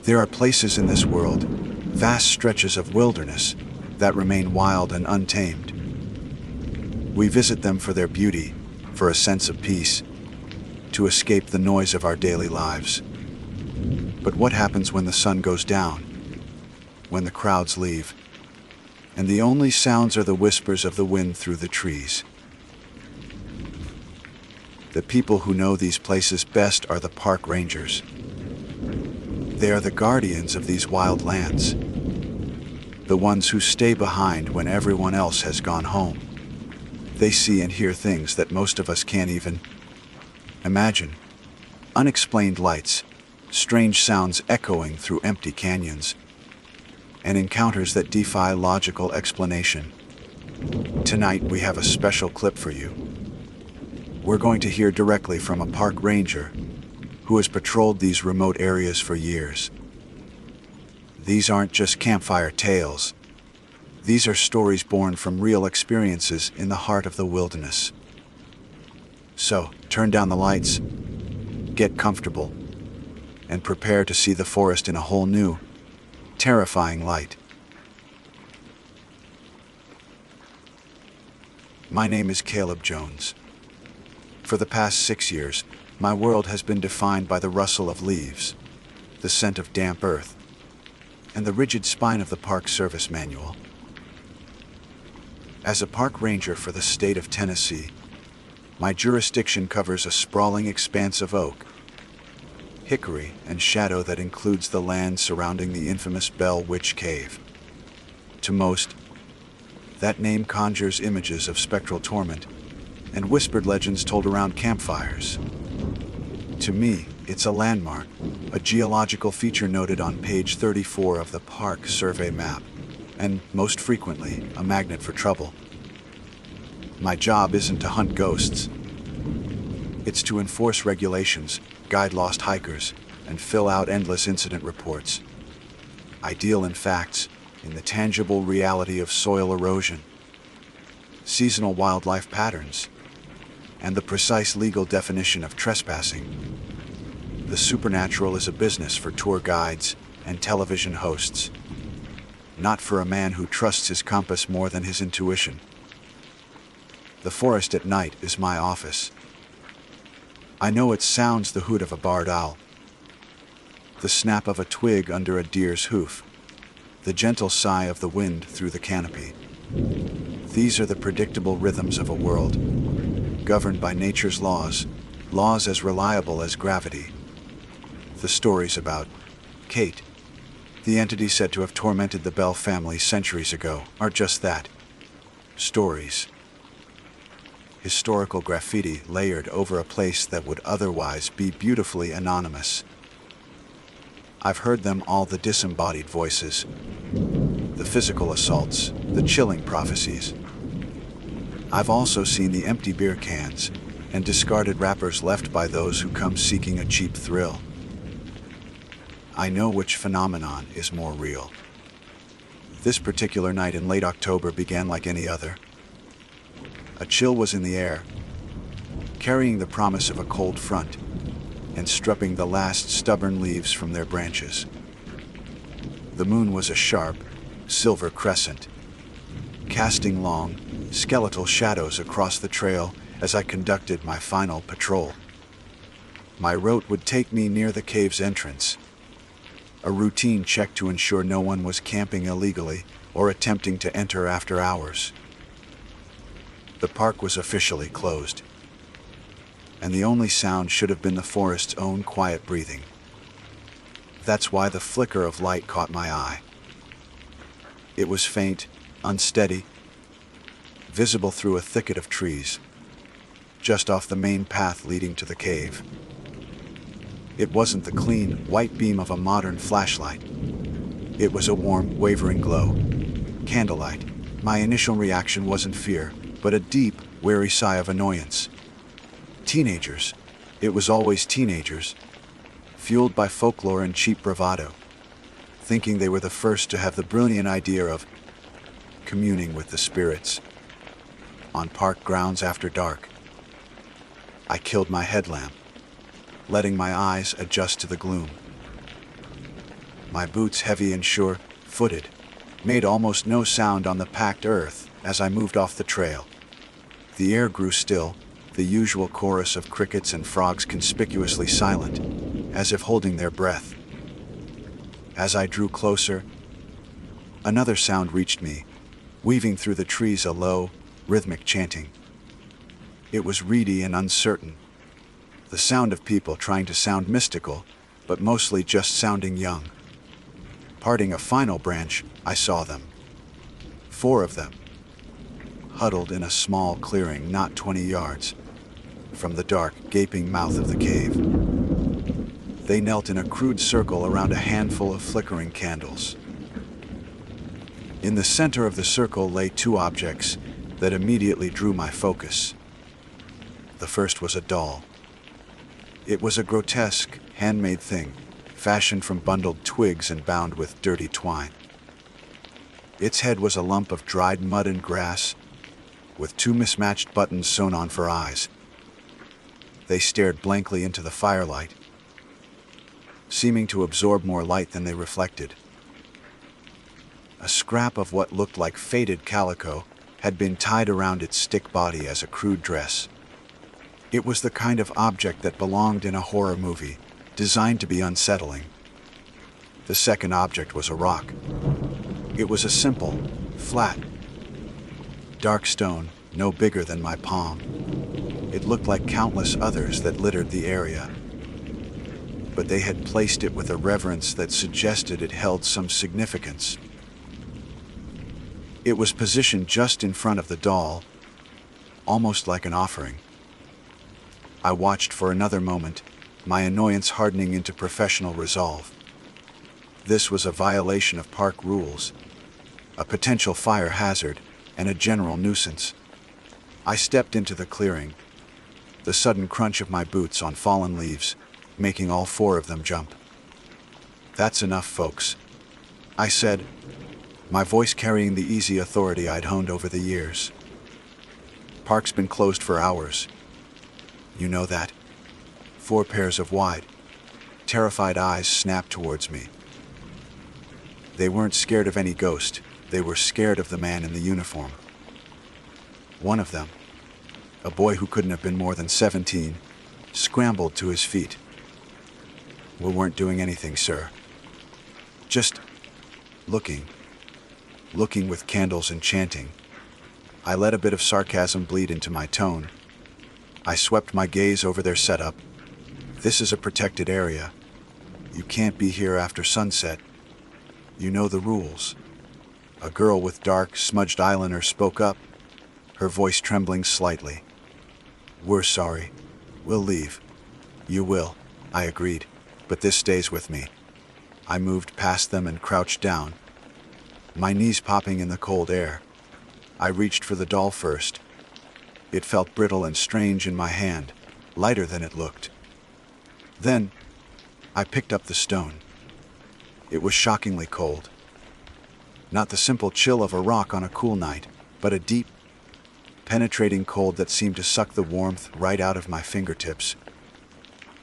There are places in this world, vast stretches of wilderness, that remain wild and untamed. We visit them for their beauty, for a sense of peace, to escape the noise of our daily lives. But what happens when the sun goes down, when the crowds leave, and the only sounds are the whispers of the wind through the trees? The people who know these places best are the park rangers. They are the guardians of these wild lands, the ones who stay behind when everyone else has gone home. They see and hear things that most of us can't even imagine. Unexplained lights, strange sounds echoing through empty canyons, and encounters that defy logical explanation. Tonight we have a special clip for you. We're going to hear directly from a park ranger who has patrolled these remote areas for years. These aren't just campfire tales. These are stories born from real experiences in the heart of the wilderness. So, turn down the lights, get comfortable, and prepare to see the forest in a whole new, terrifying light. My name is Caleb Jones. For the past 6 years, my world has been defined by the rustle of leaves, the scent of damp earth, and the rigid spine of the Park Service manual. As a park ranger for the state of Tennessee, my jurisdiction covers a sprawling expanse of oak, hickory, and shadow that includes the land surrounding the infamous Bell Witch Cave. To most, that name conjures images of spectral torment and whispered legends told around campfires. To me, it's a landmark, a geological feature noted on page 34 of the Park Survey map, and most frequently, a magnet for trouble. My job isn't to hunt ghosts. It's to enforce regulations, guide lost hikers, and fill out endless incident reports. I deal in facts, in the tangible reality of soil erosion, seasonal wildlife patterns, and the precise legal definition of trespassing. The supernatural is a business for tour guides and television hosts, not for a man who trusts his compass more than his intuition. The forest at night is my office. I know it sounds the hoot of a barred owl, the snap of a twig under a deer's hoof, the gentle sigh of the wind through the canopy. These are the predictable rhythms of a world, governed by nature's laws, laws as reliable as gravity. The stories about Kate, the entity said to have tormented the Bell family centuries ago, are just that, stories. Historical graffiti layered over a place that would otherwise be beautifully anonymous. I've heard them all, the disembodied voices, the physical assaults, the chilling prophecies. I've also seen the empty beer cans and discarded wrappers left by those who come seeking a cheap thrill. I know which phenomenon is more real. This particular night in late October began like any other. A chill was in the air, carrying the promise of a cold front and stripping the last stubborn leaves from their branches. The moon was a sharp, silver crescent, casting long, skeletal shadows across the trail as I conducted my final patrol. My route would take me near the cave's entrance, a routine check to ensure no one was camping illegally or attempting to enter after hours. The park was officially closed, and the only sound should have been the forest's own quiet breathing. That's why the flicker of light caught my eye. It was faint, unsteady, visible through a thicket of trees, just off the main path leading to the cave. It wasn't the clean, white beam of a modern flashlight. It was a warm, wavering glow. Candlelight. My initial reaction wasn't fear, but a deep, wary sigh of annoyance. Teenagers. It was always teenagers, fueled by folklore and cheap bravado, thinking they were the first to have the brilliant idea of communing with the spirits on park grounds after dark. I killed my headlamp, letting my eyes adjust to the gloom. My boots, heavy and sure-footed, made almost no sound on the packed earth as I moved off the trail. The air grew still, the usual chorus of crickets and frogs conspicuously silent, as if holding their breath. As I drew closer, another sound reached me, weaving through the trees a low, rhythmic chanting. It was reedy and uncertain, the sound of people trying to sound mystical, but mostly just sounding young. Parting a final branch, I saw them. 4 of them, huddled in a small clearing not 20 yards from the dark, gaping mouth of the cave. They knelt in a crude circle around a handful of flickering candles. In the center of the circle lay 2 objects that immediately drew my focus. The first was a doll. It was a grotesque, handmade thing, fashioned from bundled twigs and bound with dirty twine. Its head was a lump of dried mud and grass, with 2 mismatched buttons sewn on for eyes. They stared blankly into the firelight, seeming to absorb more light than they reflected. A scrap of what looked like faded calico had been tied around its stick body as a crude dress. It was the kind of object that belonged in a horror movie, designed to be unsettling. The second object was a rock. It was a simple, flat, dark stone, no bigger than my palm. It looked like countless others that littered the area, but they had placed it with a reverence that suggested it held some significance. It was positioned just in front of the doll, almost like an offering. I watched for another moment, my annoyance hardening into professional resolve. This was a violation of park rules, a potential fire hazard, and a general nuisance. I stepped into the clearing, the sudden crunch of my boots on fallen leaves, making all 4 of them jump. "That's enough, folks," I said, my voice carrying the easy authority I'd honed over the years. "Park's been closed for hours. You know that." 4 pairs of wide, terrified eyes snapped towards me. They weren't scared of any ghost, they were scared of the man in the uniform. One of them, a boy who couldn't have been more than 17, scrambled to his feet. "We weren't doing anything, sir. Just looking with candles and chanting." I let a bit of sarcasm bleed into my tone. I swept my gaze over their setup. "This is a protected area. You can't be here after sunset. You know the rules." A girl with dark, smudged eyeliner spoke up, her voice trembling slightly. "We're sorry. We'll leave." "You will," I agreed, "but this stays with me." I moved past them and crouched down, my knees popping in the cold air. I reached for the doll first. It felt brittle and strange in my hand, lighter than it looked. Then, I picked up the stone. It was shockingly cold. Not the simple chill of a rock on a cool night, but a deep, penetrating cold that seemed to suck the warmth right out of my fingertips.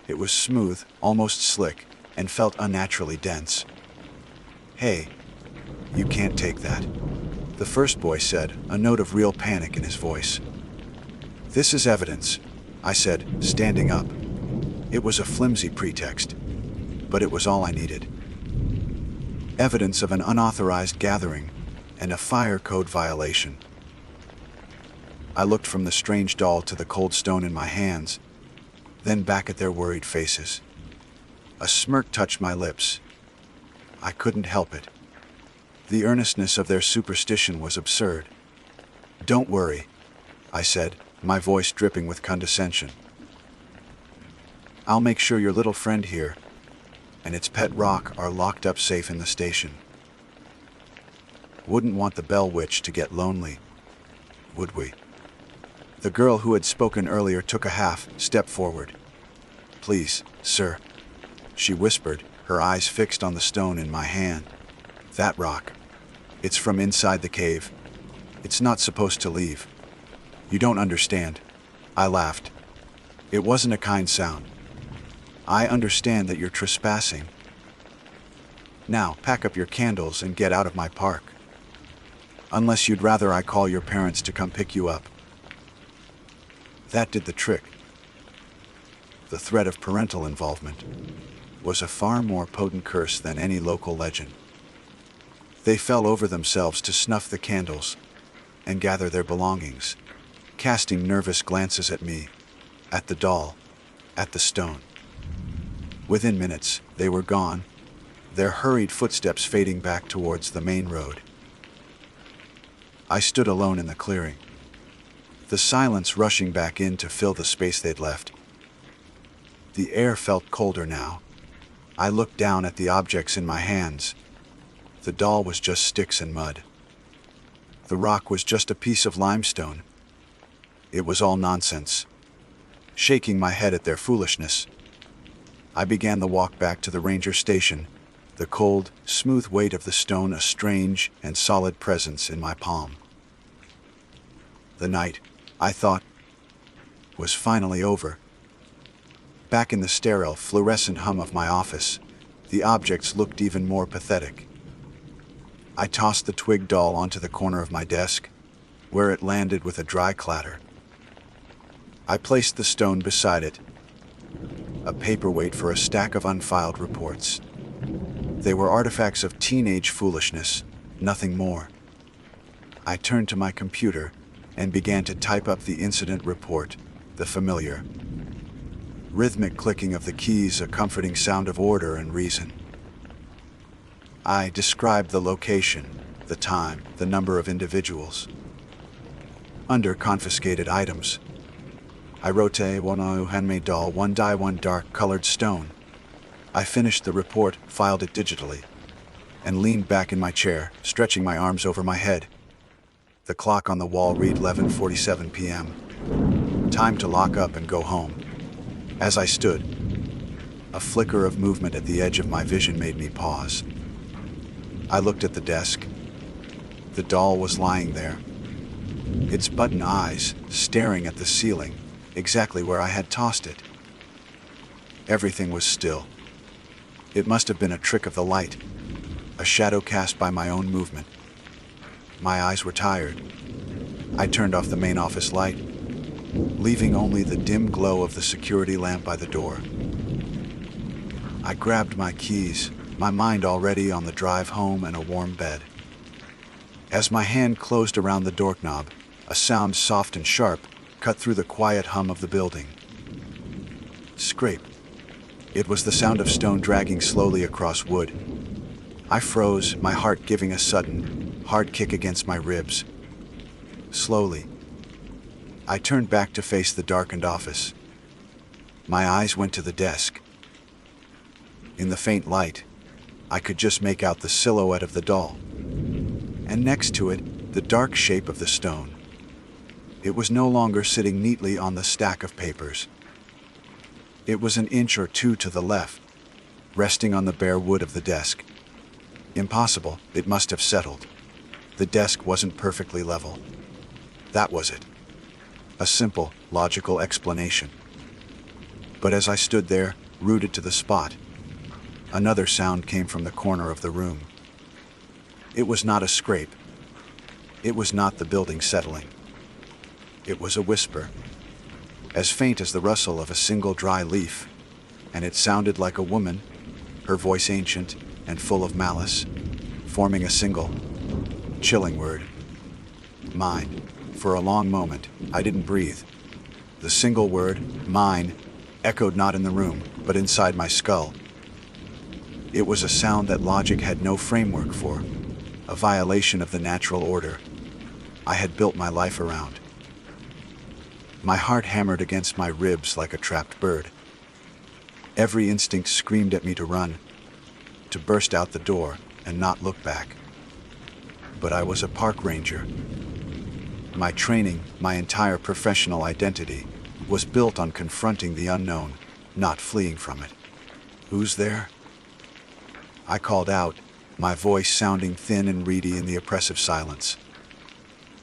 It was smooth, almost slick, and felt unnaturally dense. "Hey, you can't take that," the first boy said, a note of real panic in his voice. "This is evidence," I said, standing up. It was a flimsy pretext, but it was all I needed. Evidence of an unauthorized gathering and a fire code violation. I looked from the strange doll to the cold stone in my hands, then back at their worried faces. A smirk touched my lips. I couldn't help it. The earnestness of their superstition was absurd. "Don't worry," I said, my voice dripping with condescension. "I'll make sure your little friend here and its pet rock are locked up safe in the station. Wouldn't want the Bell Witch to get lonely, would we?" The girl who had spoken earlier took a half step forward. "Please, sir," she whispered, her eyes fixed on the stone in my hand. "That rock. It's from inside the cave. It's not supposed to leave." "You don't understand," I laughed. It wasn't a kind sound. "I understand that you're trespassing. Now, pack up your candles and get out of my park. Unless you'd rather I call your parents to come pick you up. That did the trick. The threat of parental involvement was a far more potent curse than any local legend. They fell over themselves to snuff the candles and gather their belongings, casting nervous glances at me, at the doll, at the stone. Within minutes, they were gone, their hurried footsteps fading back towards the main road. I stood alone in the clearing, the silence rushing back in to fill the space they'd left. The air felt colder now. I looked down at the objects in my hands. The doll was just sticks and mud. The rock was just a piece of limestone. It was all nonsense. Shaking my head at their foolishness, I began the walk back to the ranger station, the cold, smooth weight of the stone a strange and solid presence in my palm. The night, I thought, was finally over. Back in the sterile, fluorescent hum of my office, the objects looked even more pathetic. I tossed the twig doll onto the corner of my desk, where it landed with a dry clatter. I placed the stone beside it, a paperweight for a stack of unfiled reports. They were artifacts of teenage foolishness, nothing more. I turned to my computer and began to type up the incident report, the familiar rhythmic clicking of the keys, a comforting sound of order and reason. I described the location, the time, the number of individuals. Under confiscated items, I wrote a handmade doll, 1x1 dark colored stone. I finished the report, filed it digitally, and leaned back in my chair, stretching my arms over my head. The clock on the wall read 11:47 p.m. Time to lock up and go home. As I stood, a flicker of movement at the edge of my vision made me pause. I looked at the desk. The doll was lying there, its button eyes staring at the ceiling, exactly where I had tossed it. Everything was still. It must have been a trick of the light, a shadow cast by my own movement. My eyes were tired. I turned off the main office light, leaving only the dim glow of the security lamp by the door. I grabbed my keys, my mind already on the drive home and a warm bed. As my hand closed around the doorknob, a sound soft and sharp cut through the quiet hum of the building. Scrape. It was the sound of stone dragging slowly across wood. I froze, my heart giving a sudden, hard kick against my ribs. Slowly, I turned back to face the darkened office. My eyes went to the desk. In the faint light, I could just make out the silhouette of the doll, and next to it, the dark shape of the stone. It was no longer sitting neatly on the stack of papers. It was an inch or two to the left, resting on the bare wood of the desk. Impossible, it must have settled. The desk wasn't perfectly level. That was it. A simple, logical explanation. But as I stood there, rooted to the spot, another sound came from the corner of the room. It was not a scrape. It was not the building settling. It was a whisper, as faint as the rustle of a single dry leaf, and it sounded like a woman, her voice ancient and full of malice, forming a single, chilling word. Mine. For a long moment, I didn't breathe. The single word, mine, echoed not in the room, but inside my skull. It was a sound that logic had no framework for, a violation of the natural order I had built my life around. My heart hammered against my ribs like a trapped bird. Every instinct screamed at me to run, to burst out the door and not look back. But I was a park ranger. My training, my entire professional identity, was built on confronting the unknown, not fleeing from it. Who's there? I called out, my voice sounding thin and reedy in the oppressive silence.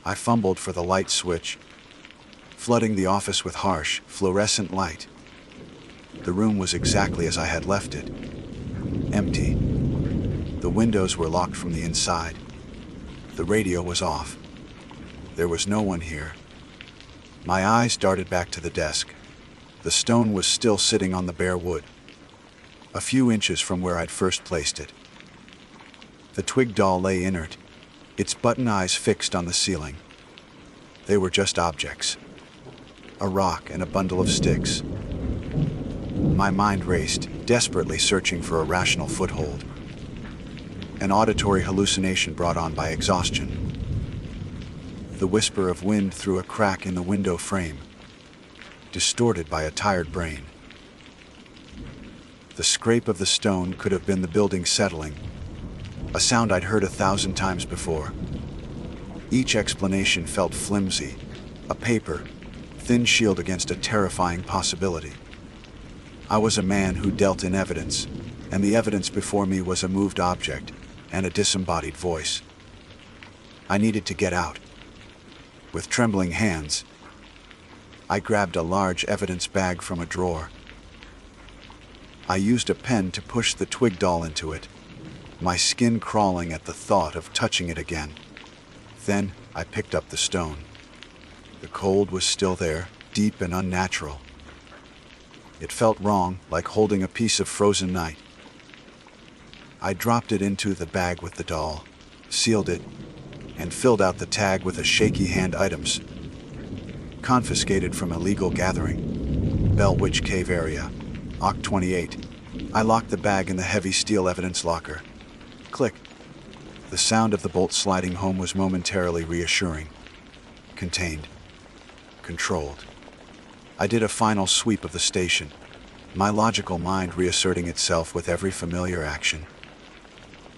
I fumbled for the light switch, flooding the office with harsh, fluorescent light. The room was exactly as I had left it. Empty. The windows were locked from the inside. The radio was off. There was no one here. My eyes darted back to the desk. The stone was still sitting on the bare wood, a few inches from where I'd first placed it. The twig doll lay inert, its button eyes fixed on the ceiling. They were just objects. A rock and a bundle of sticks. My mind raced, desperately searching for a rational foothold. An auditory hallucination brought on by exhaustion. The whisper of wind through a crack in the window frame, distorted by a tired brain. The scrape of the stone could have been the building settling, a sound I'd heard 1,000 times before. Each explanation felt flimsy, a paper, thin shield against a terrifying possibility. I was a man who dealt in evidence, and the evidence before me was a moved object and a disembodied voice. I needed to get out. With trembling hands, I grabbed a large evidence bag from a drawer. I used a pen to push the twig doll into it, my skin crawling at the thought of touching it again. Then I picked up the stone. The cold was still there, deep and unnatural. It felt wrong, like holding a piece of frozen night. I dropped it into the bag with the doll, sealed it, and filled out the tag with a shaky hand items. Confiscated from illegal gathering. Bell Witch Cave area. Oct 28. I locked the bag in the heavy steel evidence locker. Click. The sound of the bolt sliding home was momentarily reassuring. Contained. Controlled. I did a final sweep of the station, my logical mind reasserting itself with every familiar action.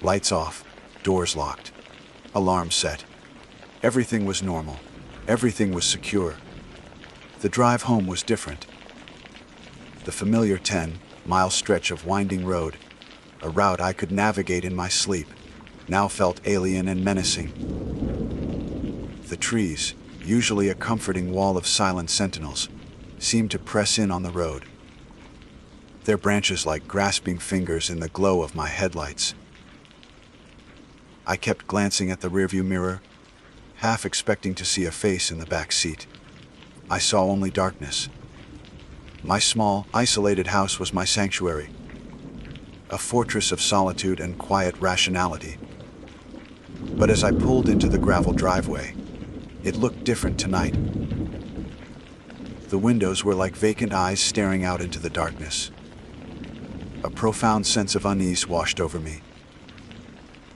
Lights off, doors locked, alarm set. Everything was normal. Everything was secure. The drive home was different. The familiar 10-mile stretch of winding road, a route I could navigate in my sleep, now felt alien and menacing. The trees, usually a comforting wall of silent sentinels, seemed to press in on the road, their branches like grasping fingers in the glow of my headlights. I kept glancing at the rearview mirror, half expecting to see a face in the back seat. I saw only darkness. My small, isolated house was my sanctuary, a fortress of solitude and quiet rationality. But as I pulled into the gravel driveway, it looked different tonight. The windows were like vacant eyes staring out into the darkness. A profound sense of unease washed over me.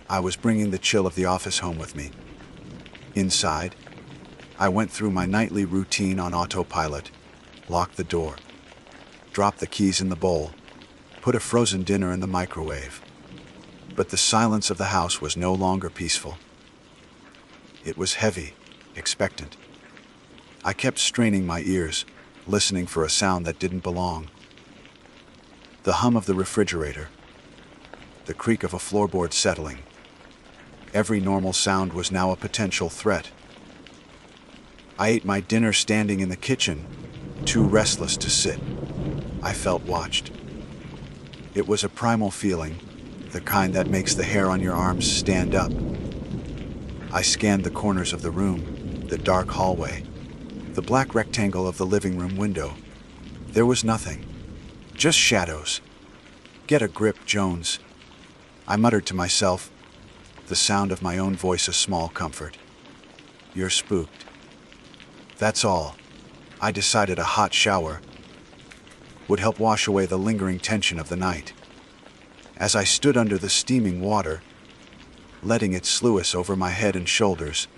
I was bringing the chill of the office home with me. Inside, I went through my nightly routine on autopilot, locked the door, dropped the keys in the bowl, put a frozen dinner in the microwave. But the silence of the house was no longer peaceful. It was heavy, expectant. I kept straining my ears, listening for a sound that didn't belong. The hum of the refrigerator, the creak of a floorboard settling. Every normal sound was now a potential threat. I ate my dinner standing in the kitchen, too restless to sit. I felt watched. It was a primal feeling, the kind that makes the hair on your arms stand up. I scanned the corners of the room, the dark hallway, the black rectangle of the living room window. There was nothing. Just shadows. Get a grip, Jones. I muttered to myself, the sound of my own voice a small comfort. You're spooked. That's all. I decided a hot shower would help wash away the lingering tension of the night. As I stood under the steaming water, letting it sluice over my head and shoulders,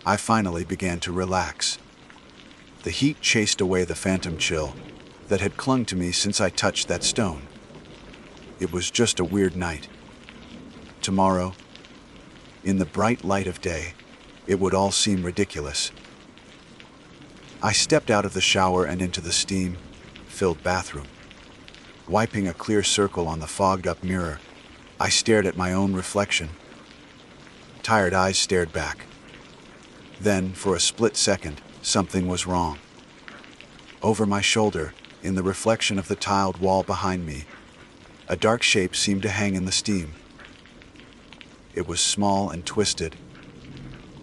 I finally began to relax. The heat chased away the phantom chill that had clung to me since I touched that stone. It was just a weird night. Tomorrow, in the bright light of day, it would all seem ridiculous. I stepped out of the shower and into the steam-filled bathroom. Wiping a clear circle on the fogged-up mirror, I stared at my own reflection. Tired eyes stared back. Then, for a split second, something was wrong. Over my shoulder, in the reflection of the tiled wall behind me, a dark shape seemed to hang in the steam. It was small and twisted,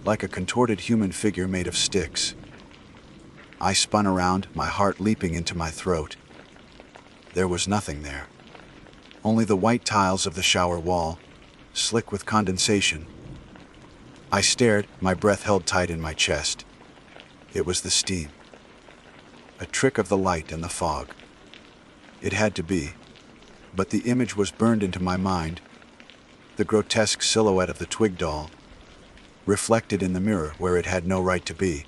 like a contorted human figure made of sticks. I spun around, my heart leaping into my throat. There was nothing there. Only the white tiles of the shower wall, slick with condensation. I stared, my breath held tight in my chest. It was the steam. A trick of the light and the fog. It had to be. But the image was burned into my mind. The grotesque silhouette of the twig doll, reflected in the mirror where it had no right to be.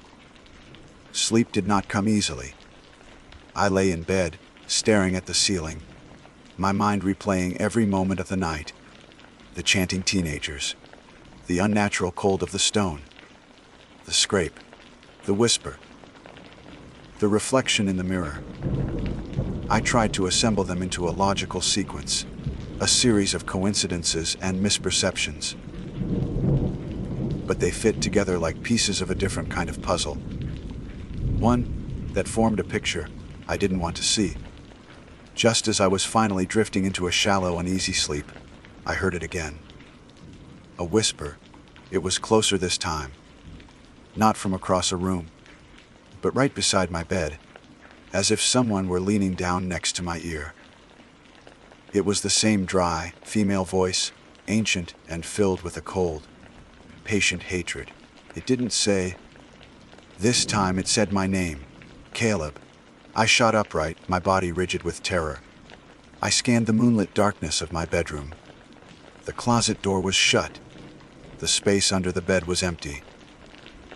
Sleep did not come easily. I lay in bed, staring at the ceiling, my mind replaying every moment of the night. The chanting teenagers, the unnatural cold of the stone, the scrape, the whisper, the reflection in the mirror. I tried to assemble them into a logical sequence, a series of coincidences and misperceptions. But they fit together like pieces of a different kind of puzzle. One that formed a picture I didn't want to see. Just as I was finally drifting into a shallow, uneasy sleep, I heard it again. A whisper. It was closer this time. Not from across a room, but right beside my bed, as if someone were leaning down next to my ear. It was the same dry, female voice, ancient and filled with a cold, patient hatred. It didn't say. This time it said my name, Caleb. I shot upright, my body rigid with terror. I scanned the moonlit darkness of my bedroom. The closet door was shut. The space under the bed was empty.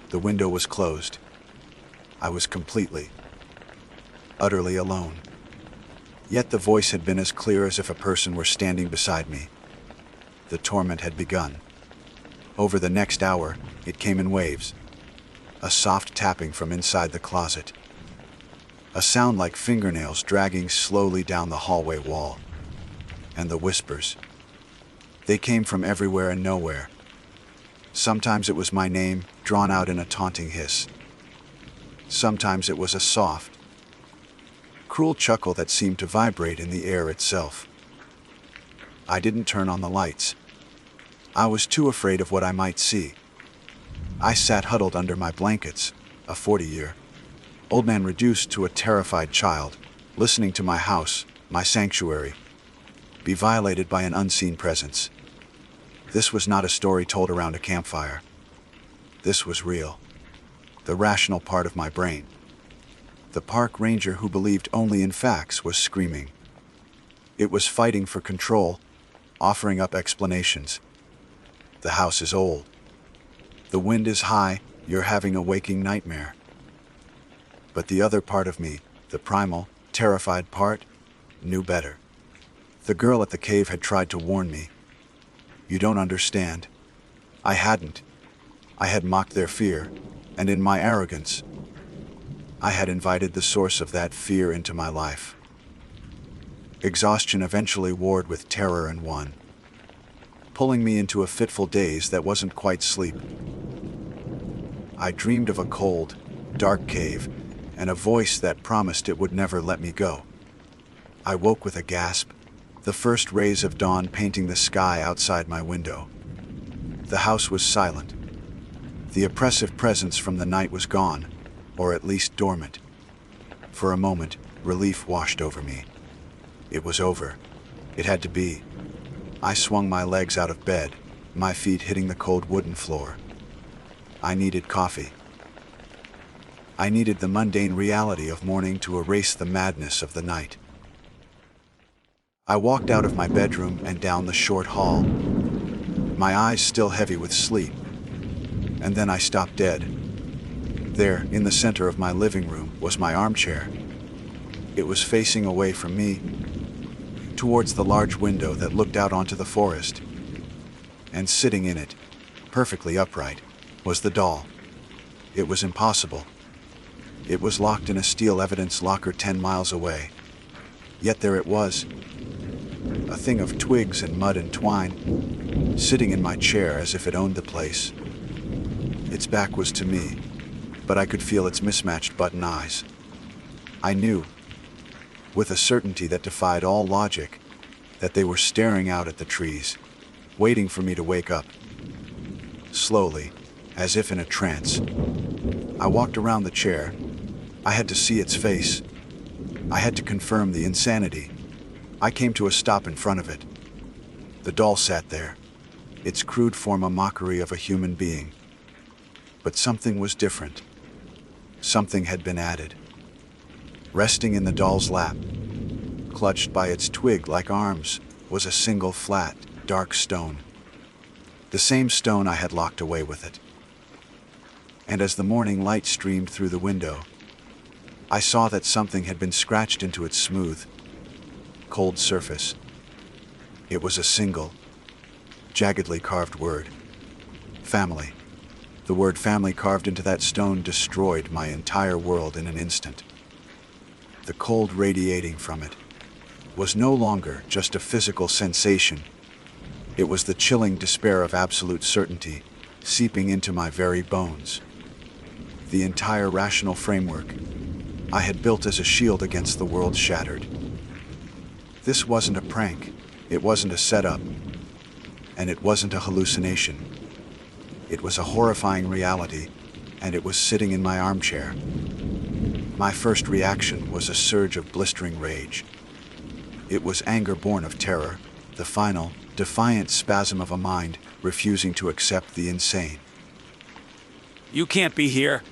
The window was closed. I was completely, utterly alone. Yet the voice had been as clear as if a person were standing beside me. The torment had begun. Over the next hour, it came in waves. A soft tapping from inside the closet. A sound like fingernails dragging slowly down the hallway wall. And the whispers. They came from everywhere and nowhere. Sometimes it was my name, drawn out in a taunting hiss. Sometimes it was a soft, cruel chuckle that seemed to vibrate in the air itself. I didn't turn on the lights. I was too afraid of what I might see. I sat huddled under my blankets, a 40-year-old man reduced to a terrified child, listening to my house, my sanctuary, be violated by an unseen presence. This was not a story told around a campfire. This was real. The rational part of my brain. The park ranger who believed only in facts was screaming. It was fighting for control, offering up explanations. The house is old. The wind is high, you're having a waking nightmare. But the other part of me, the primal, terrified part, knew better. The girl at the cave had tried to warn me. You don't understand. I hadn't. I had mocked their fear, and in my arrogance, I had invited the source of that fear into my life. Exhaustion eventually warred with terror and won, pulling me into a fitful daze that wasn't quite sleep. I dreamed of a cold, dark cave, and a voice that promised it would never let me go. I woke with a gasp, the first rays of dawn painting the sky outside my window. The house was silent. The oppressive presence from the night was gone, or at least dormant. For a moment, relief washed over me. It was over. It had to be. I swung my legs out of bed, my feet hitting the cold wooden floor. I needed coffee. I needed the mundane reality of morning to erase the madness of the night. I walked out of my bedroom and down the short hall, my eyes still heavy with sleep. And then I stopped dead. There, in the center of my living room, was my armchair. It was facing away from me, towards the large window that looked out onto the forest. And sitting in it, perfectly upright, was the doll. It was impossible. It was locked in a steel evidence locker 10 miles away. Yet there it was, a thing of twigs and mud and twine, sitting in my chair as if it owned the place. Its back was to me, but I could feel its mismatched button eyes. I knew, with a certainty that defied all logic, that they were staring out at the trees, waiting for me to wake up. Slowly, as if in a trance, I walked around the chair. I had to see its face. I had to confirm the insanity. I came to a stop in front of it. The doll sat there, its crude form a mockery of a human being. But something was different. Something had been added. Resting in the doll's lap, clutched by its twig-like arms, was a single flat, dark stone. The same stone I had locked away with it. And as the morning light streamed through the window, I saw that something had been scratched into its smooth, cold surface. It was a single, jaggedly carved word. Family. The word family carved into that stone destroyed my entire world in an instant. The cold radiating from it was no longer just a physical sensation. It was the chilling despair of absolute certainty seeping into my very bones. The entire rational framework I had built as a shield against the world shattered. This wasn't a prank, it wasn't a setup, and it wasn't a hallucination. It was a horrifying reality, and it was sitting in my armchair. My first reaction was a surge of blistering rage. It was anger born of terror, the final, defiant spasm of a mind refusing to accept the insane. You can't be here.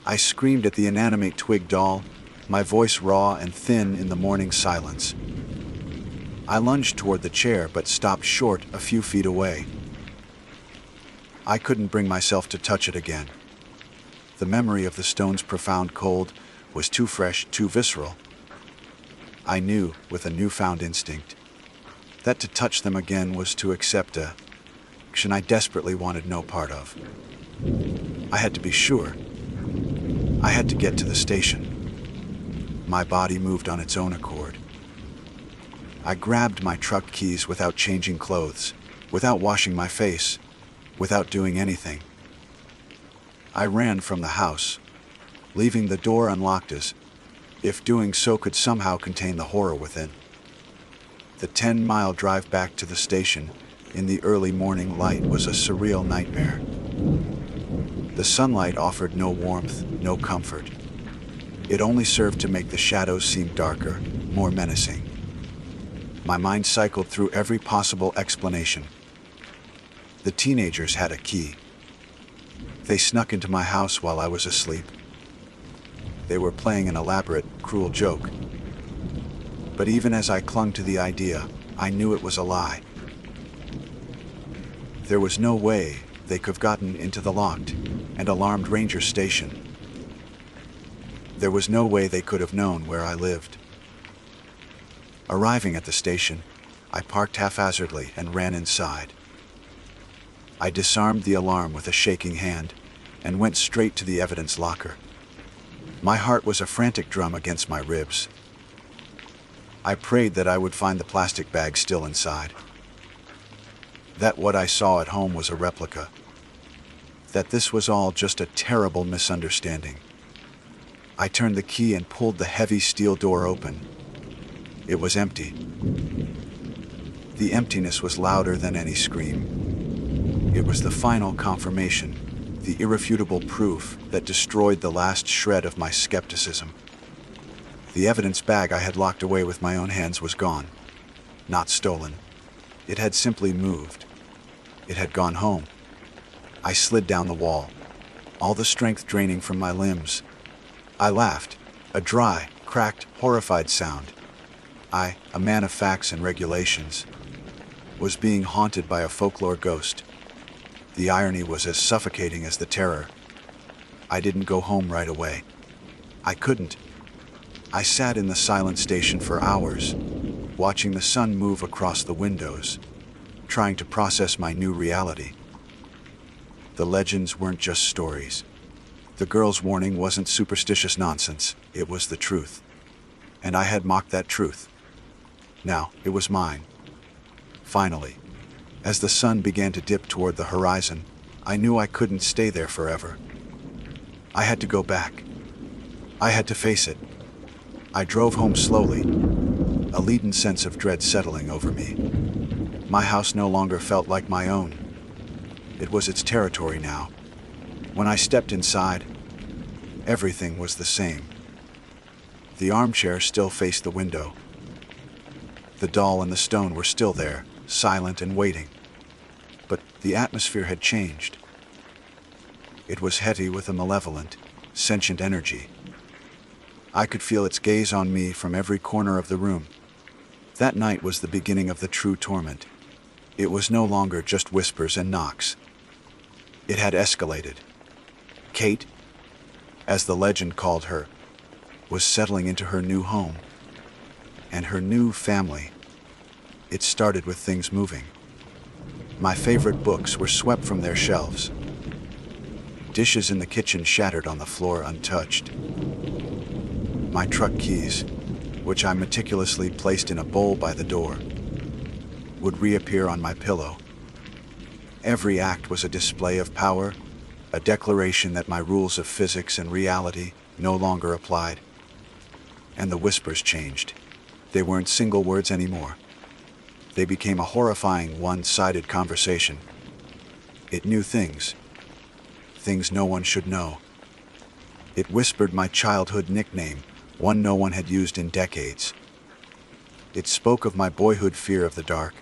I screamed at the inanimate twig doll, my voice raw and thin in the morning silence. I lunged toward the chair but stopped short a few feet away. I couldn't bring myself to touch it again. The memory of the stone's profound cold was too fresh, too visceral. I knew, with a newfound instinct, that to touch them again was to accept a action I desperately wanted no part of. I had to be sure. I had to get to the station. My body moved on its own accord. I grabbed my truck keys without changing clothes, without washing my face, without doing anything. I ran from the house, leaving the door unlocked as if doing so could somehow contain the horror within. The 10-mile drive back to the station in the early morning light was a surreal nightmare. The sunlight offered no warmth, no comfort. It only served to make the shadows seem darker, more menacing. My mind cycled through every possible explanation. The teenagers had a key. They snuck into my house while I was asleep. They were playing an elaborate, cruel joke. But even as I clung to the idea, I knew it was a lie. There was no way they could have gotten into the locked and alarmed ranger station. There was no way they could have known where I lived. Arriving at the station, I parked haphazardly and ran inside. I disarmed the alarm with a shaking hand and went straight to the evidence locker. My heart was a frantic drum against my ribs. I prayed that I would find the plastic bag still inside. That what I saw at home was a replica. That this was all just a terrible misunderstanding. I turned the key and pulled the heavy steel door open. It was empty. The emptiness was louder than any scream. It was the final confirmation, the irrefutable proof that destroyed the last shred of my skepticism. The evidence bag I had locked away with my own hands was gone. Not stolen. It had simply moved. It had gone home. I slid down the wall, all the strength draining from my limbs. I laughed, a dry, cracked, horrified sound. I, a man of facts and regulations, was being haunted by a folklore ghost. The irony was as suffocating as the terror. I didn't go home right away. I couldn't. I sat in the silent station for hours, watching the sun move across the windows, trying to process my new reality. The legends weren't just stories. The girl's warning wasn't superstitious nonsense, it was the truth. And I had mocked that truth. Now, it was mine. Finally, as the sun began to dip toward the horizon, I knew I couldn't stay there forever. I had to go back. I had to face it. I drove home slowly, a leaden sense of dread settling over me. My house no longer felt like my own. It was its territory now. When I stepped inside, everything was the same. The armchair still faced the window. The doll and the stone were still there, silent and waiting. But the atmosphere had changed. It was heady with a malevolent, sentient energy. I could feel its gaze on me from every corner of the room. That night was the beginning of the true torment. It was no longer just whispers and knocks. It had escalated. Kate, as the legend called her, was settling into her new home and her new family. It started with things moving. My favorite books were swept from their shelves. Dishes in the kitchen shattered on the floor untouched. My truck keys, which I meticulously placed in a bowl by the door, would reappear on my pillow. Every act was a display of power, a declaration that my rules of physics and reality no longer applied. And the whispers changed. They weren't single words anymore. They became a horrifying, one-sided conversation. It knew things no one should know. It whispered my childhood nickname, one no one had used in decades. It spoke of my boyhood fear of the dark.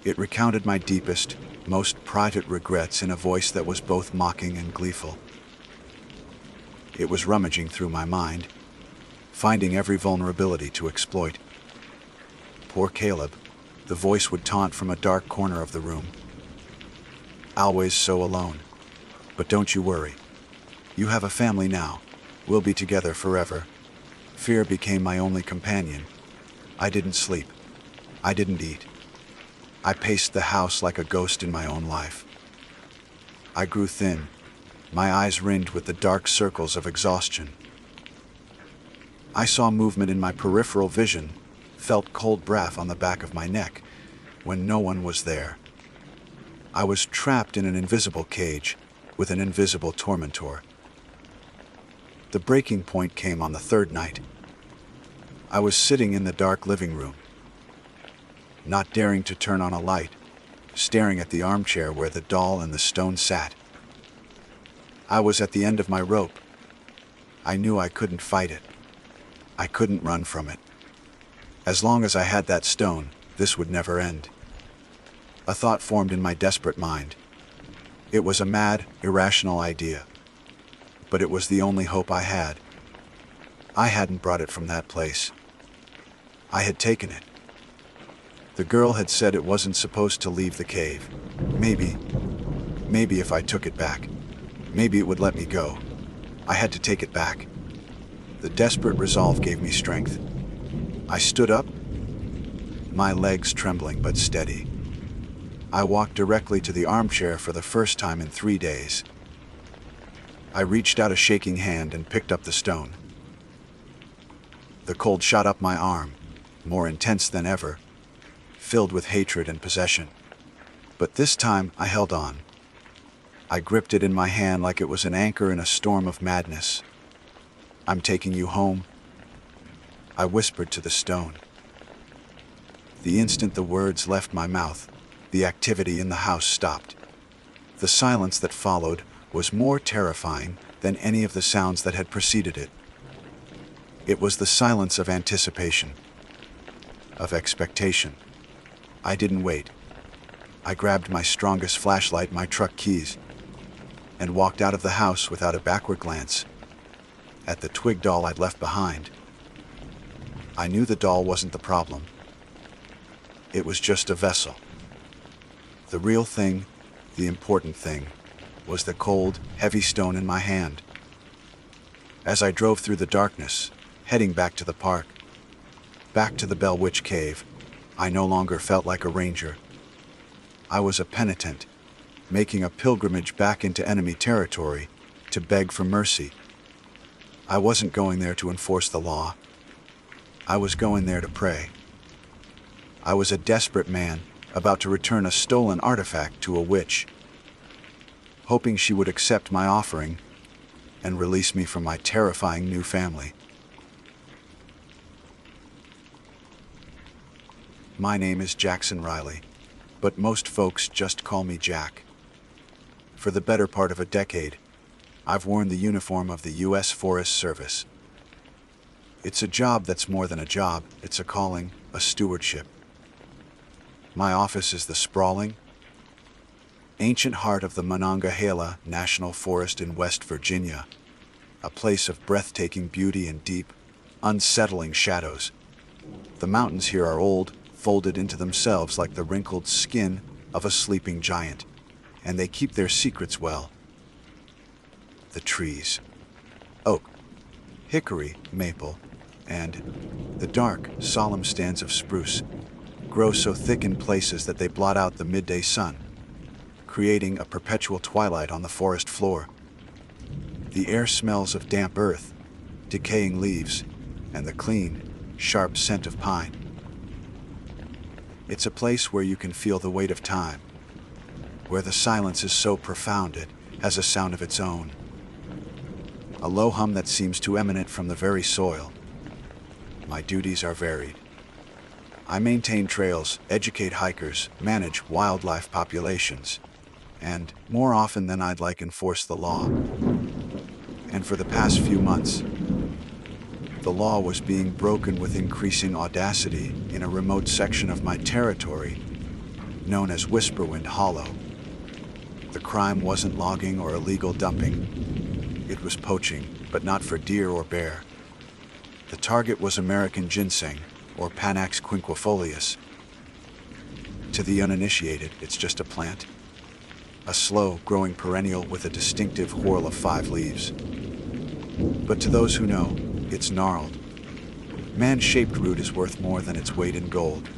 It recounted my deepest, most private regrets in a voice that was both mocking and gleeful. It was rummaging through my mind, finding every vulnerability to exploit. Poor Caleb, the voice would taunt from a dark corner of the room. Always so alone. But don't you worry. You have a family now. We'll be together forever. Fear became my only companion. I didn't sleep. I didn't eat. I paced the house like a ghost in my own life. I grew thin, my eyes ringed with the dark circles of exhaustion. I saw movement in my peripheral vision, felt cold breath on the back of my neck, when no one was there. I was trapped in an invisible cage, with an invisible tormentor. The breaking point came on the third night. I was sitting in the dark living room, not daring to turn on a light, staring at the armchair where the doll and the stone sat. I was at the end of my rope. I knew I couldn't fight it. I couldn't run from it. As long as I had that stone, this would never end. A thought formed in my desperate mind. It was a mad, irrational idea, but it was the only hope I had. I hadn't brought it from that place. I had taken it. The girl had said it wasn't supposed to leave the cave. Maybe if I took it back, maybe it would let me go. I had to take it back. The desperate resolve gave me strength. I stood up, my legs trembling but steady. I walked directly to the armchair for the first time in 3 days. I reached out a shaking hand and picked up the stone. The cold shot up my arm, more intense than ever, filled with hatred and possession. But this time I held on. I gripped it in my hand like it was an anchor in a storm of madness. "I'm taking you home," I whispered to the stone. The instant the words left my mouth, the activity in the house stopped. The silence that followed was more terrifying than any of the sounds that had preceded it. It was the silence of anticipation, of expectation. I didn't wait. I grabbed my strongest flashlight, my truck keys, and walked out of the house without a backward glance at the twig doll I'd left behind. I knew the doll wasn't the problem. It was just a vessel. The real thing, the important thing, was the cold, heavy stone in my hand. As I drove through the darkness, heading back to the park, back to the Bell Witch Cave, I no longer felt like a ranger. I was a penitent, making a pilgrimage back into enemy territory to beg for mercy. I wasn't going there to enforce the law. I was going there to pray. I was a desperate man about to return a stolen artifact to a witch, hoping she would accept my offering and release me from my terrifying new family. My name is Jackson Riley, but most folks just call me Jack. For the better part of a decade, I've worn the uniform of the U.S. Forest Service. It's a job that's more than a job, it's a calling, a stewardship. My office is the sprawling, ancient heart of the Monongahela National Forest in West Virginia, a place of breathtaking beauty and deep, unsettling shadows. The mountains here are old, folded into themselves like the wrinkled skin of a sleeping giant, and they keep their secrets well. The trees, oak, hickory, maple, and the dark, solemn stands of spruce grow so thick in places that they blot out the midday sun, creating a perpetual twilight on the forest floor. The air smells of damp earth, decaying leaves, and the clean, sharp scent of pine. It's a place where you can feel the weight of time, where the silence is so profound it has a sound of its own, a low hum that seems to emanate from the very soil. My duties are varied. I maintain trails, educate hikers, manage wildlife populations, and, more often than I'd like, enforce the law. And for the past few months, the law was being broken with increasing audacity in a remote section of my territory known as Whisperwind Hollow. The crime wasn't logging or illegal dumping. It was poaching, but not for deer or bear. The target was American ginseng, or Panax quinquefolius. To the uninitiated, it's just a plant. A slow-growing perennial with a distinctive whorl of 5 leaves. But to those who know, it's gnarled. Man-shaped root is worth more than its weight in gold.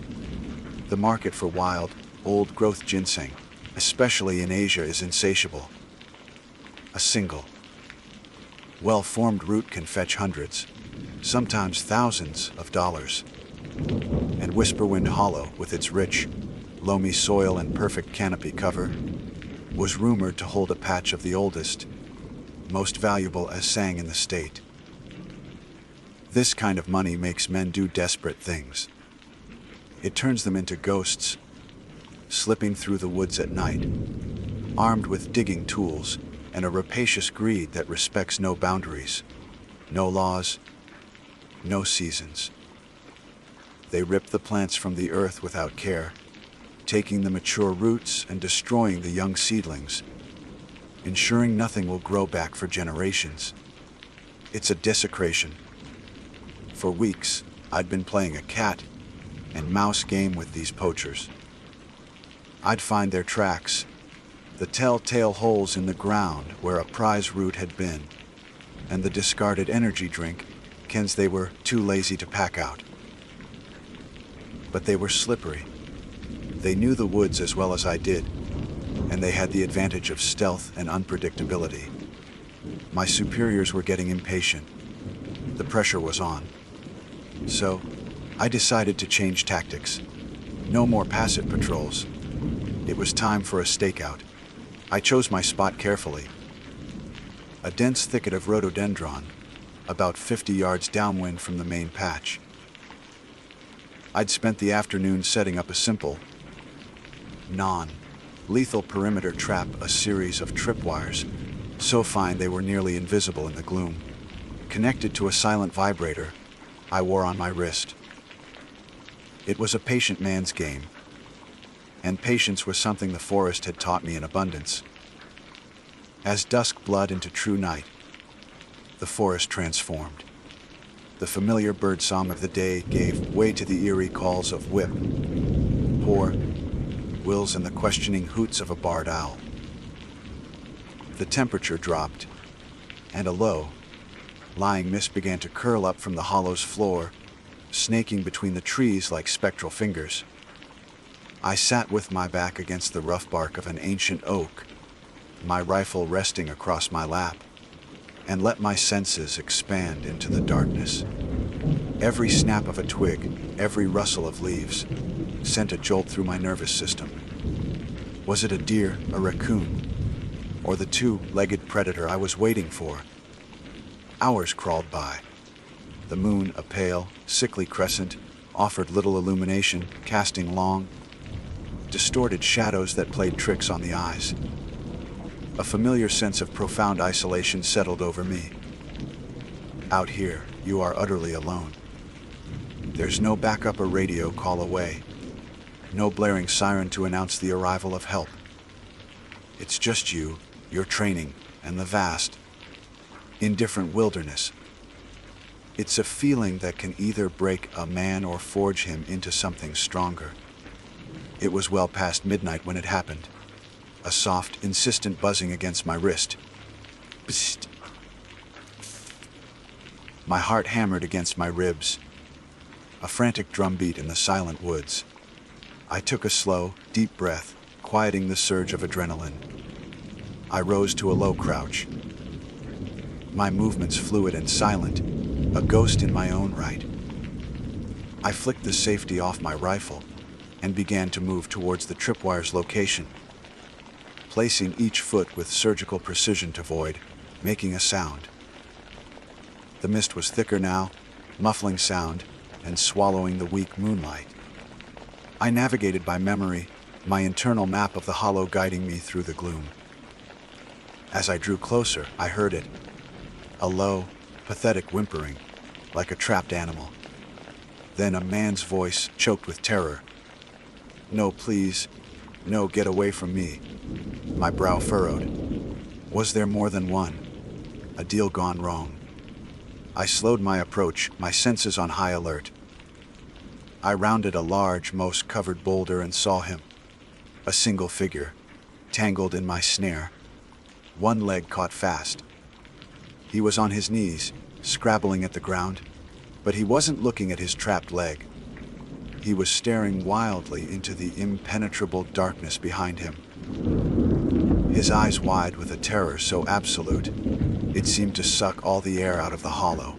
The market for wild, old-growth ginseng, especially in Asia, is insatiable. A single, well-formed root can fetch hundreds, sometimes thousands of dollars. And Whisperwind Hollow, with its rich, loamy soil and perfect canopy cover, was rumored to hold a patch of the oldest, most valuable ginseng in the state. This kind of money makes men do desperate things. It turns them into ghosts, slipping through the woods at night, armed with digging tools and a rapacious greed that respects no boundaries, no laws, no seasons. They rip the plants from the earth without care, taking the mature roots and destroying the young seedlings, ensuring nothing will grow back for generations. It's a desecration. For weeks, I'd been playing a cat and mouse game with these poachers. I'd find their tracks, the telltale holes in the ground where a prize root had been, and the discarded energy drink cans they were too lazy to pack out. But they were slippery. They knew the woods as well as I did, and they had the advantage of stealth and unpredictability. My superiors were getting impatient. The pressure was on. So, I decided to change tactics. No more passive patrols. It was time for a stakeout. I chose my spot carefully. A dense thicket of rhododendron, about 50 yards downwind from the main patch. I'd spent the afternoon setting up a simple, non-lethal perimeter trap, a series of tripwires, so fine they were nearly invisible in the gloom, connected to a silent vibrator I wore on my wrist. It was a patient man's game, and patience was something the forest had taught me in abundance. As dusk bled into true night, the forest transformed. The familiar birdsong of the day gave way to the eerie calls of whip, pour, wills, and the questioning hoots of a barred owl. The temperature dropped, and a low, lying mist began to curl up from the hollow's floor, snaking between the trees like spectral fingers. I sat with my back against the rough bark of an ancient oak, my rifle resting across my lap, and let my senses expand into the darkness. Every snap of a twig, every rustle of leaves, sent a jolt through my nervous system. Was it a deer, a raccoon, or the two-legged predator I was waiting for? Hours crawled by. The moon, a pale, sickly crescent, offered little illumination, casting long, distorted shadows that played tricks on the eyes. A familiar sense of profound isolation settled over me. Out here, you are utterly alone. There's no backup or radio call away. No blaring siren to announce the arrival of help. It's just you, your training, and the vast, indifferent wilderness. It's a feeling that can either break a man or forge him into something stronger. It was well past midnight when it happened. A soft, insistent buzzing against my wrist. Psst. My heart hammered against my ribs. A frantic drumbeat in the silent woods. I took a slow, deep breath, quieting the surge of adrenaline. I rose to a low crouch. My movements fluid and silent, a ghost in my own right. I flicked the safety off my rifle and began to move towards the tripwire's location, placing each foot with surgical precision to avoid making a sound. The mist was thicker now, muffling sound and swallowing the weak moonlight. I navigated by memory, my internal map of the hollow guiding me through the gloom. As I drew closer, I heard it, a low, pathetic whimpering, like a trapped animal. Then a man's voice choked with terror. "No, please. No, get away from me." My brow furrowed. Was there more than one? A deal gone wrong. I slowed my approach, my senses on high alert. I rounded a large, moss-covered boulder and saw him. A single figure, tangled in my snare. One leg caught fast. He was on his knees, scrabbling at the ground, but he wasn't looking at his trapped leg. He was staring wildly into the impenetrable darkness behind him. His eyes wide with a terror so absolute, it seemed to suck all the air out of the hollow.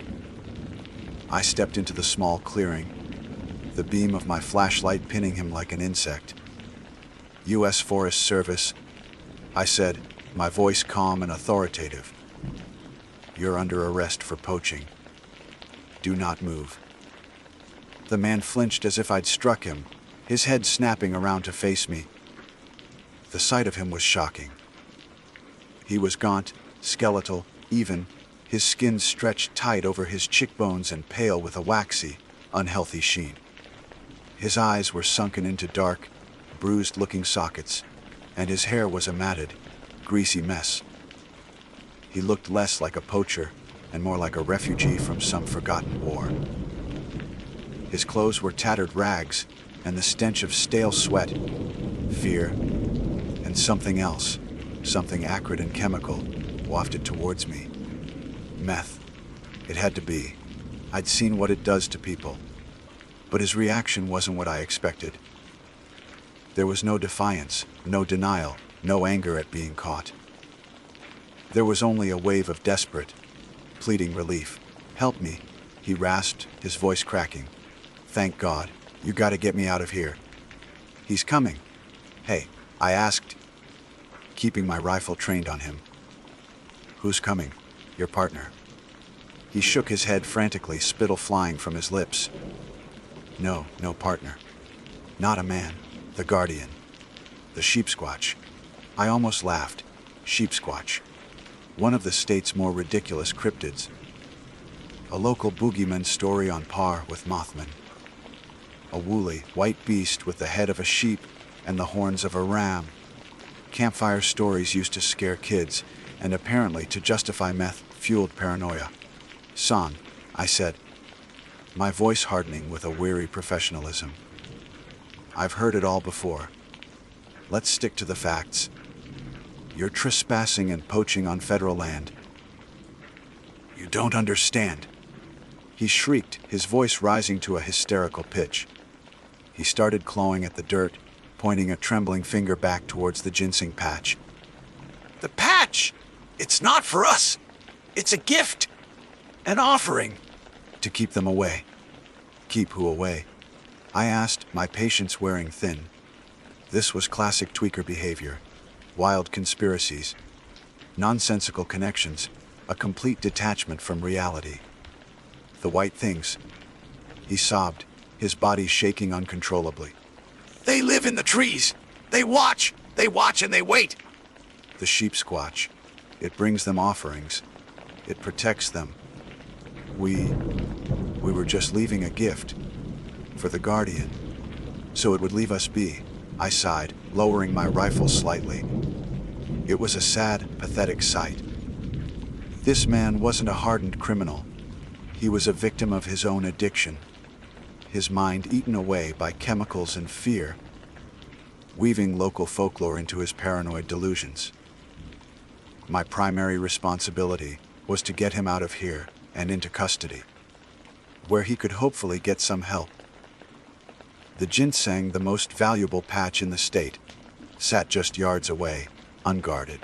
I stepped into the small clearing, the beam of my flashlight pinning him like an insect. "U.S. Forest Service," I said, my voice calm and authoritative. "You're under arrest for poaching. Do not move." The man flinched as if I'd struck him, his head snapping around to face me. The sight of him was shocking. He was gaunt, skeletal, even, his skin stretched tight over his cheekbones and pale with a waxy, unhealthy sheen. His eyes were sunken into dark, bruised-looking sockets, and his hair was a matted, greasy mess. He looked less like a poacher and more like a refugee from some forgotten war. His clothes were tattered rags, and the stench of stale sweat, fear, and something else, something acrid and chemical, wafted towards me. Meth. It had to be. I'd seen what it does to people. But his reaction wasn't what I expected. There was no defiance, no denial, no anger at being caught. There was only a wave of desperate, pleading relief. "Help me," he rasped, his voice cracking. "Thank God. You gotta get me out of here." "He's coming." "Hey," I asked, keeping my rifle trained on him. "Who's coming?" "Your partner." He shook his head frantically, spittle flying from his lips. No partner. Not a man. The guardian. The Sheep Squatch. I almost laughed. Sheep Squatch. One of the state's more ridiculous cryptids. A local boogeyman story on par with Mothman. A woolly, white beast with the head of a sheep and the horns of a ram. Campfire stories used to scare kids, and apparently to justify meth-fueled paranoia. "Son," I said, my voice hardening with a weary professionalism. "I've heard it all before. Let's stick to the facts. You're trespassing and poaching on federal land." "You don't understand," he shrieked, his voice rising to a hysterical pitch. He started clawing at the dirt, pointing a trembling finger back towards the ginseng patch. "The patch! It's not for us! It's a gift! An offering!" "To keep them away." "Keep who away?" I asked, my patience wearing thin. This was classic tweaker behavior. Wild conspiracies, nonsensical connections, a complete detachment from reality. "The white things," he sobbed, his body shaking uncontrollably. They live in the trees. They watch and they wait. The Sheep Squatch. It brings them offerings. It protects them. We were just leaving a gift for the Guardian, so it would leave us be. I sighed, lowering my rifle slightly. It was a sad, pathetic sight. This man wasn't a hardened criminal. He was a victim of his own addiction, his mind eaten away by chemicals and fear, weaving local folklore into his paranoid delusions. My primary responsibility was to get him out of here and into custody, where he could hopefully get some help. The ginseng, the most valuable patch in the state, sat just yards away, unguarded.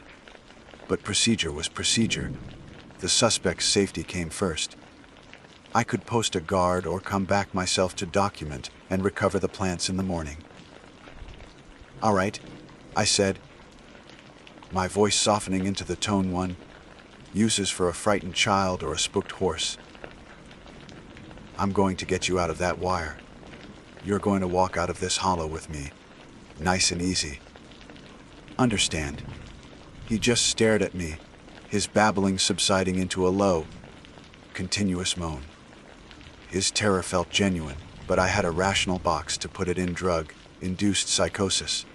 But procedure was procedure. The suspect's safety came first. I could post a guard or come back myself to document and recover the plants in the morning. "All right," I said, my voice softening into the tone one uses for a frightened child or a spooked horse. "I'm going to get you out of that wire. You're going to walk out of this hollow with me, nice and easy. Understand?" He just stared at me, his babbling subsiding into a low, continuous moan. His terror felt genuine, but I had a rational box to put it in: drug-induced psychosis.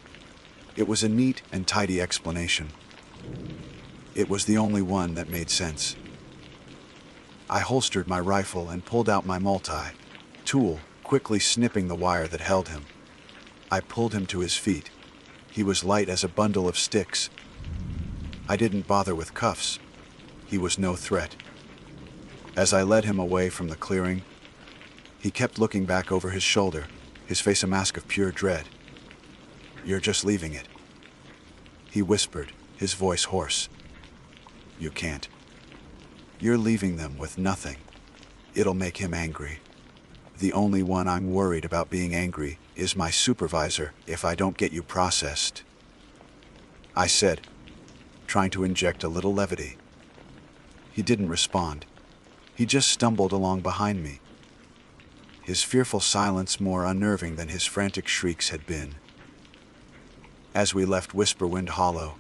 It was a neat and tidy explanation. It was the only one that made sense. I holstered my rifle and pulled out my multi-tool, quickly snipping the wire that held him. I pulled him to his feet. He was light as a bundle of sticks. I didn't bother with cuffs. He was no threat. As I led him away from the clearing, he kept looking back over his shoulder, his face a mask of pure dread. "You're just leaving it," he whispered, his voice hoarse. "You can't. You're leaving them with nothing. It'll make him angry. The only one I'm worried about being angry is my supervisor if I don't get you processed," I said, trying to inject a little levity. He didn't respond. He just stumbled along behind me, his fearful silence more unnerving than his frantic shrieks had been. As we left Whisperwind Hollow,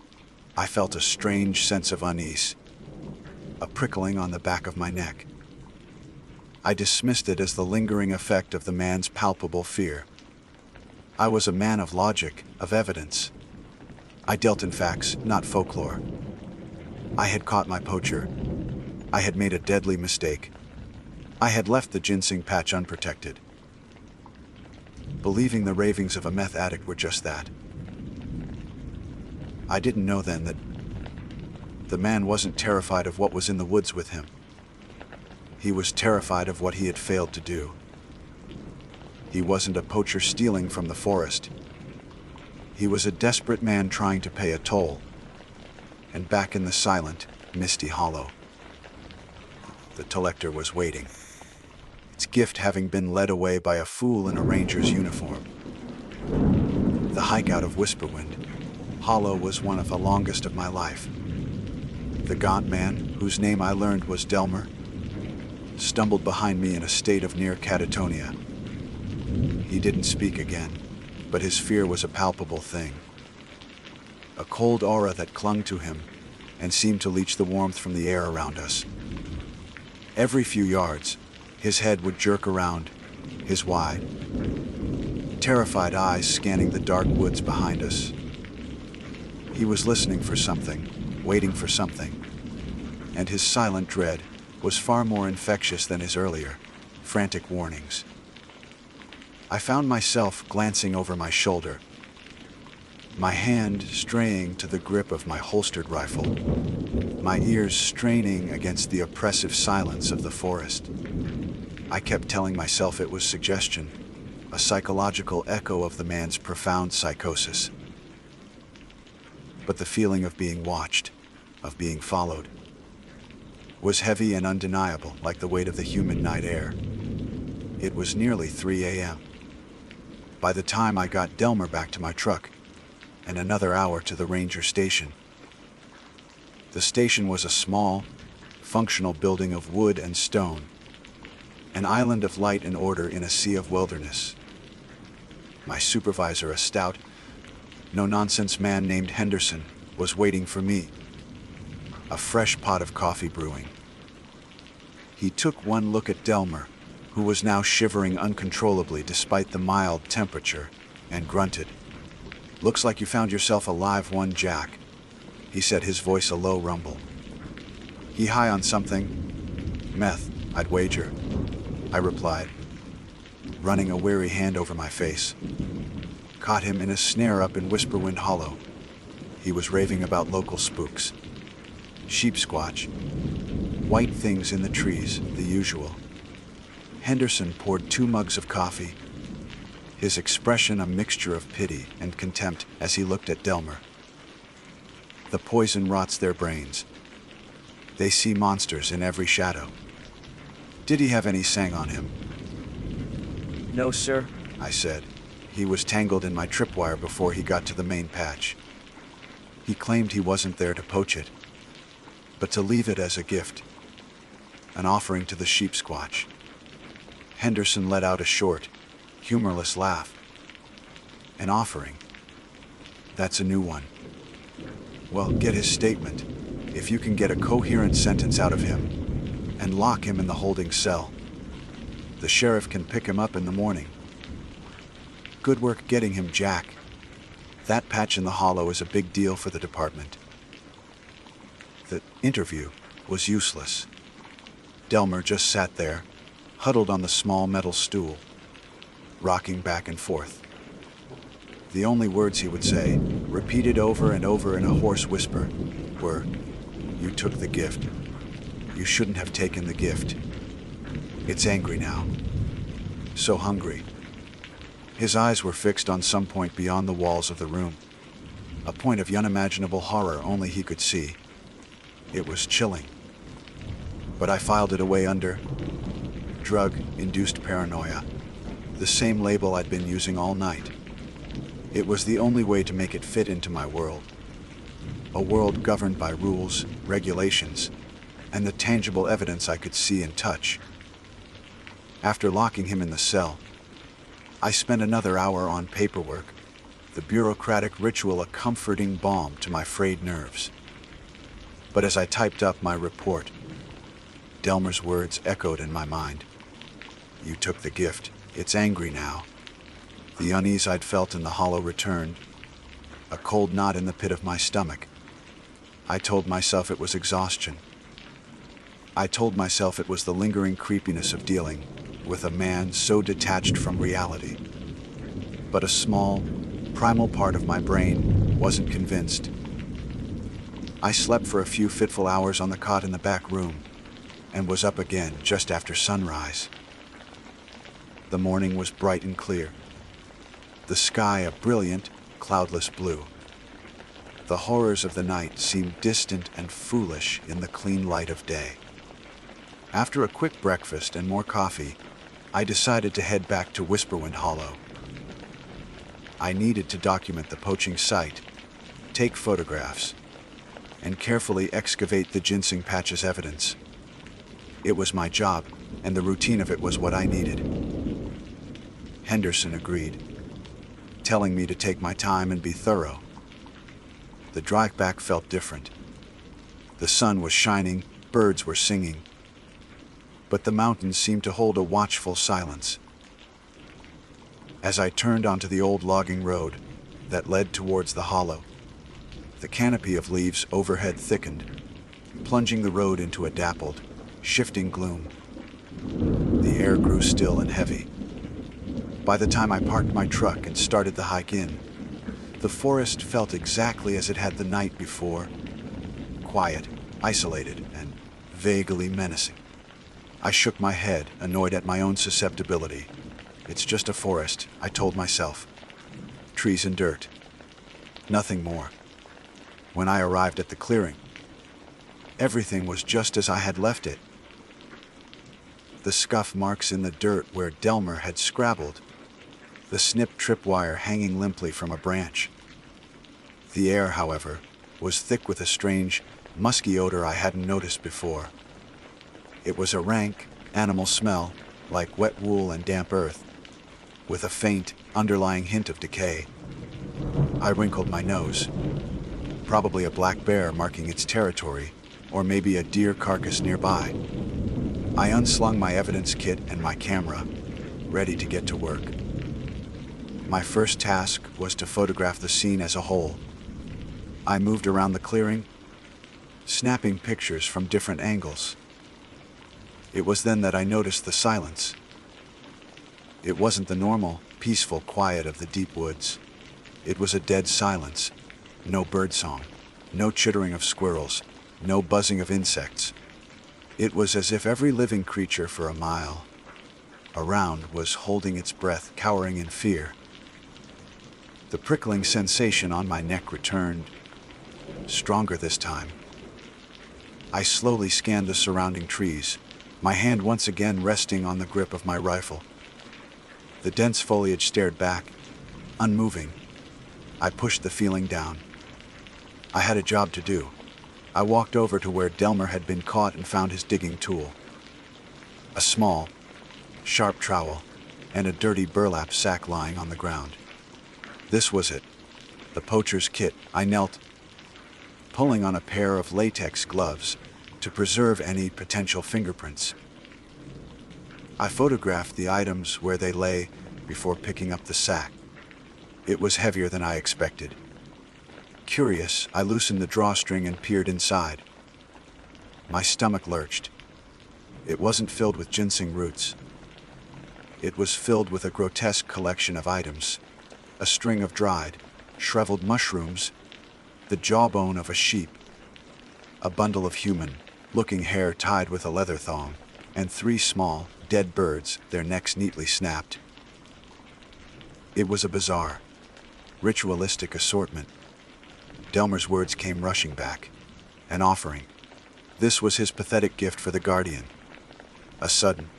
I felt a strange sense of unease, a prickling on the back of my neck. I dismissed it as the lingering effect of the man's palpable fear. I was a man of logic, of evidence. I dealt in facts, not folklore. I had caught my poacher. I had made a deadly mistake. I had left the ginseng patch unprotected. Believing the ravings of a meth addict were just that. I didn't know then that the man wasn't terrified of what was in the woods with him. He was terrified of what he had failed to do. He wasn't a poacher stealing from the forest. He was a desperate man trying to pay a toll. And back in the silent, misty hollow, the Telector was waiting, its gift having been led away by a fool in a ranger's uniform. The hike out of Whisperwind Hollow was one of the longest of my life. The gaunt man, whose name I learned was Delmer, stumbled behind me in a state of near catatonia. He didn't speak again, but his fear was a palpable thing. A cold aura that clung to him and seemed to leach the warmth from the air around us. Every few yards, his head would jerk around, his wide, terrified eyes scanning the dark woods behind us. He was listening for something, waiting for something, and his silent dread was far more infectious than his earlier, frantic warnings. I found myself glancing over my shoulder, my hand straying to the grip of my holstered rifle, my ears straining against the oppressive silence of the forest. I kept telling myself it was suggestion, a psychological echo of the man's profound psychosis. But the feeling of being watched, of being followed, was heavy and undeniable, like the weight of the humid night air. It was nearly 3 a.m. By the time I got Delmer back to my truck, and another hour to the ranger station. The station was a small, functional building of wood and stone. an island of light and order in a sea of wilderness. My supervisor, a stout, no-nonsense man named Henderson, was waiting for me, a fresh pot of coffee brewing. He took one look at Delmer, who was now shivering uncontrollably despite the mild temperature, and grunted. "Looks like you found yourself a live one, Jack," he said, his voice a low rumble. "He high on something?" "Meth, I'd wager," I replied, running a weary hand over my face. Caught him in a snare up in Whisperwind Hollow. He was raving about local spooks. Sheep Squatch. White things in the trees, the usual. Henderson poured 2 mugs of coffee, his expression a mixture of pity and contempt as he looked at Delmer. "The poison rots their brains. They see monsters in every shadow. Did he have any sang on him?" "No, sir," I said. He was tangled in my tripwire before he got to the main patch. He claimed he wasn't there to poach it, but to leave it as a gift, an offering to the Sheep Squatch. Henderson let out a short, humorless laugh. "An offering? That's a new one. Well, get his statement, if you can get a coherent sentence out of him, and lock him in the holding cell. The sheriff can pick him up in the morning. Good work getting him, Jack. That patch in the hollow is a big deal for the department." The interview was useless. Delmer just sat there, huddled on the small metal stool, rocking back and forth. The only words he would say, repeated over and over in a hoarse whisper, were, "You took the gift. You shouldn't have taken the gift. It's angry now. So hungry." His eyes were fixed on some point beyond the walls of the room, a point of unimaginable horror only he could see. It was chilling. But I filed it away under drug-induced paranoia, the same label I'd been using all night. It was the only way to make it fit into my world, a world governed by rules, regulations, and the tangible evidence I could see and touch. After locking him in the cell, I spent another hour on paperwork, the bureaucratic ritual a comforting balm to my frayed nerves. But as I typed up my report, Delmer's words echoed in my mind. "You took the gift. It's angry now." The unease I'd felt in the hollow returned, a cold knot in the pit of my stomach. I told myself it was exhaustion. I told myself it was the lingering creepiness of dealing with a man so detached from reality. But a small, primal part of my brain wasn't convinced. I slept for a few fitful hours on the cot in the back room, and was up again just after sunrise. The morning was bright and clear, the sky a brilliant, cloudless blue. The horrors of the night seemed distant and foolish in the clean light of day. After a quick breakfast and more coffee, I decided to head back to Whisperwind Hollow. I needed to document the poaching site, take photographs, and carefully excavate the ginseng patch as evidence. It was my job, and the routine of it was what I needed. Henderson agreed, telling me to take my time and be thorough. The drive back felt different. The sun was shining, birds were singing, but the mountains seemed to hold a watchful silence. As I turned onto the old logging road that led towards the hollow, the canopy of leaves overhead thickened, plunging the road into a dappled, shifting gloom. The air grew still and heavy. By the time I parked my truck and started the hike in, the forest felt exactly as it had the night before, quiet, isolated, and vaguely menacing. I shook my head, annoyed at my own susceptibility. It's just a forest, I told myself. Trees and dirt. Nothing more. When I arrived at the clearing, everything was just as I had left it. The scuff marks in the dirt where Delmer had scrabbled, the snipped tripwire hanging limply from a branch. The air, however, was thick with a strange, musky odor I hadn't noticed before. It was a rank, animal smell, like wet wool and damp earth, with a faint, underlying hint of decay. I wrinkled my nose. Probably a black bear marking its territory, or maybe a deer carcass nearby. I unslung my evidence kit and my camera, ready to get to work. My first task was to photograph the scene as a whole. I moved around the clearing, snapping pictures from different angles. It was then that I noticed the silence. It wasn't the normal, peaceful quiet of the deep woods. It was a dead silence. No birdsong, no chittering of squirrels, no buzzing of insects. It was as if every living creature for a mile around was holding its breath, cowering in fear. The prickling sensation on my neck returned, stronger this time. I slowly scanned the surrounding trees, my hand once again resting on the grip of my rifle. The dense foliage stared back, unmoving. I pushed the feeling down. I had a job to do. I walked over to where Delmer had been caught and found his digging tool. A small, sharp trowel, and a dirty burlap sack lying on the ground. This was it, the poacher's kit. I knelt, pulling on a pair of latex gloves to preserve any potential fingerprints. I photographed the items where they lay before picking up the sack. It was heavier than I expected. Curious, I loosened the drawstring and peered inside. My stomach lurched. It wasn't filled with ginseng roots. It was filled with a grotesque collection of items. A string of dried, shriveled mushrooms, the jawbone of a sheep, a bundle of human-looking hair tied with a leather thong, and 3 small, dead birds, their necks neatly snapped. It was a bizarre, ritualistic assortment. Delmer's words came rushing back. An offering. This was his pathetic gift for the Guardian. A sudden,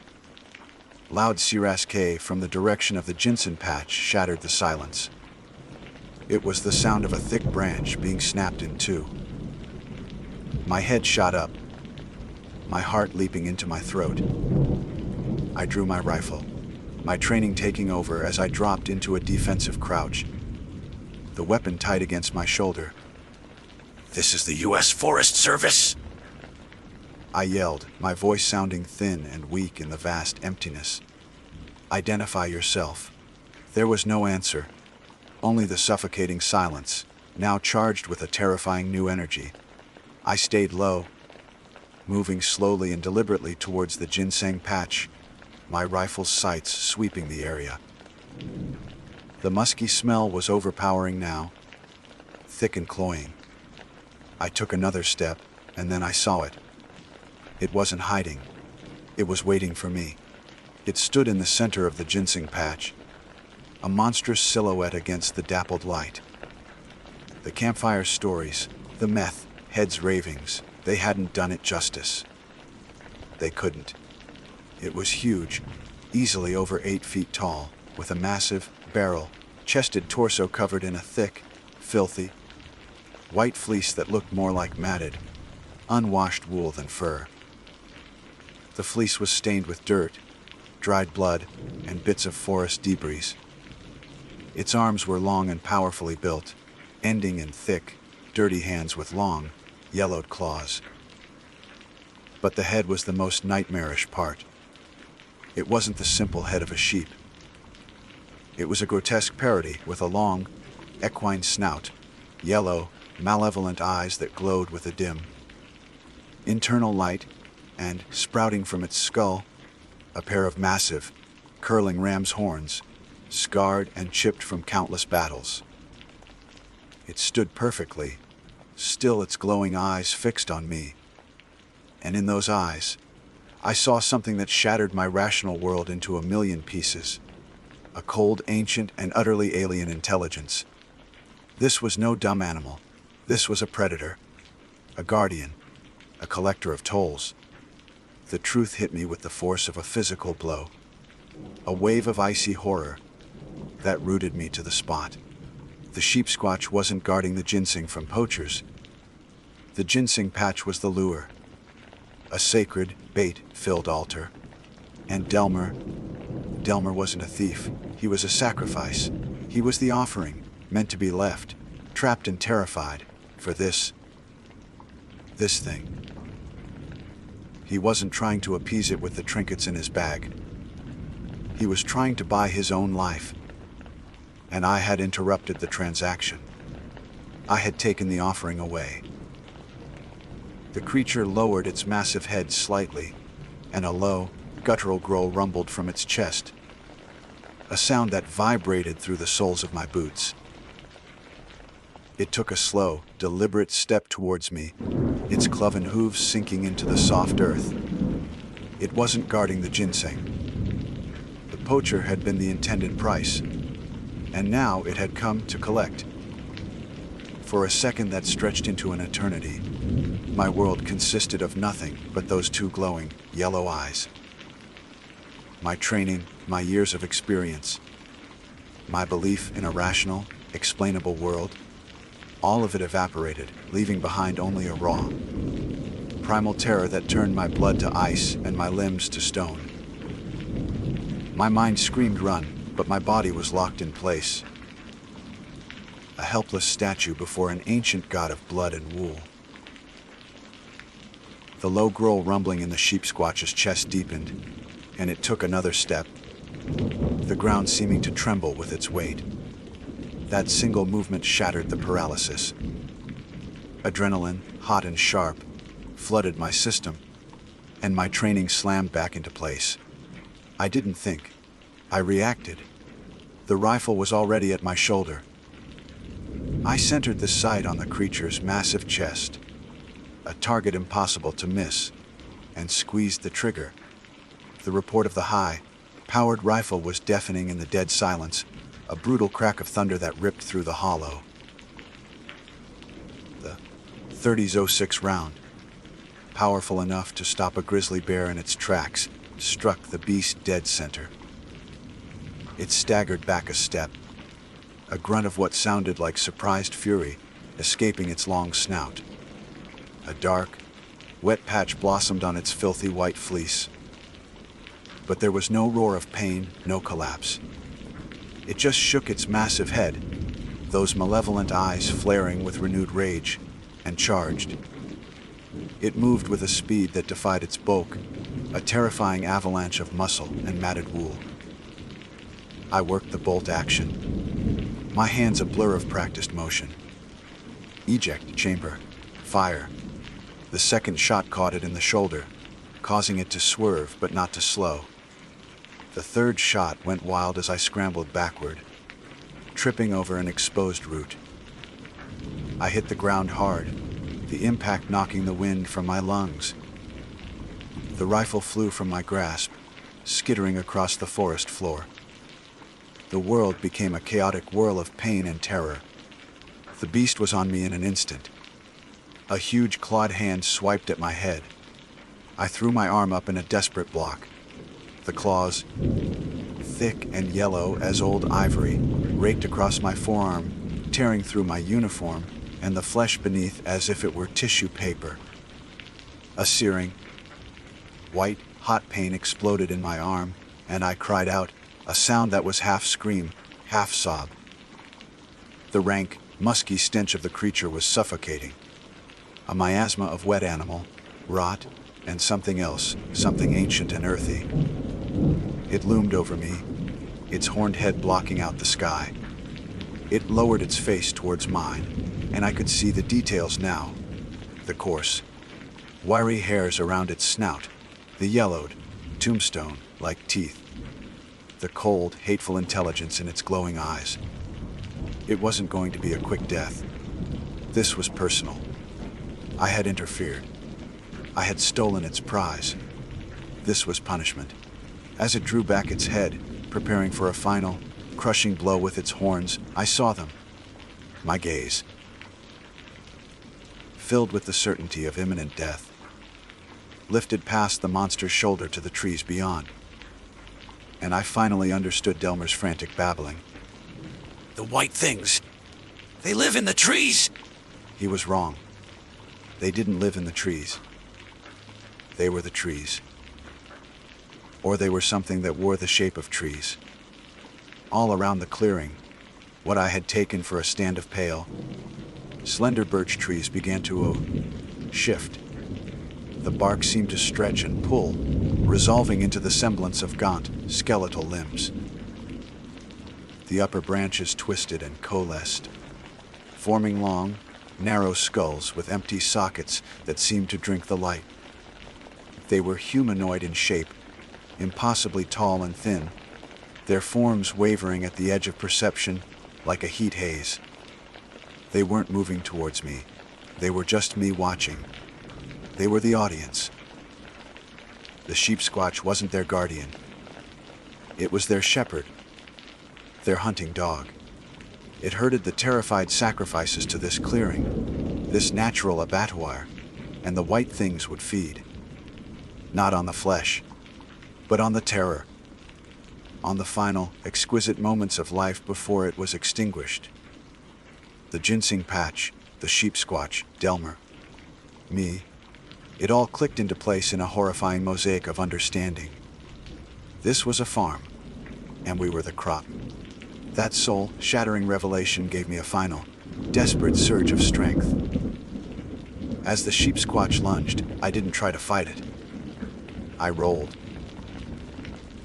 loud sirasque from the direction of the ginseng patch shattered the silence. It was the sound of a thick branch being snapped in two. My head shot up, my heart leaping into my throat. I drew my rifle, my training taking over as I dropped into a defensive crouch, the weapon tight against my shoulder. This is the U.S. Forest Service? I yelled, my voice sounding thin and weak in the vast emptiness. Identify yourself. There was no answer, only the suffocating silence, now charged with a terrifying new energy. I stayed low, moving slowly and deliberately towards the ginseng patch, my rifle's sights sweeping the area. The musky smell was overpowering now, thick and cloying. I took another step, and then I saw it. It wasn't hiding. It was waiting for me. It stood in the center of the ginseng patch, a monstrous silhouette against the dappled light. The campfire stories, the meth, heads ravings, they hadn't done it justice. They couldn't. It was huge, easily over 8 feet tall, with a massive, barrel-chested torso covered in a thick, filthy, white fleece that looked more like matted, unwashed wool than fur. The fleece was stained with dirt, dried blood, and bits of forest debris. Its arms were long and powerfully built, ending in thick, dirty hands with long, yellowed claws. But the head was the most nightmarish part. It wasn't the simple head of a sheep. It was a grotesque parody with a long, equine snout, yellow, malevolent eyes that glowed with a dim internal light, and, sprouting from its skull, a pair of massive, curling ram's horns, scarred and chipped from countless battles. It stood perfectly, still, its glowing eyes fixed on me. And in those eyes, I saw something that shattered my rational world into a million pieces. A cold, ancient, and utterly alien intelligence. This was no dumb animal. This was a predator, a guardian, a collector of tolls. The truth hit me with the force of a physical blow. A wave of icy horror that rooted me to the spot. The Sheep Squatch wasn't guarding the ginseng from poachers. The ginseng patch was the lure, a sacred, bait-filled altar. And Delmer wasn't a thief. He was a sacrifice. He was the offering, meant to be left, trapped and terrified, for this thing. He wasn't trying to appease it with the trinkets in his bag. He was trying to buy his own life. And I had interrupted the transaction. I had taken the offering away. The creature lowered its massive head slightly, and a low, guttural growl rumbled from its chest, a sound that vibrated through the soles of my boots. It took a slow, deliberate step towards me, its cloven hooves sinking into the soft earth. It wasn't guarding the ginseng. The poacher had been the intended price, and now it had come to collect. For a second that stretched into an eternity, my world consisted of nothing but those two glowing, yellow eyes. My training, my years of experience, my belief in a rational, explainable world, all of it evaporated, leaving behind only a raw, primal terror that turned my blood to ice and my limbs to stone. My mind screamed run, but my body was locked in place. A helpless statue before an ancient god of blood and wool. The low growl rumbling in the Sheep Squatch's chest deepened, and it took another step, the ground seeming to tremble with its weight. That single movement shattered the paralysis. Adrenaline, hot and sharp, flooded my system, and my training slammed back into place. I didn't think. I reacted. The rifle was already at my shoulder. I centered the sight on the creature's massive chest, a target impossible to miss, and squeezed the trigger. The report of the high-powered rifle was deafening in the dead silence, a brutal crack of thunder that ripped through the hollow. The 30-06 round, powerful enough to stop a grizzly bear in its tracks, struck the beast dead center. It staggered back a step, a grunt of what sounded like surprised fury escaping its long snout. A dark, wet patch blossomed on its filthy white fleece. But there was no roar of pain, no collapse. It just shook its massive head, those malevolent eyes flaring with renewed rage, and charged. It moved with a speed that defied its bulk, a terrifying avalanche of muscle and matted wool. I worked the bolt action, my hands a blur of practiced motion. Eject chamber, fire. The second shot caught it in the shoulder, causing it to swerve but not to slow. The third shot went wild as I scrambled backward, tripping over an exposed root. I hit the ground hard, the impact knocking the wind from my lungs. The rifle flew from my grasp, skittering across the forest floor. The world became a chaotic whirl of pain and terror. The beast was on me in an instant. A huge clawed hand swiped at my head. I threw my arm up in a desperate block. The claws, thick and yellow as old ivory, raked across my forearm, tearing through my uniform and the flesh beneath as if it were tissue paper. A searing, white, hot pain exploded in my arm, and I cried out, a sound that was half scream, half sob. The rank, musky stench of the creature was suffocating. A miasma of wet animal, rot, and something else, something ancient and earthy. It loomed over me, its horned head blocking out the sky. It lowered its face towards mine, and I could see the details now. The coarse, wiry hairs around its snout, the yellowed, tombstone-like teeth, the cold, hateful intelligence in its glowing eyes. It wasn't going to be a quick death. This was personal. I had interfered. I had stolen its prize. This was punishment. As it drew back its head, preparing for a final, crushing blow with its horns, I saw them. My gaze, filled with the certainty of imminent death, lifted past the monster's shoulder to the trees beyond. And I finally understood Delmer's frantic babbling. The white things. They live in the trees. He was wrong. They didn't live in the trees. They were the trees. or they were something that wore the shape of trees. All around the clearing, what I had taken for a stand of pale, slender birch trees began to shift. The bark seemed to stretch and pull, resolving into the semblance of gaunt, skeletal limbs. The upper branches twisted and coalesced, forming long, narrow skulls with empty sockets that seemed to drink the light. They were humanoid in shape, impossibly tall and thin, their forms wavering at the edge of perception like a heat haze. They weren't moving towards me. They were just me watching. They were the audience. The Sheep Squatch wasn't their guardian. It was their shepherd, their hunting dog. It herded the terrified sacrifices to this clearing, this natural abattoir, and the white things would feed. Not on the flesh, but on the terror, on the final, exquisite moments of life before it was extinguished. The ginseng patch, the Sheep Squatch, Delmer, me, it all clicked into place in a horrifying mosaic of understanding. This was a farm, and we were the crop. That soul-shattering revelation gave me a final, desperate surge of strength. As the Sheep Squatch lunged, I didn't try to fight it. I rolled,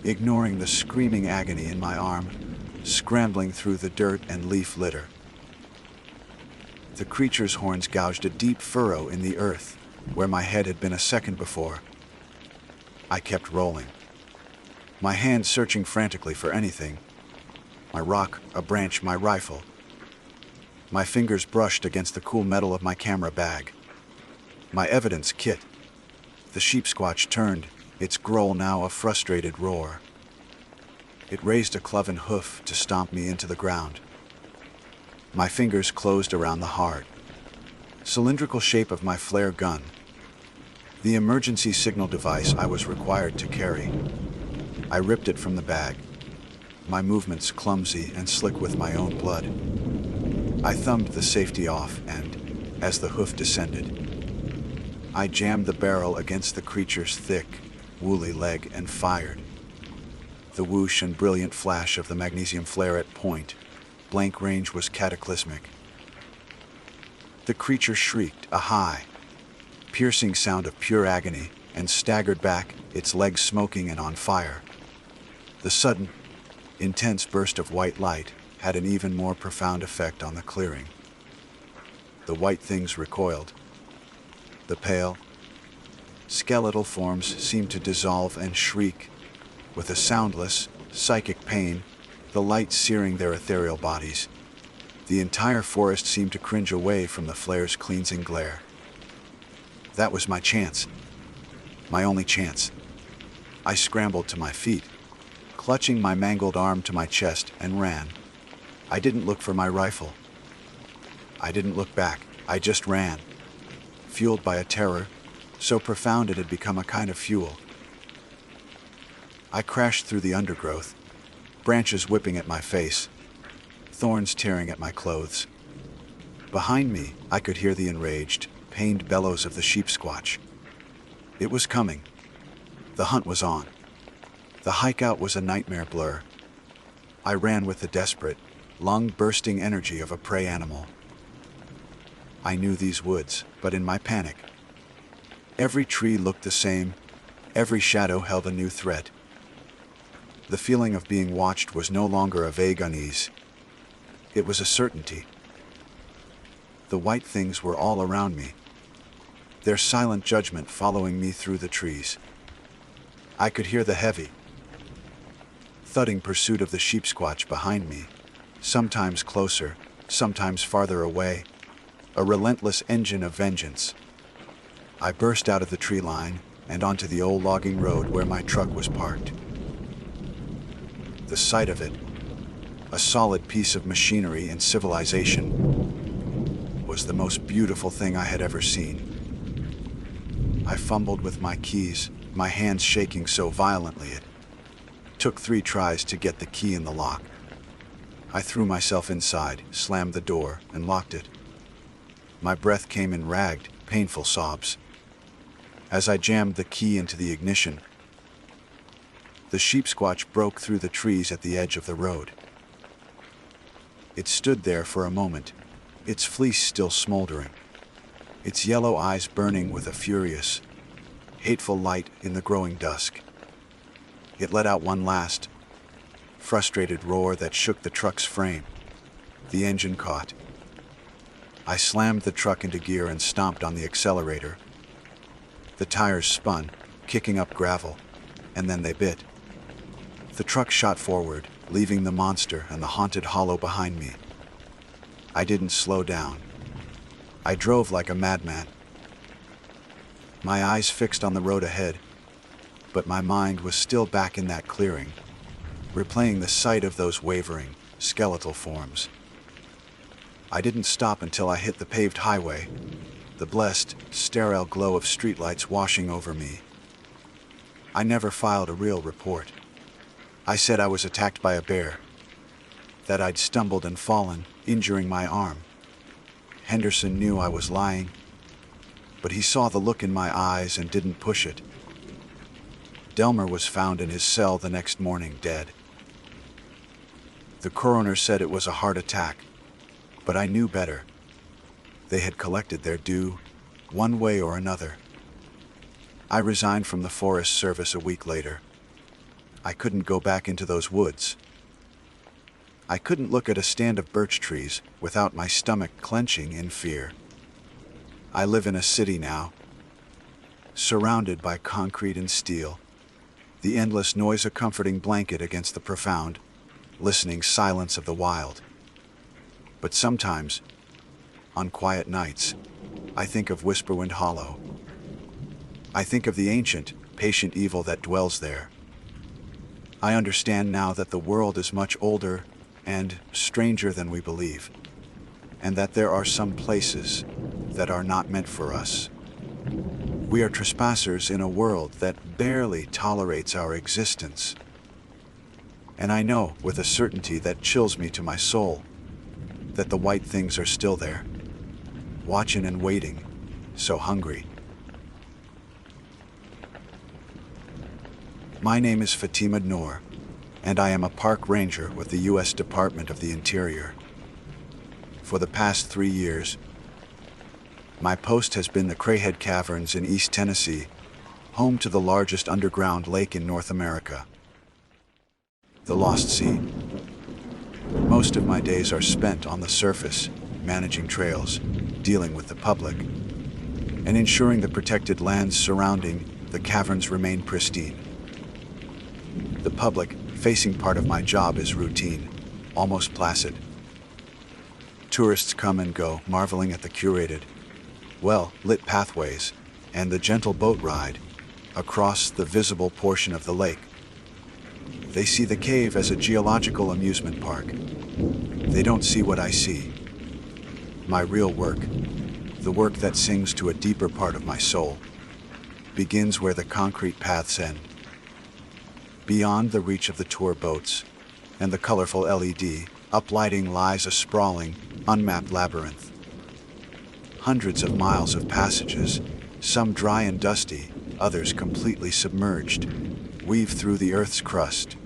ignoring the screaming agony in my arm, scrambling through the dirt and leaf litter. The creature's horns gouged a deep furrow in the earth, where my head had been a second before. I kept rolling, my hands searching frantically for anything. My rock, a branch, my rifle. My fingers brushed against the cool metal of my camera bag. My evidence kit. The Sheep Squatch turned, its growl now a frustrated roar. It raised a cloven hoof to stomp me into the ground. My fingers closed around the hard, cylindrical shape of my flare gun, the emergency signal device I was required to carry. I ripped it from the bag, my movements clumsy and slick with my own blood. I thumbed the safety off and, as the hoof descended, I jammed the barrel against the creature's thick, woolly leg and fired. The whoosh and brilliant flash of the magnesium flare at point blank range was cataclysmic. The creature shrieked a high, piercing sound of pure agony and staggered back, its legs smoking and on fire. The sudden, intense burst of white light had an even more profound effect on the clearing. The white things recoiled. The pale, skeletal forms seemed to dissolve and shriek, with a soundless, psychic pain, the light searing their ethereal bodies. The entire forest seemed to cringe away from the flare's cleansing glare. That was my chance. My only chance. I scrambled to my feet, clutching my mangled arm to my chest, and ran. I didn't look for my rifle. I didn't look back. I just ran, fueled by a terror so profound it had become a kind of fuel. I crashed through the undergrowth, branches whipping at my face, thorns tearing at my clothes. Behind me, I could hear the enraged, pained bellows of the Sheep Squatch. It was coming. The hunt was on. The hike-out was a nightmare blur. I ran with the desperate, lung-bursting energy of a prey animal. I knew these woods, but in my panic, every tree looked the same, every shadow held a new threat. The feeling of being watched was no longer a vague unease. It was a certainty. The white things were all around me, their silent judgment following me through the trees. I could hear the heavy, thudding pursuit of the Sheep Squatch behind me, sometimes closer, sometimes farther away, a relentless engine of vengeance. I burst out of the tree line and onto the old logging road where my truck was parked. The sight of it, a solid piece of machinery and civilization, was the most beautiful thing I had ever seen. I fumbled with my keys, my hands shaking so violently it took 3 tries to get the key in the lock. I threw myself inside, slammed the door, and locked it. My breath came in ragged, painful sobs. As I jammed the key into the ignition, The sheep squatch broke through the trees at the edge of the road. It stood there for a moment, its fleece still smoldering, its yellow eyes burning with a furious, hateful light in the growing dusk. It let out one last, frustrated roar that shook the truck's frame. The engine caught. I slammed the truck into gear and stomped on the accelerator. The tires spun, kicking up gravel, and then they bit. The truck shot forward, leaving the monster and the haunted hollow behind me. I didn't slow down. I drove like a madman. My eyes fixed on the road ahead, but my mind was still back in that clearing, replaying the sight of those wavering, skeletal forms. I didn't stop until I hit the paved highway, the blessed, sterile glow of streetlights washing over me. I never filed a real report. I said I was attacked by a bear, that I'd stumbled and fallen, injuring my arm. Henderson knew I was lying, but he saw the look in my eyes and didn't push it. Delmer was found in his cell the next morning, dead. The coroner said it was a heart attack, but I knew better. They had collected their due, one way or another. I resigned from the Forest Service a week later. I couldn't go back into those woods. I couldn't look at a stand of birch trees without my stomach clenching in fear. I live in a city now, surrounded by concrete and steel, the endless noise a comforting blanket against the profound, listening silence of the wild. But sometimes, on quiet nights, I think of Whisperwind Hollow. I think of the ancient, patient evil that dwells there. I understand now that the world is much older and stranger than we believe, and that there are some places that are not meant for us. We are trespassers in a world that barely tolerates our existence. And I know, with a certainty that chills me to my soul, that the white things are still there, watching and waiting, so hungry. My name is Fatima Noor, and I am a park ranger with the U.S. Department of the Interior. For the past 3 years, my post has been the Crayhead Caverns in East Tennessee, home to the largest underground lake in North America, the Lost Sea. Most of my days are spent on the surface, managing trails, dealing with the public, and ensuring the protected lands surrounding the caverns remain pristine. The public-facing part of my job is routine, almost placid. Tourists come and go, marveling at the curated, well-lit pathways and the gentle boat ride across the visible portion of the lake. They see the cave as a geological amusement park. They don't see what I see. My real work, the work that sings to a deeper part of my soul, begins where the concrete paths end. Beyond the reach of the tour boats and the colorful LED uplighting lies a sprawling, unmapped labyrinth. Hundreds of miles of passages, some dry and dusty, others completely submerged, weave through the Earth's crust.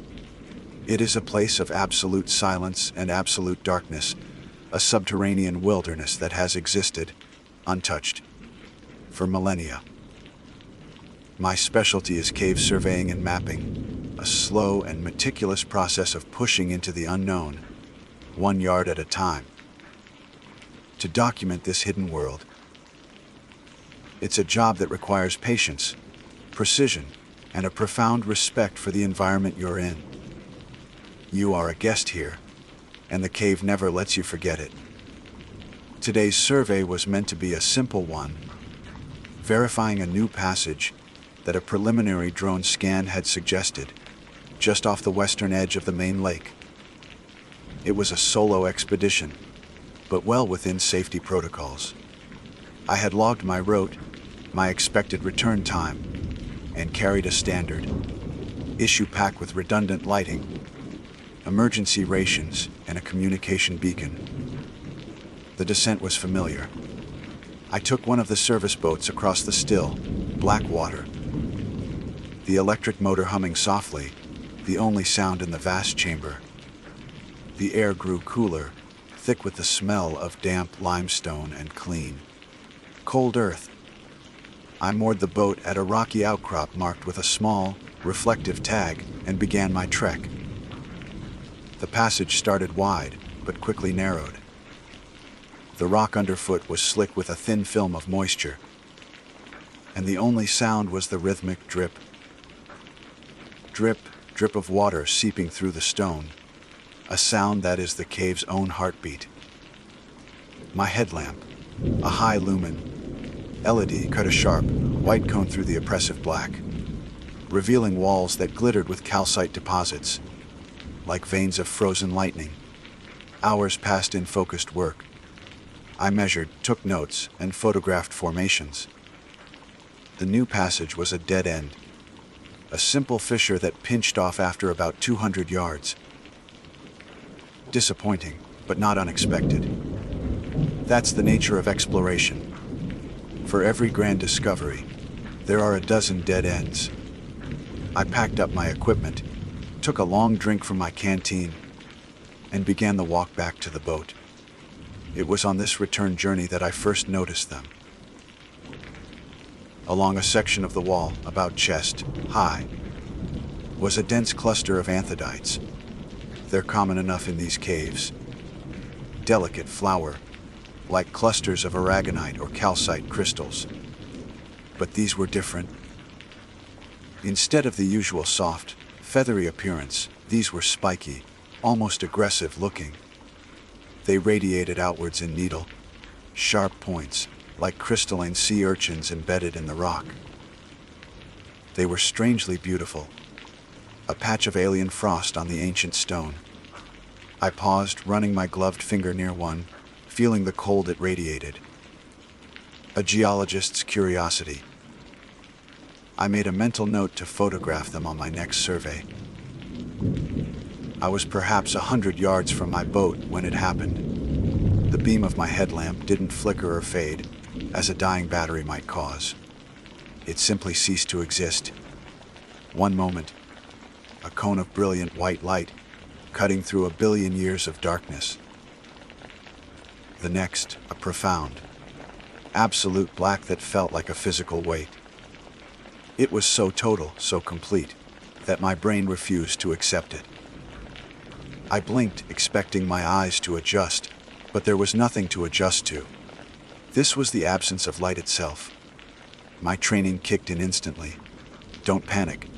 It is a place of absolute silence and absolute darkness, a subterranean wilderness that has existed, untouched, for millennia. My specialty is cave surveying and mapping, a slow and meticulous process of pushing into the unknown, 1 yard at a time, to document this hidden world. It's a job that requires patience, precision, and a profound respect for the environment you're in. You are a guest here, and the cave never lets you forget it. Today's survey was meant to be a simple one, verifying a new passage that a preliminary drone scan had suggested, just off the western edge of the main lake. It was a solo expedition, but well within safety protocols. I had logged my route, my expected return time, and carried a standard issue pack with redundant lighting, emergency rations, and a communication beacon. The descent was familiar. I took one of the service boats across the still, black water, the electric motor humming softly, the only sound in the vast chamber. The air grew cooler, thick with the smell of damp limestone and clean, cold earth. I moored the boat at a rocky outcrop marked with a small, reflective tag and began my trek. The passage started wide, but quickly narrowed. The rock underfoot was slick with a thin film of moisture, and the only sound was the rhythmic drip. Drip, drip of water seeping through the stone, a sound that is the cave's own heartbeat. My headlamp, a high lumen LED, cut a sharp, white cone through the oppressive black, revealing walls that glittered with calcite deposits, like veins of frozen lightning. Hours passed in focused work. I measured, took notes, and photographed formations. The new passage was a dead end, a simple fissure that pinched off after about 200 yards. Disappointing, but not unexpected. That's the nature of exploration. For every grand discovery, there are a dozen dead ends. I packed up my equipment, took a long drink from my canteen, and began the walk back to the boat. It was on this return journey that I first noticed them. Along a section of the wall, about chest high, was a dense cluster of anthodites. They're common enough in these caves. Delicate flower, like clusters of aragonite or calcite crystals. But these were different. Instead of the usual soft, feathery appearance, these were spiky, almost aggressive looking. They radiated outwards in needle, sharp points, like crystalline sea urchins embedded in the rock. They were strangely beautiful, a patch of alien frost on the ancient stone. I paused, running my gloved finger near one, feeling the cold it radiated. A geologist's curiosity. I made a mental note to photograph them on my next survey. I was perhaps 100 yards from my boat when it happened. The beam of my headlamp didn't flicker or fade, as a dying battery might cause. It simply ceased to exist. One moment, a cone of brilliant white light, cutting through a billion years of darkness. The next, a profound, absolute black that felt like a physical weight. It was so total, so complete, that my brain refused to accept it. I blinked, expecting my eyes to adjust, but there was nothing to adjust to. This was the absence of light itself. My training kicked in instantly. Don't panic.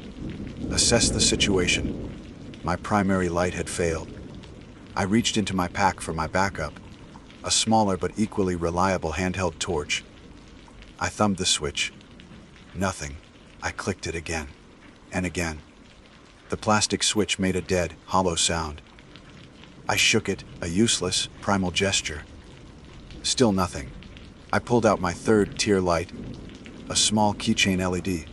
Assess the situation. My primary light had failed. I reached into my pack for my backup, a smaller but equally reliable handheld torch. I thumbed the switch. Nothing. I clicked it again, and again. The plastic switch made a dead, hollow sound. I shook it, a useless, primal gesture. Still nothing. I pulled out my third-tier light, a small keychain LED.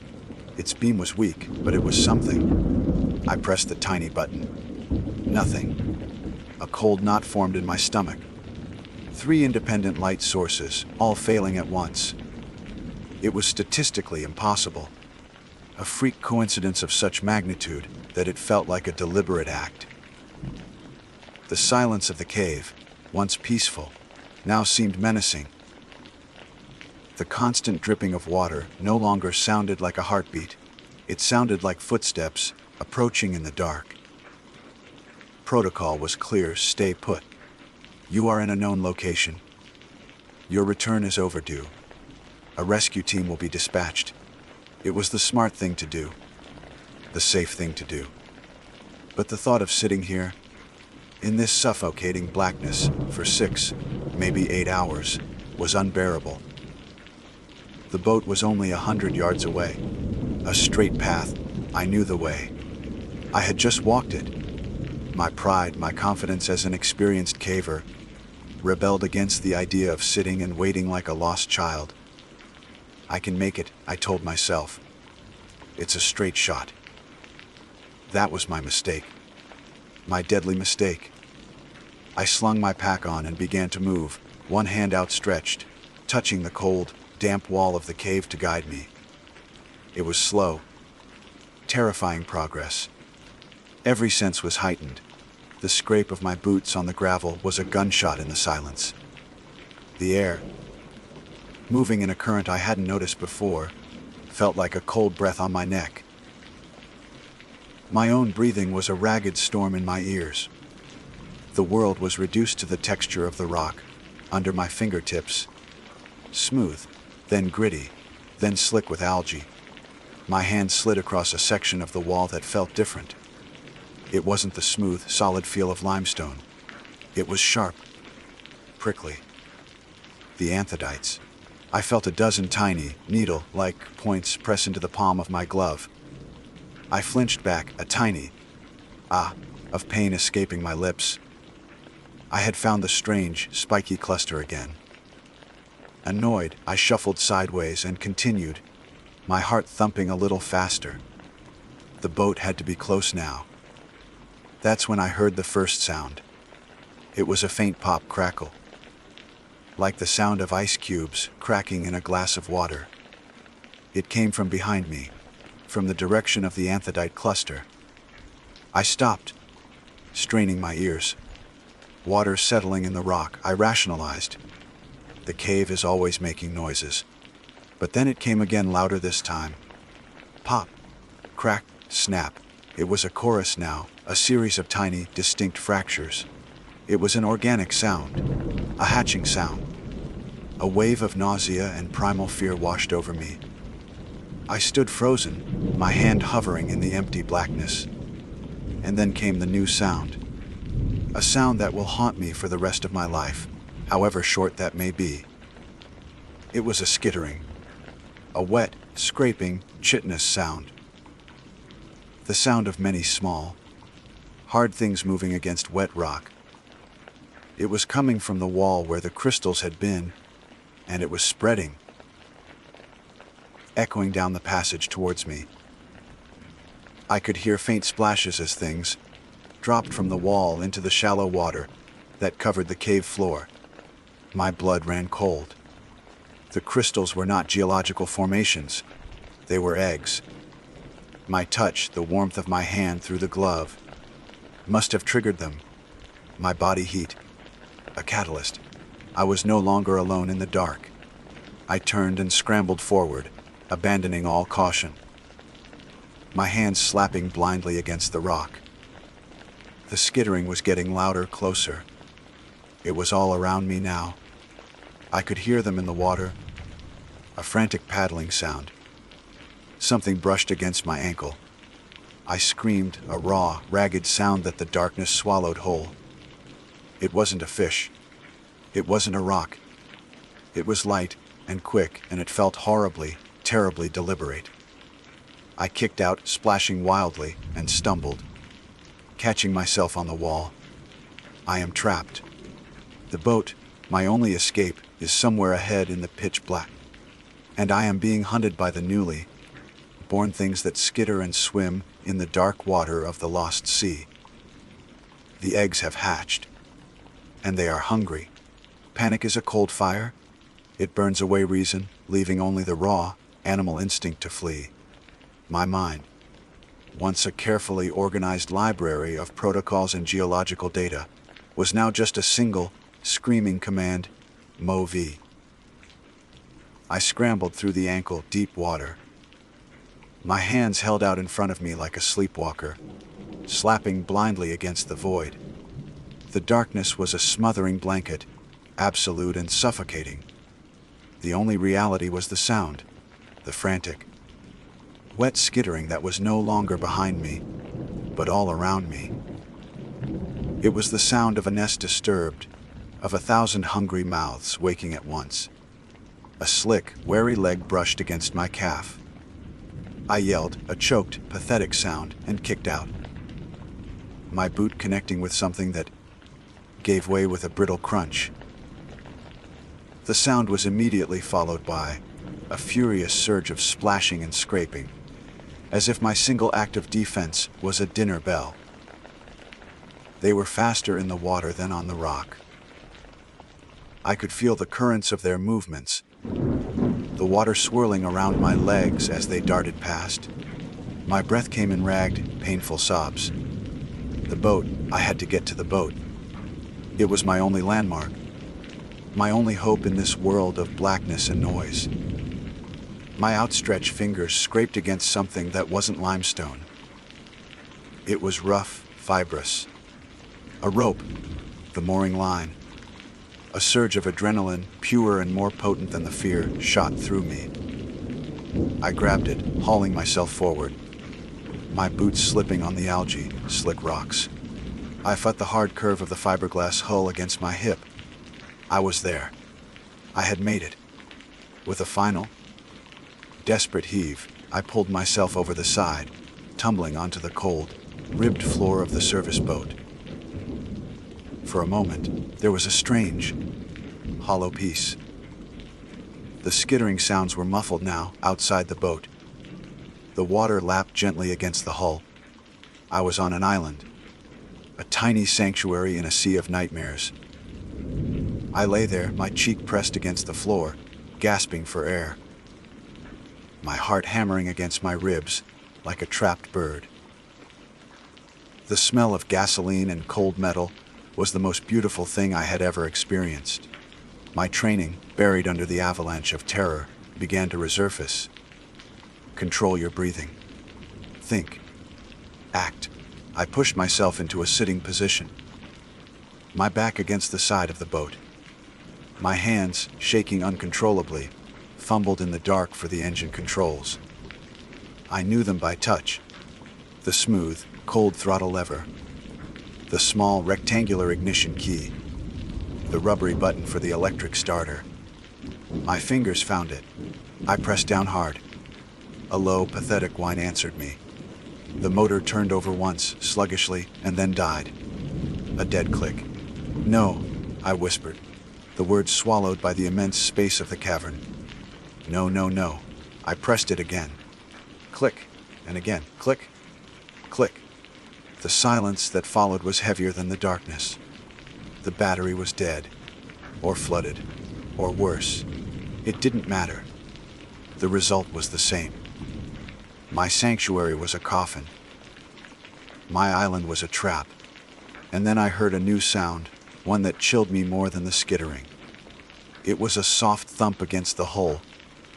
Its beam was weak, but it was something. I pressed the tiny button. Nothing. A cold knot formed in my stomach. 3 independent light sources, all failing at once. It was statistically impossible. A freak coincidence of such magnitude that it felt like a deliberate act. The silence of the cave, once peaceful, now seemed menacing. The constant dripping of water no longer sounded like a heartbeat. It sounded like footsteps approaching in the dark. Protocol was clear: stay put. You are in a known location. Your return is overdue. A rescue team will be dispatched. It was the smart thing to do, the safe thing to do. But the thought of sitting here, in this suffocating blackness, for 6, maybe 8 hours, was unbearable. The boat was only 100 yards away. A straight path. I knew the way. I had just walked it. My pride, my confidence as an experienced caver, rebelled against the idea of sitting and waiting like a lost child. I can make it, I told myself. It's a straight shot. That was my mistake. My deadly mistake. I slung my pack on and began to move, one hand outstretched, touching the cold, damp wall of the cave to guide me. It was slow, terrifying progress. Every sense was heightened. The scrape of my boots on the gravel was a gunshot in the silence. The air, moving in a current I hadn't noticed before, felt like a cold breath on my neck. My own breathing was a ragged storm in my ears. The world was reduced to the texture of the rock under my fingertips, smooth, then gritty, then slick with algae. My hand slid across a section of the wall that felt different. It wasn't the smooth, solid feel of limestone. It was sharp, prickly. The anthodites. I felt a dozen tiny, needle-like points press into the palm of my glove. I flinched back, a tiny of pain escaping my lips. I had found the strange, spiky cluster again. Annoyed, I shuffled sideways and continued, my heart thumping a little faster. The boat had to be close now. That's when I heard the first sound. It was a faint pop crackle, like the sound of ice cubes cracking in a glass of water. It came from behind me, from the direction of the anthodite cluster. I stopped, straining my ears. Water settling in the rock, I rationalized. The cave is always making noises. But then it came again, louder this time. Pop, crack, snap. It was a chorus now, a series of tiny, distinct fractures. It was an organic sound, a hatching sound. A wave of nausea and primal fear washed over me. I stood frozen, my hand hovering in the empty blackness. And then came the new sound. A sound that will haunt me for the rest of my life, however short that may be. It was a skittering. A wet, scraping, chitinous sound. The sound of many small, hard things moving against wet rock. It was coming from the wall where the crystals had been, and it was spreading, echoing down the passage towards me. I could hear faint splashes as things dropped from the wall into the shallow water that covered the cave floor. My blood ran cold. The crystals were not geological formations. They were eggs. My touch, the warmth of my hand through the glove, must have triggered them. My body heat, a catalyst. I was no longer alone in the dark. I turned and scrambled forward, abandoning all caution. My hands slapping blindly against the rock. The skittering was getting louder, closer. It was all around me now. I could hear them in the water, a frantic paddling sound. Something brushed against my ankle. I screamed, a raw, ragged sound that the darkness swallowed whole. It wasn't a fish. It wasn't a rock. It was light and quick, and it felt horribly, terribly deliberate. I kicked out, splashing wildly, and stumbled, catching myself on the wall. I am trapped. The boat, my only escape, is somewhere ahead in the pitch black. And I am being hunted by the newly born things that skitter and swim in the dark water of the lost sea. The eggs have hatched, and they are hungry. Panic is a cold fire. It burns away reason, leaving only the raw, animal instinct to flee. My mind, once a carefully organized library of protocols and geological data, was now just a single, screaming command, Mo-V. I scrambled through the ankle-deep water. My hands held out in front of me like a sleepwalker, slapping blindly against the void. The darkness was a smothering blanket, absolute and suffocating. The only reality was the sound, the frantic, wet skittering that was no longer behind me, but all around me. It was the sound of a nest disturbed, of 1,000 hungry mouths waking at once. A slick, wary leg brushed against my calf. I yelled, a choked, pathetic sound, and kicked out. My boot connecting with something that gave way with a brittle crunch. The sound was immediately followed by a furious surge of splashing and scraping, as if my single act of defense was a dinner bell. They were faster in the water than on the rock. I could feel the currents of their movements, the water swirling around my legs as they darted past. My breath came in ragged, painful sobs. The boat. I had to get to the boat. It was my only landmark. My only hope in this world of blackness and noise. My outstretched fingers scraped against something that wasn't limestone. It was rough, fibrous. A rope, the mooring line. A surge of adrenaline, pure and more potent than the fear, shot through me. I grabbed it, hauling myself forward. My boots slipping on the algae, slick rocks. I felt the hard curve of the fiberglass hull against my hip. I was there. I had made it. With a final, desperate heave, I pulled myself over the side, tumbling onto the cold, ribbed floor of the service boat. For a moment, there was a strange, hollow peace. The skittering sounds were muffled now, outside the boat. The water lapped gently against the hull. I was on an island, a tiny sanctuary in a sea of nightmares. I lay there, my cheek pressed against the floor, gasping for air. My heart hammering against my ribs like a trapped bird. The smell of gasoline and cold metal was the most beautiful thing I had ever experienced. My training, buried under the avalanche of terror, began to resurface. Control your breathing. Think. Act. I pushed myself into a sitting position, my back against the side of the boat. My hands, shaking uncontrollably, fumbled in the dark for the engine controls. I knew them by touch. The smooth, cold throttle lever. The small, rectangular ignition key. The rubbery button for the electric starter. My fingers found it. I pressed down hard. A low, pathetic whine answered me. The motor turned over once, sluggishly, and then died. A dead click. No, I whispered, the words swallowed by the immense space of the cavern. No, no, no. I pressed it again. Click, and again, click, click. The silence that followed was heavier than the darkness. The battery was dead, or flooded, or worse. It didn't matter. The result was the same. My sanctuary was a coffin. My island was a trap. And then I heard a new sound, one that chilled me more than the skittering. It was a soft thump against the hull,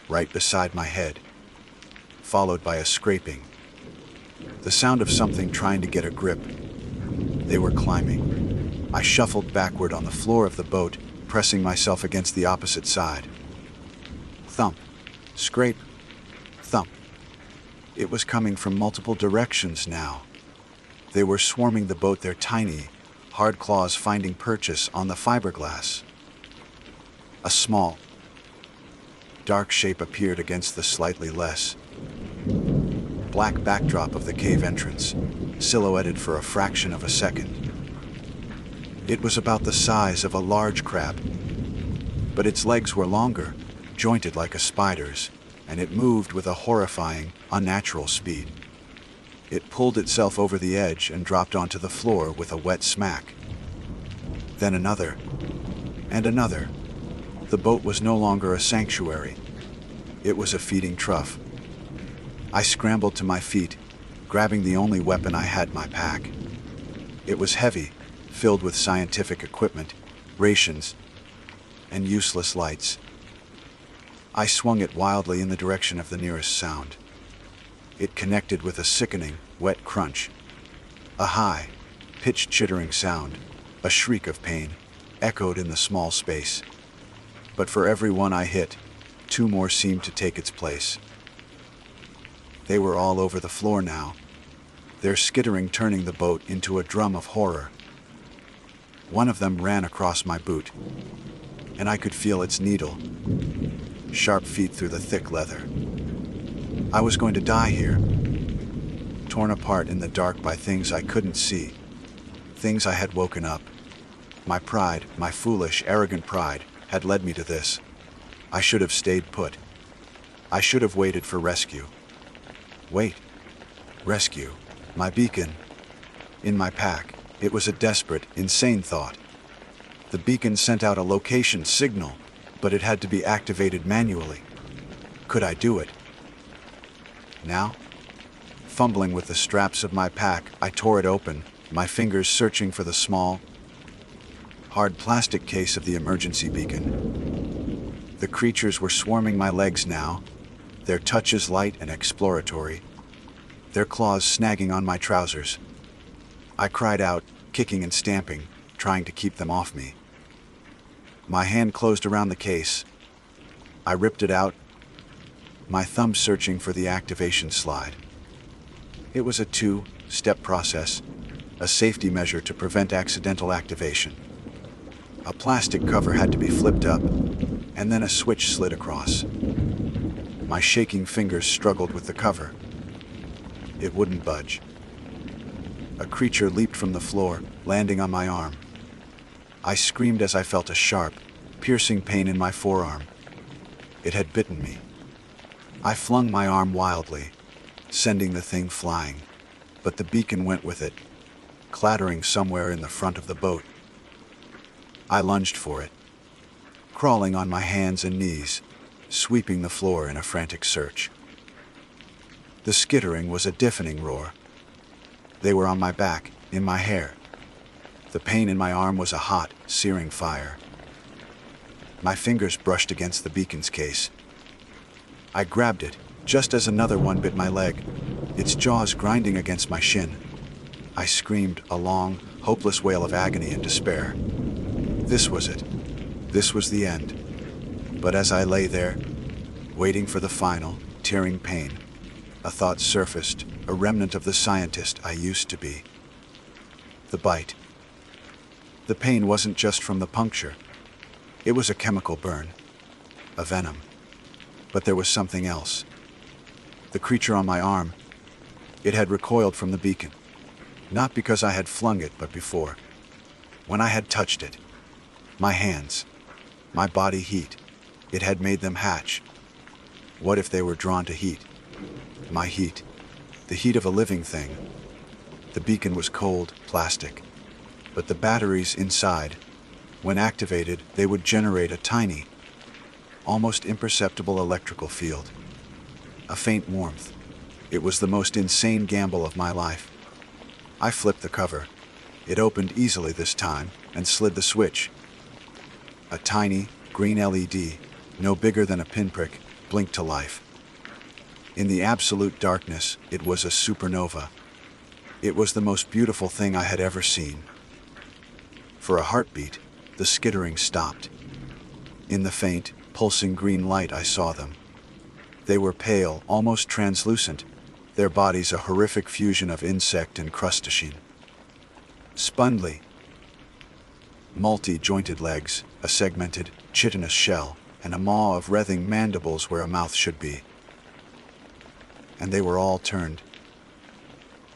right beside my head, followed by a scraping. The sound of something trying to get a grip. They were climbing. I shuffled backward on the floor of the boat, pressing myself against the opposite side. Thump, scrape, thump. It was coming from multiple directions now. They were swarming the boat, their tiny, hard claws finding purchase on the fiberglass. A small, dark shape appeared against the slightly less black backdrop of the cave entrance, silhouetted for a fraction of a second. It was about the size of a large crab, but its legs were longer, jointed like a spider's, and it moved with a horrifying, unnatural speed. It pulled itself over the edge and dropped onto the floor with a wet smack. Then another, and another. The boat was no longer a sanctuary. It was a feeding trough. I scrambled to my feet, grabbing the only weapon I had in my pack. It was heavy, filled with scientific equipment, rations, and useless lights. I swung it wildly in the direction of the nearest sound. It connected with a sickening, wet crunch. A high, pitched chittering sound, a shriek of pain, echoed in the small space. But for every one I hit, two more seemed to take its place. They were all over the floor now, their skittering turning the boat into a drum of horror. One of them ran across my boot, and I could feel its needle, sharp feet through the thick leather. I was going to die here, torn apart in the dark by things I couldn't see, things I had woken up. My pride, my foolish, arrogant pride, had led me to this. I should have stayed put. I should have waited for rescue. Wait. Rescue. My beacon. In my pack. It was a desperate, insane thought. The beacon sent out a location signal, but it had to be activated manually. Could I do it? Now? Fumbling with the straps of my pack, I tore it open, my fingers searching for the small, hard plastic case of the emergency beacon. The creatures were swarming my legs now, their touches light and exploratory, their claws snagging on my trousers. I cried out, kicking and stamping, trying to keep them off me. My hand closed around the case. I ripped it out, my thumb searching for the activation slide. It was a two-step process, a safety measure to prevent accidental activation. A plastic cover had to be flipped up, and then a switch slid across. My shaking fingers struggled with the cover. It wouldn't budge. A creature leaped from the floor, landing on my arm. I screamed as I felt a sharp, piercing pain in my forearm. It had bitten me. I flung my arm wildly, sending the thing flying, but the beacon went with it, clattering somewhere in the front of the boat. I lunged for it, crawling on my hands and knees, sweeping the floor in a frantic search. The skittering was a deafening roar. They were on my back, in my hair. The pain in my arm was a hot, searing fire. My fingers brushed against the beacon's case. I grabbed it, just as another one bit my leg, its jaws grinding against my shin. I screamed a long, hopeless wail of agony and despair. This was it. This was the end. But as I lay there, waiting for the final, tearing pain, a thought surfaced, a remnant of the scientist I used to be. The bite. The pain wasn't just from the puncture. It was a chemical burn, a venom. But there was something else. The creature on my arm, it had recoiled from the beacon. Not because I had flung it, but before. When I had touched it. My hands, my body heat, it had made them hatch. What if they were drawn to heat? My heat, the heat of a living thing. The beacon was cold, plastic. But the batteries inside, when activated, they would generate a tiny, almost imperceptible electrical field. A faint warmth. It was the most insane gamble of my life. I flipped the cover. It opened easily this time and slid the switch. A tiny, green LED, no bigger than a pinprick, blinked to life. In the absolute darkness, it was a supernova. It was the most beautiful thing I had ever seen. For a heartbeat, the skittering stopped. In the faint, pulsing green light, I saw them. They were pale, almost translucent, their bodies a horrific fusion of insect and crustacean. Spindly, multi-jointed legs, a segmented, chitinous shell, and a maw of writhing mandibles where a mouth should be. And they were all turned,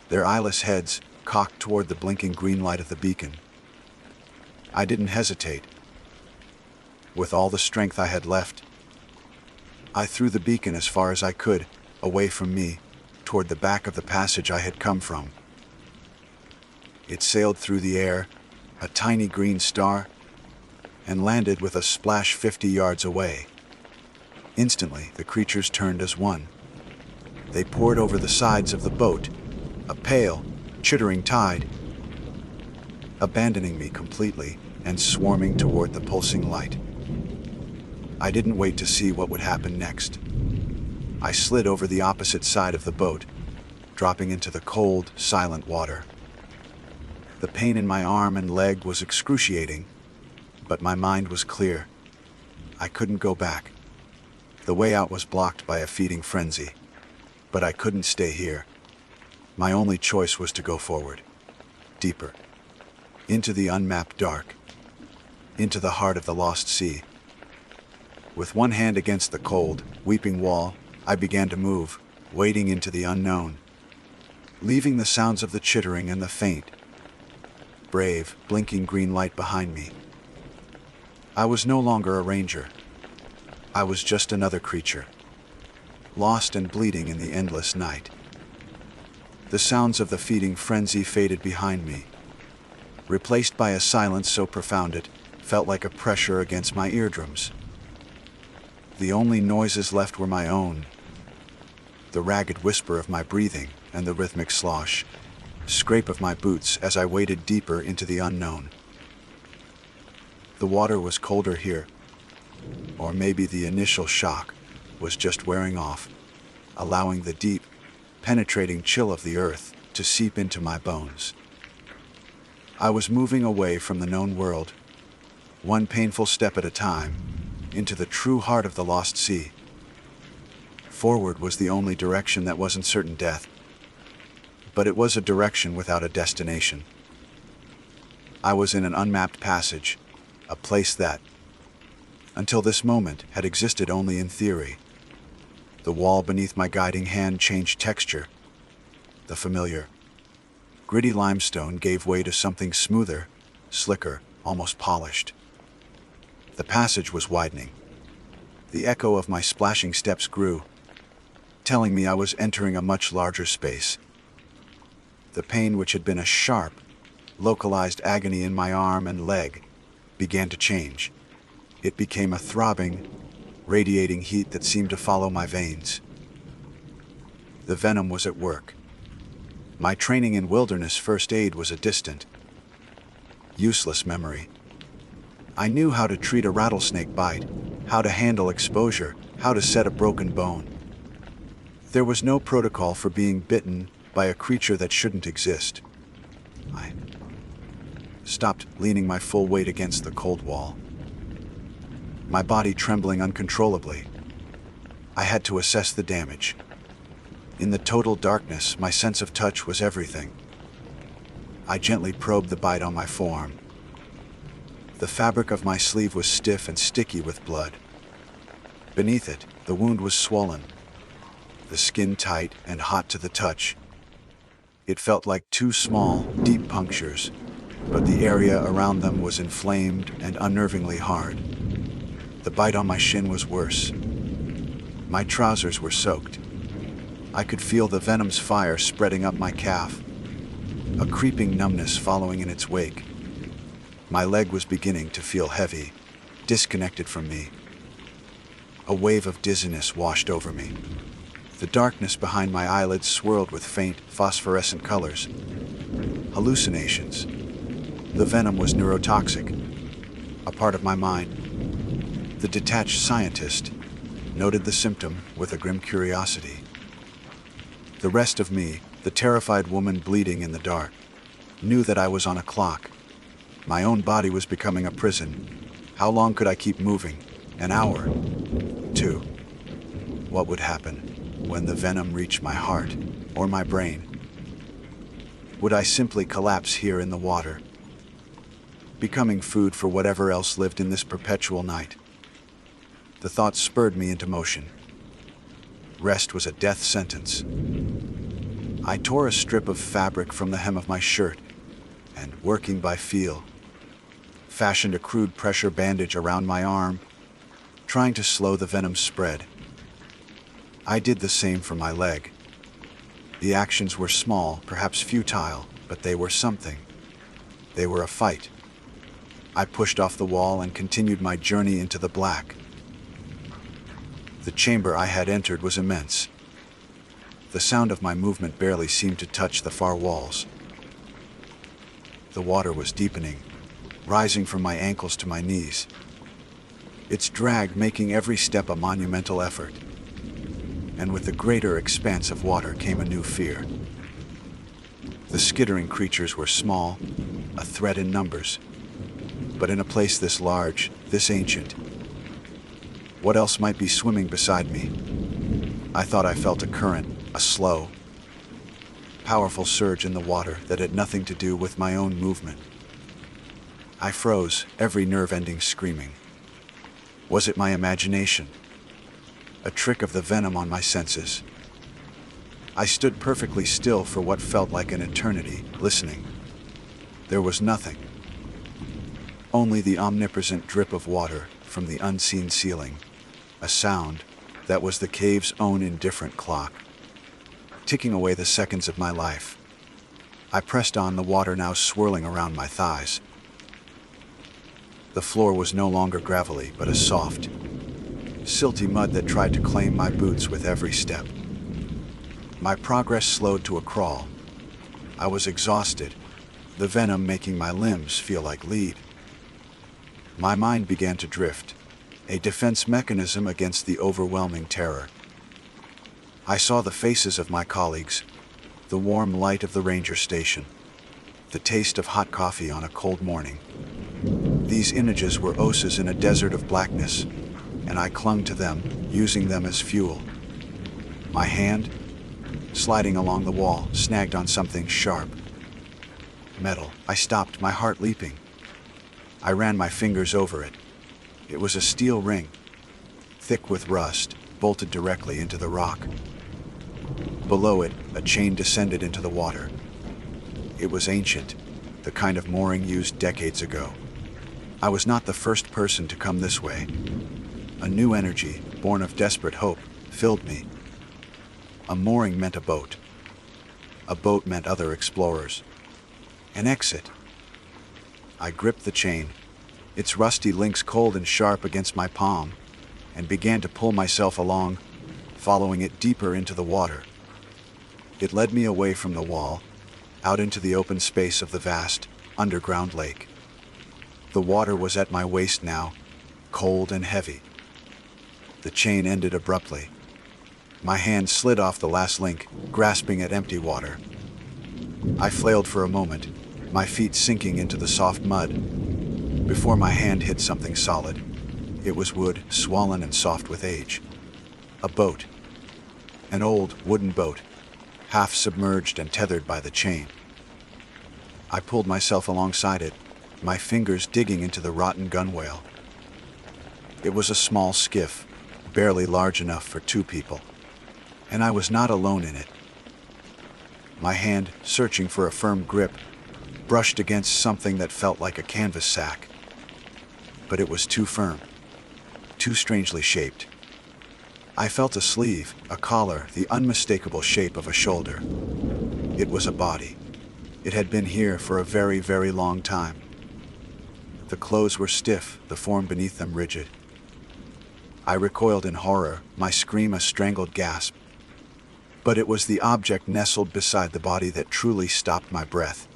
their eyeless heads cocked toward the blinking green light of the beacon. I didn't hesitate. With all the strength I had left, I threw the beacon as far as I could, away from me, toward the back of the passage I had come from. It sailed through the air, a tiny green star, and landed with a splash 50 yards away. Instantly, the creatures turned as one. They poured over the sides of the boat, a pale, chittering tide, abandoning me completely and swarming toward the pulsing light. I didn't wait to see what would happen next. I slid over the opposite side of the boat, dropping into the cold, silent water. The pain in my arm and leg was excruciating, but my mind was clear. I couldn't go back. The way out was blocked by a feeding frenzy, but I couldn't stay here. My only choice was to go forward, deeper, into the unmapped dark, into the heart of the lost sea. With one hand against the cold, weeping wall, I began to move, wading into the unknown, leaving the sounds of the chittering and the faint, brave, blinking green light behind me. I was no longer a ranger. I was just another creature, lost and bleeding in the endless night. The sounds of the feeding frenzy faded behind me, replaced by a silence so profound it felt like a pressure against my eardrums. The only noises left were my own, the ragged whisper of my breathing and the rhythmic slosh, scrape of my boots as I waded deeper into the unknown. The water was colder here, or maybe the initial shock was just wearing off, allowing the deep, penetrating chill of the earth to seep into my bones. I was moving away from the known world, one painful step at a time, into the true heart of the lost sea. Forward was the only direction that wasn't certain death, but it was a direction without a destination. I was in an unmapped passage, a place that, until this moment, had existed only in theory. The wall beneath my guiding hand changed texture. The familiar, gritty limestone gave way to something smoother, slicker, almost polished. The passage was widening. The echo of my splashing steps grew, telling me I was entering a much larger space. The pain, which had been a sharp, localized agony in my arm and leg, began to change. It became a throbbing, radiating heat that seemed to follow my veins. The venom was at work. My training in wilderness first aid was a distant, useless memory. I knew how to treat a rattlesnake bite, how to handle exposure, how to set a broken bone. There was no protocol for being bitten by a creature that shouldn't exist. I stopped, leaning my full weight against the cold wall, my body trembling uncontrollably. I had to assess the damage. In the total darkness, my sense of touch was everything. I gently probed the bite on my forearm. The fabric of my sleeve was stiff and sticky with blood. Beneath it, the wound was swollen, the skin tight and hot to the touch. It felt like two small, deep punctures, but the area around them was inflamed and unnervingly hard. The bite on my shin was worse. My trousers were soaked. I could feel the venom's fire spreading up my calf, a creeping numbness following in its wake. My leg was beginning to feel heavy, disconnected from me. A wave of dizziness washed over me. The darkness behind my eyelids swirled with faint, phosphorescent colors. Hallucinations. The venom was neurotoxic, a part of my mind. The detached scientist noted the symptom with a grim curiosity. The rest of me, the terrified woman bleeding in the dark, knew that I was on a clock. My own body was becoming a prison. How long could I keep moving? An hour? 2. What would happen when the venom reached my heart or my brain? Would I simply collapse here in the water, becoming food for whatever else lived in this perpetual night? The thought spurred me into motion. Rest was a death sentence. I tore a strip of fabric from the hem of my shirt and, working by feel, fashioned a crude pressure bandage around my arm, trying to slow the venom's spread. I did the same for my leg. The actions were small, perhaps futile, but they were something. They were a fight. I pushed off the wall and continued my journey into the black. The chamber I had entered was immense. The sound of my movement barely seemed to touch the far walls. The water was deepening, rising from my ankles to my knees, its drag making every step a monumental effort. And with the greater expanse of water came a new fear. The skittering creatures were small, a threat in numbers. But in a place this large, this ancient, what else might be swimming beside me? I thought I felt a current, a slow, powerful surge in the water that had nothing to do with my own movement. I froze, every nerve ending screaming. Was it my imagination? A trick of the venom on my senses? I stood perfectly still for what felt like an eternity, listening. There was nothing. Only the omnipresent drip of water from the unseen ceiling, a sound that was the cave's own indifferent clock, ticking away the seconds of my life. I pressed on, the water now swirling around my thighs. The floor was no longer gravelly, but a soft, silty mud that tried to claim my boots with every step. My progress slowed to a crawl. I was exhausted, the venom making my limbs feel like lead. My mind began to drift, a defense mechanism against the overwhelming terror. I saw the faces of my colleagues, the warm light of the ranger station, the taste of hot coffee on a cold morning. These images were oases in a desert of blackness, and I clung to them, using them as fuel. My hand, sliding along the wall, snagged on something sharp. Metal. I stopped, my heart leaping. I ran my fingers over it. It was a steel ring, thick with rust, bolted directly into the rock. Below it, a chain descended into the water. It was ancient, the kind of mooring used decades ago. I was not the first person to come this way. A new energy, born of desperate hope, filled me. A mooring meant a boat. A boat meant other explorers. An exit. I gripped the chain, its rusty links cold and sharp against my palm, and began to pull myself along, following it deeper into the water. It led me away from the wall, out into the open space of the vast, underground lake. The water was at my waist now, cold and heavy. The chain ended abruptly. My hand slid off the last link, grasping at empty water. I flailed for a moment, my feet sinking into the soft mud, before my hand hit something solid. It was wood, swollen and soft with age. A boat. An old, wooden boat, half submerged and tethered by the chain. I pulled myself alongside it, my fingers digging into the rotten gunwale. It was a small skiff, barely large enough for 2 people. And I was not alone in it. My hand, searching for a firm grip, brushed against something that felt like a canvas sack. But it was too firm, too strangely shaped. I felt a sleeve, a collar, the unmistakable shape of a shoulder. It was a body. It had been here for a very, very long time. The clothes were stiff, the form beneath them rigid. I recoiled in horror, my scream a strangled gasp. But it was the object nestled beside the body that truly stopped my breath.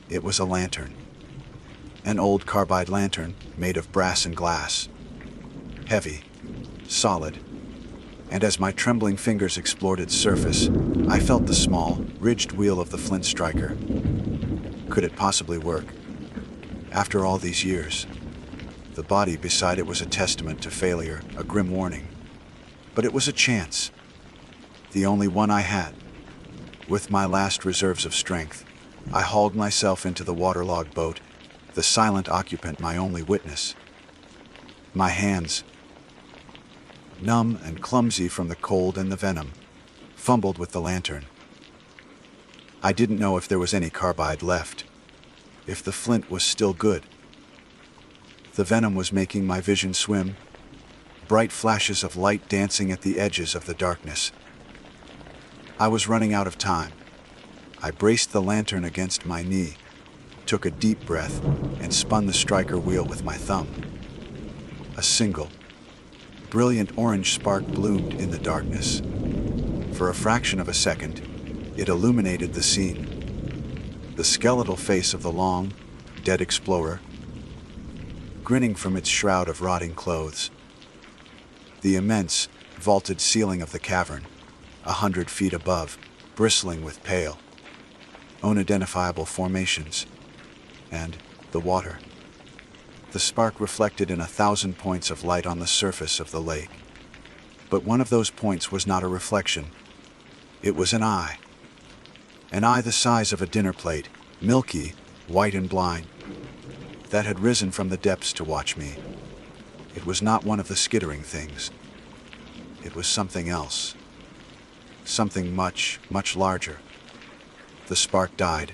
It was a lantern. An old carbide lantern made of brass and glass. Heavy, solid, and as my trembling fingers explored its surface, I felt the small, ridged wheel of the flint striker. Could it possibly work? After all these years, the body beside it was a testament to failure, a grim warning. But it was a chance. The only one I had. With my last reserves of strength, I hauled myself into the waterlogged boat, the silent occupant my only witness. My hands, numb and clumsy from the cold and the venom, fumbled with the lantern. I didn't know if there was any carbide left, if the flint was still good. The venom was making my vision swim, bright flashes of light dancing at the edges of the darkness. I was running out of time. I braced the lantern against my knee, took a deep breath, and spun the striker wheel with my thumb. A single, brilliant orange spark bloomed in the darkness. For a fraction of a second, it illuminated the scene. The skeletal face of the long, dead explorer, grinning from its shroud of rotting clothes. The immense, vaulted ceiling of the cavern, 100 feet above, bristling with pale, unidentifiable formations, and the water. The spark reflected in 1,000 points of light on the surface of the lake. But one of those points was not a reflection. It was an eye the size of a dinner plate, milky, white and blind, that had risen from the depths to watch me. It was not one of the skittering things. It was something else. Something much, much larger. The spark died,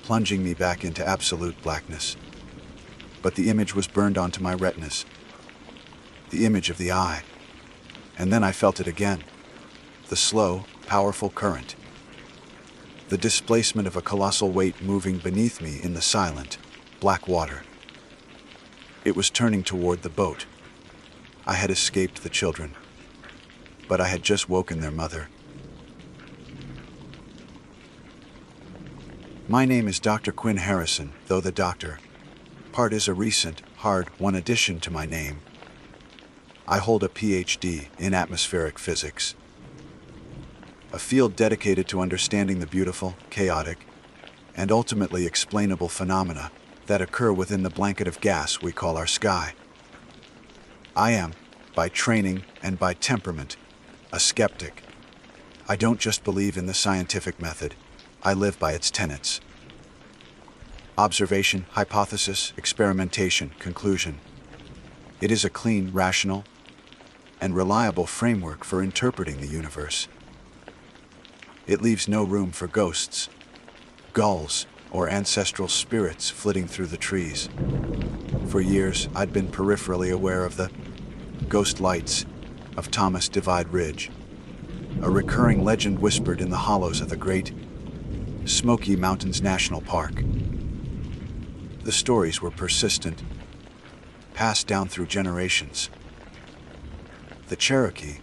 plunging me back into absolute blackness. But the image was burned onto my retinas. The image of the eye. And then I felt it again. The slow, powerful current. The displacement of a colossal weight moving beneath me in the silent, black water. It was turning toward the boat. I had escaped the children. But I had just woken their mother. My name is Dr. Quinn Harrison, though the doctor part is a recent, hard-won addition to my name. I hold a PhD in atmospheric physics, a field dedicated to understanding the beautiful, chaotic, and ultimately explainable phenomena that occur within the blanket of gas we call our sky. I am, by training and by temperament, a skeptic. I don't just believe in the scientific method, I live by its tenets. Observation, hypothesis, experimentation, conclusion. It is a clean, rational, and reliable framework for interpreting the universe. It leaves no room for ghosts, gulls, or ancestral spirits flitting through the trees. For years, I'd been peripherally aware of the ghost lights of Thomas Divide Ridge, a recurring legend whispered in the hollows of the great Smoky Mountains National Park. The stories were persistent, passed down through generations. The Cherokee,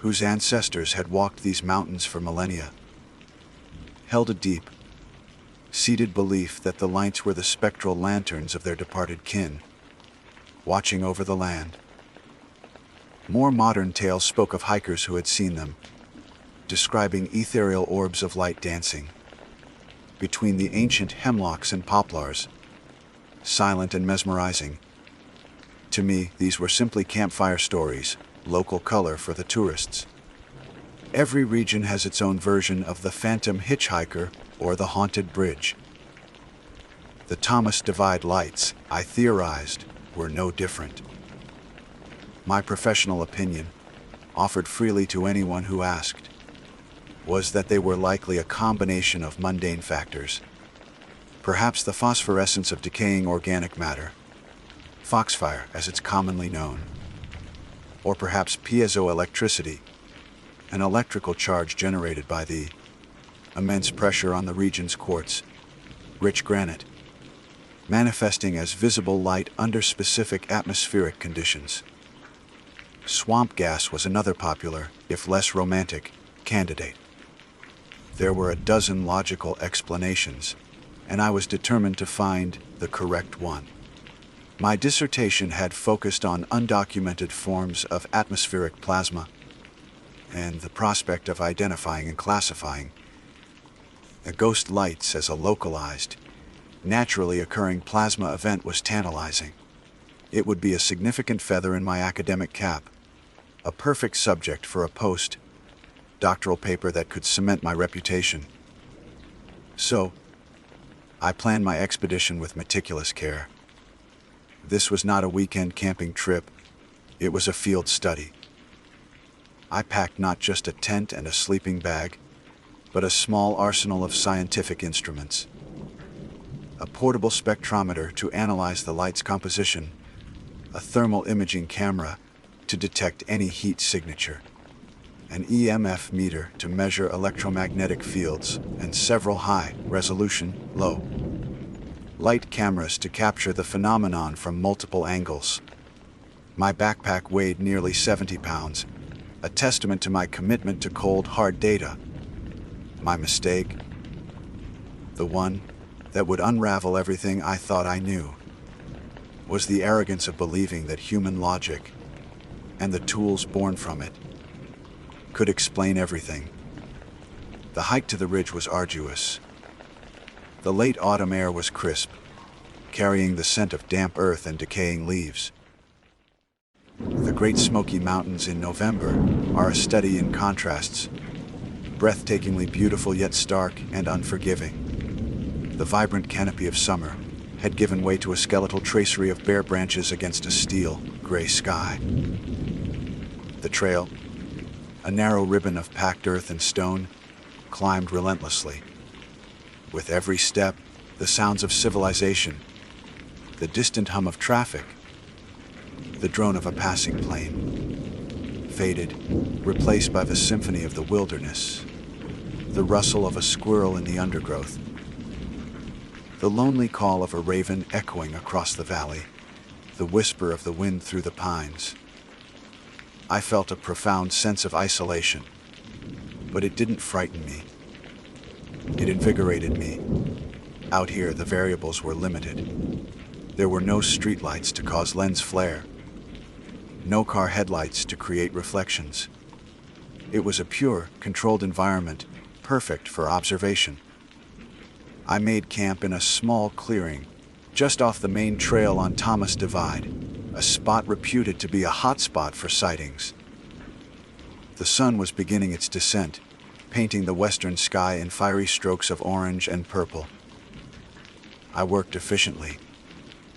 whose ancestors had walked these mountains for millennia, held a deep, seated belief that the lights were the spectral lanterns of their departed kin, watching over the land. More modern tales spoke of hikers who had seen them, describing ethereal orbs of light dancing between the ancient hemlocks and poplars, silent and mesmerizing. To me, these were simply campfire stories, local color for the tourists. Every region has its own version of the phantom hitchhiker or the haunted bridge. The Thomas Divide lights, I theorized, were no different. My professional opinion, offered freely to anyone who asked, was that they were likely a combination of mundane factors. Perhaps the phosphorescence of decaying organic matter, foxfire as it's commonly known, or perhaps piezoelectricity, an electrical charge generated by the immense pressure on the region's quartz, rich granite, manifesting as visible light under specific atmospheric conditions. Swamp gas was another popular, if less romantic, candidate. There were a dozen logical explanations, and I was determined to find the correct one. My dissertation had focused on undocumented forms of atmospheric plasma, and the prospect of identifying and classifying the ghost lights as a localized, naturally occurring plasma event was tantalizing. It would be a significant feather in my academic cap, a perfect subject for a post-doctoral paper that could cement my reputation. So, I planned my expedition with meticulous care. This was not a weekend camping trip, it was a field study. I packed not just a tent and a sleeping bag, but a small arsenal of scientific instruments. A portable spectrometer to analyze the light's composition, a thermal imaging camera to detect any heat signature, an EMF meter to measure electromagnetic fields, and several high-resolution, low-light cameras to capture the phenomenon from multiple angles. My backpack weighed nearly 70 pounds, a testament to my commitment to cold, hard data. My mistake, the one that would unravel everything I thought I knew, was the arrogance of believing that human logic, and the tools born from it, could explain everything. The hike to the ridge was arduous. The late autumn air was crisp, carrying the scent of damp earth and decaying leaves. The Great Smoky Mountains in November are a study in contrasts, breathtakingly beautiful yet stark and unforgiving. The vibrant canopy of summer had given way to a skeletal tracery of bare branches against a steel, gray sky. The trail, a narrow ribbon of packed earth and stone, climbed relentlessly. With every step, the sounds of civilization, the distant hum of traffic, the drone of a passing plane, faded, replaced by the symphony of the wilderness, the rustle of a squirrel in the undergrowth, the lonely call of a raven echoing across the valley, the whisper of the wind through the pines. I felt a profound sense of isolation, but it didn't frighten me. It invigorated me. Out here, the variables were limited. There were no streetlights to cause lens flare, no car headlights to create reflections. It was a pure, controlled environment, perfect for observation. I made camp in a small clearing, just off the main trail on Thomas Divide, a spot reputed to be a hotspot for sightings. The sun was beginning its descent, painting the western sky in fiery strokes of orange and purple. I worked efficiently,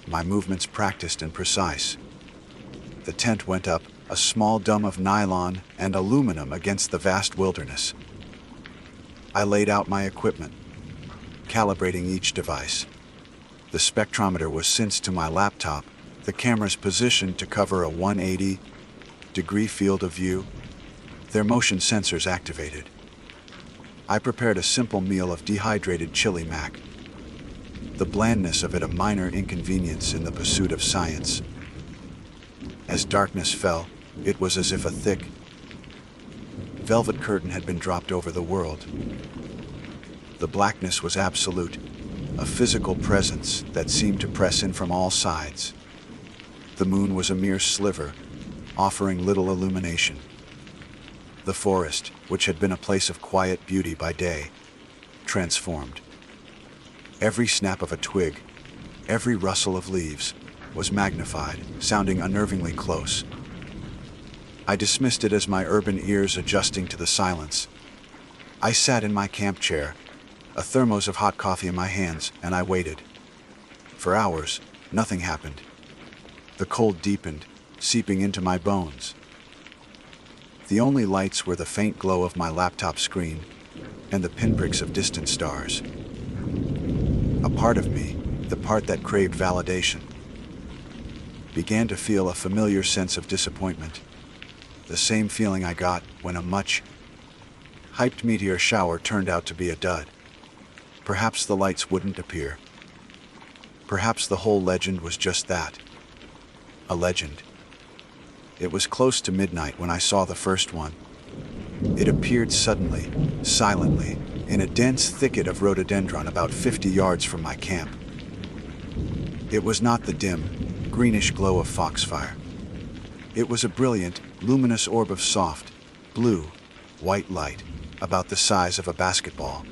my movements practiced and precise. The tent went up, a small dome of nylon and aluminum against the vast wilderness. I laid out my equipment, calibrating each device. The spectrometer was synced to my laptop, the camera's positioned to cover a 180-degree field of view, their motion sensors activated. I prepared a simple meal of dehydrated chili mac, the blandness of it a minor inconvenience in the pursuit of science. As darkness fell, it was as if a thick, velvet curtain had been dropped over the world. The blackness was absolute, a physical presence that seemed to press in from all sides. The moon was a mere sliver, offering little illumination. The forest, which had been a place of quiet beauty by day, transformed. Every snap of a twig, every rustle of leaves, was magnified, sounding unnervingly close. I dismissed it as my urban ears adjusting to the silence. I sat in my camp chair, a thermos of hot coffee in my hands, and I waited. For hours, nothing happened. The cold deepened, seeping into my bones. The only lights were the faint glow of my laptop screen and the pinpricks of distant stars. A part of me, the part that craved validation, began to feel a familiar sense of disappointment. The same feeling I got when a much hyped meteor shower turned out to be a dud. Perhaps the lights wouldn't appear. Perhaps the whole legend was just that, a legend. It was close to midnight when I saw the first one. It appeared suddenly, silently, in a dense thicket of rhododendron about 50 yards from my camp. It was not the dim, greenish glow of foxfire. It was a brilliant, luminous orb of soft, blue, white light, about the size of a basketball.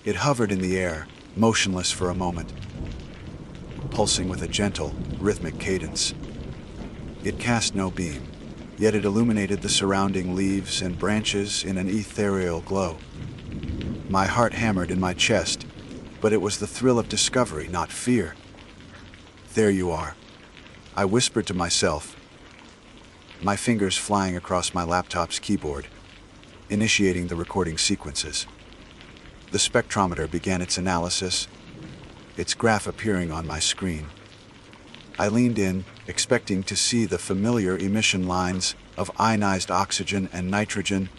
It hovered in the air, motionless for a moment, pulsing with a gentle, rhythmic cadence. It cast no beam, yet it illuminated the surrounding leaves and branches in an ethereal glow. My heart hammered in my chest, but it was the thrill of discovery, not fear. There you are, I whispered to myself, my fingers flying across my laptop's keyboard, initiating the recording sequences. The spectrometer began its analysis, its graph appearing on my screen. I leaned in, expecting to see the familiar emission lines of ionized oxygen and nitrogen,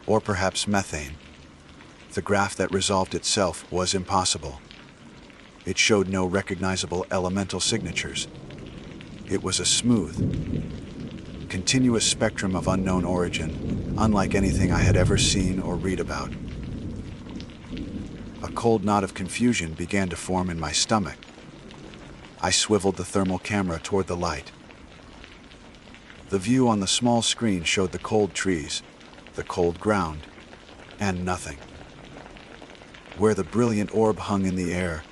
or perhaps methane. The graph that resolved itself was impossible. It showed no recognizable elemental signatures. It was a smooth, continuous spectrum of unknown origin, unlike anything I had ever seen or read about. A cold knot of confusion began to form in my stomach. I swiveled the thermal camera toward the light. The view on the small screen showed the cold trees, the cold ground, and nothing. Where the brilliant orb hung in the air,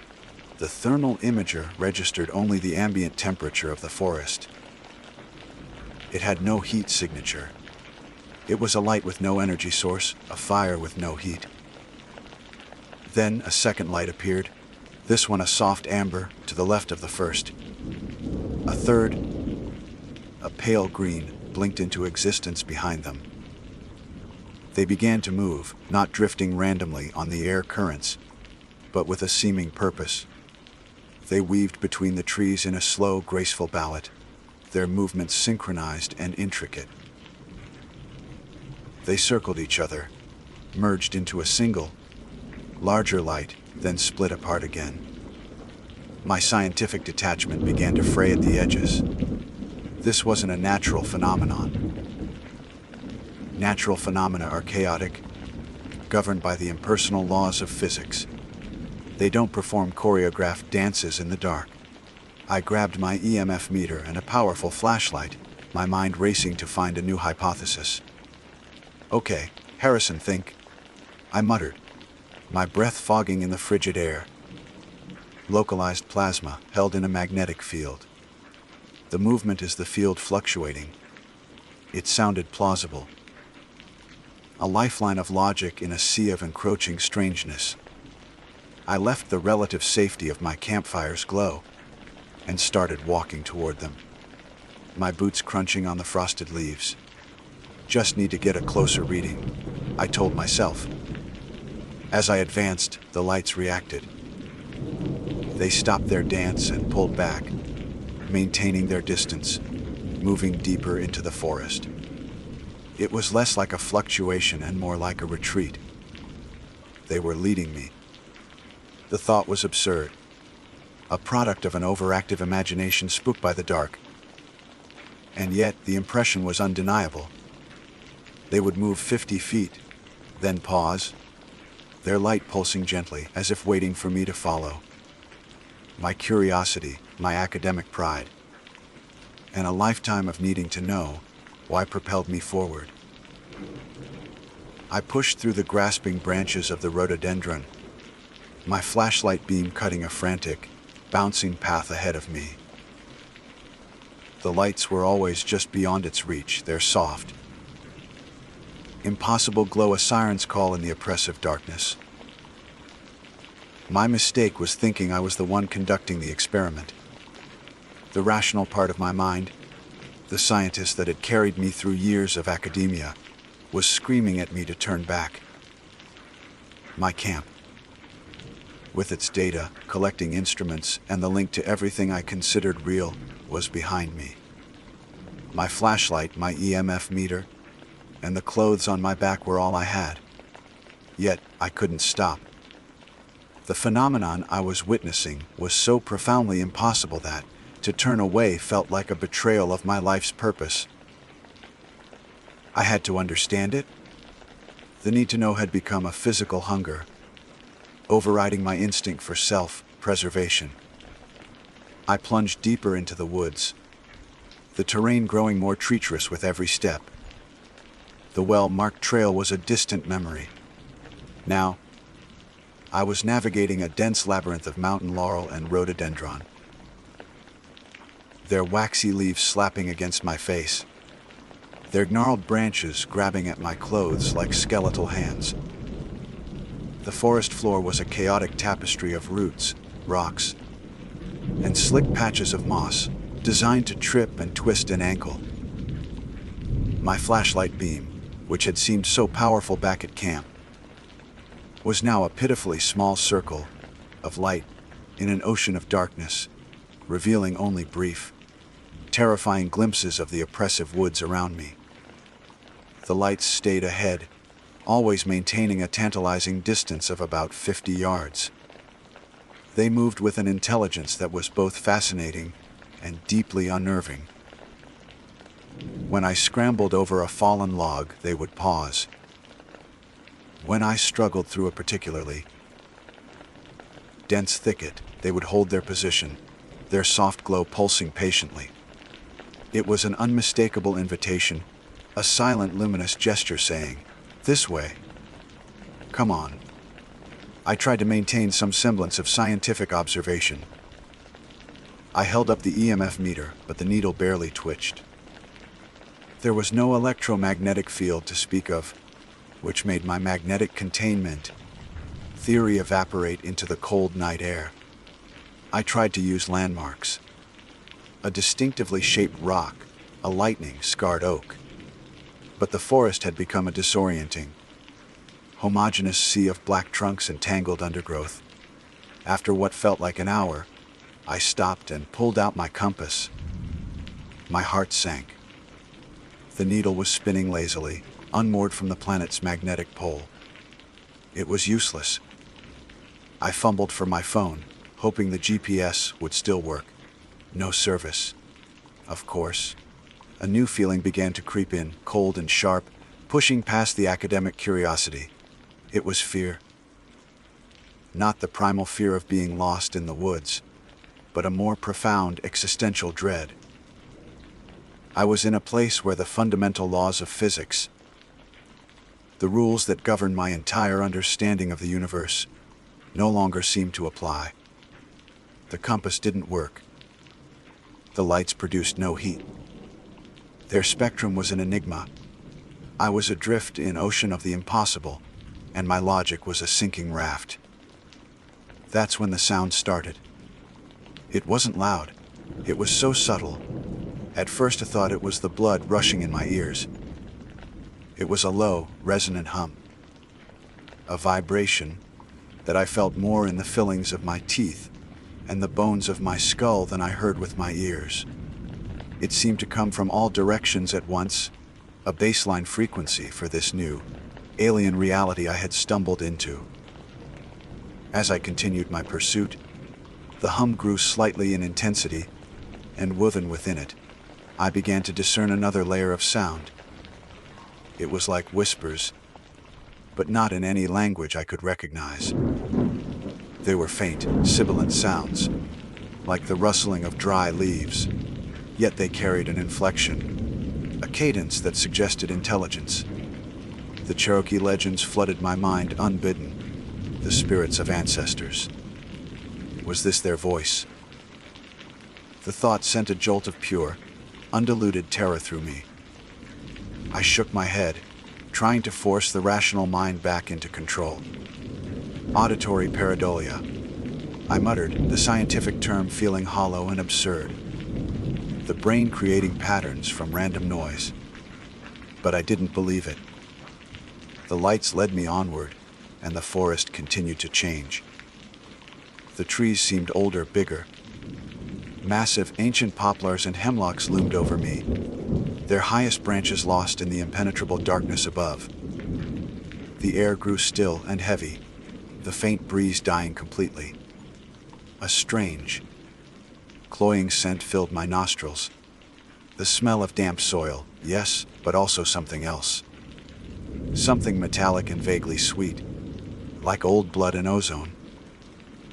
the thermal imager registered only the ambient temperature of the forest. It had no heat signature. It was a light with no energy source, a fire with no heat. Then a second light appeared, this one a soft amber to the left of the first. A third, a pale green, blinked into existence behind them. They began to move, not drifting randomly on the air currents, but with a seeming purpose. They weaved between the trees in a slow, graceful ballet, their movements synchronized and intricate. They circled each other, merged into a single, larger light, then split apart again. My scientific detachment began to fray at the edges. This wasn't a natural phenomenon. Natural phenomena are chaotic, governed by the impersonal laws of physics. They don't perform choreographed dances in the dark. I grabbed my EMF meter and a powerful flashlight, my mind racing to find a new hypothesis. "Okay, Harrison, think," I muttered, my breath fogging in the frigid air. "Localized plasma held in a magnetic field. The movement is the field fluctuating." It sounded plausible. A lifeline of logic in a sea of encroaching strangeness. I left the relative safety of my campfire's glow and started walking toward them, my boots crunching on the frosted leaves. "Just need to get a closer reading," I told myself. As I advanced, the lights reacted. They stopped their dance and pulled back, maintaining their distance, moving deeper into the forest. It was less like a fluctuation and more like a retreat. They were leading me. The thought was absurd, a product of an overactive imagination spooked by the dark. And yet the impression was undeniable. They would move 50 feet, then pause, their light pulsing gently as if waiting for me to follow. My curiosity, my academic pride, and a lifetime of needing to know why propelled me forward. I pushed through the grasping branches of the rhododendron, my flashlight beam cutting a frantic, bouncing path ahead of me. The lights were always just beyond its reach, their soft, impossible glow a siren's call in the oppressive darkness. My mistake was thinking I was the one conducting the experiment. The rational part of my mind, the scientist that had carried me through years of academia, was screaming at me to turn back. My camp, with its data, collecting instruments, and the link to everything I considered real, was behind me. My flashlight, my EMF meter, and the clothes on my back were all I had. Yet I couldn't stop. The phenomenon I was witnessing was so profoundly impossible that to turn away felt like a betrayal of my life's purpose. I had to understand it. The need to know had become a physical hunger, overriding my instinct for self-preservation. I plunged deeper into the woods, the terrain growing more treacherous with every step. The well-marked trail was a distant memory. Now, I was navigating a dense labyrinth of mountain laurel and rhododendron, their waxy leaves slapping against my face, their gnarled branches grabbing at my clothes like skeletal hands. The forest floor was a chaotic tapestry of roots, rocks, and slick patches of moss, designed to trip and twist an ankle. My flashlight beam, which had seemed so powerful back at camp, was now a pitifully small circle of light in an ocean of darkness, revealing only brief, terrifying glimpses of the oppressive woods around me. The lights stayed ahead, always maintaining a tantalizing distance of about 50 yards. They moved with an intelligence that was both fascinating and deeply unnerving. When I scrambled over a fallen log, they would pause. When I struggled through a particularly dense thicket, they would hold their position, their soft glow pulsing patiently. It was an unmistakable invitation, a silent, luminous gesture saying, "This way. Come on." I tried to maintain some semblance of scientific observation. I held up the EMF meter, but the needle barely twitched. There was no electromagnetic field to speak of, which made my magnetic containment theory evaporate into the cold night air. I tried to use landmarks. A distinctively shaped rock, a lightning-scarred oak. But the forest had become a disorienting, homogeneous sea of black trunks and tangled undergrowth. After what felt like an hour, I stopped and pulled out my compass. My heart sank. The needle was spinning lazily, unmoored from the planet's magnetic pole. It was useless. I fumbled for my phone, hoping the GPS would still work. No service. Of course. A new feeling began to creep in, cold and sharp, pushing past the academic curiosity. It was fear. Not the primal fear of being lost in the woods, but a more profound existential dread. I was in a place where the fundamental laws of physics, the rules that govern my entire understanding of the universe, no longer seemed to apply. The compass didn't work. The lights produced no heat. Their spectrum was an enigma. I was adrift in an ocean of the impossible, and my logic was a sinking raft. That's when the sound started. It wasn't loud. It was so subtle. At first I thought it was the blood rushing in my ears. It was a low, resonant hum. A vibration that I felt more in the fillings of my teeth and the bones of my skull than I heard with my ears. It seemed to come from all directions at once, a baseline frequency for this new, alien reality I had stumbled into. As I continued my pursuit, the hum grew slightly in intensity, and woven within it, I began to discern another layer of sound. It was like whispers, but not in any language I could recognize. They were faint, sibilant sounds, like the rustling of dry leaves, yet they carried an inflection, a cadence that suggested intelligence. The Cherokee legends flooded my mind unbidden, the spirits of ancestors. Was this their voice? The thought sent a jolt of pure, undiluted terror through me. I shook my head, trying to force the rational mind back into control. Auditory pareidolia, I muttered, the scientific term feeling hollow and absurd. The brain creating patterns from random noise. But I didn't believe it. The lights led me onward, and the forest continued to change. The trees seemed older, bigger. Massive, ancient poplars and hemlocks loomed over me, their highest branches lost in the impenetrable darkness above. The air grew still and heavy, the faint breeze dying completely. A strange, cloying scent filled my nostrils. The smell of damp soil, yes, but also something else. Something metallic and vaguely sweet, like old blood and ozone.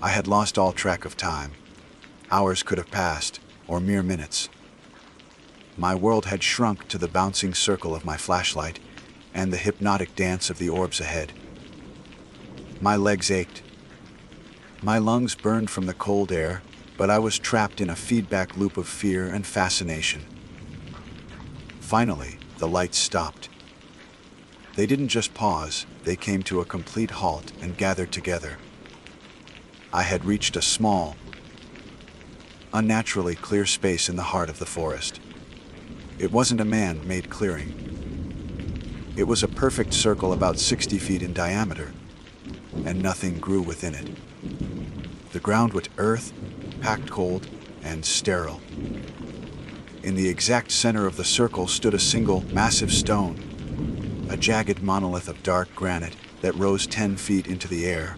I had lost all track of time. Hours could have passed, or mere minutes. My world had shrunk to the bouncing circle of my flashlight and the hypnotic dance of the orbs ahead. My legs ached. My lungs burned from the cold air, but I was trapped in a feedback loop of fear and fascination. Finally, the lights stopped. They didn't just pause, they came to a complete halt and gathered together. I had reached a small, unnaturally clear space in the heart of the forest. It wasn't a man-made clearing. It was a perfect circle about 60 feet in diameter, and nothing grew within it. The ground was earth, packed cold, and sterile. In the exact center of the circle stood a single, massive stone, a jagged monolith of dark granite that rose 10 feet into the air.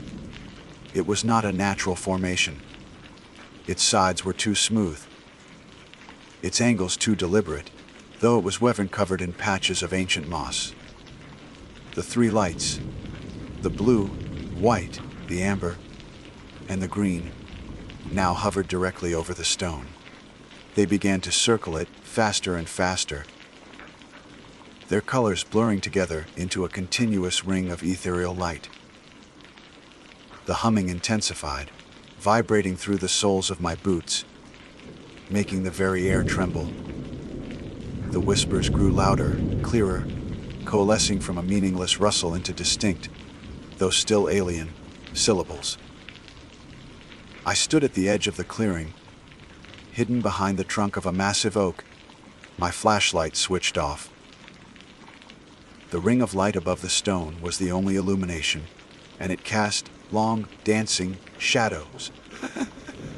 It was not a natural formation. Its sides were too smooth, its angles too deliberate, though it was weaven-covered in patches of ancient moss. The three lights, the blue, white, the amber, and the green, now hovered directly over the stone. They began to circle it faster and faster, their colors blurring together into a continuous ring of ethereal light. The humming intensified, vibrating through the soles of my boots, making the very air tremble. The whispers grew louder, clearer, coalescing from a meaningless rustle into distinct, though still alien, syllables. I stood at the edge of the clearing, hidden behind the trunk of a massive oak, my flashlight switched off. The ring of light above the stone was the only illumination, and it cast long, dancing shadows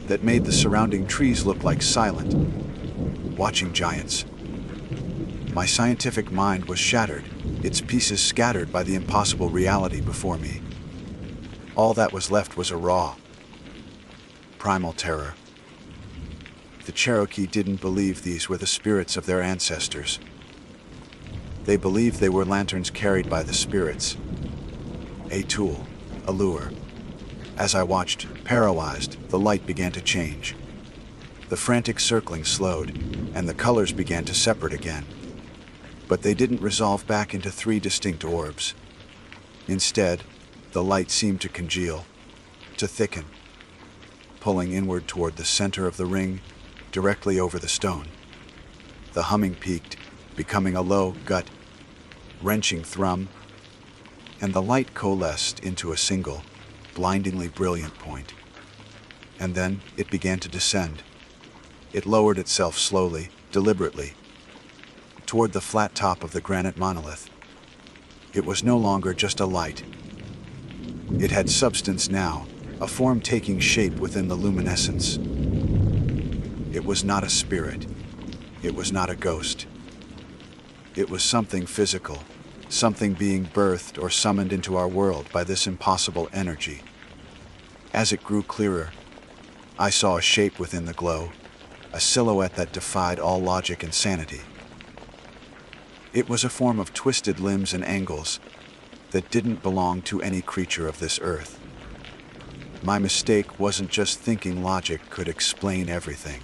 that made the surrounding trees look like silent, watching giants. My scientific mind was shattered, its pieces scattered by the impossible reality before me. All that was left was a raw, primal terror. The Cherokee didn't believe these were the spirits of their ancestors. They believed they were lanterns carried by the spirits, a tool, a lure, As I watched, paralyzed, the light began to change. The frantic circling slowed, and the colors began to separate again. But they didn't resolve back into three distinct orbs. Instead, the light seemed to congeal, to thicken, pulling inward toward the center of the ring, directly over the stone. The humming peaked, becoming a low, gut-wrenching thrum, and the light coalesced into a single, blindingly brilliant point. And then it began to descend. It lowered itself slowly, deliberately, toward the flat top of the granite monolith. It was no longer just a light. It had substance now, a form taking shape within the luminescence. It was not a spirit. It was not a ghost. It was something physical, something being birthed or summoned into our world by this impossible energy. As it grew clearer, I saw a shape within the glow, a silhouette that defied all logic and sanity. It was a form of twisted limbs and angles that didn't belong to any creature of this earth. My mistake wasn't just thinking logic could explain everything.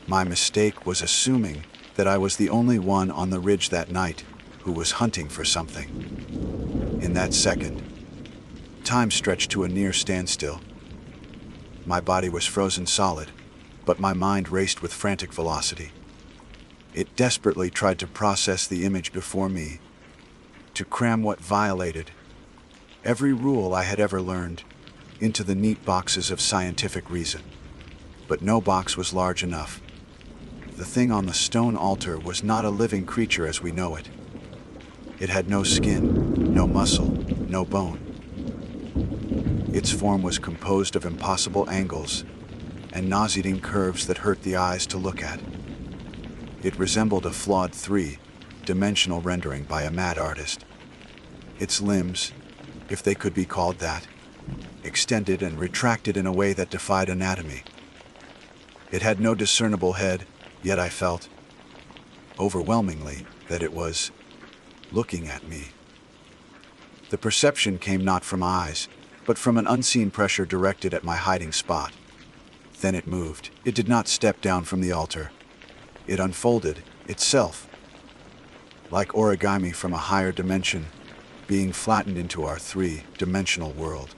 My mistake was assuming that I was the only one on the ridge that night who was hunting for something. In that second, time stretched to a near standstill. My body was frozen solid, but my mind raced with frantic velocity. It desperately tried to process the image before me, to cram what violated every rule I had ever learned into the neat boxes of scientific reason. But no box was large enough. The thing on the stone altar was not a living creature as we know it. It had no skin, no muscle, no bone. Its form was composed of impossible angles and nauseating curves that hurt the eyes to look at. It resembled a flawed three-dimensional rendering by a mad artist. Its limbs, if they could be called that, extended and retracted in a way that defied anatomy. It had no discernible head, yet I felt, overwhelmingly, that it was looking at me. The perception came not from eyes, but from an unseen pressure directed at my hiding spot. Then it moved. It did not step down from the altar. It unfolded itself, like origami from a higher dimension, being flattened into our three-dimensional world.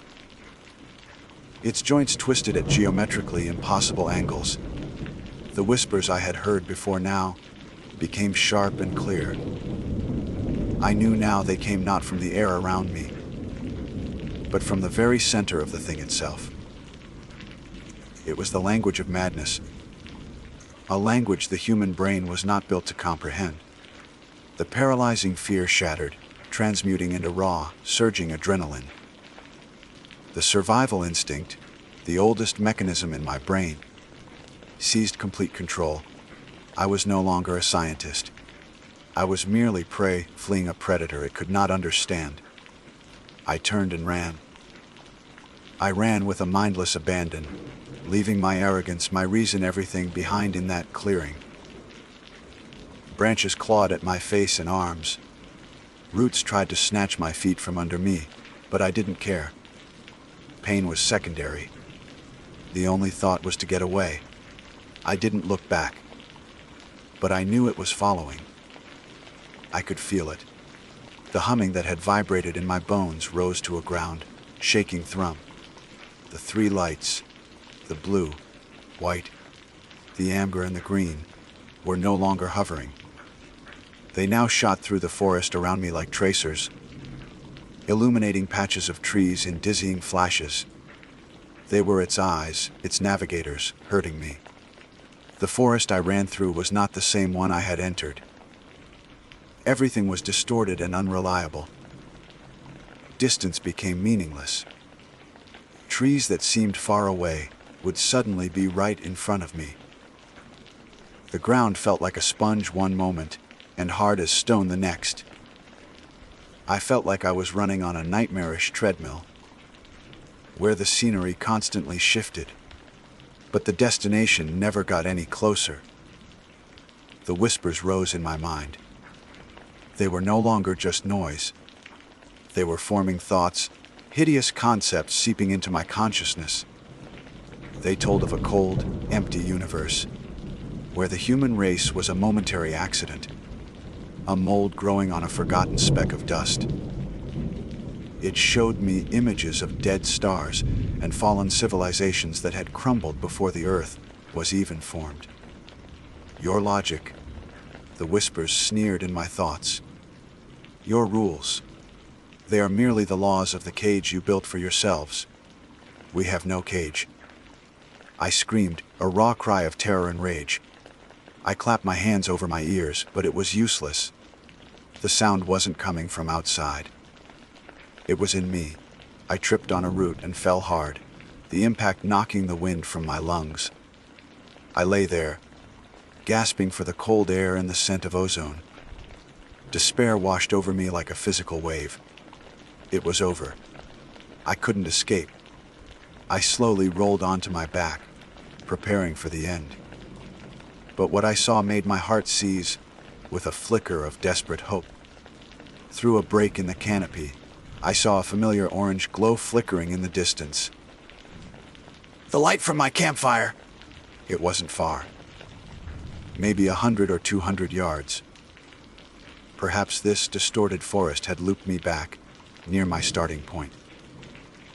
Its joints twisted at geometrically impossible angles. The whispers I had heard before now became sharp and clear. I knew now they came not from the air around me, but from the very center of the thing itself. It was the language of madness, a language the human brain was not built to comprehend. The paralyzing fear shattered, transmuting into raw, surging adrenaline. The survival instinct, the oldest mechanism in my brain, seized complete control. I was no longer a scientist. I was merely prey fleeing a predator it could not understand. I turned and ran. I ran with a mindless abandon, leaving my arrogance, my reason, everything behind in that clearing. Branches clawed at my face and arms. Roots tried to snatch my feet from under me, but I didn't care. Pain was secondary. The only thought was to get away. I didn't look back, but I knew it was following. I could feel it. The humming that had vibrated in my bones rose to a ground, shaking thrum. The three lights, the blue, white, the amber, and the green, were no longer hovering. They now shot through the forest around me like tracers, illuminating patches of trees in dizzying flashes. They were its eyes, its navigators, hurting me. The forest I ran through was not the same one I had entered. Everything was distorted and unreliable. Distance became meaningless. Trees that seemed far away would suddenly be right in front of me. The ground felt like a sponge one moment and hard as stone the next. I felt like I was running on a nightmarish treadmill, where the scenery constantly shifted, but the destination never got any closer. The whispers rose in my mind. They were no longer just noise. They were forming thoughts, hideous concepts seeping into my consciousness. They told of a cold, empty universe, where the human race was a momentary accident, a mold growing on a forgotten speck of dust. It showed me images of dead stars and fallen civilizations that had crumbled before the earth was even formed. Your logic, the whispers sneered in my thoughts. Your rules, they are merely the laws of the cage you built for yourselves. We have no cage. I screamed, a raw cry of terror and rage. I clapped my hands over my ears, but it was useless. The sound wasn't coming from outside. It was in me. I tripped on a root and fell hard, the impact knocking the wind from my lungs. I lay there, gasping for the cold air and the scent of ozone. Despair washed over me like a physical wave. It was over. I couldn't escape. I slowly rolled onto my back, preparing for the end. But what I saw made my heart seize with a flicker of desperate hope. Through a break in the canopy, I saw a familiar orange glow flickering in the distance. The light from my campfire. It wasn't far. Maybe 100 or 200 yards. Perhaps this distorted forest had looped me back, near my starting point.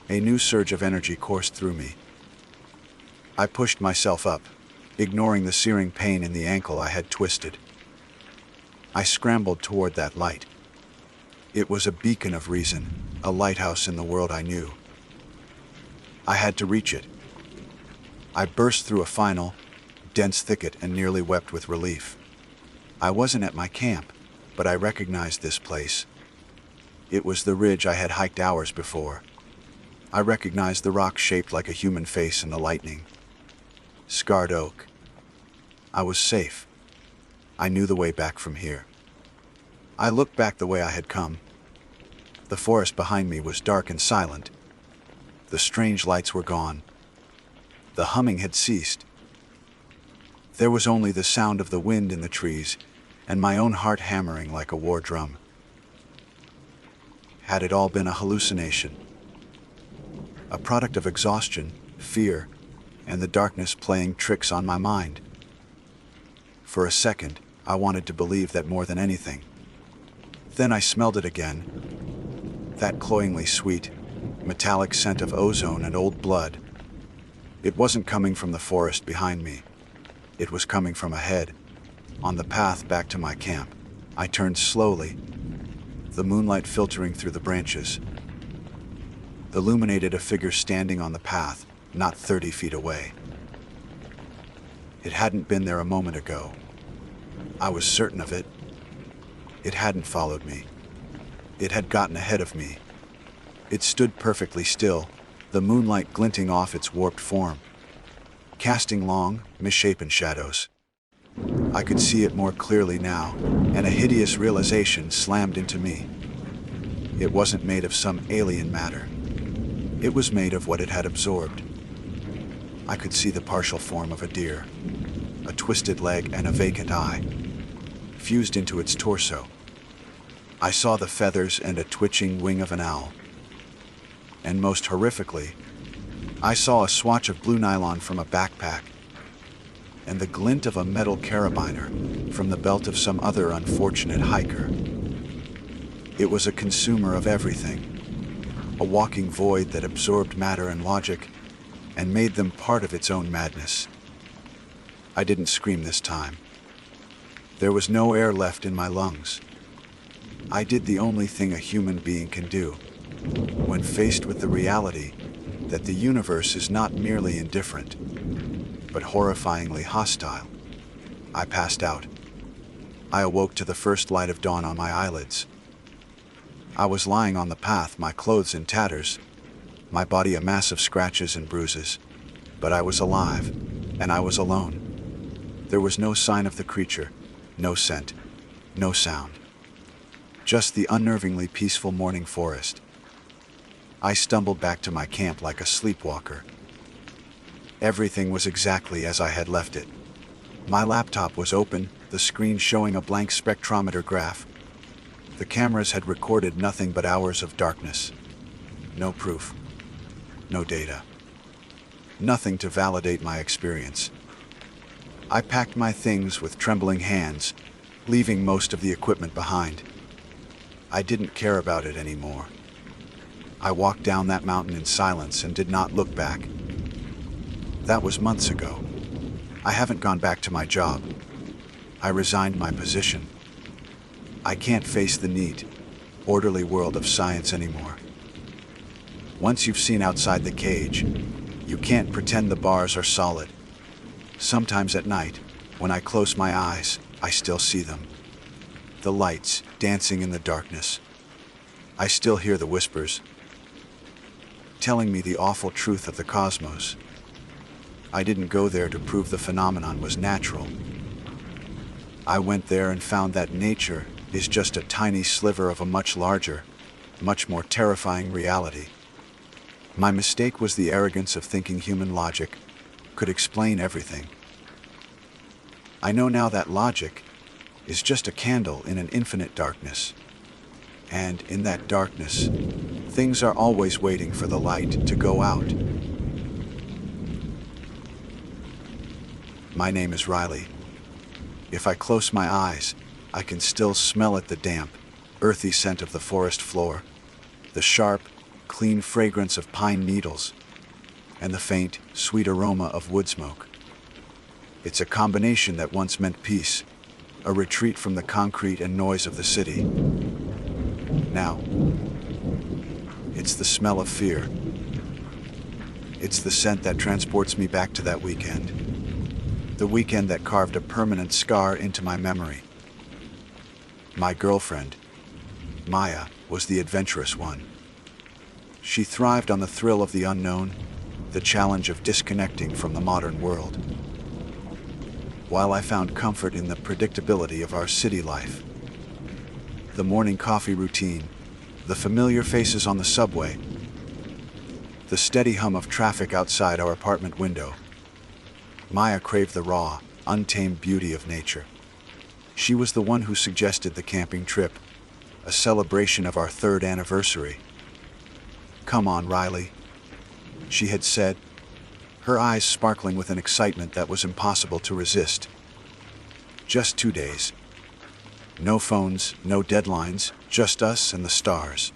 A new surge of energy coursed through me. I pushed myself up, ignoring the searing pain in the ankle I had twisted. I scrambled toward that light. It was a beacon of reason, a lighthouse in the world I knew. I had to reach it. I burst through a final, dense thicket and nearly wept with relief. I wasn't at my camp, but I recognized this place. It was the ridge I had hiked hours before. I recognized the rock shaped like a human face in the lightning. Scarred oak. I was safe. I knew the way back from here. I looked back the way I had come. The forest behind me was dark and silent. The strange lights were gone. The humming had ceased. There was only the sound of the wind in the trees and my own heart hammering like a war drum. Had it all been a hallucination? A product of exhaustion, fear, and the darkness playing tricks on my mind? For a second, I wanted to believe that more than anything. Then I smelled it again. That cloyingly sweet, metallic scent of ozone and old blood. It wasn't coming from the forest behind me. It was coming from ahead, on the path back to my camp. I turned slowly, the moonlight filtering through the branches. Illuminated a figure standing on the path, not 30 feet away. It hadn't been there a moment ago. I was certain of it. It hadn't followed me. It had gotten ahead of me. It stood perfectly still, the moonlight glinting off its warped form, casting long, misshapen shadows. I could see it more clearly now, and a hideous realization slammed into me. It wasn't made of some alien matter. It was made of what it had absorbed. I could see the partial form of a deer, a twisted leg and a vacant eye, fused into its torso. I saw the feathers and a twitching wing of an owl. And most horrifically, I saw a swatch of blue nylon from a backpack, and the glint of a metal carabiner from the belt of some other unfortunate hiker. It was a consumer of everything, a walking void that absorbed matter and logic and made them part of its own madness. I didn't scream this time. There was no air left in my lungs. I did the only thing a human being can do when faced with the reality that the universe is not merely indifferent, but horrifyingly hostile. I passed out. I awoke to the first light of dawn on my eyelids. I was lying on the path, my clothes in tatters, my body a mass of scratches and bruises. But I was alive, and I was alone. There was no sign of the creature, no scent, no sound. Just the unnervingly peaceful morning forest. I stumbled back to my camp like a sleepwalker. Everything was exactly as I had left it. My laptop was open, the screen showing a blank spectrometer graph. The cameras had recorded nothing but hours of darkness. no proof, no data. Nothing to validate my experience. I packed my things with trembling hands, leaving most of the equipment behind. I didn't care about it anymore. I walked down that mountain in silence and did not look back. That was months ago. I haven't gone back to my job. I resigned my position. I can't face the neat, orderly world of science anymore. Once you've seen outside the cage, you can't pretend the bars are solid. Sometimes at night, when I close my eyes, I still see them. The lights dancing in the darkness. I still hear the whispers, telling me the awful truth of the cosmos. I didn't go there to prove the phenomenon was natural. I went there and found that nature is just a tiny sliver of a much larger, much more terrifying reality. My mistake was the arrogance of thinking human logic could explain everything. I know now that logic is just a candle in an infinite darkness. And in that darkness, things are always waiting for the light to go out. My name is Riley. If I close my eyes, I can still smell it, the damp, earthy scent of the forest floor, the sharp, clean fragrance of pine needles, and the faint, sweet aroma of wood smoke. It's a combination that once meant peace, a retreat from the concrete and noise of the city. Now, it's the smell of fear. It's the scent that transports me back to that weekend. The weekend that carved a permanent scar into my memory. My girlfriend, Maya, was the adventurous one. She thrived on the thrill of the unknown, the challenge of disconnecting from the modern world. While I found comfort in the predictability of our city life. The morning coffee routine, the familiar faces on the subway, the steady hum of traffic outside our apartment window. Maya craved the raw, untamed beauty of nature. She was the one who suggested the camping trip, a celebration of our 3rd anniversary. "Come on, Riley," she had said, her eyes sparkling with an excitement that was impossible to resist. Just 2 days. No phones, no deadlines, just us and the stars.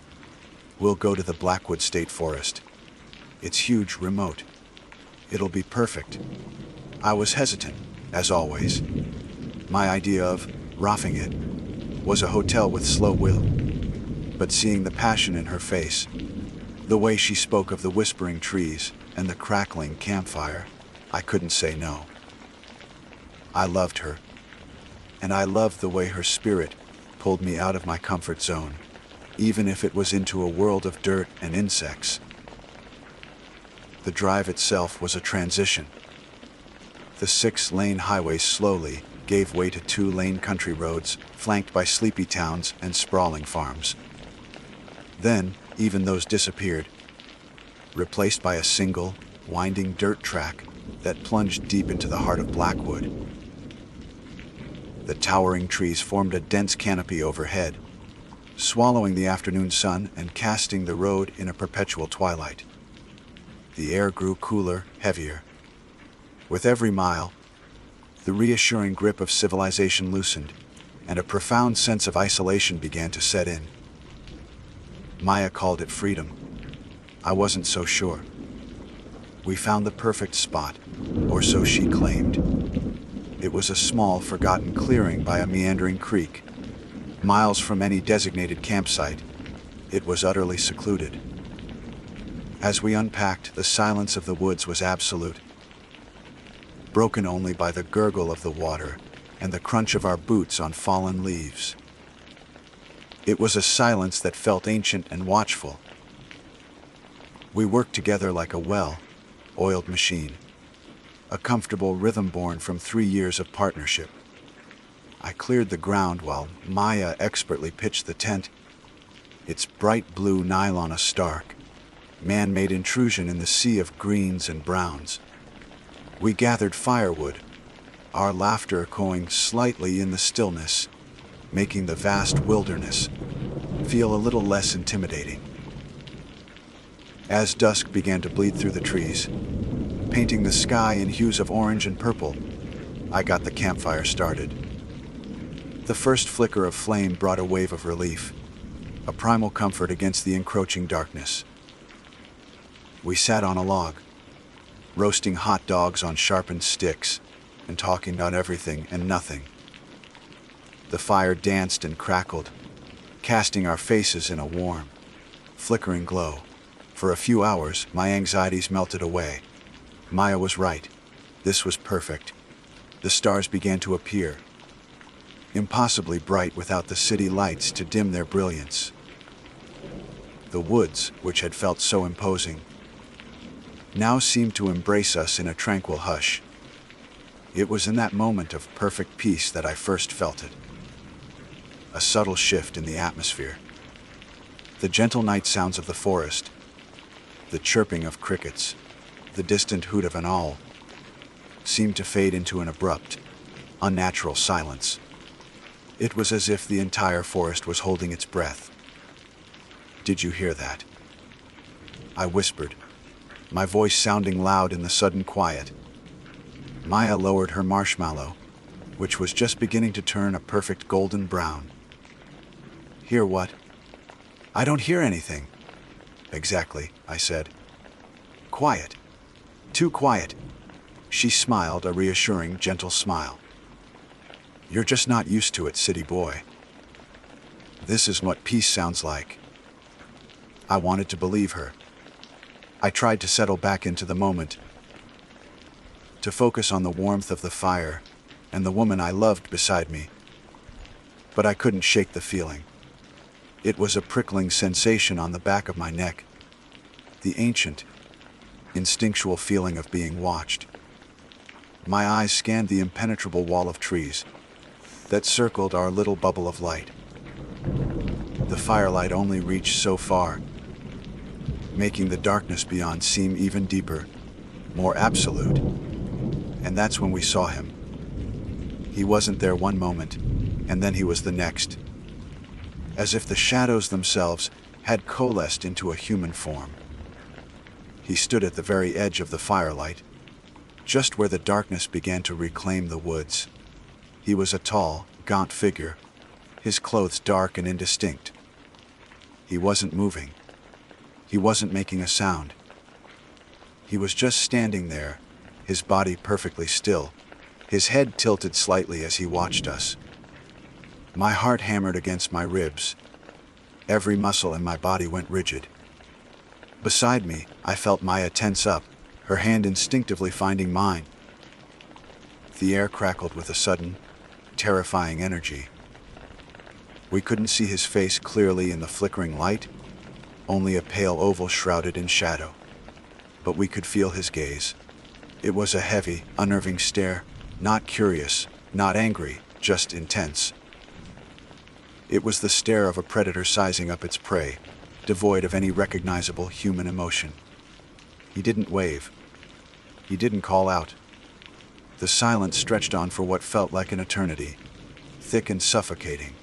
We'll go to the Blackwood State Forest. It's huge, remote. It'll be perfect. I was hesitant, as always. My idea of roughing it was a hotel with slow will. But seeing the passion in her face, the way she spoke of the whispering trees and the crackling campfire, I couldn't say no. I loved her, and I loved the way her spirit pulled me out of my comfort zone, even if it was into a world of dirt and insects. The drive itself was a transition. The 6-lane highway slowly gave way to 2-lane country roads flanked by sleepy towns and sprawling farms. Then, even those disappeared, replaced by a single, winding dirt track that plunged deep into the heart of Blackwood. The towering trees formed a dense canopy overhead, swallowing the afternoon sun and casting the road in a perpetual twilight. The air grew cooler, heavier. With every mile, the reassuring grip of civilization loosened, and a profound sense of isolation began to set in. Maya called it freedom. I wasn't so sure. We found the perfect spot, or so she claimed. It was a small, forgotten clearing by a meandering creek. Miles from any designated campsite, it was utterly secluded. As we unpacked, the silence of the woods was absolute, broken only by the gurgle of the water and the crunch of our boots on fallen leaves. It was a silence that felt ancient and watchful. We worked together like a well-oiled machine, a comfortable rhythm born from 3 years of partnership. I cleared the ground while Maya expertly pitched the tent, its bright blue nylon a stark, man-made intrusion in the sea of greens and browns. We gathered firewood, our laughter echoing slightly in the stillness, making the vast wilderness feel a little less intimidating. As dusk began to bleed through the trees, painting the sky in hues of orange and purple, I got the campfire started. The first flicker of flame brought a wave of relief, a primal comfort against the encroaching darkness. We sat on a log, roasting hot dogs on sharpened sticks and talking about everything and nothing. The fire danced and crackled, casting our faces in a warm, flickering glow. For a few hours, my anxieties melted away. Maya was right. This was perfect. The stars began to appear, impossibly bright without the city lights to dim their brilliance. The woods, which had felt so imposing, now seemed to embrace us in a tranquil hush. It was in that moment of perfect peace that I first felt it. A subtle shift in the atmosphere. The gentle night sounds of the forest, the chirping of crickets, the distant hoot of an owl, seemed to fade into an abrupt, unnatural silence. It was as if the entire forest was holding its breath. "Did you hear that?" I whispered, my voice sounding loud in the sudden quiet. Maya lowered her marshmallow, which was just beginning to turn a perfect golden brown. "Hear what?" "I don't hear anything." "Exactly," I said. "Quiet. Too quiet." She smiled, a reassuring, gentle smile. "You're just not used to it, city boy. This is what peace sounds like." I wanted to believe her. I tried to settle back into the moment, to focus on the warmth of the fire and the woman I loved beside me. But I couldn't shake the feeling. It was a prickling sensation on the back of my neck, the ancient, instinctual feeling of being watched. My eyes scanned the impenetrable wall of trees that circled our little bubble of light. The firelight only reached so far, making the darkness beyond seem even deeper, more absolute. And that's when we saw him. He wasn't there one moment, and then he was the next, as if the shadows themselves had coalesced into a human form. He stood at the very edge of the firelight, just where the darkness began to reclaim the woods. He was a tall, gaunt figure, his clothes dark and indistinct. He wasn't moving. He wasn't making a sound. He was just standing there, his body perfectly still, his head tilted slightly as he watched us. My heart hammered against my ribs. Every muscle in my body went rigid. Beside me, I felt Maya tense up, her hand instinctively finding mine. The air crackled with a sudden, terrifying energy. We couldn't see his face clearly in the flickering light, only a pale oval shrouded in shadow. But we could feel his gaze. It was a heavy, unnerving stare, not curious, not angry, just intense. It was the stare of a predator sizing up its prey, devoid of any recognizable human emotion. He didn't wave. He didn't call out. The silence stretched on for what felt like an eternity, thick and suffocating.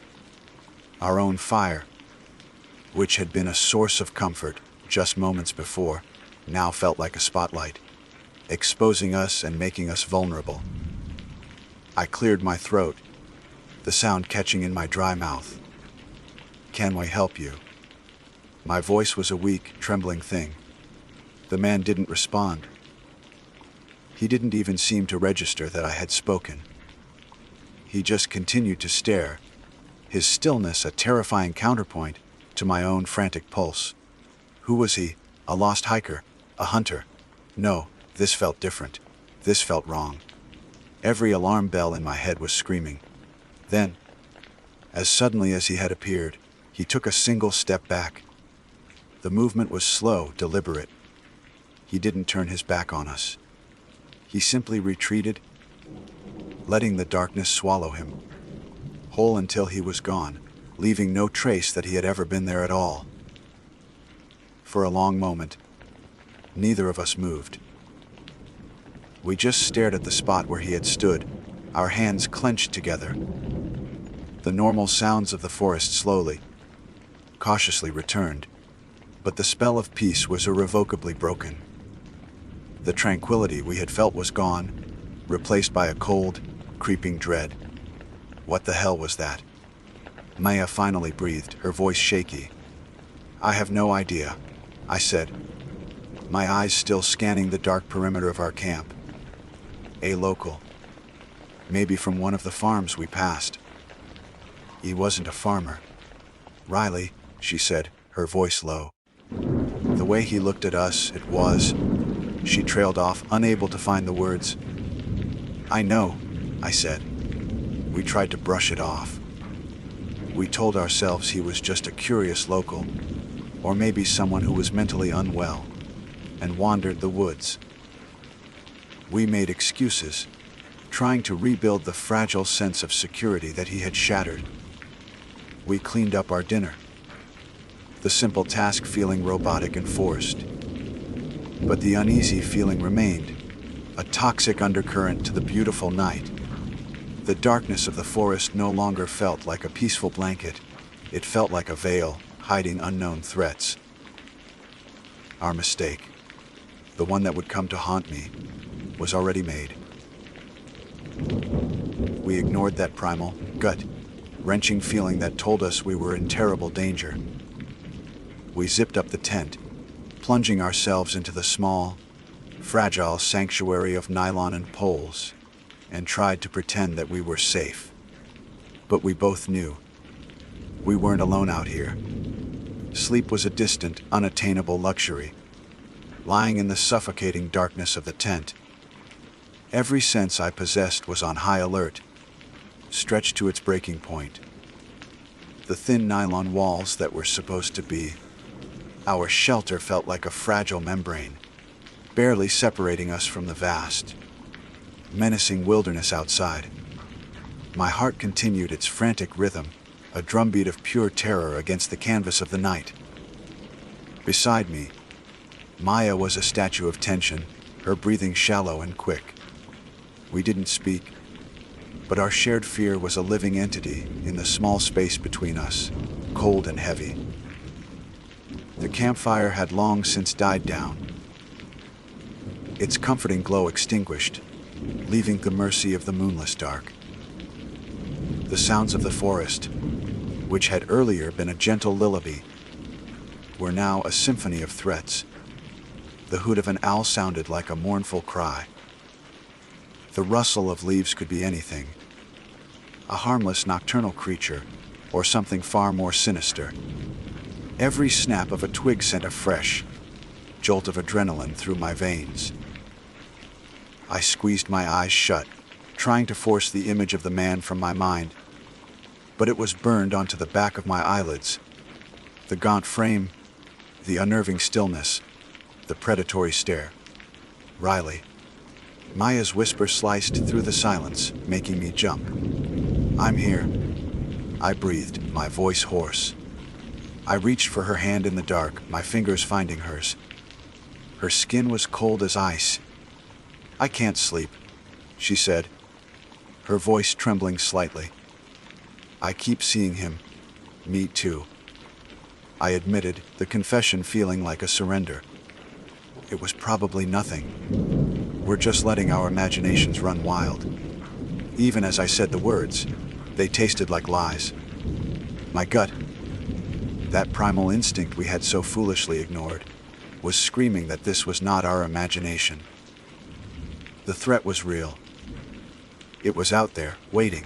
Our own fire, which had been a source of comfort just moments before, now felt like a spotlight, exposing us and making us vulnerable. I cleared my throat, the sound catching in my dry mouth. "Can we help you?" My voice was a weak, trembling thing. The man didn't respond. He didn't even seem to register that I had spoken. He just continued to stare, his stillness a terrifying counterpoint to my own frantic pulse. Who was he? A lost hiker? A hunter? No, this felt different. This felt wrong. Every alarm bell in my head was screaming. Then, as suddenly as he had appeared, he took a single step back. The movement was slow, deliberate. He didn't turn his back on us. He simply retreated, letting the darkness swallow him, whole until he was gone, leaving no trace that he had ever been there at all. For a long moment, neither of us moved. We just stared at the spot where he had stood, our hands clenched together. The normal sounds of the forest slowly, cautiously returned, But the spell of peace was irrevocably broken. The tranquility we had felt was gone, replaced by a cold, creeping dread. What the hell was that? Maya finally breathed, her voice shaky. I have no idea, I said, my eyes still scanning the dark perimeter of our camp. A local. Maybe from one of the farms we passed. He wasn't a farmer. Riley, she said, her voice low. The way he looked at us, it was. She trailed off, unable to find the words. I know, I said. We tried to brush it off. We told ourselves he was just a curious local, or maybe someone who was mentally unwell, and wandered the woods. We made excuses, trying to rebuild the fragile sense of security that he had shattered. We cleaned up our dinner, the simple task feeling robotic and forced. But the uneasy feeling remained, a toxic undercurrent to the beautiful night. The darkness of the forest no longer felt like a peaceful blanket. It felt like a veil, hiding unknown threats. Our mistake, the one that would come to haunt me, was already made. We ignored that primal, gut-wrenching feeling that told us we were in terrible danger. We zipped up the tent, plunging ourselves into the small, fragile sanctuary of nylon and poles, and tried to pretend that we were safe. But we both knew we weren't alone out here. Sleep was a distant, unattainable luxury, lying in the suffocating darkness of the tent. Every sense I possessed was on high alert, stretched to its breaking point. The thin nylon walls that were supposed to be our shelter felt like a fragile membrane, barely separating us from the vast, menacing wilderness outside. My heart continued its frantic rhythm, a drumbeat of pure terror against the canvas of the night. Beside me, Maya was a statue of tension, her breathing shallow and quick. We didn't speak, but our shared fear was a living entity in the small space between us, cold and heavy. The campfire had long since died down, its comforting glow extinguished, leaving the mercy of the moonless dark. The sounds of the forest, which had earlier been a gentle lullaby, were now a symphony of threats. The hoot of an owl sounded like a mournful cry. The rustle of leaves could be anything, a harmless nocturnal creature, or something far more sinister. Every snap of a twig sent a fresh jolt of adrenaline through my veins. I squeezed my eyes shut, trying to force the image of the man from my mind, but it was burned onto the back of my eyelids. The gaunt frame, the unnerving stillness, the predatory stare. Riley. Maya's whisper sliced through the silence, making me jump. I'm here, I breathed, my voice hoarse. I reached for her hand in the dark, my fingers finding hers. Her skin was cold as ice. I can't sleep, she said, her voice trembling slightly. I keep seeing him. Me too, I admitted, the confession feeling like a surrender. It was probably nothing. We're just letting our imaginations run wild. Even as I said the words, they tasted like lies. My gut, that primal instinct we had so foolishly ignored, was screaming that this was not our imagination. The threat was real. It was out there, waiting.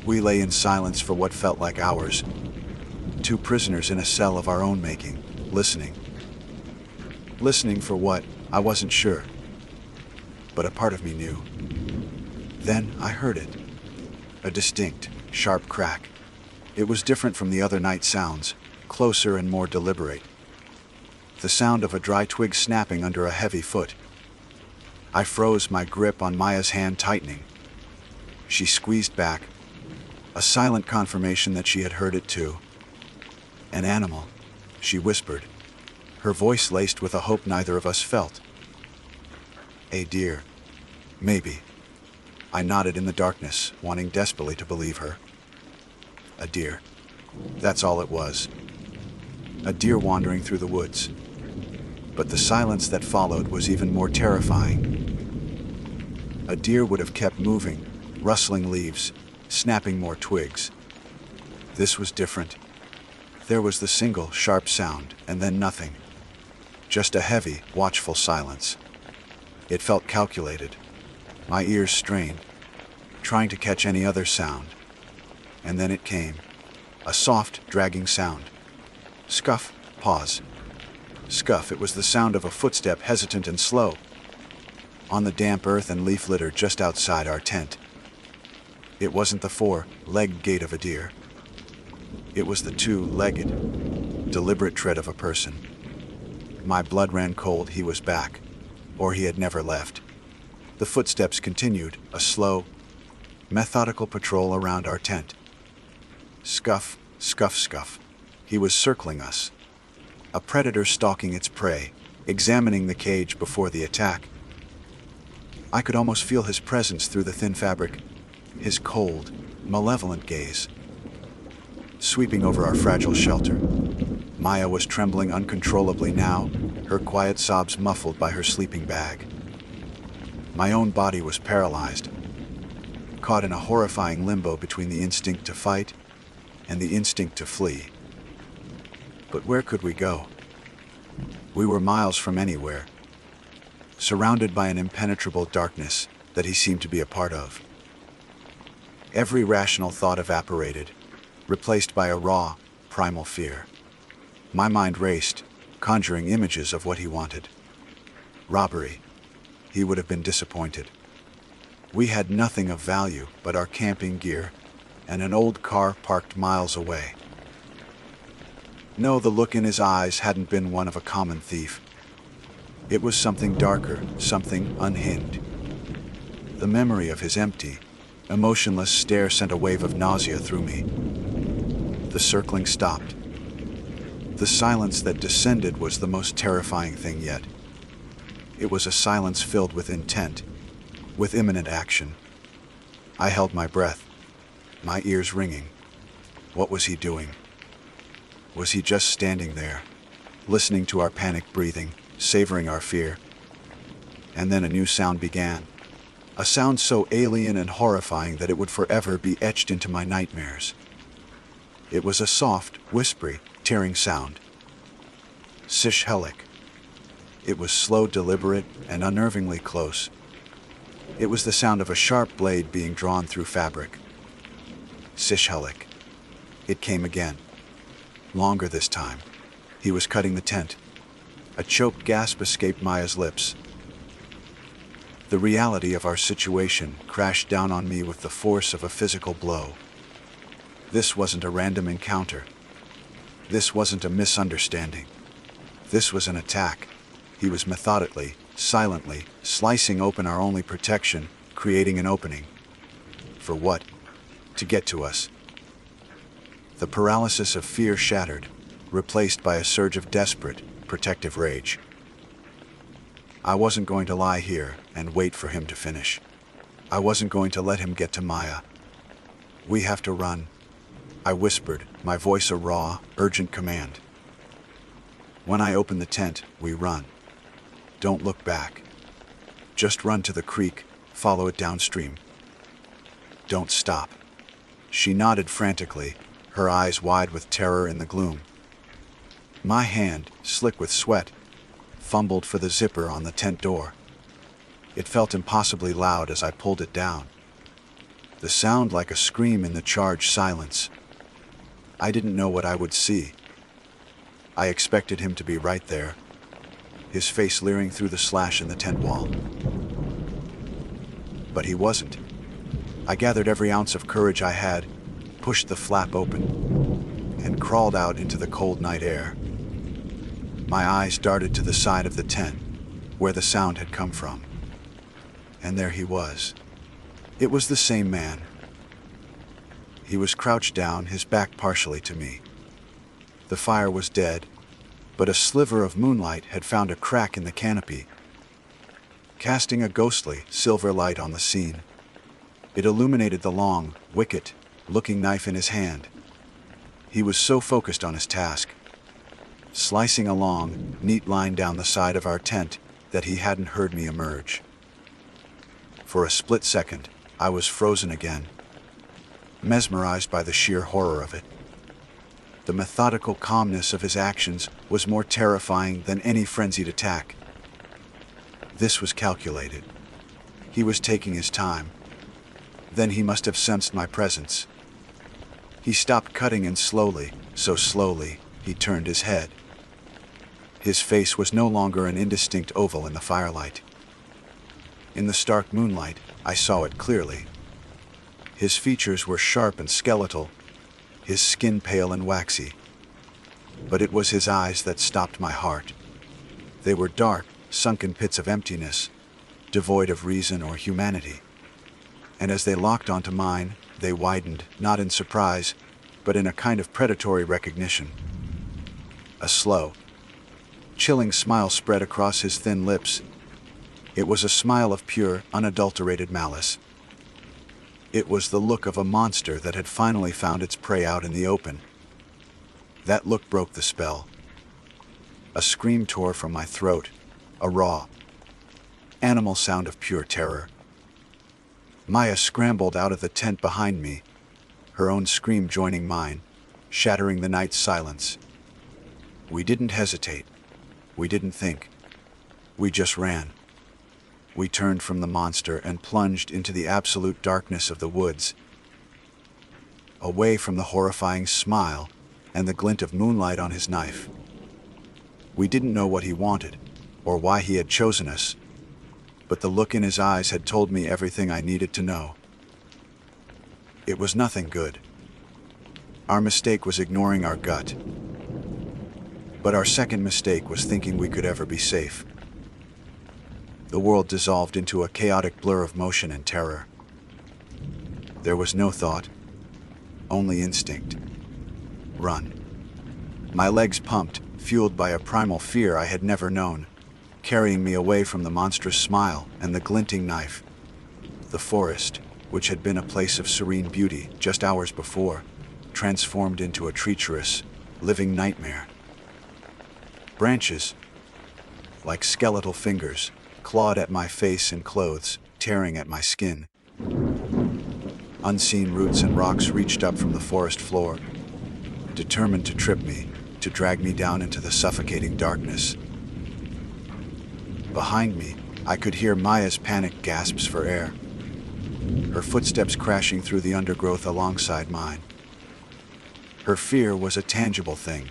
We lay in silence for what felt like hours, two prisoners in a cell of our own making, listening. Listening for what, I wasn't sure. But a part of me knew. Then I heard it. A distinct, sharp crack. It was different from the other night sounds, closer and more deliberate. The sound of a dry twig snapping under a heavy foot. I froze, my grip on Maya's hand tightening. She squeezed back, a silent confirmation that she had heard it too. An animal, she whispered, her voice laced with a hope neither of us felt. A deer. Maybe. I nodded in the darkness, wanting desperately to believe her. A deer. That's all it was. a deer wandering through the woods. But the silence that followed was even more terrifying. A deer would have kept moving, rustling leaves, snapping more twigs. This was different. There was the single, sharp sound, and then nothing. Just a heavy, watchful silence. It felt calculated. My ears strained, trying to catch any other sound. And then it came. A soft, dragging sound. Scuff, pause. Scuff, it was the sound of a footstep, hesitant and slow, on the damp earth and leaf litter just outside our tent. It wasn't the four-legged gait of a deer. It was the two-legged, deliberate tread of a person. My blood ran cold. He was back, or he had never left. The footsteps continued, a slow, methodical patrol around our tent. Scuff, scuff, scuff. He was circling us. A predator stalking its prey, examining the cage before the attack. I could almost feel his presence through the thin fabric, his cold, malevolent gaze. Sweeping over our fragile shelter. Maya was trembling uncontrollably now, her quiet sobs muffled by her sleeping bag. My own body was paralyzed, caught in a horrifying limbo between the instinct to fight and the instinct to flee. But where could we go? We were miles from anywhere, surrounded by an impenetrable darkness that he seemed to be a part of. Every rational thought evaporated, replaced by a raw, primal fear. My mind raced, conjuring images of what he wanted. Robbery. He would have been disappointed. We had nothing of value but our camping gear and an old car parked miles away. No, the look in his eyes hadn't been one of a common thief. It was something darker, something unhinged. The memory of his empty, emotionless stare sent a wave of nausea through me. The circling stopped. The silence that descended was the most terrifying thing yet. It was a silence filled with intent, with imminent action. I held my breath, my ears ringing. What was he doing? Was he just standing there, listening to our panicked breathing, savoring our fear? And then a new sound began. A sound so alien and horrifying that it would forever be etched into my nightmares. It was a soft, whispery, tearing sound. Sish-helik. It was slow, deliberate, and unnervingly close. It was the sound of a sharp blade being drawn through fabric. Sish-helik. It came again. Longer this time. He was cutting the tent. A choked gasp escaped Maya's lips. The reality of our situation crashed down on me with the force of a physical blow. This wasn't a random encounter. This wasn't a misunderstanding. This was an attack. He was methodically, silently, slicing open our only protection, creating an opening. For what? To get to us. The paralysis of fear shattered, replaced by a surge of desperate, protective rage. I wasn't going to lie here and wait for him to finish. I wasn't going to let him get to Maya. We have to run, I whispered, my voice a raw, urgent command. When I open the tent, we run. Don't look back. Just run to the creek, follow it downstream. Don't stop. She nodded frantically, her eyes wide with terror in the gloom. My hand, slick with sweat, fumbled for the zipper on the tent door. It felt impossibly loud as I pulled it down. The sound like a scream in the charged silence. I didn't know what I would see. I expected him to be right there, his face leering through the slash in the tent wall. But he wasn't. I gathered every ounce of courage I had, pushed the flap open, and crawled out into the cold night air. My eyes darted to the side of the tent, where the sound had come from. And there he was. It was the same man. He was crouched down, his back partially to me. The fire was dead, but a sliver of moonlight had found a crack in the canopy, casting a ghostly, silver light on the scene. It illuminated the long, wicked-looking knife in his hand. He was so focused on his task, slicing a long, neat line down the side of our tent that he hadn't heard me emerge. For a split second, I was frozen again, mesmerized by the sheer horror of it. The methodical calmness of his actions was more terrifying than any frenzied attack. This was calculated. He was taking his time. Then he must have sensed my presence. He stopped cutting and slowly, so slowly, he turned his head. His face was no longer an indistinct oval in the firelight. In the stark moonlight, I saw it clearly. His features were sharp and skeletal, his skin pale and waxy. But it was his eyes that stopped my heart. They were dark, sunken pits of emptiness, devoid of reason or humanity. And as they locked onto mine, they widened, not in surprise, but in a kind of predatory recognition. A slow, chilling smile spread across his thin lips. It was a smile of pure, unadulterated malice. It was the look of a monster that had finally found its prey out in the open. That look broke the spell. A scream tore from my throat, a raw, animal sound of pure terror. Maya scrambled out of the tent behind me, her own scream joining mine, shattering the night's silence. We didn't hesitate. We didn't think. We just ran. We turned from the monster and plunged into the absolute darkness of the woods, away from the horrifying smile and the glint of moonlight on his knife. We didn't know what he wanted, or why he had chosen us, but the look in his eyes had told me everything I needed to know. It was nothing good. Our mistake was ignoring our gut. But our second mistake was thinking we could ever be safe. The world dissolved into a chaotic blur of motion and terror. There was no thought, only instinct. Run. My legs pumped, fueled by a primal fear I had never known, carrying me away from the monstrous smile and the glinting knife. The forest, which had been a place of serene beauty just hours before, transformed into a treacherous, living nightmare. Branches, like skeletal fingers, clawed at my face and clothes, tearing at my skin. Unseen roots and rocks reached up from the forest floor, determined to trip me, to drag me down into the suffocating darkness. Behind me, I could hear Maya's panicked gasps for air, her footsteps crashing through the undergrowth alongside mine. Her fear was a tangible thing,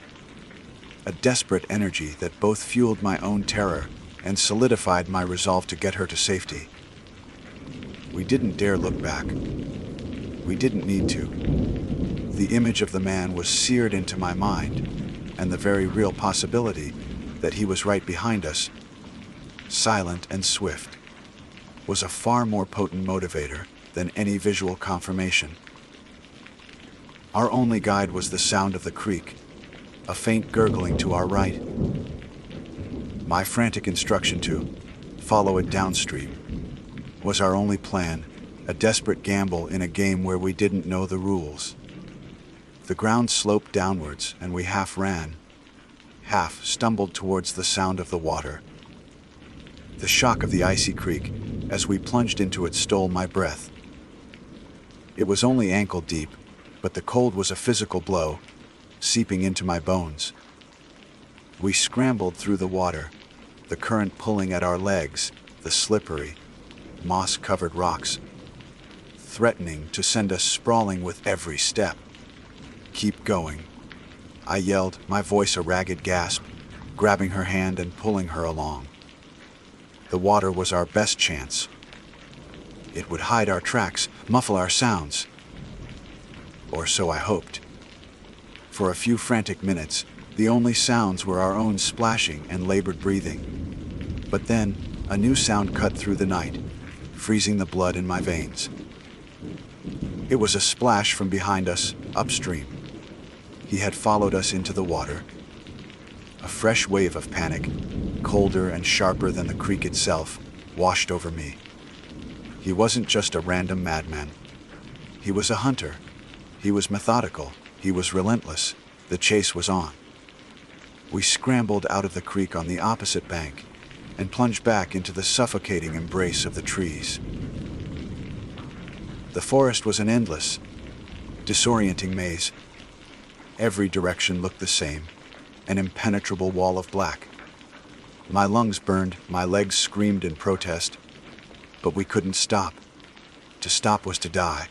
a desperate energy that both fueled my own terror and solidified my resolve to get her to safety. We didn't dare look back. We didn't need to. The image of the man was seared into my mind, and the very real possibility that he was right behind us, silent and swift, was a far more potent motivator than any visual confirmation. Our only guide was the sound of the creek, a faint gurgling to our right. My frantic instruction to follow it downstream was our only plan, a desperate gamble in a game where we didn't know the rules. The ground sloped downwards, and we half ran, half stumbled towards the sound of the water. The shock of the icy creek, as we plunged into it, stole my breath. It was only ankle deep, but the cold was a physical blow, seeping into my bones. We scrambled through the water, the current pulling at our legs, the slippery, moss-covered rocks, threatening to send us sprawling with every step. "Keep going," I yelled, my voice a ragged gasp, grabbing her hand and pulling her along. The water was our best chance. It would hide our tracks, muffle our sounds. Or so I hoped. For a few frantic minutes, the only sounds were our own splashing and labored breathing. But then, a new sound cut through the night, freezing the blood in my veins. It was a splash from behind us, upstream. He had followed us into the water. A fresh wave of panic, colder and sharper than the creek itself, washed over me. He wasn't just a random madman. He was a hunter. He was methodical. He was relentless. The chase was on. We scrambled out of the creek on the opposite bank and plunged back into the suffocating embrace of the trees. The forest was an endless, disorienting maze. Every direction looked the same, an impenetrable wall of black. My lungs burned, my legs screamed in protest, but we couldn't stop. To stop was to die.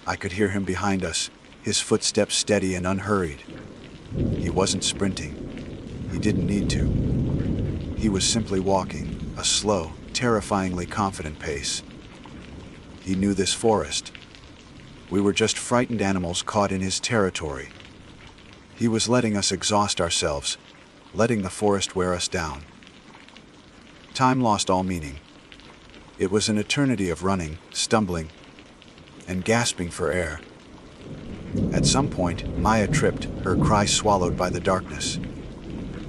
I could hear him behind us, his footsteps steady and unhurried. He wasn't sprinting. He didn't need to. He was simply walking, a slow, terrifyingly confident pace. He knew this forest. We were just frightened animals caught in his territory. He was letting us exhaust ourselves, letting the forest wear us down. Time lost all meaning. It was an eternity of running, stumbling, and gasping for air. At some point, Maya tripped, her cry swallowed by the darkness.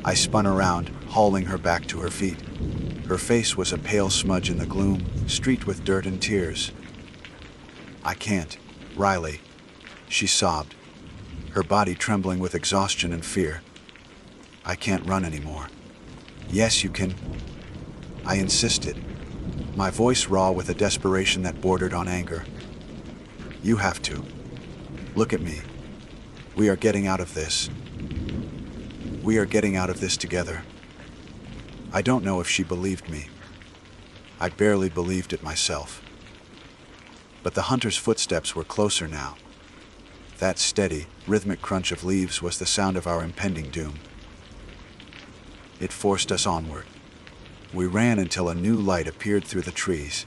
I spun around, hauling her back to her feet. Her face was a pale smudge in the gloom, streaked with dirt and tears. "I can't, Riley," she sobbed, her body trembling with exhaustion and fear. "I can't run anymore." "Yes, you can," I insisted, my voice raw with a desperation that bordered on anger. "You have to. Look at me. We are getting out of this. We are getting out of this together." I don't know if she believed me. I barely believed it myself. But the hunter's footsteps were closer now. That steady, rhythmic crunch of leaves was the sound of our impending doom. It forced us onward. We ran until a new light appeared through the trees.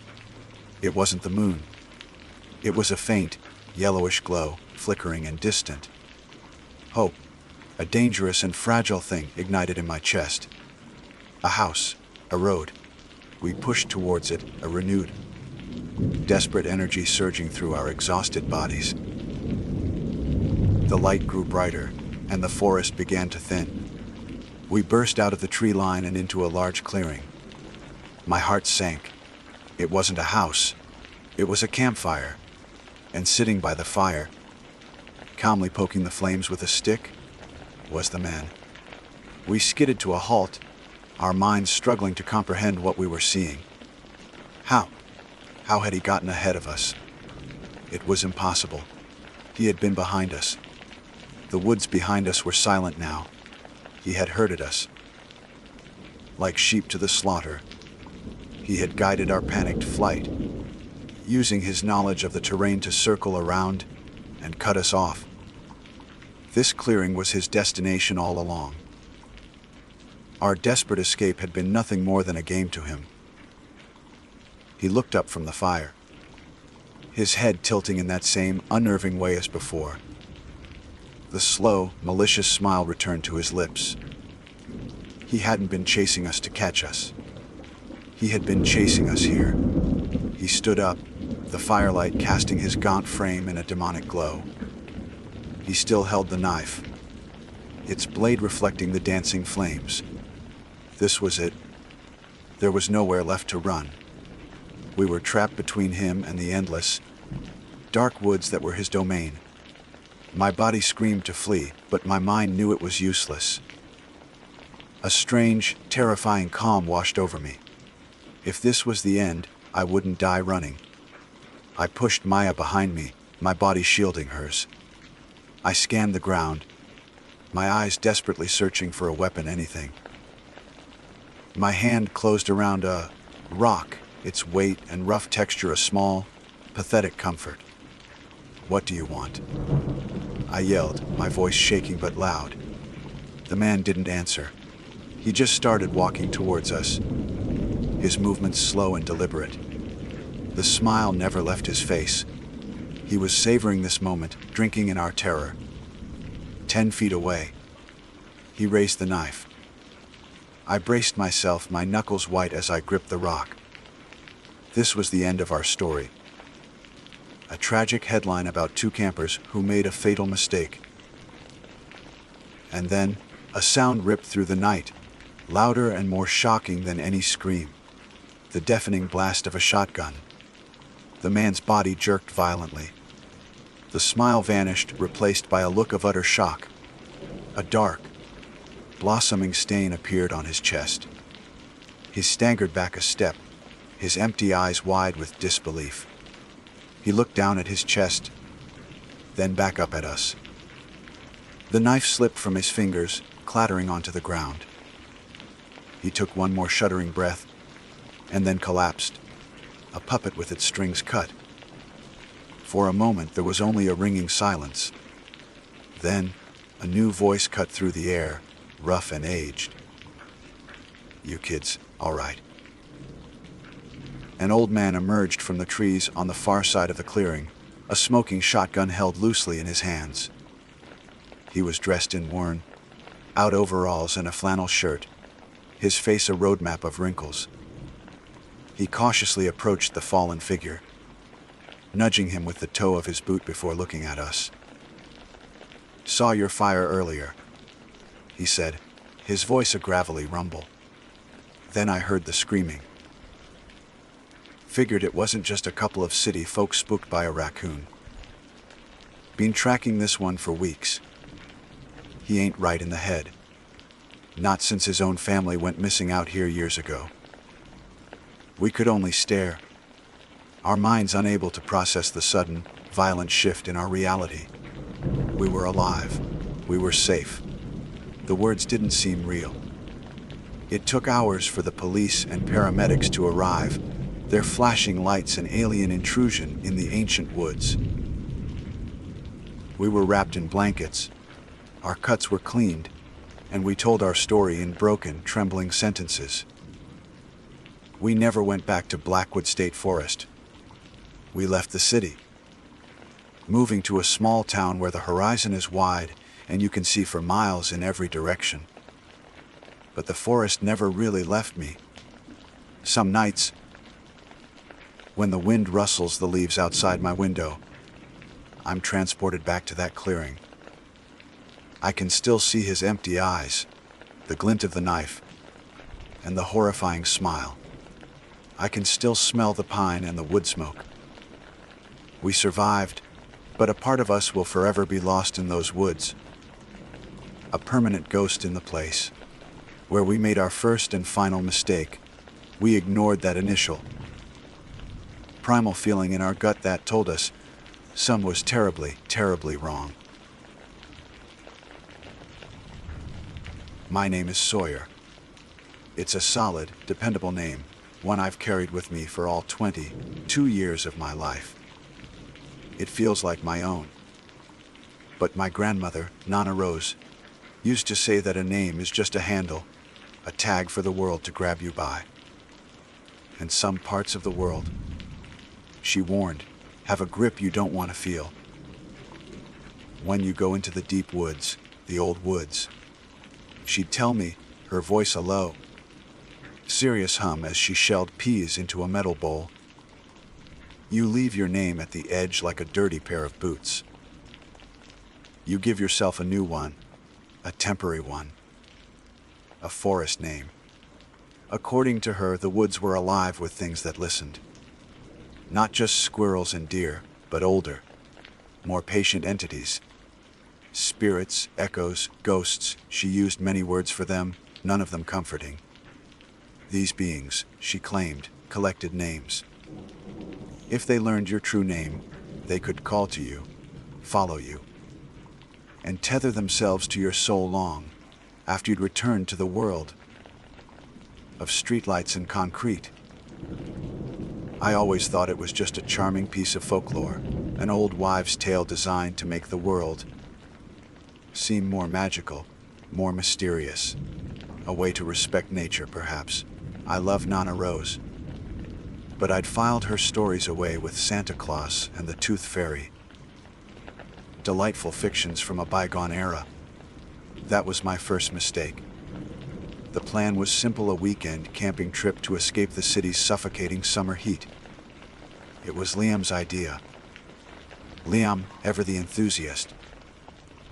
It wasn't the moon. It was a faint, yellowish glow, flickering and distant. Hope, a dangerous and fragile thing, ignited in my chest. A house, a road. We pushed towards it, a renewed, desperate energy surging through our exhausted bodies. The light grew brighter, and the forest began to thin. We burst out of the tree line and into a large clearing. My heart sank. It wasn't a house. It was a campfire. And sitting by the fire, calmly poking the flames with a stick, was the man. We skidded to a halt, our minds struggling to comprehend what we were seeing. How? How had he gotten ahead of us? It was impossible. He had been behind us. The woods behind us were silent now. He had herded us. Like sheep to the slaughter, he had guided our panicked flight, using his knowledge of the terrain to circle around and cut us off. This clearing was his destination all along. Our desperate escape had been nothing more than a game to him. He looked up from the fire, his head tilting in that same unnerving way as before. The slow, malicious smile returned to his lips. He hadn't been chasing us to catch us. He had been chasing us here. He stood up, the firelight casting his gaunt frame in a demonic glow. He still held the knife, its blade reflecting the dancing flames. This was it. There was nowhere left to run. We were trapped between him and the endless, dark woods that were his domain. My body screamed to flee, but my mind knew it was useless. A strange, terrifying calm washed over me. If this was the end, I wouldn't die running. I pushed Maya behind me, my body shielding hers. I scanned the ground, my eyes desperately searching for a weapon, anything. My hand closed around a rock, its weight and rough texture a small, pathetic comfort. "What do you want?" I yelled, my voice shaking but loud. The man didn't answer. He just started walking towards us, his movements slow and deliberate. The smile never left his face. He was savoring this moment, drinking in our terror. 10 feet away, he raised the knife. I braced myself, my knuckles white as I gripped the rock. This was the end of our story. A tragic headline about 2 campers who made a fatal mistake. And then, a sound ripped through the night, louder and more shocking than any scream. The deafening blast of a shotgun. The man's body jerked violently. The smile vanished, replaced by a look of utter shock. A dark, blossoming stain appeared on his chest. He staggered back a step, his empty eyes wide with disbelief. He looked down at his chest, then back up at us. The knife slipped from his fingers, clattering onto the ground. He took one more shuddering breath, and then collapsed, a puppet with its strings cut. For a moment there was only a ringing silence. Then, a new voice cut through the air, rough and aged. "You kids, all right." An old man emerged from the trees on the far side of the clearing, a smoking shotgun held loosely in his hands. He was dressed in worn, out overalls and a flannel shirt, his face a roadmap of wrinkles. He cautiously approached the fallen figure, nudging him with the toe of his boot before looking at us. "Saw your fire earlier," he said, his voice a gravelly rumble. Then I heard the screaming. Figured it wasn't just a couple of city folks spooked by a raccoon. Been tracking this one for weeks. He ain't right in the head. Not since his own family went missing out here years ago. We could only stare, our minds unable to process the sudden, violent shift in our reality. We were alive. We were safe. The words didn't seem real. It took hours for the police and paramedics to arrive, their flashing lights an alien intrusion in the ancient woods. We were wrapped in blankets, our cuts were cleaned, and we told our story in broken, trembling sentences. We never went back to Blackwood State Forest. We left the city, moving to a small town where the horizon is wide and you can see for miles in every direction. But the forest never really left me. Some nights, when the wind rustles the leaves outside my window, I'm transported back to that clearing. I can still see his empty eyes, the glint of the knife, and the horrifying smile. I can still smell the pine and the wood smoke. We survived, but a part of us will forever be lost in those woods. A permanent ghost in the place, where we made our first and final mistake. We ignored that initial primal feeling in our gut that told us some was terribly, terribly wrong. My name is Sawyer. It's a solid, dependable name, one I've carried with me for all 22 years of my life. It feels like my own. But my grandmother, Nana Rose, used to say that a name is just a handle, a tag for the world to grab you by. And some parts of the world, she warned, have a grip you don't want to feel. When you go into the deep woods, the old woods, she'd tell me, her voice a low, serious hum as she shelled peas into a metal bowl. You leave your name at the edge like a dirty pair of boots. You give yourself a new one, a temporary one, a forest name. According to her, the woods were alive with things that listened. Not just squirrels and deer, but older, more patient entities. Spirits, echoes, ghosts, she used many words for them, none of them comforting. These beings, she claimed, collected names. If they learned your true name, they could call to you, follow you, and tether themselves to your soul long after you'd returned to the world of streetlights and concrete. I always thought it was just a charming piece of folklore, an old wives' tale designed to make the world seem more magical, more mysterious, a way to respect nature, perhaps. I love Nana Rose, but I'd filed her stories away with Santa Claus and the Tooth Fairy. Delightful fictions from a bygone era. That was my first mistake. The plan was simple, a weekend camping trip to escape the city's suffocating summer heat. It was Liam's idea. Liam, ever the enthusiast,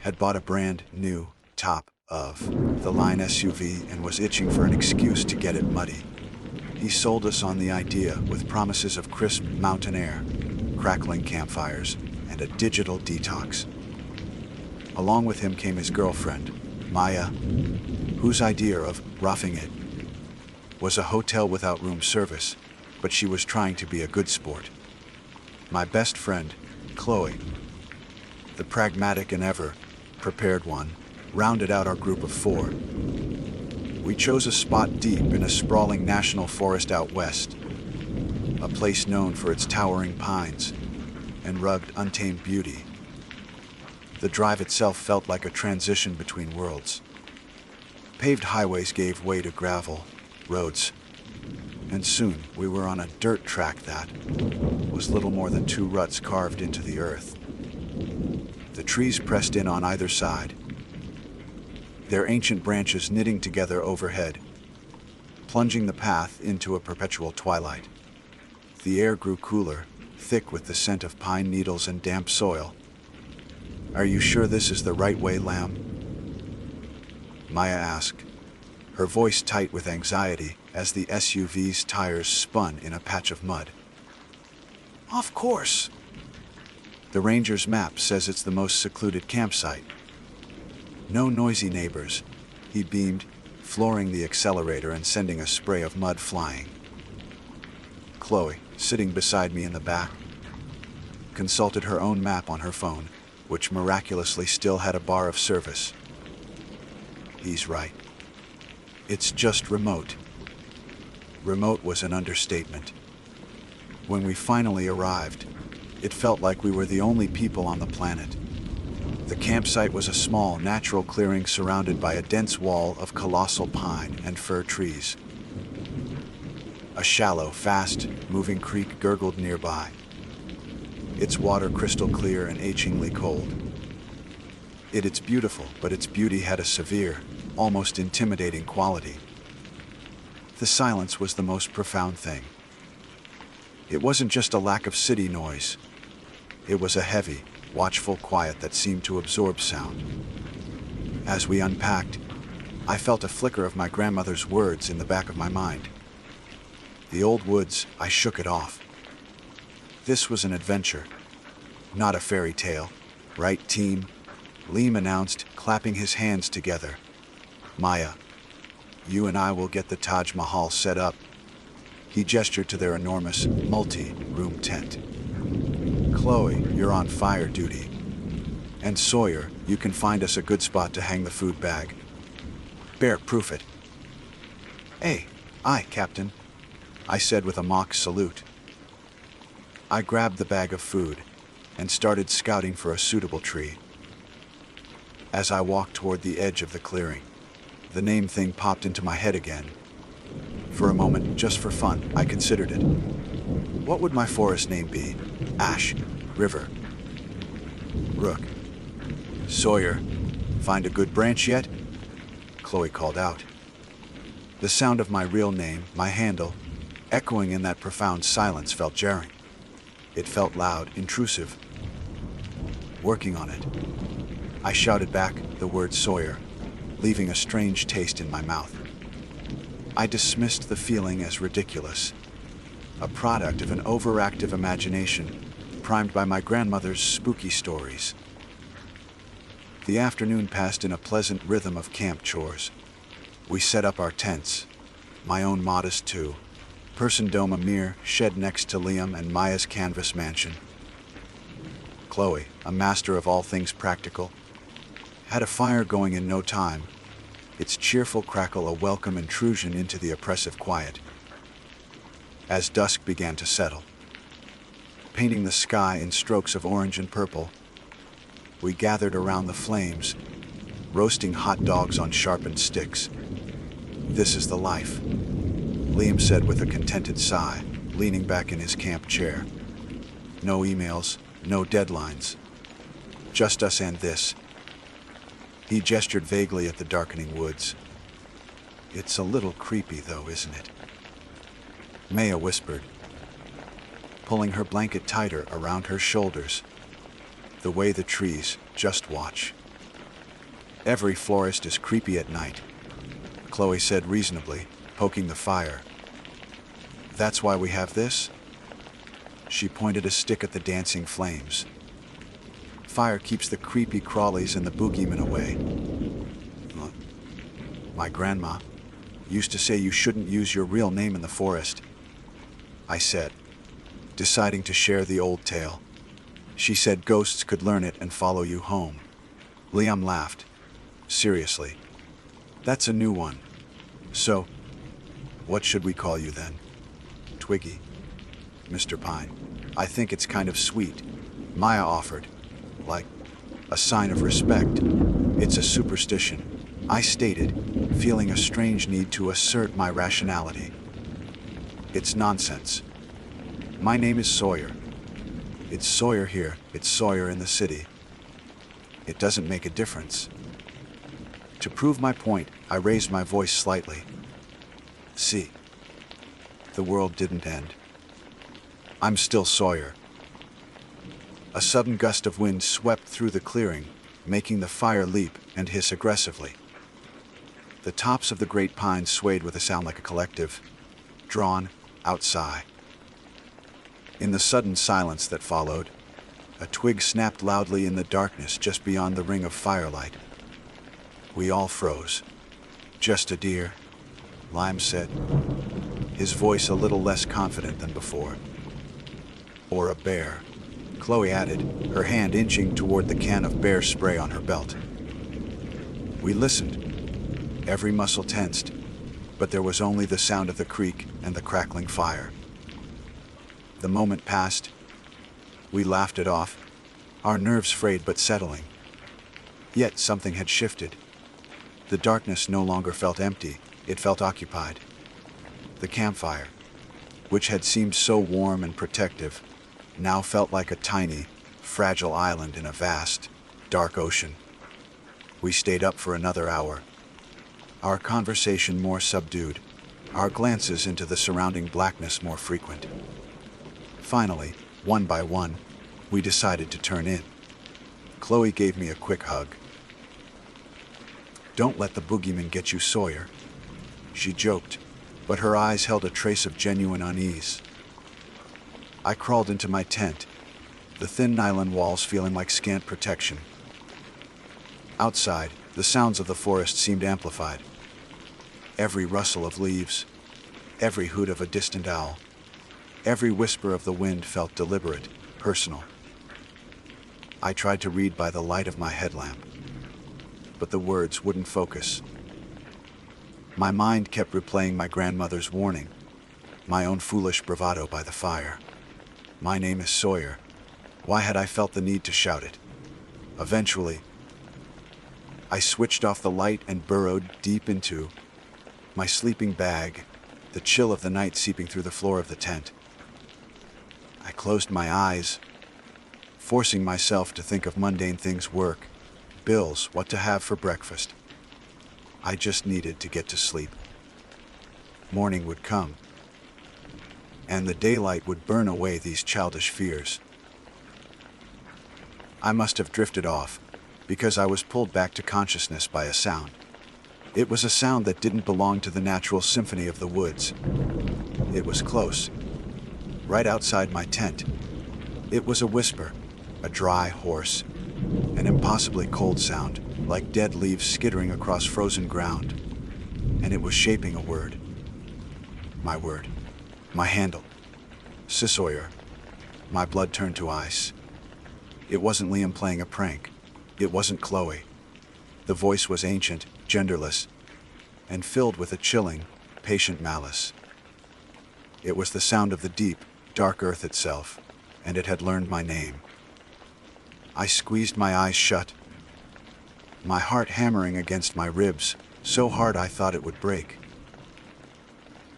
had bought a brand new top-of-the-line SUV and was itching for an excuse to get it muddy. He sold us on the idea with promises of crisp mountain air, crackling campfires, and a digital detox. Along with him came his girlfriend, Maya, whose idea of roughing it was a hotel without room service, but she was trying to be a good sport. My best friend, Chloe, the pragmatic and ever-prepared one, rounded out our group of 4. We chose a spot deep in a sprawling national forest out west, a place known for its towering pines and rugged, untamed beauty. The drive itself felt like a transition between worlds. Paved highways gave way to gravel roads, and soon we were on a dirt track that was little more than 2 ruts carved into the earth. The trees pressed in on either side, their ancient branches knitting together overhead, plunging the path into a perpetual twilight. The air grew cooler, thick with the scent of pine needles and damp soil. "Are you sure this is the right way, Lamb?" Maya asked, her voice tight with anxiety as the SUV's tires spun in a patch of mud. Of course. The ranger's map says it's the most secluded campsite. No noisy neighbors, he beamed, flooring the accelerator and sending a spray of mud flying. Chloe, sitting beside me in the back, consulted her own map on her phone, which miraculously still had a bar of service. He's right. It's just remote. Remote was an understatement. When we finally arrived, it felt like we were the only people on the planet. The campsite was a small, natural clearing surrounded by a dense wall of colossal pine and fir trees. A shallow, fast-moving creek gurgled nearby, its water crystal clear and achingly cold. It's beautiful, but its beauty had a severe, almost intimidating quality. The silence was the most profound thing. It wasn't just a lack of city noise. It was a heavy, watchful quiet that seemed to absorb sound. As we unpacked, I felt a flicker of my grandmother's words in the back of my mind. The old woods, I shook it off. This was an adventure, not a fairy tale. Right, team? Liam announced, clapping his hands together. Maya, you and I will get the Taj Mahal set up. He gestured to their enormous, multi-room tent. Chloe, you're on fire duty. And Sawyer, you can find us a good spot to hang the food bag. Bear-proof it. Aye, Captain, I said with a mock salute. I grabbed the bag of food and started scouting for a suitable tree. As I walked toward the edge of the clearing, the name thing popped into my head again. For a moment, just for fun, I considered it. What would my forest name be? Ash, River, Rook. Sawyer, find a good branch yet? Chloe called out. The sound of my real name, my handle, echoing in that profound silence felt jarring. It felt loud, intrusive. Working on it. I shouted back the word Sawyer, leaving a strange taste in my mouth. I dismissed the feeling as ridiculous, a product of an overactive imagination, primed by my grandmother's spooky stories. The afternoon passed in a pleasant rhythm of camp chores. We set up our tents, my own modest two-person dome, a mere shed next to Liam and Maya's canvas mansion. Chloe, a master of all things practical, had a fire going in no time, its cheerful crackle a welcome intrusion into the oppressive quiet. As dusk began to settle, painting the sky in strokes of orange and purple, we gathered around the flames, roasting hot dogs on sharpened sticks. This is the life, Liam said with a contented sigh, leaning back in his camp chair. No emails, no deadlines. Just us and this. He gestured vaguely at the darkening woods. It's a little creepy, though, isn't it? Maya whispered, pulling her blanket tighter around her shoulders. The way the trees just watch. Every forest is creepy at night, Chloe said reasonably, poking the fire. That's why we have this? She pointed a stick at the dancing flames. Fire keeps the creepy crawlies and the boogeymen away. My grandma used to say you shouldn't use your real name in the forest, I said, deciding to share the old tale. She said ghosts could learn it and follow you home. Liam laughed. Seriously? That's a new one. So, what should we call you then? Twiggy. Mr. Pine. I think it's kind of sweet, Maya offered, like a sign of respect. It's a superstition, I stated, feeling a strange need to assert my rationality. It's nonsense. My name is Sawyer. It's Sawyer here, it's Sawyer in the city. It doesn't make a difference. To prove my point, I raised my voice slightly. See, the world didn't end. I'm still Sawyer. A sudden gust of wind swept through the clearing, making the fire leap and hiss aggressively. The tops of the great pines swayed with a sound like a collective, drawn out sigh. In the sudden silence that followed, a twig snapped loudly in the darkness just beyond the ring of firelight. We all froze. Just a deer, Lime said, his voice a little less confident than before. Or a bear, Chloe added, her hand inching toward the can of bear spray on her belt. We listened, every muscle tensed, but there was only the sound of the creek and the crackling fire. The moment passed. We laughed it off, our nerves frayed but settling. Yet something had shifted. The darkness no longer felt empty, it felt occupied. The campfire, which had seemed so warm and protective, now felt like a tiny, fragile island in a vast, dark ocean. We stayed up for another hour, our conversation more subdued, our glances into the surrounding blackness more frequent. Finally, one by one, we decided to turn in. Chloe gave me a quick hug. Don't let the boogeyman get you, Sawyer, she joked, but her eyes held a trace of genuine unease. I crawled into my tent, the thin nylon walls feeling like scant protection. Outside, the sounds of the forest seemed amplified. Every rustle of leaves, every hoot of a distant owl, every whisper of the wind felt deliberate, personal. I tried to read by the light of my headlamp, but the words wouldn't focus. My mind kept replaying my grandmother's warning, my own foolish bravado by the fire. My name is Sawyer. Why had I felt the need to shout it? Eventually, I switched off the light and burrowed deep into my sleeping bag, the chill of the night seeping through the floor of the tent. I closed my eyes, forcing myself to think of mundane things: work, bills, what to have for breakfast. I just needed to get to sleep. Morning would come, and the daylight would burn away these childish fears. I must have drifted off, because I was pulled back to consciousness by a sound. It was a sound that didn't belong to the natural symphony of the woods. It was close, right outside my tent. It was a whisper, a dry, hoarse, an impossibly cold sound, like dead leaves skittering across frozen ground. And it was shaping a word. My word. My handle. Sawyer. My blood turned to ice. It wasn't Liam playing a prank. It wasn't Chloe. The voice was ancient, genderless, and filled with a chilling, patient malice. It was the sound of the deep, dark earth itself, and it had learned my name. I squeezed my eyes shut, my heart hammering against my ribs, so hard I thought it would break.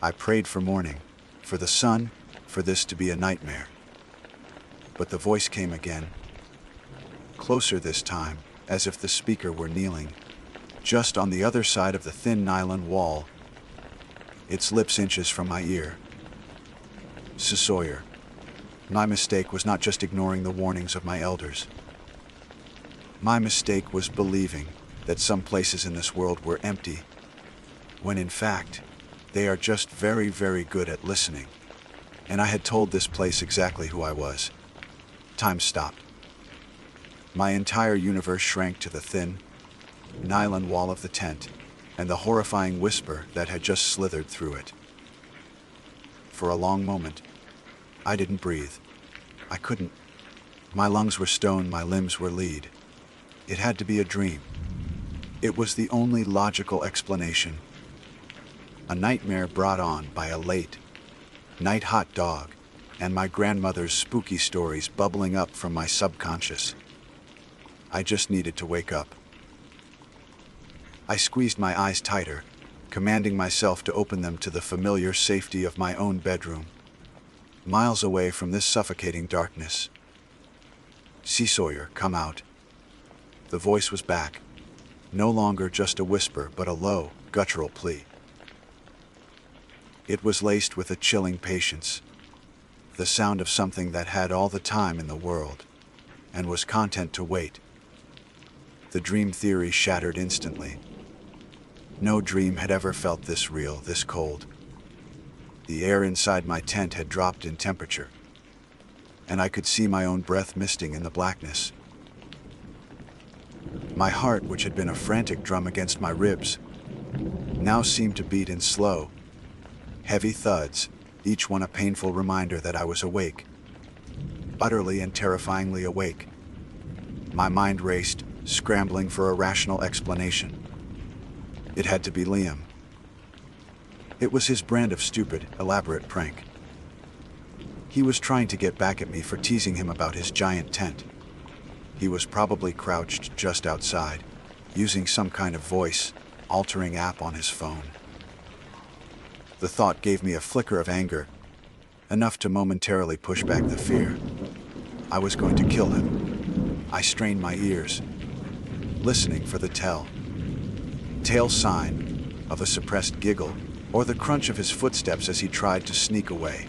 I prayed for morning, for the sun, for this to be a nightmare. But the voice came again, closer this time, as if the speaker were kneeling, just on the other side of the thin nylon wall, its lips inches from my ear. Sawyer, my mistake was not just ignoring the warnings of my elders. My mistake was believing that some places in this world were empty, when in fact, they are just very, very good at listening. And I had told this place exactly who I was. Time stopped. My entire universe shrank to the thin, nylon wall of the tent, and the horrifying whisper that had just slithered through it. For a long moment, I didn't breathe. I couldn't. My lungs were stone, my limbs were lead. It had to be a dream. It was the only logical explanation. A nightmare brought on by a late, night-hot dog, and my grandmother's spooky stories bubbling up from my subconscious. I just needed to wake up. I squeezed my eyes tighter, commanding myself to open them to the familiar safety of my own bedroom, miles away from this suffocating darkness. "See, Sawyer, come out." The voice was back, no longer just a whisper, but a low, guttural plea. It was laced with a chilling patience, the sound of something that had all the time in the world, and was content to wait. The dream theory shattered instantly. No dream had ever felt this real, this cold. The air inside my tent had dropped in temperature, and I could see my own breath misting in the blackness. My heart, which had been a frantic drum against my ribs, now seemed to beat in slow, heavy thuds, each one a painful reminder that I was awake, utterly and terrifyingly awake. My mind raced, scrambling for a rational explanation. It had to be Liam. It was his brand of stupid, elaborate prank. He was trying to get back at me for teasing him about his giant tent. He was probably crouched just outside, using some kind of voice-altering app on his phone. The thought gave me a flicker of anger, enough to momentarily push back the fear. I was going to kill him. I strained my ears, listening for the telltale sign of a suppressed giggle or the crunch of his footsteps as he tried to sneak away.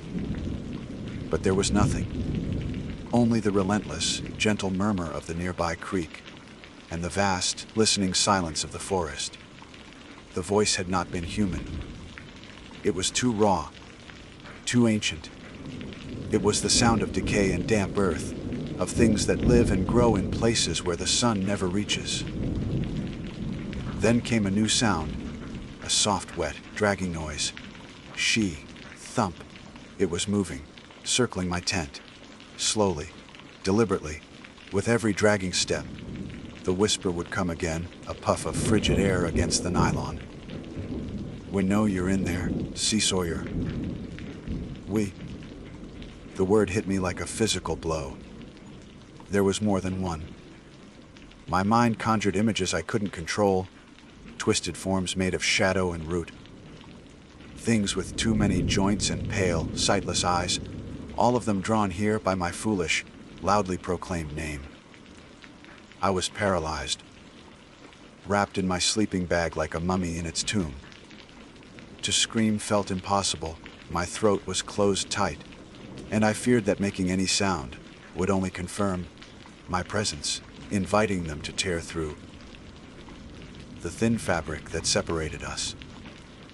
But there was nothing. Only the relentless, gentle murmur of the nearby creek and the vast, listening silence of the forest. The voice had not been human. It was too raw, too ancient. It was the sound of decay and damp earth, of things that live and grow in places where the sun never reaches. Then came a new sound, a soft, wet, dragging noise. Thump. It was moving, circling my tent, slowly, deliberately, with every dragging step. The whisper would come again, a puff of frigid air against the nylon. "We know you're in there, see, Sawyer." "We." The word hit me like a physical blow. There was more than one. My mind conjured images I couldn't control, twisted forms made of shadow and root. Things with too many joints and pale, sightless eyes, all of them drawn here by my foolish, loudly proclaimed name. I was paralyzed, wrapped in my sleeping bag like a mummy in its tomb. To scream felt impossible. My throat was closed tight, and I feared that making any sound would only confirm my presence, inviting them to tear through the thin fabric that separated us.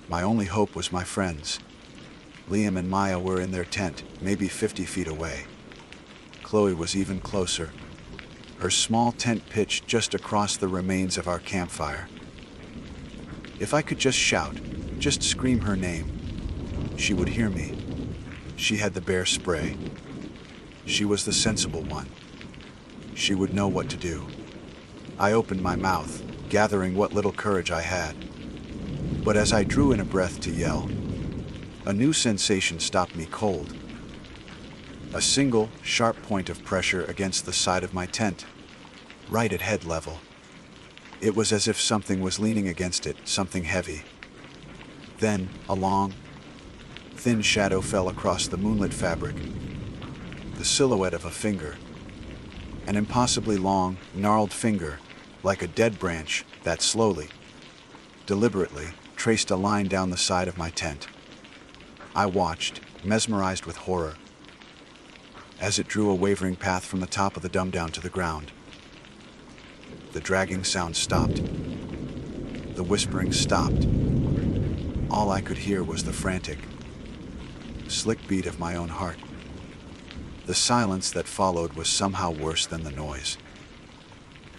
My only hope was my friends. Liam and Maya were in their tent, maybe 50 feet away. Chloe was even closer, her small tent pitched just across the remains of our campfire. If I could just shout, just scream her name, she would hear me. She had the bear spray. She was the sensible one. She would know what to do. I opened my mouth, gathering what little courage I had. But as I drew in a breath to yell, a new sensation stopped me cold. A single, sharp point of pressure against the side of my tent, right at head level. It was as if something was leaning against it, something heavy. Then, a long, thin shadow fell across the moonlit fabric, the silhouette of a finger. An impossibly long, gnarled finger, like a dead branch, that slowly, deliberately, traced a line down the side of my tent. I watched, mesmerized with horror, as it drew a wavering path from the top of the dome down to the ground. The dragging sound stopped. The whispering stopped. All I could hear was the frantic, slick beat of my own heart. The silence that followed was somehow worse than the noise.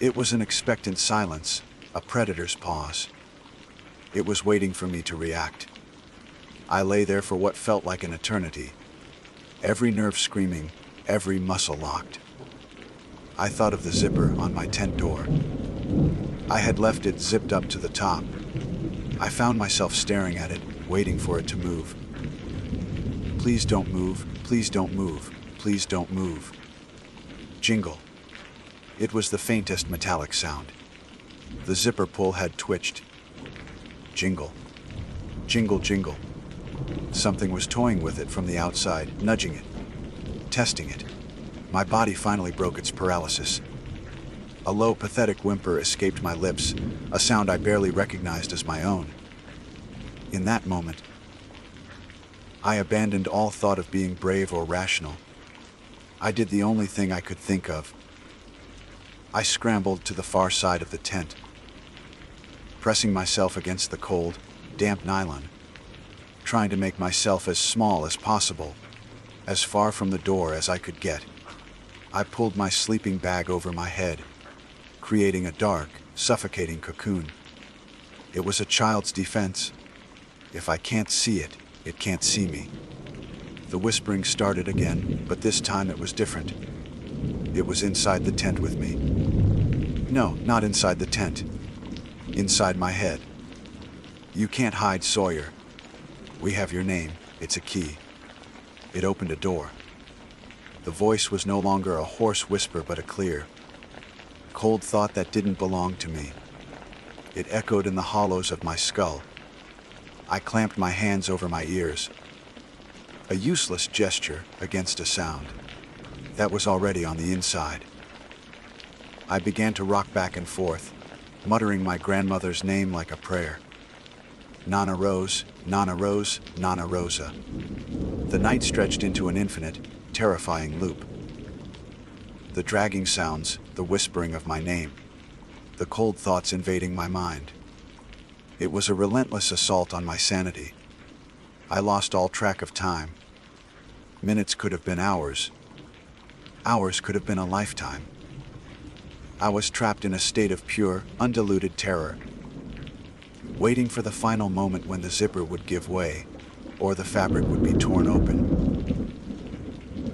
It was an expectant silence, a predator's pause. It was waiting for me to react. I lay there for what felt like an eternity, every nerve screaming, every muscle locked. I thought of the zipper on my tent door. I had left it zipped up to the top. I found myself staring at it, waiting for it to move. Please don't move, please don't move, please don't move. Jingle. It was the faintest metallic sound. The zipper pull had twitched. Jingle. Jingle, jingle. Something was toying with it from the outside, nudging it, testing it. My body finally broke its paralysis. A low, pathetic whimper escaped my lips, a sound I barely recognized as my own. In that moment, I abandoned all thought of being brave or rational. I did the only thing I could think of. I scrambled to the far side of the tent, pressing myself against the cold, damp nylon, trying to make myself as small as possible, as far from the door as I could get. I pulled my sleeping bag over my head, creating a dark, suffocating cocoon. It was a child's defense. If I can't see it, it can't see me. The whispering started again, but this time it was different. It was inside the tent with me. No, not inside the tent. Inside my head. You can't hide, Sawyer. We have your name. It's a key. It opened a door. The voice was no longer a hoarse whisper, but a clear, cold thought that didn't belong to me. It echoed in the hollows of my skull. I clamped my hands over my ears. A useless gesture against a sound that was already on the inside. I began to rock back and forth, muttering my grandmother's name like a prayer. Nana Rose, Nana Rose, Nana Rosa. The night stretched into an infinite, terrifying loop. The dragging sounds, the whispering of my name, the cold thoughts invading my mind. It was a relentless assault on my sanity. I lost all track of time. Minutes could have been hours. Hours could have been a lifetime. I was trapped in a state of pure, undiluted terror, waiting for the final moment when the zipper would give way, or the fabric would be torn open.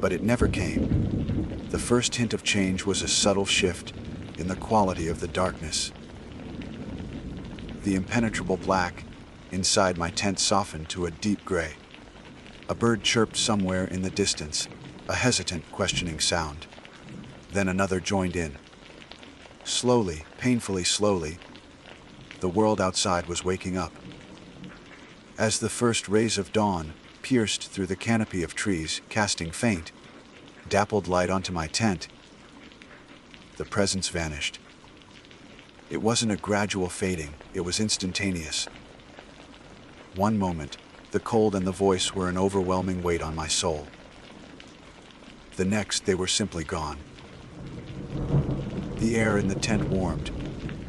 But it never came. The first hint of change was a subtle shift in the quality of the darkness. The impenetrable black inside my tent softened to a deep gray. A bird chirped somewhere in the distance, a hesitant, questioning sound. Then another joined in. Slowly, painfully slowly, the world outside was waking up. As the first rays of dawn pierced through the canopy of trees, casting faint, dappled light onto my tent, the presence vanished. It wasn't a gradual fading, it was instantaneous. One moment, the cold and the voice were an overwhelming weight on my soul. The next, they were simply gone. The air in the tent warmed.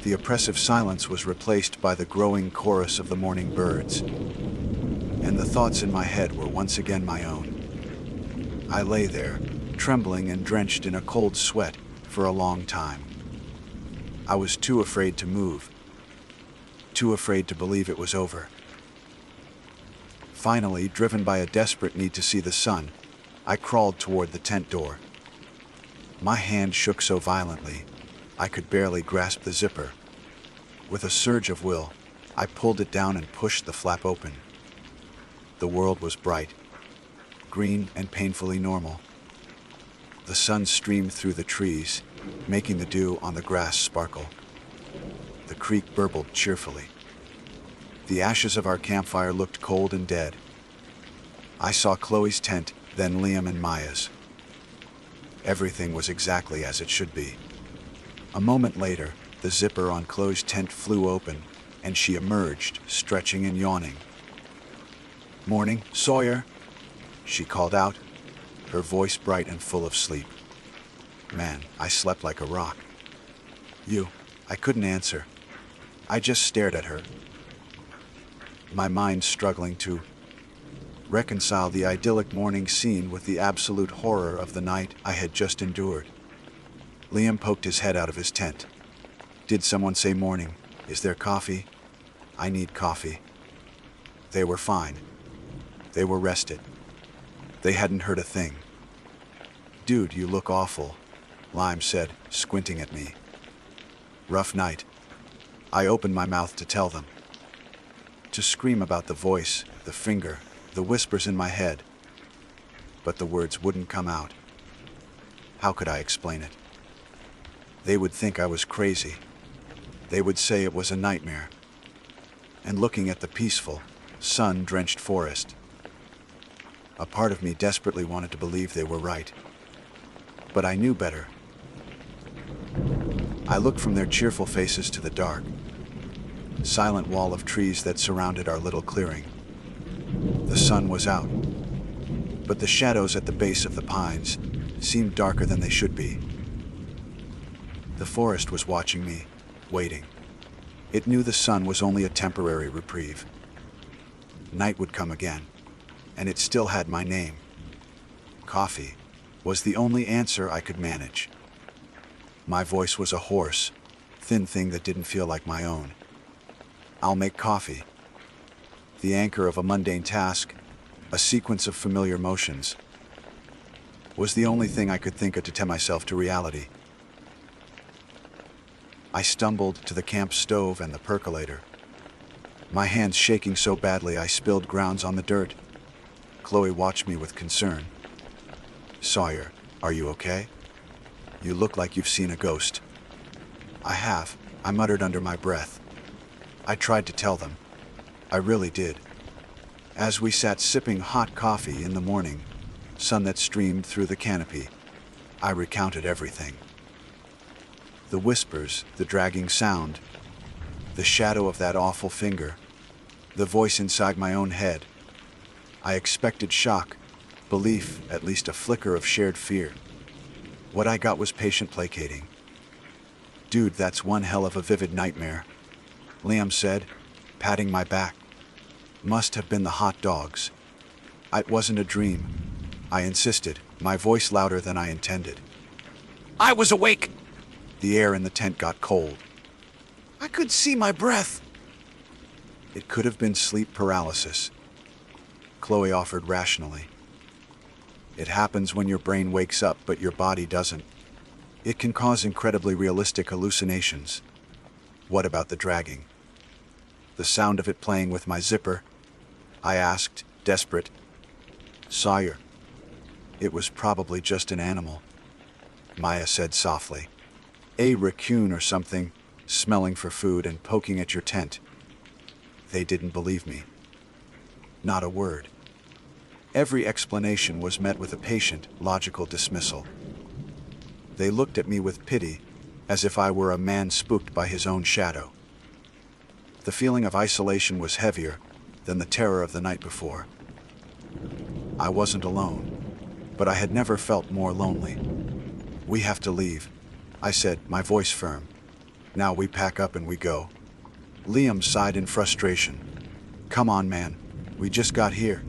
The oppressive silence was replaced by the growing chorus of the morning birds. And the thoughts in my head were once again my own. I lay there, trembling and drenched in a cold sweat for a long time. I was too afraid to move, too afraid to believe it was over. Finally, driven by a desperate need to see the sun, I crawled toward the tent door. My hand shook so violently, I could barely grasp the zipper. With a surge of will, I pulled it down and pushed the flap open. The world was bright, green and painfully normal. The sun streamed through the trees, making the dew on the grass sparkle. The creek burbled cheerfully. The ashes of our campfire looked cold and dead. I saw Chloe's tent, then Liam and Maya's. Everything was exactly as it should be. A moment later, the zipper on Chloe's tent flew open, and she emerged, stretching and yawning. "Morning, Sawyer," she called out, her voice bright and full of sleep. Man, I slept like a rock. I couldn't answer. I just stared at her, my mind struggling to reconcile the idyllic morning scene with the absolute horror of the night I had just endured. Liam poked his head out of his tent. "Did someone say morning? Is there coffee?" I need coffee. They were fine. They were rested. They hadn't heard a thing. Dude, you look awful, Lime said, squinting at me. Rough night. I opened my mouth to tell them. To scream about the voice, the finger, the whispers in my head. But the words wouldn't come out. How could I explain it? They would think I was crazy. They would say it was a nightmare. And looking at the peaceful, sun-drenched forest, a part of me desperately wanted to believe they were right. But I knew better. I looked from their cheerful faces to the dark, silent wall of trees that surrounded our little clearing. The sun was out, but the shadows at the base of the pines seemed darker than they should be. The forest was watching me, waiting. It knew the sun was only a temporary reprieve. Night would come again, and it still had my name. Coffee was the only answer I could manage. My voice was a hoarse, thin thing that didn't feel like my own. I'll make coffee. The anchor of a mundane task, a sequence of familiar motions, was the only thing I could think of to tell myself to reality. I stumbled to the camp stove and the percolator, my hands shaking so badly I spilled grounds on the dirt. Chloe watched me with concern. Sawyer, are you okay? You look like you've seen a ghost. I have, I muttered under my breath. I tried to tell them. I really did. As we sat sipping hot coffee in the morning, sun that streamed through the canopy, I recounted everything. The whispers, the dragging sound, the shadow of that awful finger, the voice inside my own head. I expected shock, belief, at least a flicker of shared fear. What I got was patient placating. Dude, that's one hell of a vivid nightmare, Liam said, patting my back. Must have been the hot dogs. It wasn't a dream, I insisted, my voice louder than I intended. I was awake. The air in the tent got cold. I could see my breath. It could have been sleep paralysis, Chloe offered rationally. It happens when your brain wakes up, but your body doesn't. It can cause incredibly realistic hallucinations. What about the dragging? The sound of it playing with my zipper? I asked, desperate. Sawyer. It was probably just an animal, Maya said softly. A raccoon or something, smelling for food and poking at your tent. They didn't believe me. Not a word. Every explanation was met with a patient, logical dismissal. They looked at me with pity, as if I were a man spooked by his own shadow. The feeling of isolation was heavier than the terror of the night before. I wasn't alone, but I had never felt more lonely. We have to leave, I said, my voice firm. Now we pack up and we go. Liam sighed in frustration. Come on, man. We just got here.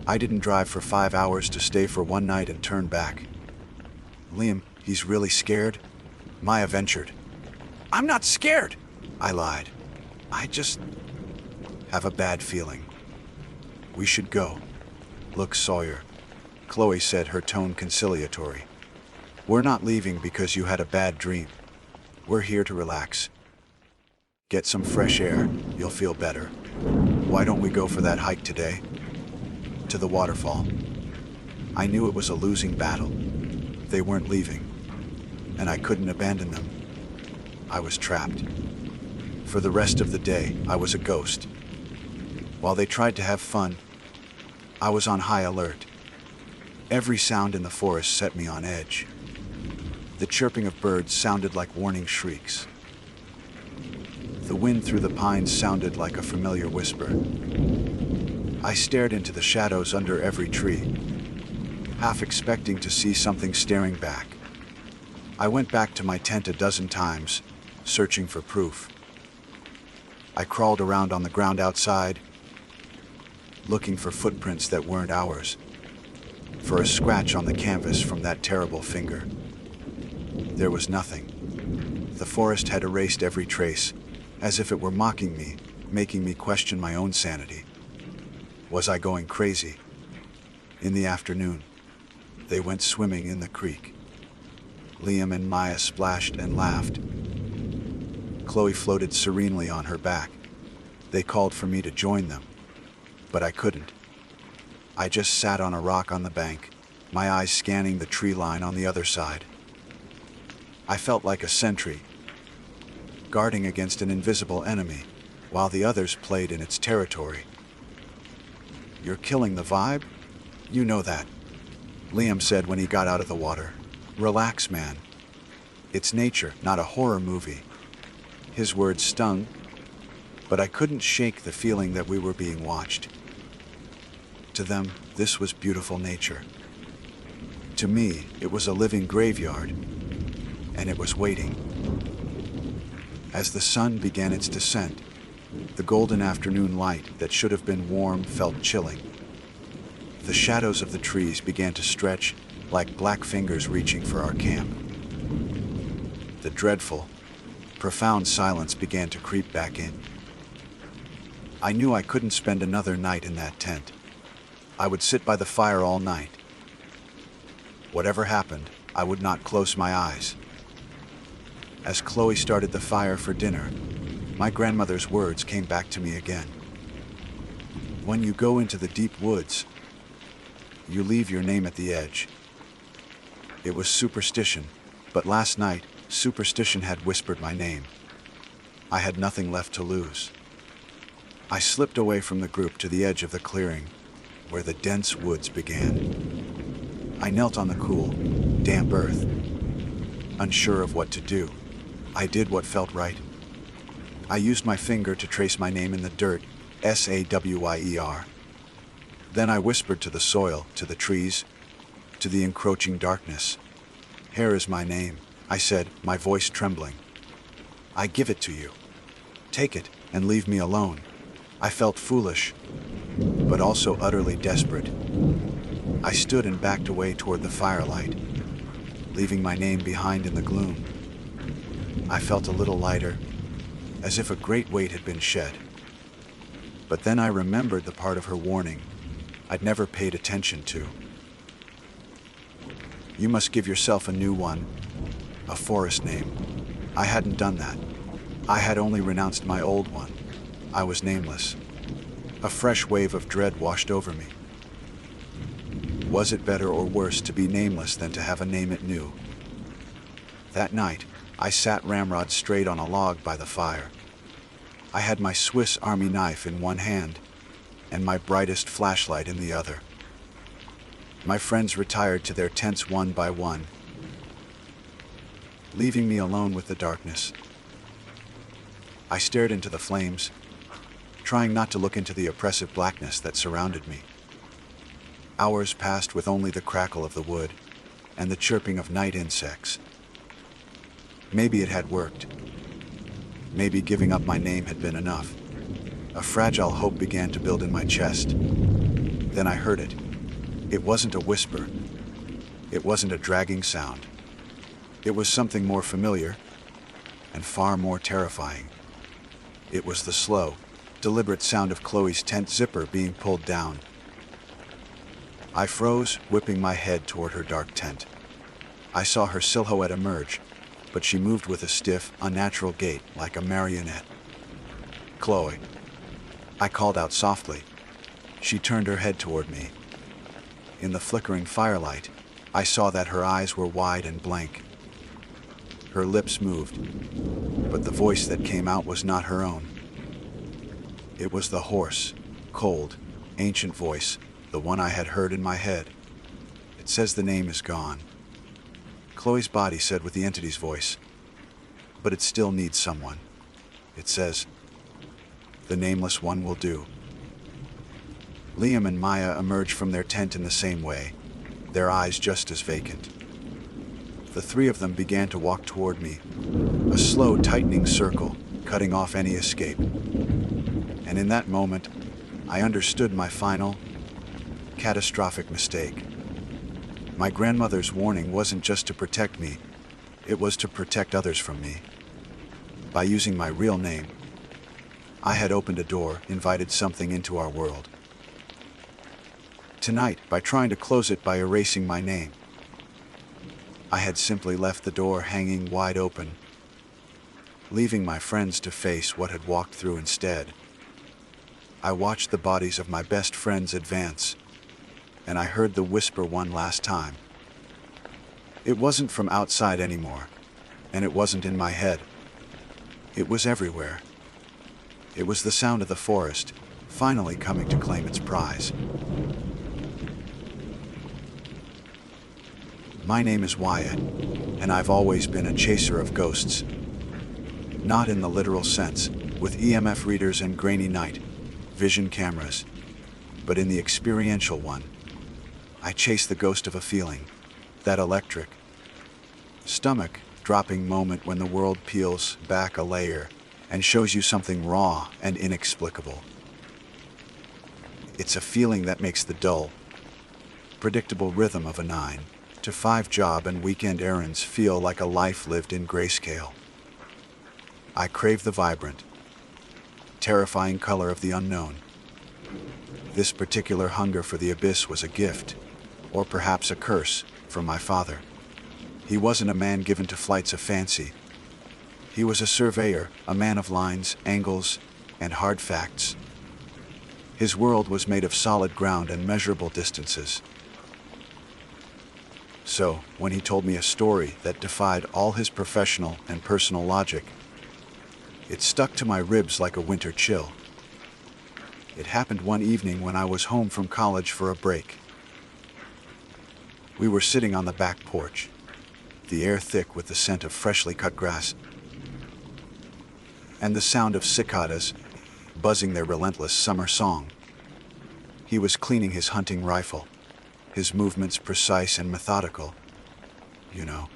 I didn't drive for 5 hours to stay for one night and turn back. Liam, he's really scared? Maya ventured. I'm not scared, I lied. I just have a bad feeling. We should go. Look, Sawyer, Chloe said, her tone conciliatory. We're not leaving because you had a bad dream. We're here to relax. Get some fresh air, you'll feel better. Why don't we go for that hike today? To the waterfall. I knew it was a losing battle. They weren't leaving, and I couldn't abandon them. I was trapped. For the rest of the day, I was a ghost. While they tried to have fun, I was on high alert. Every sound in the forest set me on edge. The chirping of birds sounded like warning shrieks. The wind through the pines sounded like a familiar whisper. I stared into the shadows under every tree, half expecting to see something staring back. I went back to my tent a dozen times, searching for proof. I crawled around on the ground outside, looking for footprints that weren't ours, for a scratch on the canvas from that terrible finger. There was nothing. The forest had erased every trace, as if it were mocking me, making me question my own sanity. Was I going crazy? In the afternoon, they went swimming in the creek. Liam and Maya splashed and laughed. Chloe floated serenely on her back. They called for me to join them, but I couldn't. I just sat on a rock on the bank, my eyes scanning the tree line on the other side. I felt like a sentry, guarding against an invisible enemy, while the others played in its territory. "You're killing the vibe? You know that," Liam said when he got out of the water. "Relax, man. It's nature, not a horror movie." His words stung, but I couldn't shake the feeling that we were being watched. To them, this was beautiful nature. To me, it was a living graveyard, and it was waiting. As the sun began its descent, the golden afternoon light that should have been warm felt chilling. The shadows of the trees began to stretch like black fingers reaching for our camp. The dreadful, profound silence began to creep back in. I knew I couldn't spend another night in that tent. I would sit by the fire all night. Whatever happened, I would not close my eyes. As Chloe started the fire for dinner, my grandmother's words came back to me again. "When you go into the deep woods, you leave your name at the edge." It was superstition, but last night, superstition had whispered my name. I had nothing left to lose. I slipped away from the group to the edge of the clearing, where the dense woods began. I knelt on the cool, damp earth. Unsure of what to do, I did what felt right. I used my finger to trace my name in the dirt, Sawyr. Then I whispered to the soil, to the trees, to the encroaching darkness. "Here is my name," I said, my voice trembling. "I give it to you. Take it and leave me alone." I felt foolish, but also utterly desperate. I stood and backed away toward the firelight, leaving my name behind in the gloom. I felt a little lighter, as if a great weight had been shed. But then I remembered the part of her warning I'd never paid attention to. "You must give yourself a new one, a forest name." I hadn't done that. I had only renounced my old one. I was nameless. A fresh wave of dread washed over me. Was it better or worse to be nameless than to have a name it knew? That night, I sat ramrod straight on a log by the fire. I had my Swiss Army knife in one hand and my brightest flashlight in the other. My friends retired to their tents one by one, leaving me alone with the darkness. I stared into the flames, trying not to look into the oppressive blackness that surrounded me. Hours passed with only the crackle of the wood and the chirping of night insects. Maybe it had worked. Maybe giving up my name had been enough. A fragile hope began to build in my chest. Then I heard it. It wasn't a whisper. It wasn't a dragging sound. It was something more familiar and far more terrifying. It was the slow, deliberate sound of Chloe's tent zipper being pulled down. I froze, whipping my head toward her dark tent. I saw her silhouette emerge, but she moved with a stiff, unnatural gait like a marionette. "Chloe." I called out softly. She turned her head toward me. In the flickering firelight, I saw that her eyes were wide and blank. Her lips moved, but the voice that came out was not her own. It was the hoarse, cold, ancient voice, the one I had heard in my head. "It says the name is gone," Chloe's body said with the entity's voice. "But it still needs someone. It says, the nameless one will do." Liam and Maya emerged from their tent in the same way, their eyes just as vacant. The three of them began to walk toward me, a slow, tightening circle, cutting off any escape. And in that moment, I understood my final, catastrophic mistake. My grandmother's warning wasn't just to protect me, it was to protect others from me. By using my real name, I had opened a door, invited something into our world. Tonight, by trying to close it by erasing my name, I had simply left the door hanging wide open, leaving my friends to face what had walked through instead. I watched the bodies of my best friends advance, and I heard the whisper one last time. It wasn't from outside anymore, and it wasn't in my head. It was everywhere. It was the sound of the forest, finally coming to claim its prize. My name is Wyatt, and I've always been a chaser of ghosts. Not in the literal sense, with EMF readers and grainy night vision cameras, but in the experiential one. I chase the ghost of a feeling, that electric, stomach-dropping moment when the world peels back a layer and shows you something raw and inexplicable. It's a feeling that makes the dull, predictable rhythm of a 9-to-5 job and weekend errands feel like a life lived in grayscale. I crave the vibrant, terrifying color of the unknown. This particular hunger for the abyss was a gift, or perhaps a curse, from my father. He wasn't a man given to flights of fancy. He was a surveyor, a man of lines, angles, and hard facts. His world was made of solid ground and measurable distances. So, when he told me a story that defied all his professional and personal logic, it stuck to my ribs like a winter chill. It happened one evening when I was home from college for a break. We were sitting on the back porch, the air thick with the scent of freshly cut grass, and the sound of cicadas buzzing their relentless summer song. He was cleaning his hunting rifle, his movements precise and methodical. You know,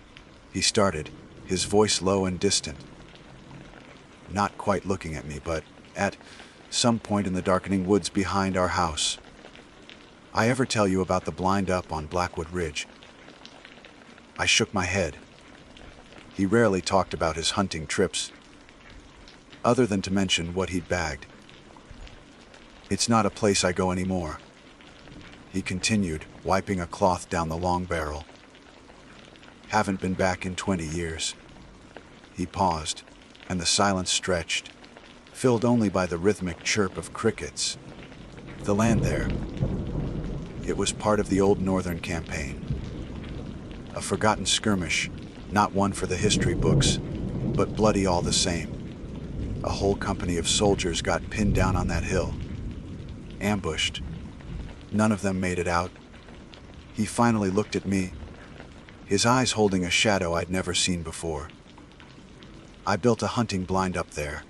he started, his voice low and distant, not quite looking at me, but at some point in the darkening woods behind our house. I ever tell you about the blind up on Blackwood Ridge? I shook my head. He rarely talked about his hunting trips, other than to mention what he'd bagged. It's not a place I go anymore, he continued, wiping a cloth down the long barrel. Haven't been back in 20 years. He paused, and the silence stretched, filled only by the rhythmic chirp of crickets. The land there, it was part of the old Northern Campaign. A forgotten skirmish, not one for the history books, but bloody all the same. A whole company of soldiers got pinned down on that hill, ambushed. None of them made it out. He finally looked at me, his eyes holding a shadow I'd never seen before. I built a hunting blind up there,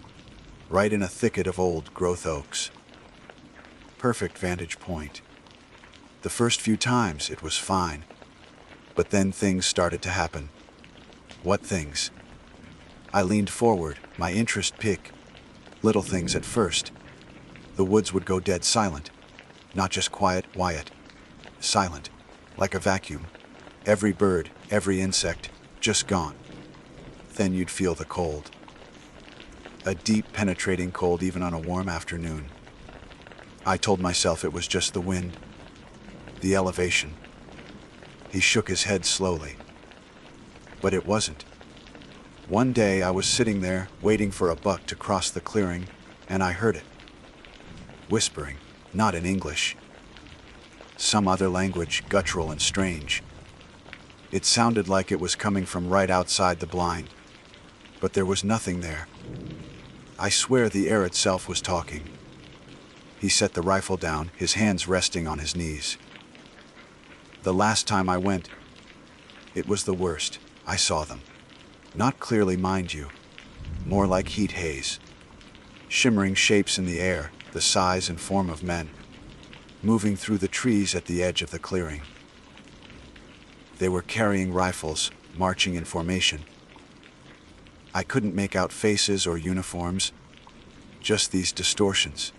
right in a thicket of old growth oaks. Perfect vantage point. The first few times it was fine, but then things started to happen. What things? I leaned forward, my interest piqued. Little things at first. The woods would go dead silent. Not just quiet, Wyatt. Silent, like a vacuum. Every bird, every insect, just gone. Then you'd feel the cold. A deep, penetrating cold even on a warm afternoon. I told myself it was just the wind, the elevation. He shook his head slowly. But it wasn't. One day I was sitting there, waiting for a buck to cross the clearing, and I heard it. Whispering, not in English. Some other language, guttural and strange. It sounded like it was coming from right outside the blind, but there was nothing there. I swear the air itself was talking. He set the rifle down, his hands resting on his knees. The last time I went, it was the worst. I saw them. Not clearly, mind you, more like heat haze. Shimmering shapes in the air, the size and form of men, moving through the trees at the edge of the clearing. They were carrying rifles, marching in formation. I couldn't make out faces or uniforms, just these distortions.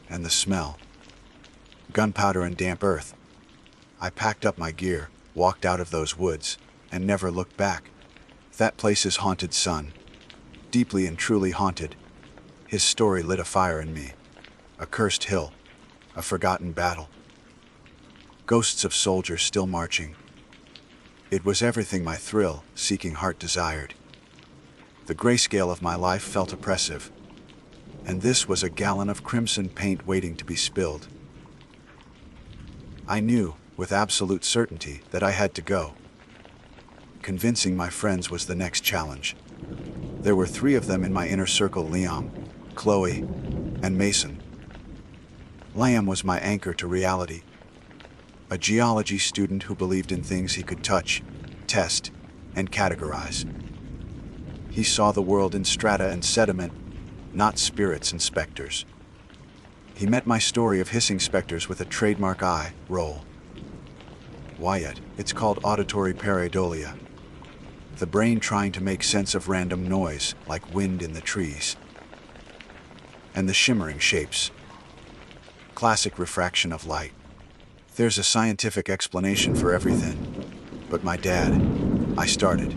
And the smell. Gunpowder and damp earth. I packed up my gear, walked out of those woods, and never looked back. That place is haunted, son. Deeply and truly haunted. His story lit a fire in me. A cursed hill, a forgotten battle. Ghosts of soldiers still marching. It was everything my thrill-seeking heart desired. The grayscale of my life felt oppressive, and this was a gallon of crimson paint waiting to be spilled. I knew, with absolute certainty, that I had to go. Convincing my friends was the next challenge. There were 3 of them in my inner circle: Liam, Chloe, and Mason. Liam was my anchor to reality, a geology student who believed in things he could touch, test, and categorize. He saw the world in strata and sediment, not spirits and specters. He met my story of hissing specters with a trademark eye roll. Wyatt, it's called auditory pareidolia. The brain trying to make sense of random noise, like wind in the trees. And the shimmering shapes. Classic refraction of light. There's a scientific explanation for everything. But my dad, I started.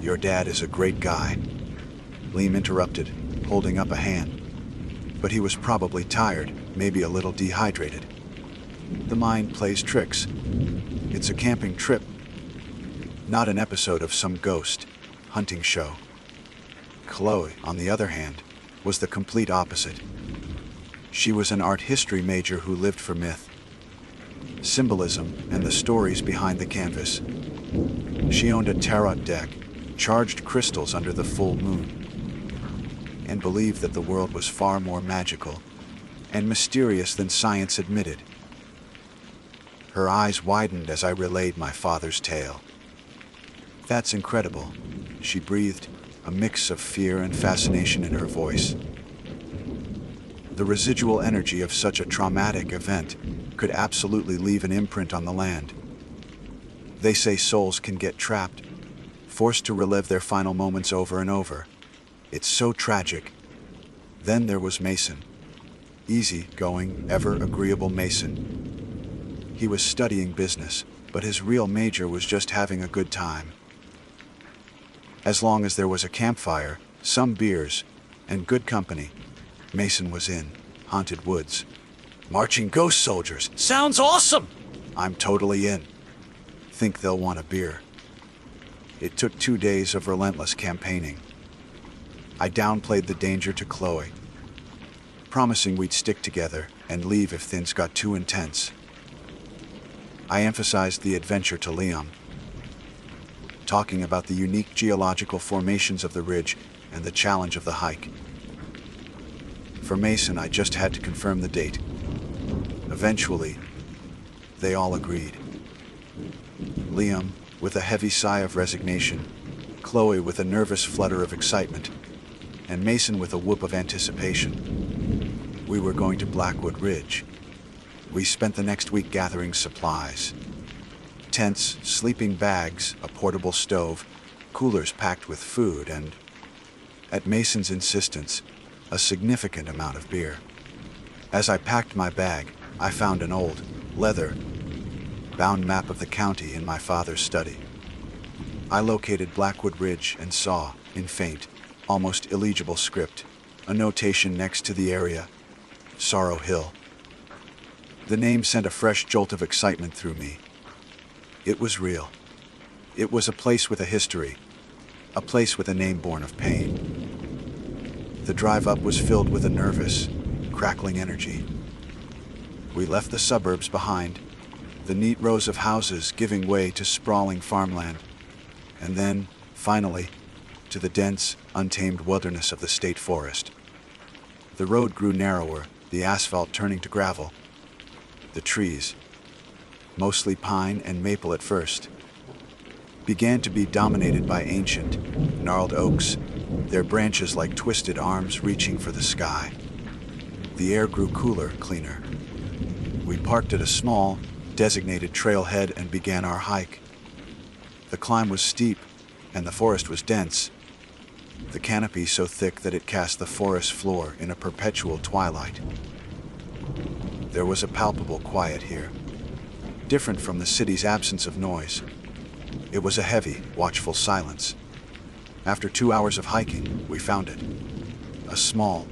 Your dad is a great guy. Liam interrupted, holding up a hand. But he was probably tired, maybe a little dehydrated. The mind plays tricks. It's a camping trip, not an episode of some ghost hunting show. Chloe, on the other hand, was the complete opposite. She was an art history major who lived for myth, symbolism, and the stories behind the canvas. She owned a tarot deck, charged crystals under the full moon, and believed that the world was far more magical and mysterious than science admitted. Her eyes widened as I relayed my father's tale. That's incredible, she breathed, a mix of fear and fascination in her voice. The residual energy of such a traumatic event could absolutely leave an imprint on the land. They say souls can get trapped, forced to relive their final moments over and over. It's so tragic. Then there was Mason. Easy-going, ever-agreeable Mason. He was studying business, but his real major was just having a good time. As long as there was a campfire, some beers, and good company, Mason was in. Haunted woods. Marching ghost soldiers. Sounds awesome! I'm totally in. Think they'll want a beer. It took 2 days of relentless campaigning. I downplayed the danger to Chloe, promising we'd stick together and leave if things got too intense. I emphasized the adventure to Liam, talking about the unique geological formations of the ridge and the challenge of the hike. For Mason, I just had to confirm the date. Eventually, they all agreed. Liam, with a heavy sigh of resignation, Chloe with a nervous flutter of excitement, and Mason with a whoop of anticipation. We were going to Blackwood Ridge. We spent the next week gathering supplies. Tents, sleeping bags, a portable stove, coolers packed with food, and, at Mason's insistence, a significant amount of beer. As I packed my bag, I found an old, leather-bound map of the county in my father's study. I located Blackwood Ridge and saw, in faint, almost illegible script, a notation next to the area, Sorrow Hill. The name sent a fresh jolt of excitement through me. It was real. It was a place with a history, a place with a name born of pain. The drive up was filled with a nervous, crackling energy. We left the suburbs behind, the neat rows of houses giving way to sprawling farmland, and then, finally, to the dense, untamed wilderness of the state forest. The road grew narrower, the asphalt turning to gravel. The trees, mostly pine and maple at first, began to be dominated by ancient, gnarled oaks, their branches like twisted arms reaching for the sky. The air grew cooler, cleaner. We parked at a small, designated trailhead and began our hike. The climb was steep, and the forest was dense, the canopy so thick that it cast the forest floor in a perpetual twilight. There was a palpable quiet here, different from the city's absence of noise. It was a heavy, watchful silence. After 2 hours of hiking, we found it. A small,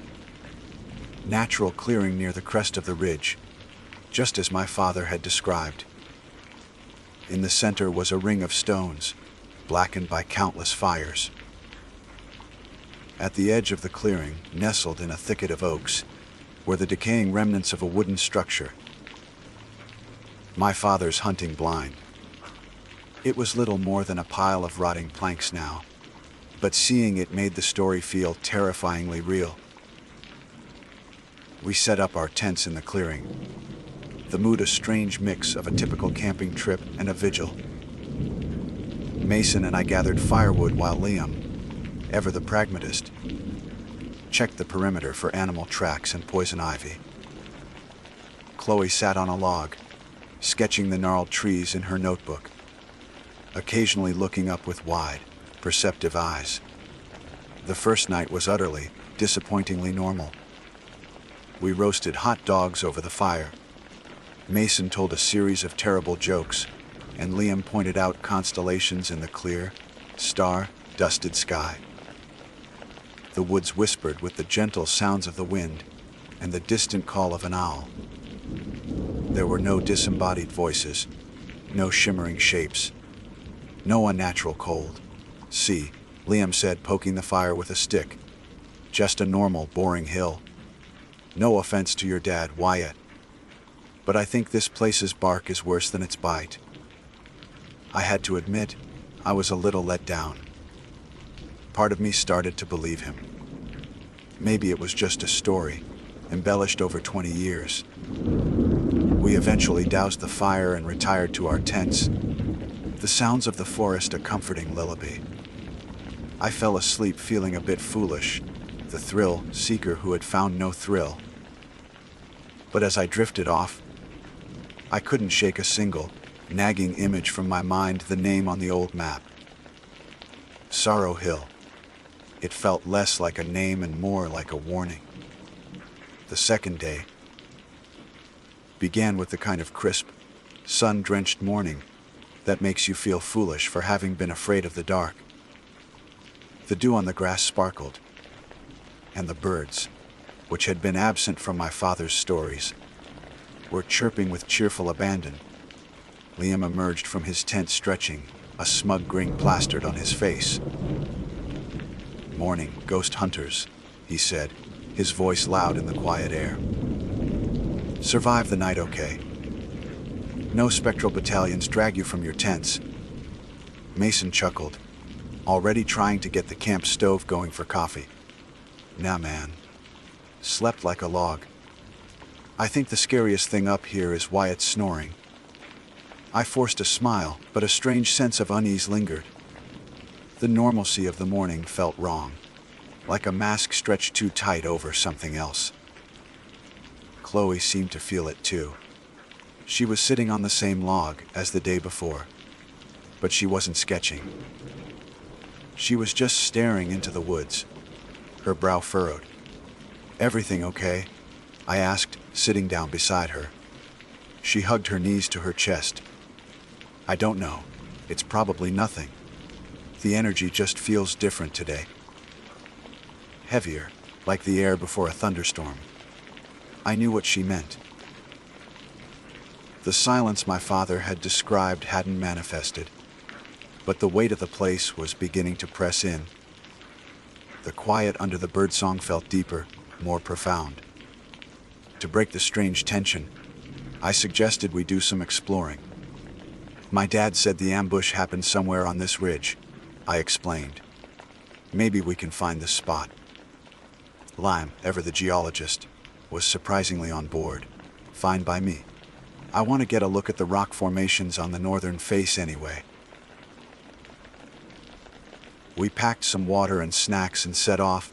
natural clearing near the crest of the ridge, just as my father had described. In the center was a ring of stones, blackened by countless fires. At the edge of the clearing, nestled in a thicket of oaks, were the decaying remnants of a wooden structure. My father's hunting blind. It was little more than a pile of rotting planks now, but seeing it made the story feel terrifyingly real. We set up our tents in the clearing, the mood a strange mix of a typical camping trip and a vigil. Mason and I gathered firewood while Liam, ever the pragmatist, checked the perimeter for animal tracks and poison ivy. Chloe sat on a log, sketching the gnarled trees in her notebook, occasionally looking up with wide, perceptive eyes. The first night was utterly, disappointingly normal. We roasted hot dogs over the fire. Mason told a series of terrible jokes, and Liam pointed out constellations in the clear, star-dusted sky. The woods whispered with the gentle sounds of the wind and the distant call of an owl. There were no disembodied voices, no shimmering shapes, no unnatural cold. See, Liam said, poking the fire with a stick. Just a normal, boring hill. No offense to your dad, Wyatt, but I think this place's bark is worse than its bite. I had to admit, I was a little let down. Part of me started to believe him. Maybe it was just a story, embellished over 20 years. We eventually doused the fire and retired to our tents, the sounds of the forest a comforting lullaby. I fell asleep feeling a bit foolish, the thrill-seeker who had found no thrill. But as I drifted off, I couldn't shake a single, nagging image from my mind, the name on the old map. Sorrow Hill. It felt less like a name and more like a warning. The second day began with the kind of crisp, sun-drenched morning that makes you feel foolish for having been afraid of the dark. The dew on the grass sparkled, and the birds, which had been absent from my father's stories, were chirping with cheerful abandon. Liam emerged from his tent stretching, a smug grin plastered on his face. "Morning, ghost hunters," he said, his voice loud in the quiet air. "Survive the night okay? No spectral battalions drag you from your tents." Mason chuckled, already trying to get the camp stove going for coffee. "Nah, man. Slept like a log. I think the scariest thing up here is Wyatt's snoring." I forced a smile, but a strange sense of unease lingered. The normalcy of the morning felt wrong, like a mask stretched too tight over something else. Chloe seemed to feel it too. She was sitting on the same log as the day before, but she wasn't sketching. She was just staring into the woods, her brow furrowed. "Everything okay?" I asked, sitting down beside her. She hugged her knees to her chest. "I don't know. It's probably nothing. The energy just feels different today. Heavier, like the air before a thunderstorm." I knew what she meant. The silence my father had described hadn't manifested, but the weight of the place was beginning to press in. The quiet under the birdsong felt deeper, more profound. To break the strange tension, I suggested we do some exploring. "My dad said the ambush happened somewhere on this ridge," I explained. "Maybe we can find the spot." Lime, ever the geologist, was surprisingly on board. "Fine by me. I want to get a look at the rock formations on the northern face anyway." We packed some water and snacks and set off,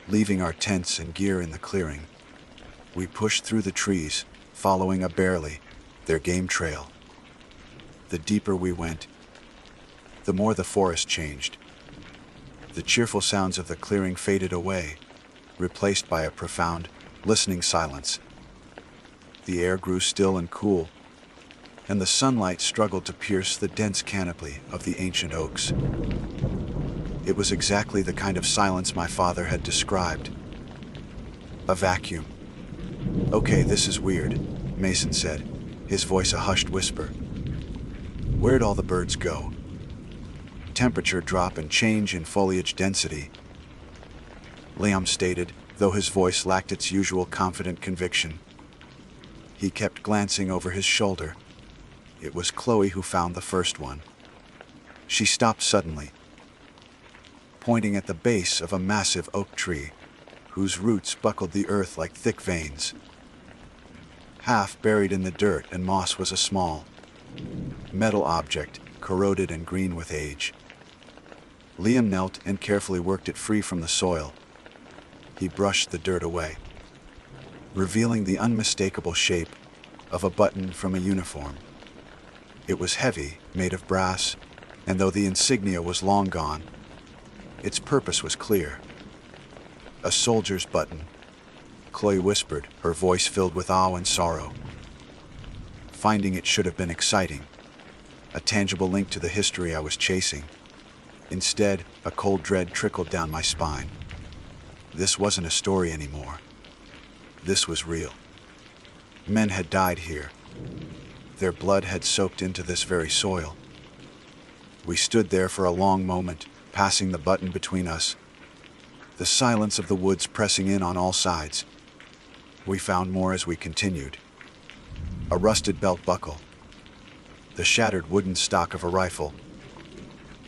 leaving our tents and gear in the clearing. We pushed through the trees, following a barely, their game trail. The deeper we went, the more the forest changed. The cheerful sounds of the clearing faded away, replaced by a profound, listening silence. The air grew still and cool, and the sunlight struggled to pierce the dense canopy of the ancient oaks. It was exactly the kind of silence my father had described. A vacuum. "Okay, this is weird," Mason said, his voice a hushed whisper. "Where'd all the birds go?" "Temperature drop and change in foliage density," Liam stated, though his voice lacked its usual confident conviction. He kept glancing over his shoulder. It was Chloe who found the first one. She stopped suddenly, pointing at the base of a massive oak tree, whose roots buckled the earth like thick veins. Half buried in the dirt and moss was a small metal object, corroded and green with age. Liam knelt and carefully worked it free from the soil. He brushed the dirt away, revealing the unmistakable shape of a button from a uniform. It was heavy, made of brass, and though the insignia was long gone, its purpose was clear. "A soldier's button," Chloe whispered, her voice filled with awe and sorrow. Finding it should have been exciting, a tangible link to the history I was chasing. Instead, a cold dread trickled down my spine. This wasn't a story anymore. This was real. Men had died here. Their blood had soaked into this very soil. We stood there for a long moment, passing the button between us, the silence of the woods pressing in on all sides. We found more as we continued. A rusted belt buckle, the shattered wooden stock of a rifle,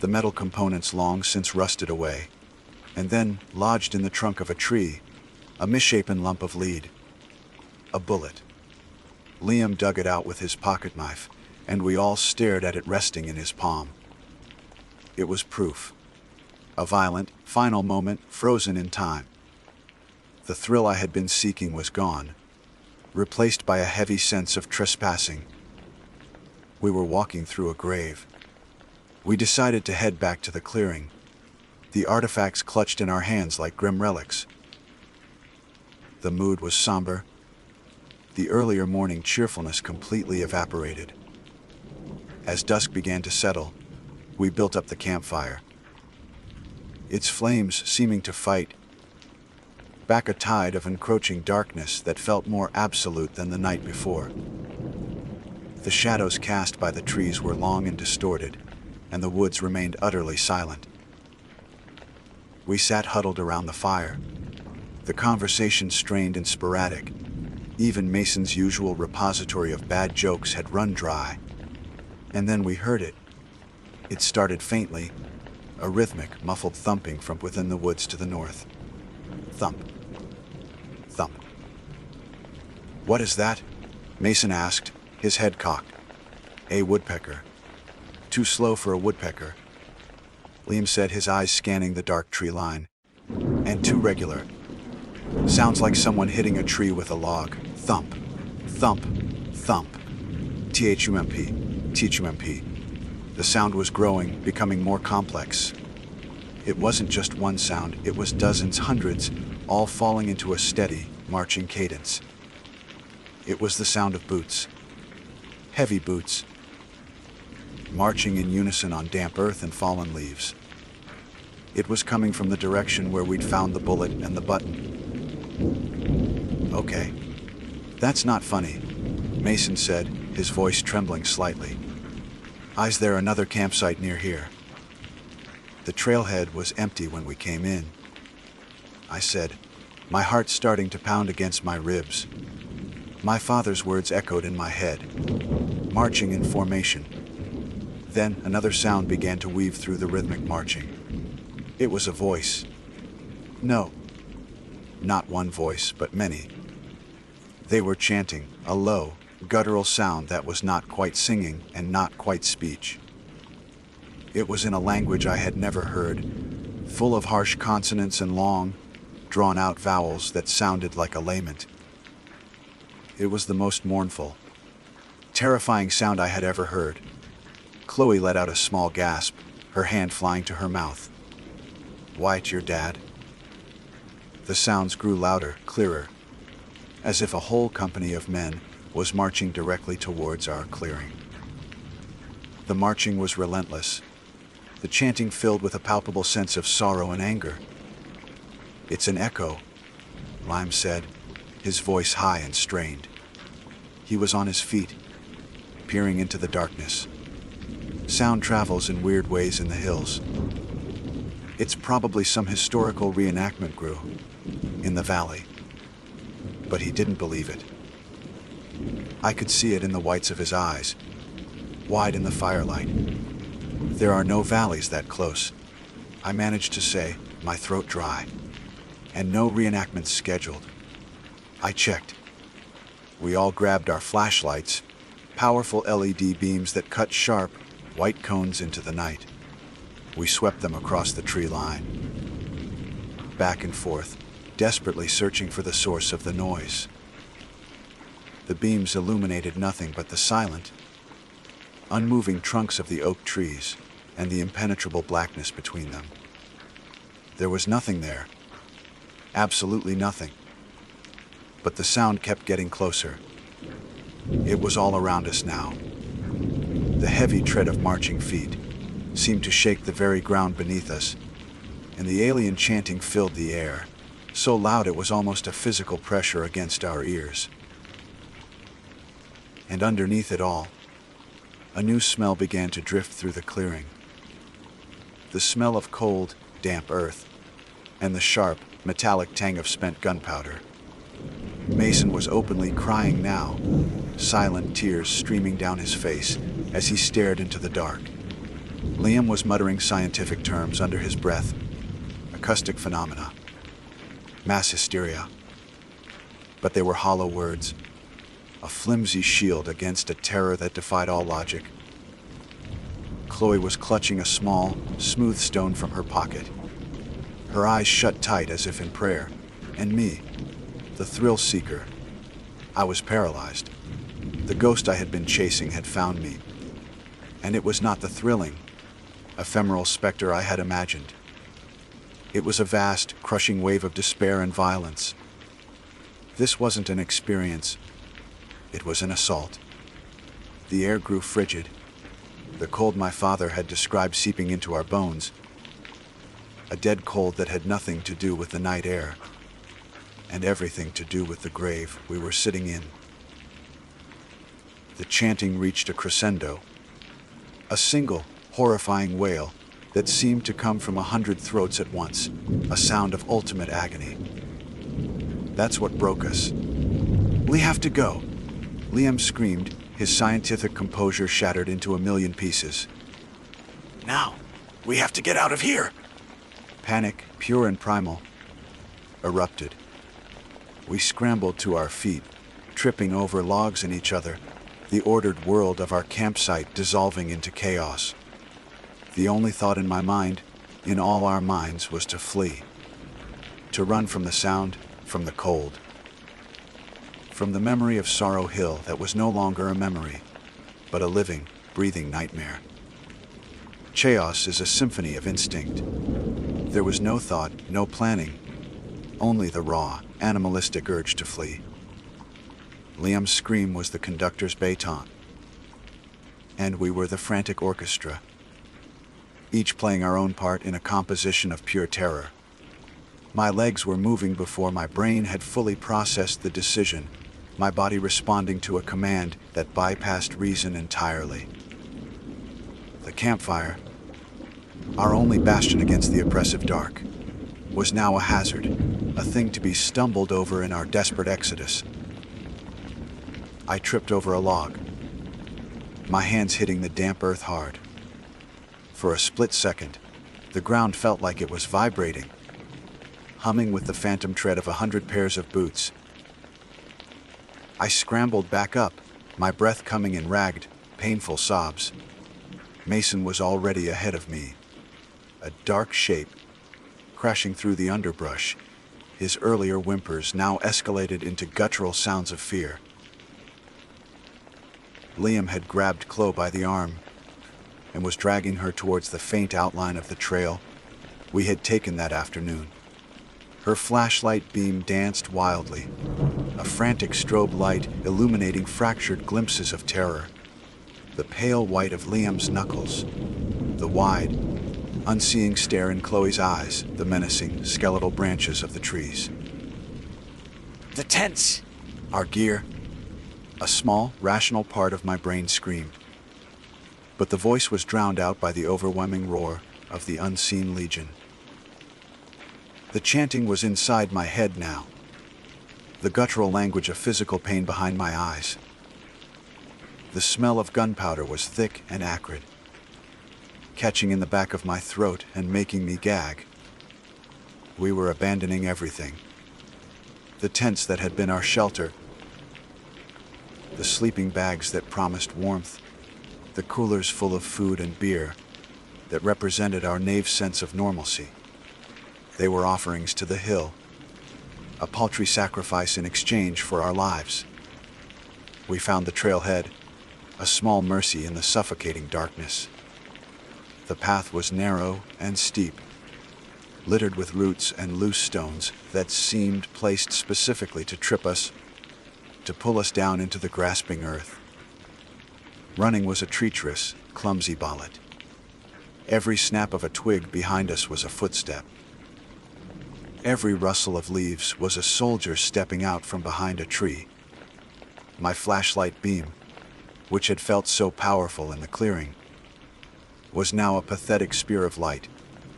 the metal components long since rusted away, and then, lodged in the trunk of a tree, a misshapen lump of lead. A bullet. Liam dug it out with his pocket knife, and we all stared at it resting in his palm. It was proof. A violent, final moment frozen in time. The thrill I had been seeking was gone, replaced by a heavy sense of trespassing. We were walking through a grave. We decided to head back to the clearing, the artifacts clutched in our hands like grim relics. The mood was somber. The earlier morning cheerfulness completely evaporated. As dusk began to settle, we built up the campfire, its flames seeming to fight back a tide of encroaching darkness that felt more absolute than the night before. The shadows cast by the trees were long and distorted, and the woods remained utterly silent. We sat huddled around the fire, the conversation strained and sporadic. Even Mason's usual repository of bad jokes had run dry. And then we heard it. It started faintly, a rhythmic, muffled thumping from within the woods to the north. Thump. Thump. "What is that?" Mason asked, his head cocked. "A woodpecker. Too slow for a woodpecker," Liam said, his eyes scanning the dark tree line. "And too regular. Sounds like someone hitting a tree with a log. Thump. Thump. Thump. Thump. Thump." The sound was growing, becoming more complex. It wasn't just one sound, it was dozens, hundreds, all falling into a steady, marching cadence. It was the sound of boots. Heavy boots, marching in unison on damp earth and fallen leaves. It was coming from the direction where we'd found the bullet and the button. "Okay. That's not funny," Mason said, his voice trembling slightly. "Is there another campsite near here?" "The trailhead was empty when we came in," I said, my heart starting to pound against my ribs. My father's words echoed in my head, marching in formation. Then another sound began to weave through the rhythmic marching. It was a voice. No, not one voice, but many. They were chanting, a low, guttural sound that was not quite singing and not quite speech. It was in a language I had never heard, full of harsh consonants and long, drawn-out vowels that sounded like a lament. It was the most mournful, terrifying sound I had ever heard. Chloe let out a small gasp, her hand flying to her mouth. "Wyatt, your dad?" The sounds grew louder, clearer, as if a whole company of men was marching directly towards our clearing. The marching was relentless, the chanting filled with a palpable sense of sorrow and anger. "It's an echo," Liam said, his voice high and strained. He was on his feet, peering into the darkness. "Sound travels in weird ways in the hills. It's probably some historical reenactment grew in the valley." But he didn't believe it. I could see it in the whites of his eyes, wide in the firelight. "There are no valleys that close," I managed to say, my throat dry. "And no reenactments scheduled." I checked. We all grabbed our flashlights, powerful LED beams that cut sharp, white cones into the night. We swept them across the tree line, back and forth, desperately searching for the source of the noise. The beams illuminated nothing but the silent, unmoving trunks of the oak trees and the impenetrable blackness between them. There was nothing there, absolutely nothing. But the sound kept getting closer. It was all around us now. The heavy tread of marching feet seemed to shake the very ground beneath us, and the alien chanting filled the air, so loud it was almost a physical pressure against our ears. And underneath it all, a new smell began to drift through the clearing. The smell of cold, damp earth, and the sharp, metallic tang of spent gunpowder. Mason was openly crying now, silent tears streaming down his face as he stared into the dark. Liam was muttering scientific terms under his breath, acoustic phenomena, mass hysteria. But they were hollow words, a flimsy shield against a terror that defied all logic. Chloe was clutching a small, smooth stone from her pocket, her eyes shut tight as if in prayer, and me, the thrill seeker, I was paralyzed. The ghost I had been chasing had found me, and it was not the thrilling, ephemeral specter I had imagined. It was a vast, crushing wave of despair and violence. This wasn't an experience. It was an assault. The air grew frigid, the cold my father had described seeping into our bones, a dead cold that had nothing to do with the night air, and everything to do with the grave we were sitting in. The chanting reached a crescendo, a single, horrifying wail that seemed to come from 100 throats at once, a sound of ultimate agony. That's what broke us. "We have to go," Liam screamed, his scientific composure shattered into a million pieces. Now, we have to get out of here. Panic, pure and primal, erupted. We scrambled to our feet, tripping over logs and each other, the ordered world of our campsite dissolving into chaos. The only thought in my mind, in all our minds, was to flee. To run from the sound, from the cold. From the memory of Sorrow Hill that was no longer a memory, but a living, breathing nightmare. Chaos is a symphony of instinct. There was no thought, no planning, only the raw, animalistic urge to flee. Liam's scream was the conductor's baton, and we were the frantic orchestra, each playing our own part in a composition of pure terror. My legs were moving before my brain had fully processed the decision, my body responding to a command that bypassed reason entirely. The campfire, our only bastion against the oppressive dark, was now a hazard, a thing to be stumbled over in our desperate exodus. I tripped over a log, my hands hitting the damp earth hard. For a split second, the ground felt like it was vibrating, humming with the phantom tread of 100 pairs of boots. I scrambled back up, my breath coming in ragged, painful sobs. Mason was already ahead of me, a dark shape, crashing through the underbrush, his earlier whimpers now escalated into guttural sounds of fear. Liam had grabbed Chloe by the arm and was dragging her towards the faint outline of the trail we had taken that afternoon. Her flashlight beam danced wildly, a frantic strobe light illuminating fractured glimpses of terror. The pale white of Liam's knuckles, the wide, unseeing stare in Chloe's eyes, the menacing, skeletal branches of the trees. The tents! Our gear. A small, rational part of my brain screamed. But the voice was drowned out by the overwhelming roar of the unseen legion. The chanting was inside my head now, the guttural language of physical pain behind my eyes. The smell of gunpowder was thick and acrid, catching in the back of my throat and making me gag. We were abandoning everything. The tents that had been our shelter, the sleeping bags that promised warmth, the coolers full of food and beer that represented our naive sense of normalcy. They were offerings to the hill, a paltry sacrifice in exchange for our lives. We found the trailhead, a small mercy in the suffocating darkness. The path was narrow and steep, littered with roots and loose stones that seemed placed specifically to trip us, to pull us down into the grasping earth. Running was a treacherous, clumsy ballet. Every snap of a twig behind us was a footstep. Every rustle of leaves was a soldier stepping out from behind a tree. My flashlight beam, which had felt so powerful in the clearing, was now a pathetic spear of light,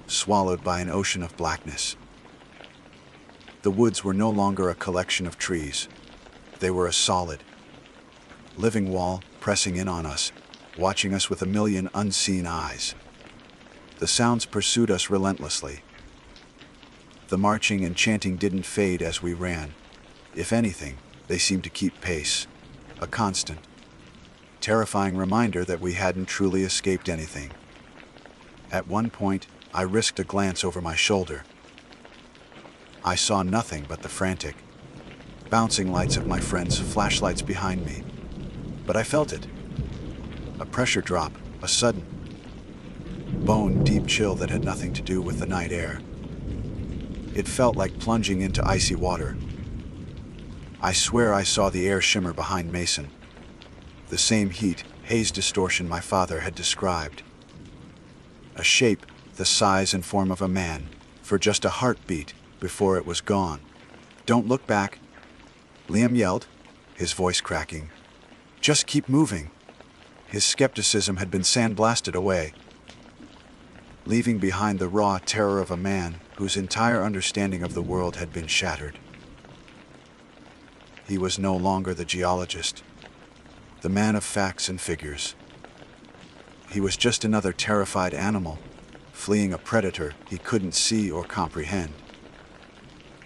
swallowed by an ocean of blackness. The woods were no longer a collection of trees. They were a solid, living wall pressing in on us, watching us with a million unseen eyes. The sounds pursued us relentlessly. The marching and chanting didn't fade as we ran. If anything, they seemed to keep pace, a constant, terrifying reminder that we hadn't truly escaped anything. At one point, I risked a glance over my shoulder. I saw nothing but the frantic, bouncing lights of my friends' flashlights behind me. But I felt it. A pressure drop, a sudden, bone-deep chill that had nothing to do with the night air. It felt like plunging into icy water. I swear I saw the air shimmer behind Mason. The same heat, haze distortion my father had described. A shape the size and form of a man, for just a heartbeat before it was gone. "Don't look back," Liam yelled, his voice cracking. "Just keep moving." His skepticism had been sandblasted away, leaving behind the raw terror of a man whose entire understanding of the world had been shattered. He was no longer the geologist, the man of facts and figures. He was just another terrified animal, fleeing a predator he couldn't see or comprehend.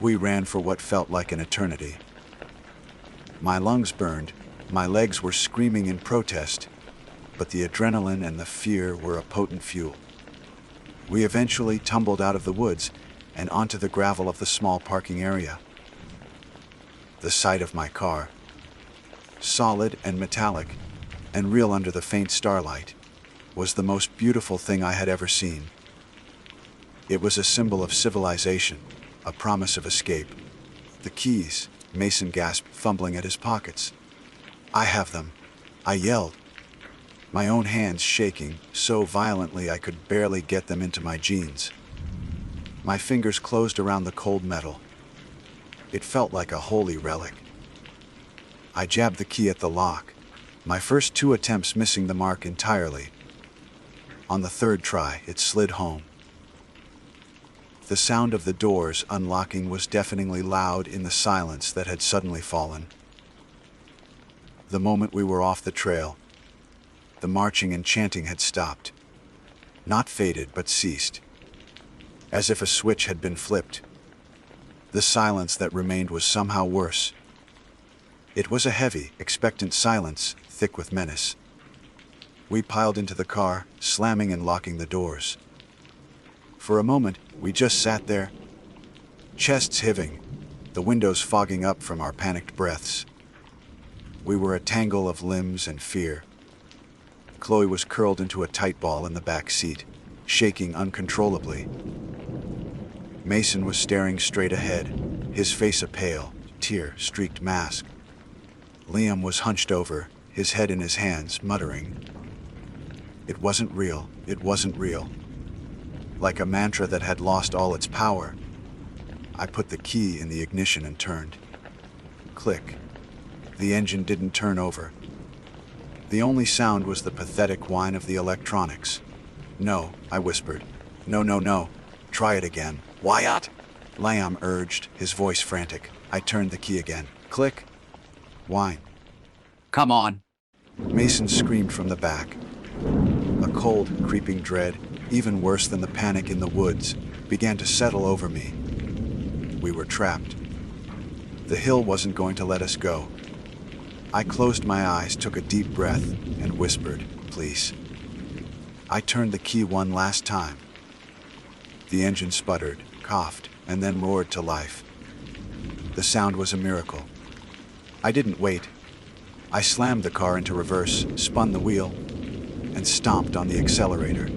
We ran for what felt like an eternity. My lungs burned, my legs were screaming in protest, but the adrenaline and the fear were a potent fuel. We eventually tumbled out of the woods and onto the gravel of the small parking area. The sight of my car, solid and metallic and real under the faint starlight, was the most beautiful thing I had ever seen. It was a symbol of civilization, a promise of escape. "The keys," Mason gasped, fumbling at his pockets. "I have them," I yelled, my own hands shaking so violently I could barely get them into my jeans. My fingers closed around the cold metal. It felt like a holy relic. I jabbed the key at the lock, my first 2 attempts missing the mark entirely. On the 3rd try, it slid home. The sound of the doors unlocking was deafeningly loud in the silence that had suddenly fallen. The moment we were off the trail, the marching and chanting had stopped. Not faded, but ceased. As if a switch had been flipped. The silence that remained was somehow worse. It was a heavy, expectant silence, thick with menace. We piled into the car, slamming and locking the doors. For a moment, we just sat there, chests heaving, the windows fogging up from our panicked breaths. We were a tangle of limbs and fear. Chloe was curled into a tight ball in the back seat, shaking uncontrollably. Mason was staring straight ahead, his face a pale, tear-streaked mask. Liam was hunched over, his head in his hands, muttering. It wasn't real, it wasn't real. like a mantra that had lost all its power. I put the key in the ignition and turned. Click. The engine didn't turn over. The only sound was the pathetic whine of the electronics. "No," I whispered. "No, no, no. Try it again." Wyatt? Liam urged, his voice frantic. I turned the key again. Click. Whine. Come on. Mason screamed from the back. A cold, creeping dread, even worse than the panic in the woods, began to settle over me. We were trapped. The hill wasn't going to let us go. I closed my eyes, took a deep breath, and whispered, "Please." I turned the key one last time. The engine sputtered, coughed, and then roared to life. The sound was a miracle. I didn't wait. I slammed the car into reverse, spun the wheel, and stomped on the accelerator.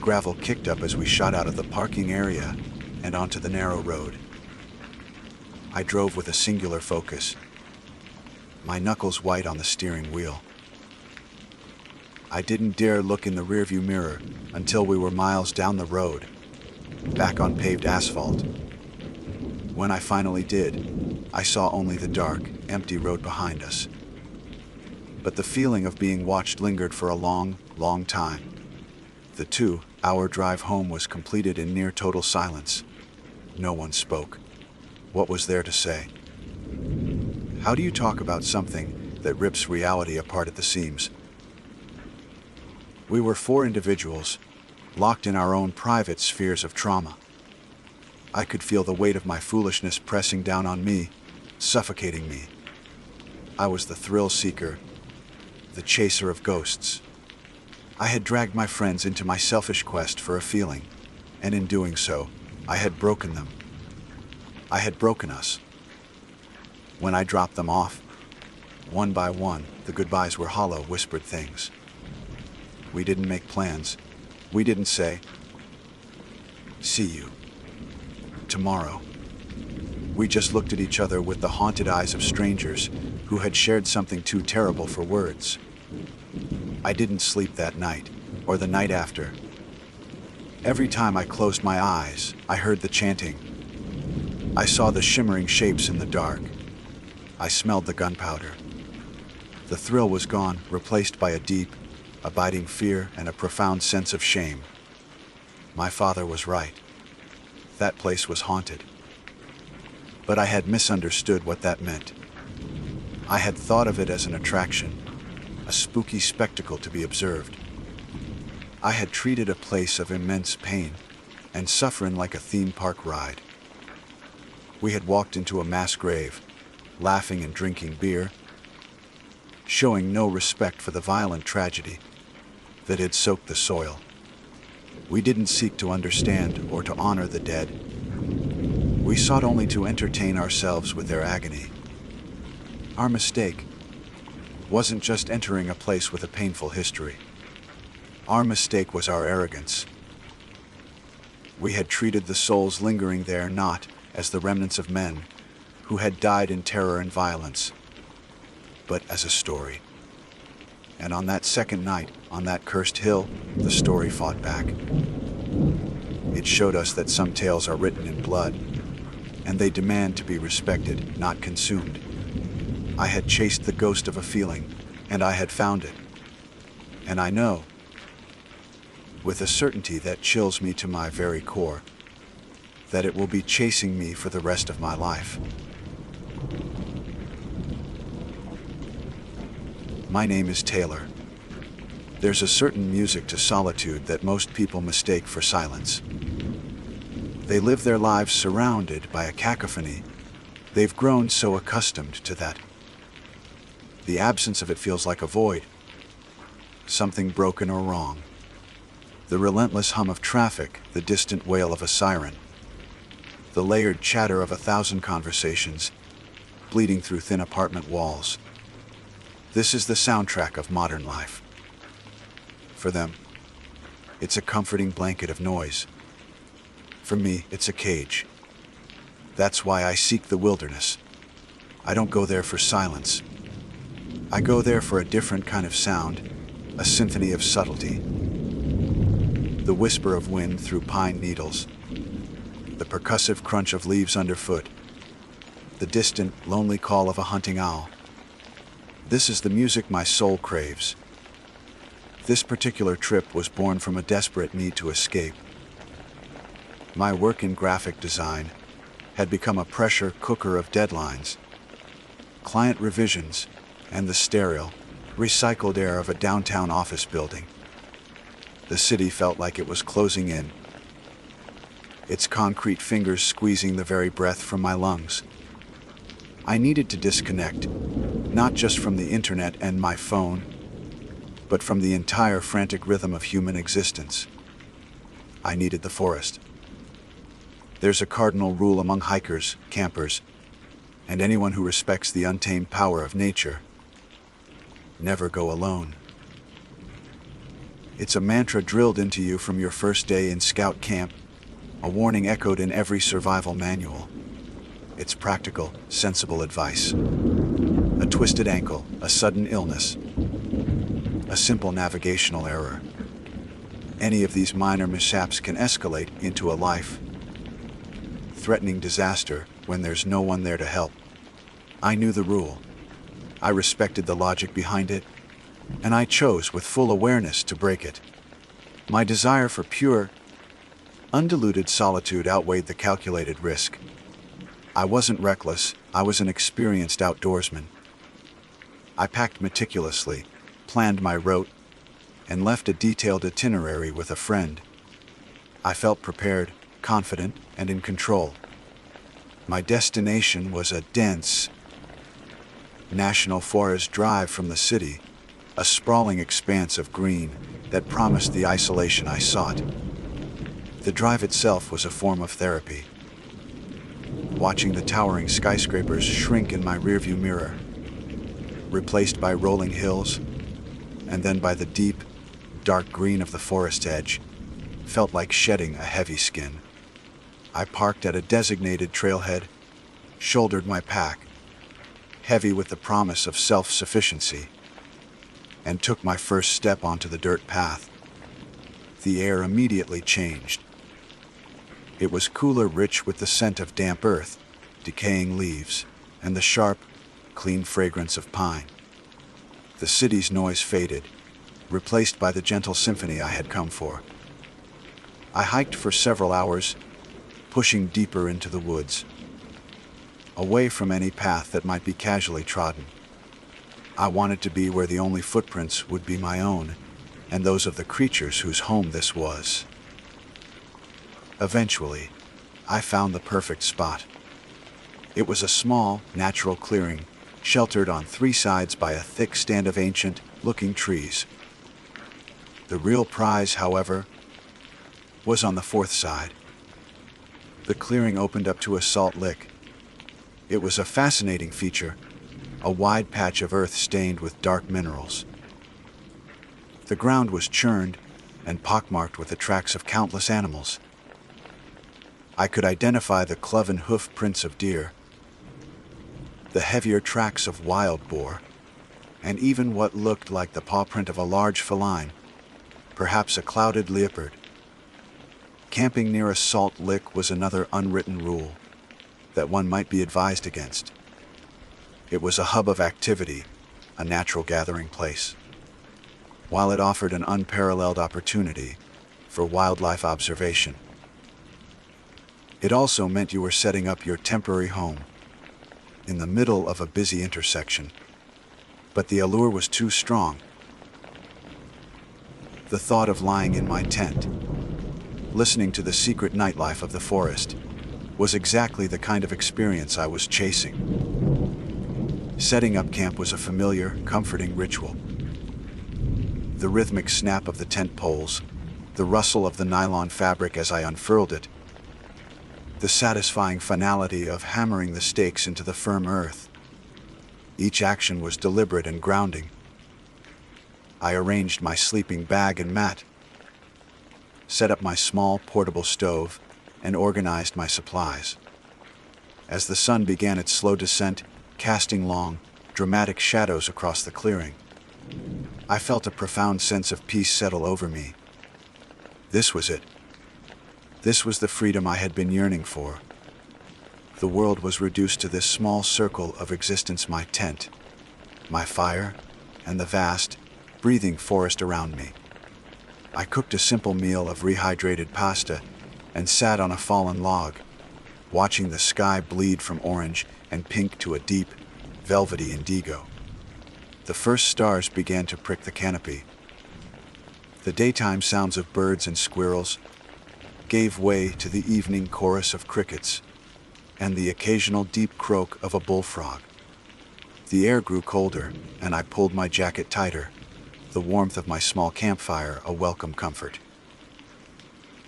Gravel kicked up as we shot out of the parking area and onto the narrow road. I drove with a singular focus, my knuckles white on the steering wheel. I didn't dare look in the rearview mirror until we were miles down the road, back on paved asphalt. When I finally did, I saw only the dark, empty road behind us. But the feeling of being watched lingered for a long, long time. The 2-hour drive home was completed in near total silence. No one spoke. What was there to say? How do you talk about something that rips reality apart at the seams? We were 4 individuals, locked in our own private spheres of trauma. I could feel the weight of my foolishness pressing down on me, suffocating me. I was the thrill seeker, the chaser of ghosts. I had dragged my friends into my selfish quest for a feeling, and in doing so, I had broken them. I had broken us. When I dropped them off, one by one, the goodbyes were hollow, whispered things. We didn't make plans. We didn't say, "See you tomorrow." We just looked at each other with the haunted eyes of strangers who had shared something too terrible for words. I didn't sleep that night, or the night after. Every time I closed my eyes, I heard the chanting. I saw the shimmering shapes in the dark. I smelled the gunpowder. The thrill was gone, replaced by a deep, abiding fear and a profound sense of shame. My father was right. That place was haunted. But I had misunderstood what that meant. I had thought of it as an attraction, a spooky spectacle to be observed. I had treated a place of immense pain and suffering like a theme park ride. We had walked into a mass grave, laughing and drinking beer, showing no respect for the violent tragedy that had soaked the soil. We didn't seek to understand or to honor the dead. We sought only to entertain ourselves with their agony. Our mistake wasn't just entering a place with a painful history. Our mistake was our arrogance. We had treated the souls lingering there not as the remnants of men who had died in terror and violence, but as a story. And on that second night, on that cursed hill, the story fought back. It showed us that some tales are written in blood, and they demand to be respected, not consumed. I had chased the ghost of a feeling, and I had found it. And I know, with a certainty that chills me to my very core, that it will be chasing me for the rest of my life. My name is Taylor. There's a certain music to solitude that most people mistake for silence. They live their lives surrounded by a cacophony. They've grown so accustomed to that. The absence of it feels like a void, something broken or wrong. The relentless hum of traffic, the distant wail of a siren, the layered chatter of 1,000 conversations, bleeding through thin apartment walls. This is the soundtrack of modern life. For them, it's a comforting blanket of noise. For me, it's a cage. That's why I seek the wilderness. I don't go there for silence. I go there for a different kind of sound, a symphony of subtlety. the whisper of wind through pine needles, the percussive crunch of leaves underfoot, the distant, lonely call of a hunting owl. This is the music my soul craves. This particular trip was born from a desperate need to escape. My work in graphic design had become a pressure cooker of deadlines, client revisions, and the sterile, recycled air of a downtown office building. The city felt like it was closing in, its concrete fingers squeezing the very breath from my lungs. I needed to disconnect, not just from the internet and my phone, but from the entire frantic rhythm of human existence. I needed the forest. There's a cardinal rule among hikers, campers, and anyone who respects the untamed power of nature: never go alone. It's a mantra drilled into you from your first day in scout camp, a warning echoed in every survival manual. It's practical, sensible advice. A twisted ankle, a sudden illness, a simple navigational error. Any of these minor mishaps can escalate into a life-threatening disaster when there's no one there to help. I knew the rule. I respected the logic behind it, and I chose with full awareness to break it. My desire for pure, undiluted solitude outweighed the calculated risk. I wasn't reckless, I was an experienced outdoorsman. I packed meticulously, planned my route, and left a detailed itinerary with a friend. I felt prepared, confident, and in control. My destination was a dense, national forest drive from the city, a sprawling expanse of green that promised the isolation I sought. The drive itself was a form of therapy. Watching the towering skyscrapers shrink in my rearview mirror, replaced by rolling hills, and then by the deep, dark green of the forest edge, felt like shedding a heavy skin. I parked at a designated trailhead, shouldered my pack, heavy with the promise of self-sufficiency, and took my first step onto the dirt path. The air immediately changed. It was cooler, rich with the scent of damp earth, decaying leaves, and the sharp, clean fragrance of pine. The city's noise faded, replaced by the gentle symphony I had come for. I hiked for several hours, pushing deeper into the woods, away from any path that might be casually trodden. I wanted to be where the only footprints would be my own, and those of the creatures whose home this was. Eventually, I found the perfect spot. It was a small, natural clearing, sheltered on three sides by a thick stand of ancient-looking trees. The real prize, however, was on the fourth side. The clearing opened up to a salt lick. It was a fascinating feature, a wide patch of earth stained with dark minerals. The ground was churned and pockmarked with the tracks of countless animals. I could identify the cloven hoof prints of deer, the heavier tracks of wild boar, and even what looked like the paw print of a large feline, perhaps a clouded leopard. Camping near a salt lick was another unwritten rule that one might be advised against. It was a hub of activity, a natural gathering place. While it offered an unparalleled opportunity for wildlife observation, it also meant you were setting up your temporary home in the middle of a busy intersection. But the allure was too strong. The thought of lying in my tent, listening to the secret nightlife of the forest, was exactly the kind of experience I was chasing. Setting up camp was a familiar, comforting ritual. The rhythmic snap of the tent poles, the rustle of the nylon fabric as I unfurled it, the satisfying finality of hammering the stakes into the firm earth. Each action was deliberate and grounding. I arranged my sleeping bag and mat, set up my small portable stove, and organized my supplies. As the sun began its slow descent, casting long, dramatic shadows across the clearing, I felt a profound sense of peace settle over me. This was it. This was the freedom I had been yearning for. The world was reduced to this small circle of existence: my tent, my fire, and the vast, breathing forest around me. I cooked a simple meal of rehydrated pasta and sat on a fallen log, watching the sky bleed from orange and pink to a deep, velvety indigo. The first stars began to prick the canopy. The daytime sounds of birds and squirrels gave way to the evening chorus of crickets and the occasional deep croak of a bullfrog. The air grew colder, and I pulled my jacket tighter, the warmth of my small campfire a welcome comfort.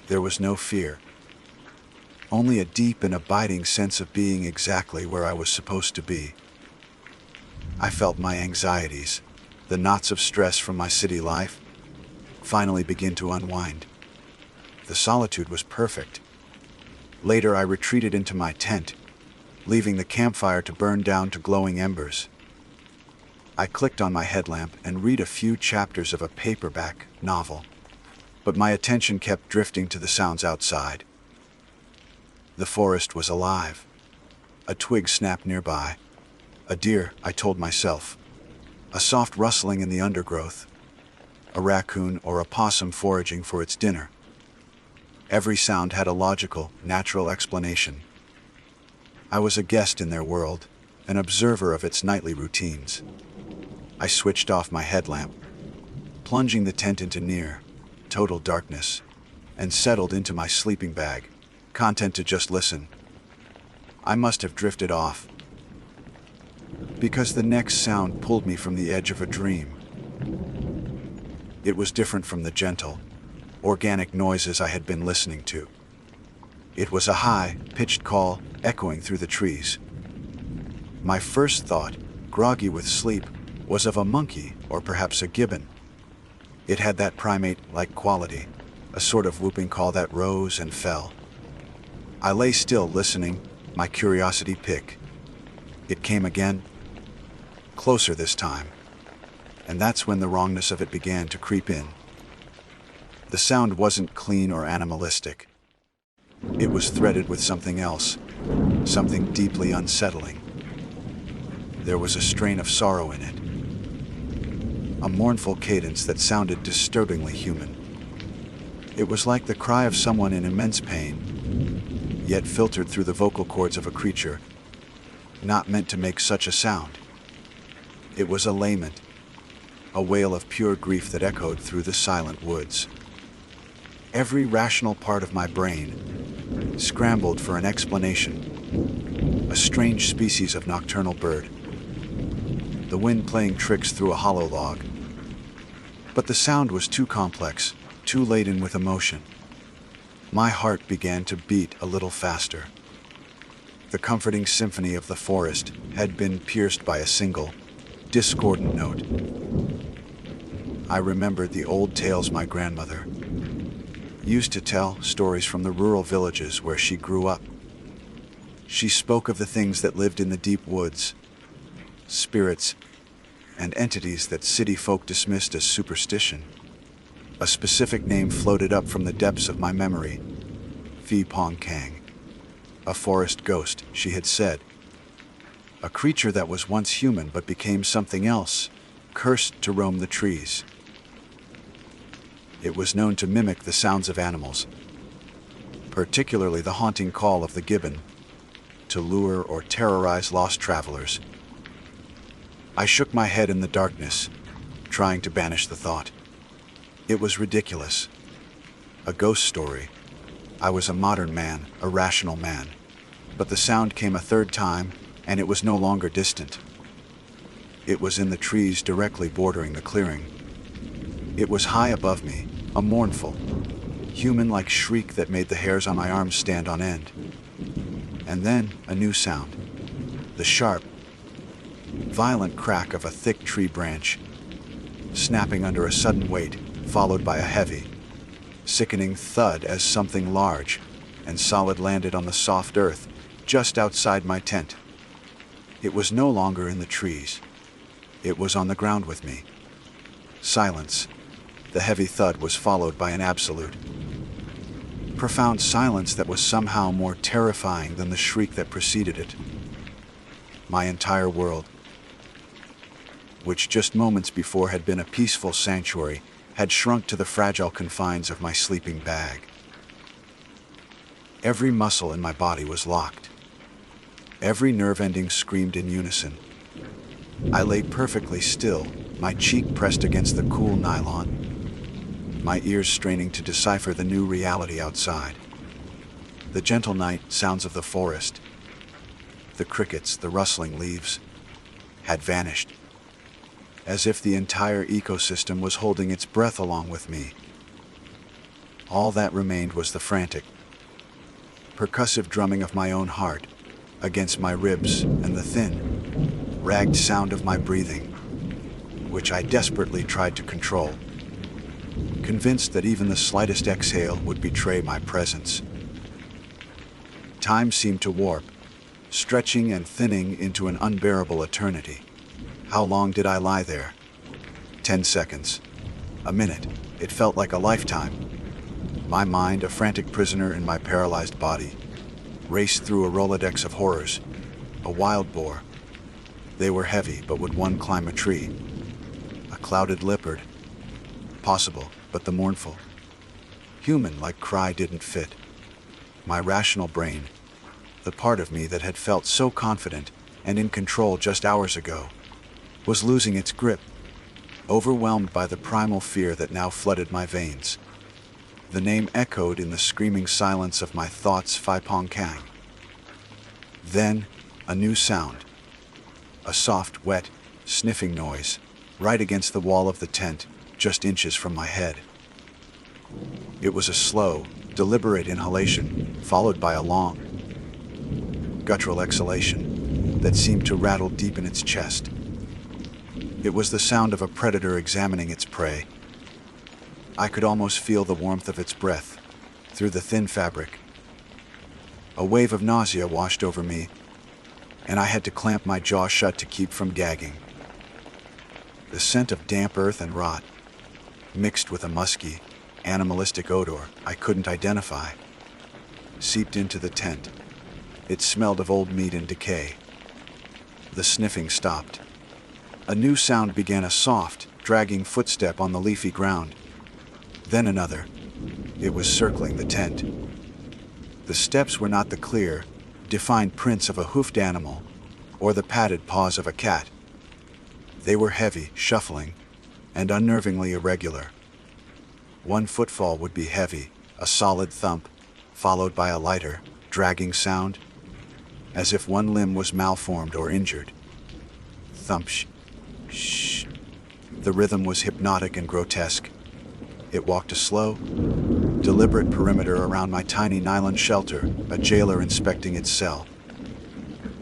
There was no fear, only a deep and abiding sense of being exactly where I was supposed to be. I felt my anxieties, the knots of stress from my city life, finally begin to unwind. The solitude was perfect. Later, I retreated into my tent, leaving the campfire to burn down to glowing embers. I clicked on my headlamp and read a few chapters of a paperback novel, but my attention kept drifting to the sounds outside. The forest was alive. A twig snapped nearby. A deer, I told myself. A soft rustling in the undergrowth. A raccoon or a possum foraging for its dinner. Every sound had a logical, natural explanation. I was a guest in their world, an observer of its nightly routines. I switched off my headlamp, plunging the tent into near, total darkness, and settled into my sleeping bag, content to just listen. I must have drifted off, because the next sound pulled me from the edge of a dream. It was different from the gentle, organic noises I had been listening to. It was a high-pitched call echoing through the trees. My first thought, groggy with sleep, was of a monkey or perhaps a gibbon. It had that primate-like quality, a sort of whooping call that rose and fell. I lay still listening, my curiosity pick. It came again, closer this time, and that's when the wrongness of it began to creep in. The sound wasn't clean or animalistic. It was threaded with something else, something deeply unsettling. There was a strain of sorrow in it, a mournful cadence that sounded disturbingly human. It was like the cry of someone in immense pain, yet filtered through the vocal cords of a creature not meant to make such a sound. It was a lament, a wail of pure grief that echoed through the silent woods. Every rational part of my brain scrambled for an explanation, a strange species of nocturnal bird, the wind playing tricks through a hollow log. But the sound was too complex, too laden with emotion. My heart began to beat a little faster. The comforting symphony of the forest had been pierced by a single, discordant note. I remembered the old tales my grandmother used to tell, stories from the rural villages where she grew up. She spoke of the things that lived in the deep woods, spirits and entities that city folk dismissed as superstition. A specific name floated up from the depths of my memory: Phi Pong Kang. A forest ghost, she had said. A creature that was once human but became something else, cursed to roam the trees. It was known to mimic the sounds of animals, particularly the haunting call of the gibbon, to lure or terrorize lost travelers. I shook my head in the darkness, trying to banish the thought. It was ridiculous. A ghost story. I was a modern man, a rational man. But the sound came a third time, and it was no longer distant. It was in the trees directly bordering the clearing. It was high above me, a mournful, human-like shriek that made the hairs on my arms stand on end. And then a new sound. The sharp, violent crack of a thick tree branch, snapping under a sudden weight, followed by a heavy, sickening thud as something large and solid landed on the soft earth just outside my tent. It was no longer in the trees. It was on the ground with me. Silence. The heavy thud was followed by an absolute, profound silence that was somehow more terrifying than the shriek that preceded it. My entire world, which just moments before had been a peaceful sanctuary, had shrunk to the fragile confines of my sleeping bag. Every muscle in my body was locked. Every nerve ending screamed in unison. I lay perfectly still, my cheek pressed against the cool nylon, my ears straining to decipher the new reality outside. The gentle night sounds of the forest, the crickets, the rustling leaves, had vanished, as if the entire ecosystem was holding its breath along with me. All that remained was the frantic, percussive drumming of my own heart against my ribs and the thin, ragged sound of my breathing, which I desperately tried to control, convinced that even the slightest exhale would betray my presence. Time seemed to warp, stretching and thinning into an unbearable eternity. How long did I lie there? 10 seconds. A minute. It felt like a lifetime. My mind, a frantic prisoner in my paralyzed body, raced through a Rolodex of horrors. A wild boar. They were heavy, but would one climb a tree? A clouded leopard. Possible, but the mournful. Human-like cry didn't fit. My rational brain, the part of me that had felt so confident and in control just hours ago, was losing its grip, overwhelmed by the primal fear that now flooded my veins. The name echoed in the screaming silence of my thoughts, Phi Pong Kang. Then, a new sound. A soft, wet, sniffing noise, right against the wall of the tent, just inches from my head. It was a slow, deliberate inhalation, followed by a long, guttural exhalation that seemed to rattle deep in its chest. It was the sound of a predator examining its prey. I could almost feel the warmth of its breath through the thin fabric. A wave of nausea washed over me, and I had to clamp my jaw shut to keep from gagging. The scent of damp earth and rot, mixed with a musky, animalistic odor I couldn't identify, seeped into the tent. It smelled of old meat and decay. The sniffing stopped. A new sound began, a soft, dragging footstep on the leafy ground. Then another. It was circling the tent. The steps were not the clear, defined prints of a hoofed animal or the padded paws of a cat. They were heavy, shuffling, and unnervingly irregular. One footfall would be heavy, a solid thump, followed by a lighter, dragging sound, as if one limb was malformed or injured. Thump, shh. The rhythm was hypnotic and grotesque. It walked a slow, deliberate perimeter around my tiny nylon shelter, a jailer inspecting its cell.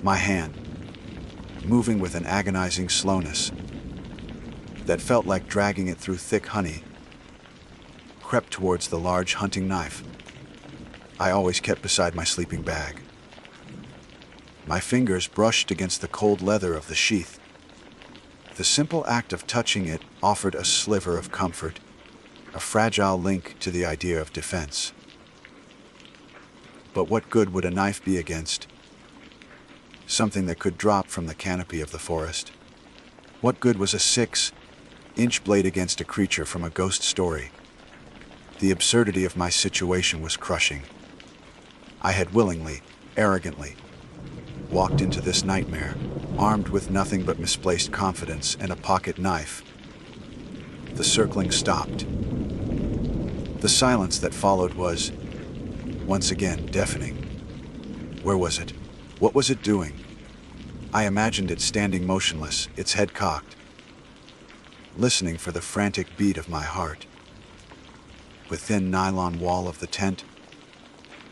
My hand, moving with an agonizing slowness that felt like dragging it through thick honey, crept towards the large hunting knife I always kept beside my sleeping bag. My fingers brushed against the cold leather of the sheath. The simple act of touching it offered a sliver of comfort, a fragile link to the idea of defense. But what good would a knife be against something that could drop from the canopy of the forest? What good was a 6-inch blade against a creature from a ghost story? The absurdity of my situation was crushing. I had willingly, arrogantly, walked into this nightmare, armed with nothing but misplaced confidence and a pocket knife. The circling stopped. The silence that followed was, once again, deafening. Where was it? What was it doing? I imagined it standing motionless, its head cocked, listening for the frantic beat of my heart. The thin nylon wall of the tent,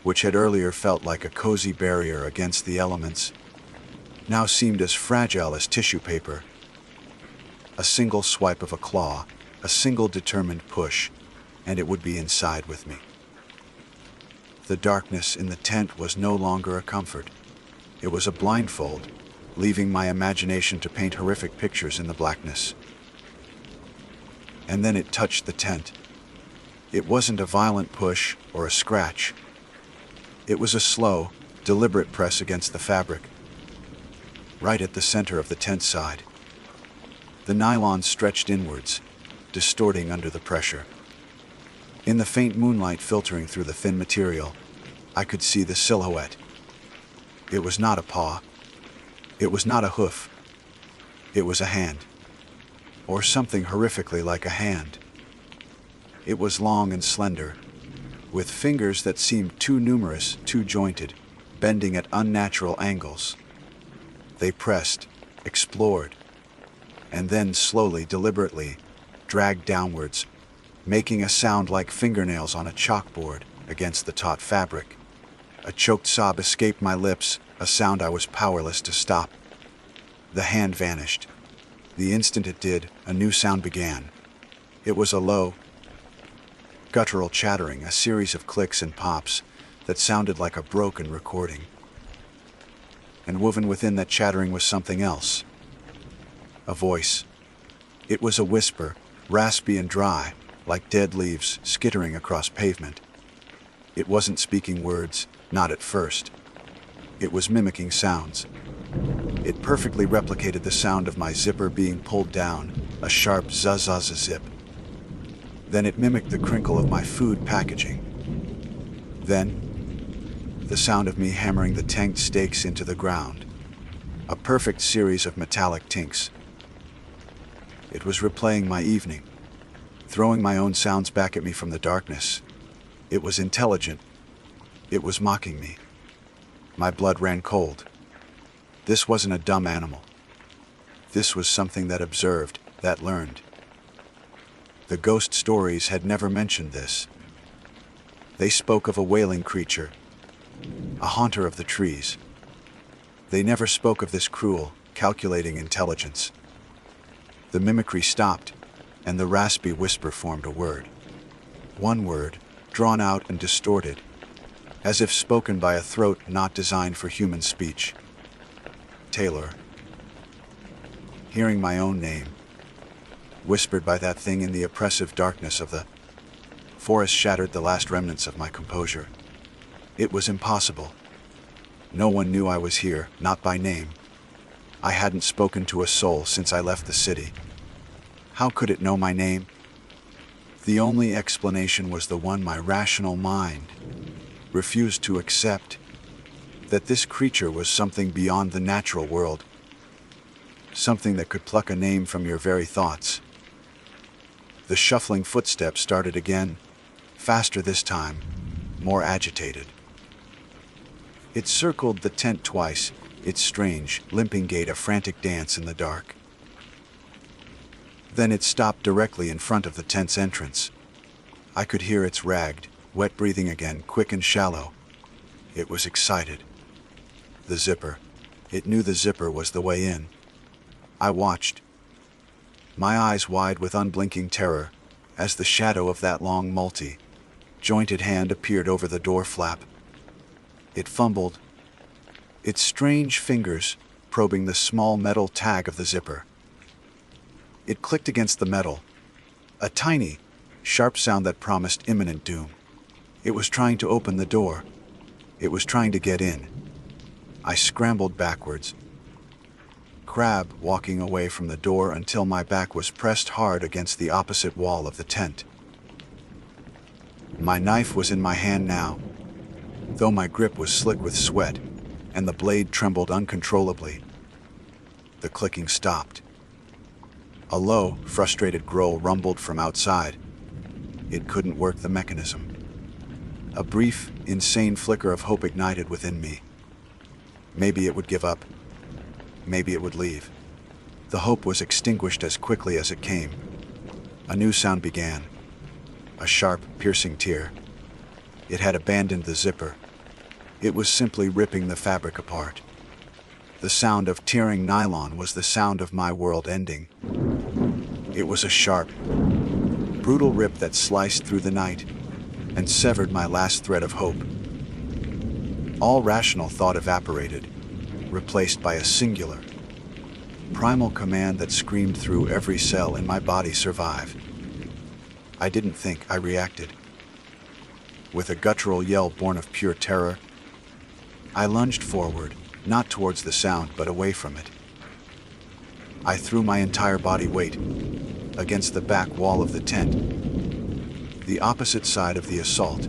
which had earlier felt like a cozy barrier against the elements, now seemed as fragile as tissue paper. A single swipe of a claw, a single determined push, and it would be inside with me. The darkness in the tent was no longer a comfort. It was a blindfold, leaving my imagination to paint horrific pictures in the blackness. And then it touched the tent. It wasn't a violent push or a scratch. It was a slow, deliberate press against the fabric, right at the center of the tent side. The nylon stretched inwards, distorting under the pressure. In the faint moonlight filtering through the thin material, I could see the silhouette. It was not a paw. It was not a hoof. It was a hand. Or something horrifically like a hand. It was long and slender, with fingers that seemed too numerous, too jointed, bending at unnatural angles. They pressed, explored, and then slowly, deliberately, dragged downwards, making a sound like fingernails on a chalkboard against the taut fabric. A choked sob escaped my lips, a sound I was powerless to stop. The hand vanished. The instant it did, a new sound began. It was a low, guttural chattering, a series of clicks and pops that sounded like a broken recording. And woven within that chattering was something else. A voice. It was a whisper, raspy and dry, like dead leaves skittering across pavement. It wasn't speaking words, not at first. It was mimicking sounds. It perfectly replicated the sound of my zipper being pulled down, a sharp zuzz-zip. Then it mimicked the crinkle of my food packaging. Then, the sound of me hammering the tanked stakes into the ground. A perfect series of metallic tinks. It was replaying my evening, throwing my own sounds back at me from the darkness. It was intelligent. It was mocking me. My blood ran cold. This wasn't a dumb animal. This was something that observed, that learned. The ghost stories had never mentioned this. They spoke of a wailing creature, a haunter of the trees. They never spoke of this cruel, calculating intelligence. The mimicry stopped, and the raspy whisper formed a word. One word, drawn out and distorted, as if spoken by a throat not designed for human speech. Taylor. Hearing my own name, whispered by that thing in the oppressive darkness of the forest, shattered the last remnants of my composure. It was impossible. No one knew I was here, not by name. I hadn't spoken to a soul since I left the city. How could it know my name? The only explanation was the one my rational mind refused to accept, that this creature was something beyond the natural world, something that could pluck a name from your very thoughts. The shuffling footsteps started again, faster this time, more agitated. It circled the tent twice, its strange, limping gait a frantic dance in the dark. Then it stopped directly in front of the tent's entrance. I could hear its ragged, wet breathing again, quick and shallow. It was excited. The zipper. It knew the zipper was the way in. I watched, my eyes wide with unblinking terror, as the shadow of that long multi-jointed hand appeared over the door flap. It fumbled, its strange fingers probing the small metal tag of the zipper. It clicked against the metal, a tiny, sharp sound that promised imminent doom. It was trying to open the door. It was trying to get in. I scrambled backwards, crab walking away from the door until my back was pressed hard against the opposite wall of the tent. My knife was in my hand now, though my grip was slick with sweat, and the blade trembled uncontrollably. The clicking stopped. A low, frustrated growl rumbled from outside. It couldn't work the mechanism. A brief, insane flicker of hope ignited within me. Maybe it would give up. Maybe it would leave. The hope was extinguished as quickly as it came. A new sound began. A sharp, piercing tear. It had abandoned the zipper. It was simply ripping the fabric apart. The sound of tearing nylon was the sound of my world ending. It was a sharp, brutal rip that sliced through the night and severed my last thread of hope. All rational thought evaporated, replaced by a singular, primal command that screamed through every cell in my body: survive. I didn't think, I reacted. with a guttural yell born of pure terror. I lunged forward, not towards the sound but away from it. I threw my entire body weight against the back wall of the tent, the opposite side of the assault.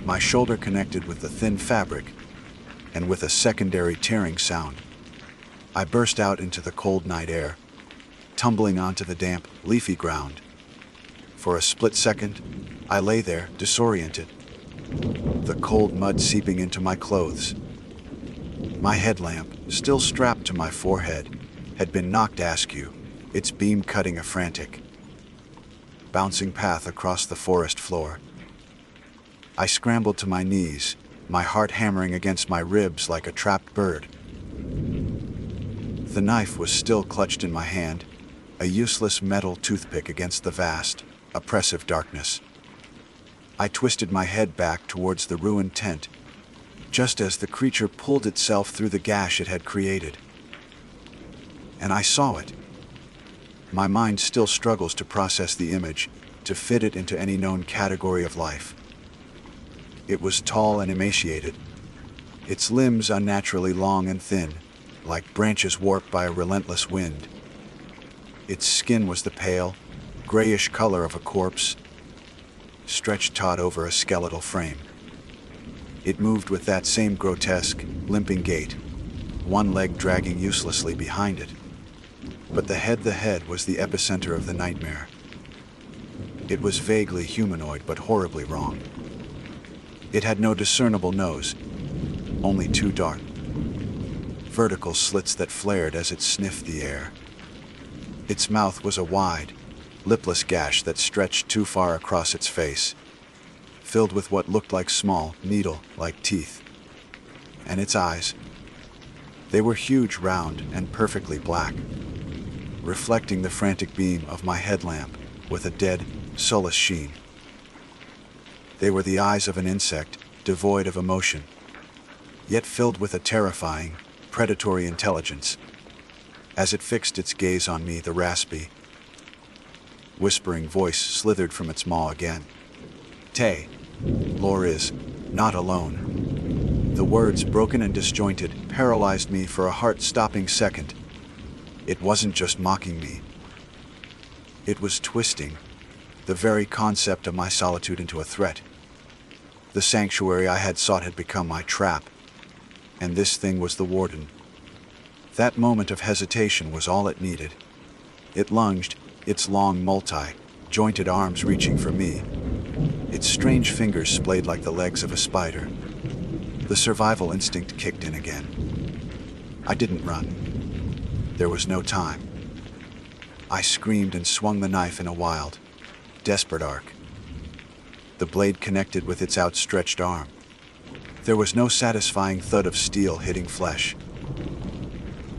My shoulder connected with the thin fabric, and with a secondary tearing sound, I burst out into the cold night air, tumbling onto the damp, leafy ground. For a split second, I lay there, disoriented, the cold mud seeping into my clothes. My headlamp, still strapped to my forehead, had been knocked askew, its beam cutting a frantic, bouncing path across the forest floor. I scrambled to my knees, my heart hammering against my ribs like a trapped bird. The knife was still clutched in my hand, a useless metal toothpick against the vast, oppressive darkness. I twisted my head back towards the ruined tent, just as the creature pulled itself through the gash it had created. And I saw it. My mind still struggles to process the image, to fit it into any known category of life. It was tall and emaciated, its limbs unnaturally long and thin, like branches warped by a relentless wind. Its skin was the pale, grayish color of a corpse, stretched taut over a skeletal frame. It moved with that same grotesque, limping gait, one leg dragging uselessly behind it. But the head was the epicenter of the nightmare. It was vaguely humanoid but horribly wrong. It had no discernible nose, only two dark, vertical slits that flared as it sniffed the air. Its mouth was a wide, lipless gash that stretched too far across its face, filled with what looked like small, needle-like teeth. And its eyes, they were huge, round, and perfectly black, reflecting the frantic beam of my headlamp with a dead, soulless sheen. They were the eyes of an insect, devoid of emotion, yet filled with a terrifying, predatory intelligence. As it fixed its gaze on me, the raspy, whispering voice slithered from its maw again. "Tay, Lore is not alone." The words, broken and disjointed, paralyzed me for a heart-stopping second. It wasn't just mocking me. It was twisting the very concept of my solitude into a threat. The sanctuary I had sought had become my trap, and this thing was the warden. That moment of hesitation was all it needed. It lunged, its long, multi-jointed arms reaching for me, its strange fingers splayed like the legs of a spider. The survival instinct kicked in again. I didn't run. There was no time. I screamed and swung the knife in a wild, desperate arc. The blade connected with its outstretched arm. There was no satisfying thud of steel hitting flesh.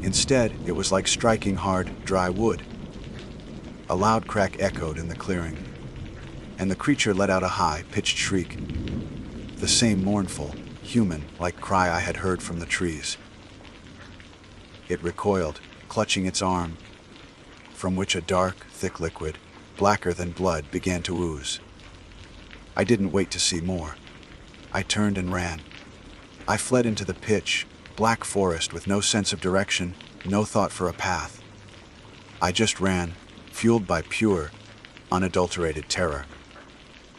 Instead, it was like striking hard, dry wood. A loud crack echoed in the clearing, and the creature let out a high-pitched shriek, the same mournful, human-like cry I had heard from the trees. It recoiled, clutching its arm, from which a dark, thick liquid, blacker than blood, began to ooze. I didn't wait to see more. I turned and ran. I fled into the pitch, black forest with no sense of direction, no thought for a path. I just ran, fueled by pure, unadulterated terror.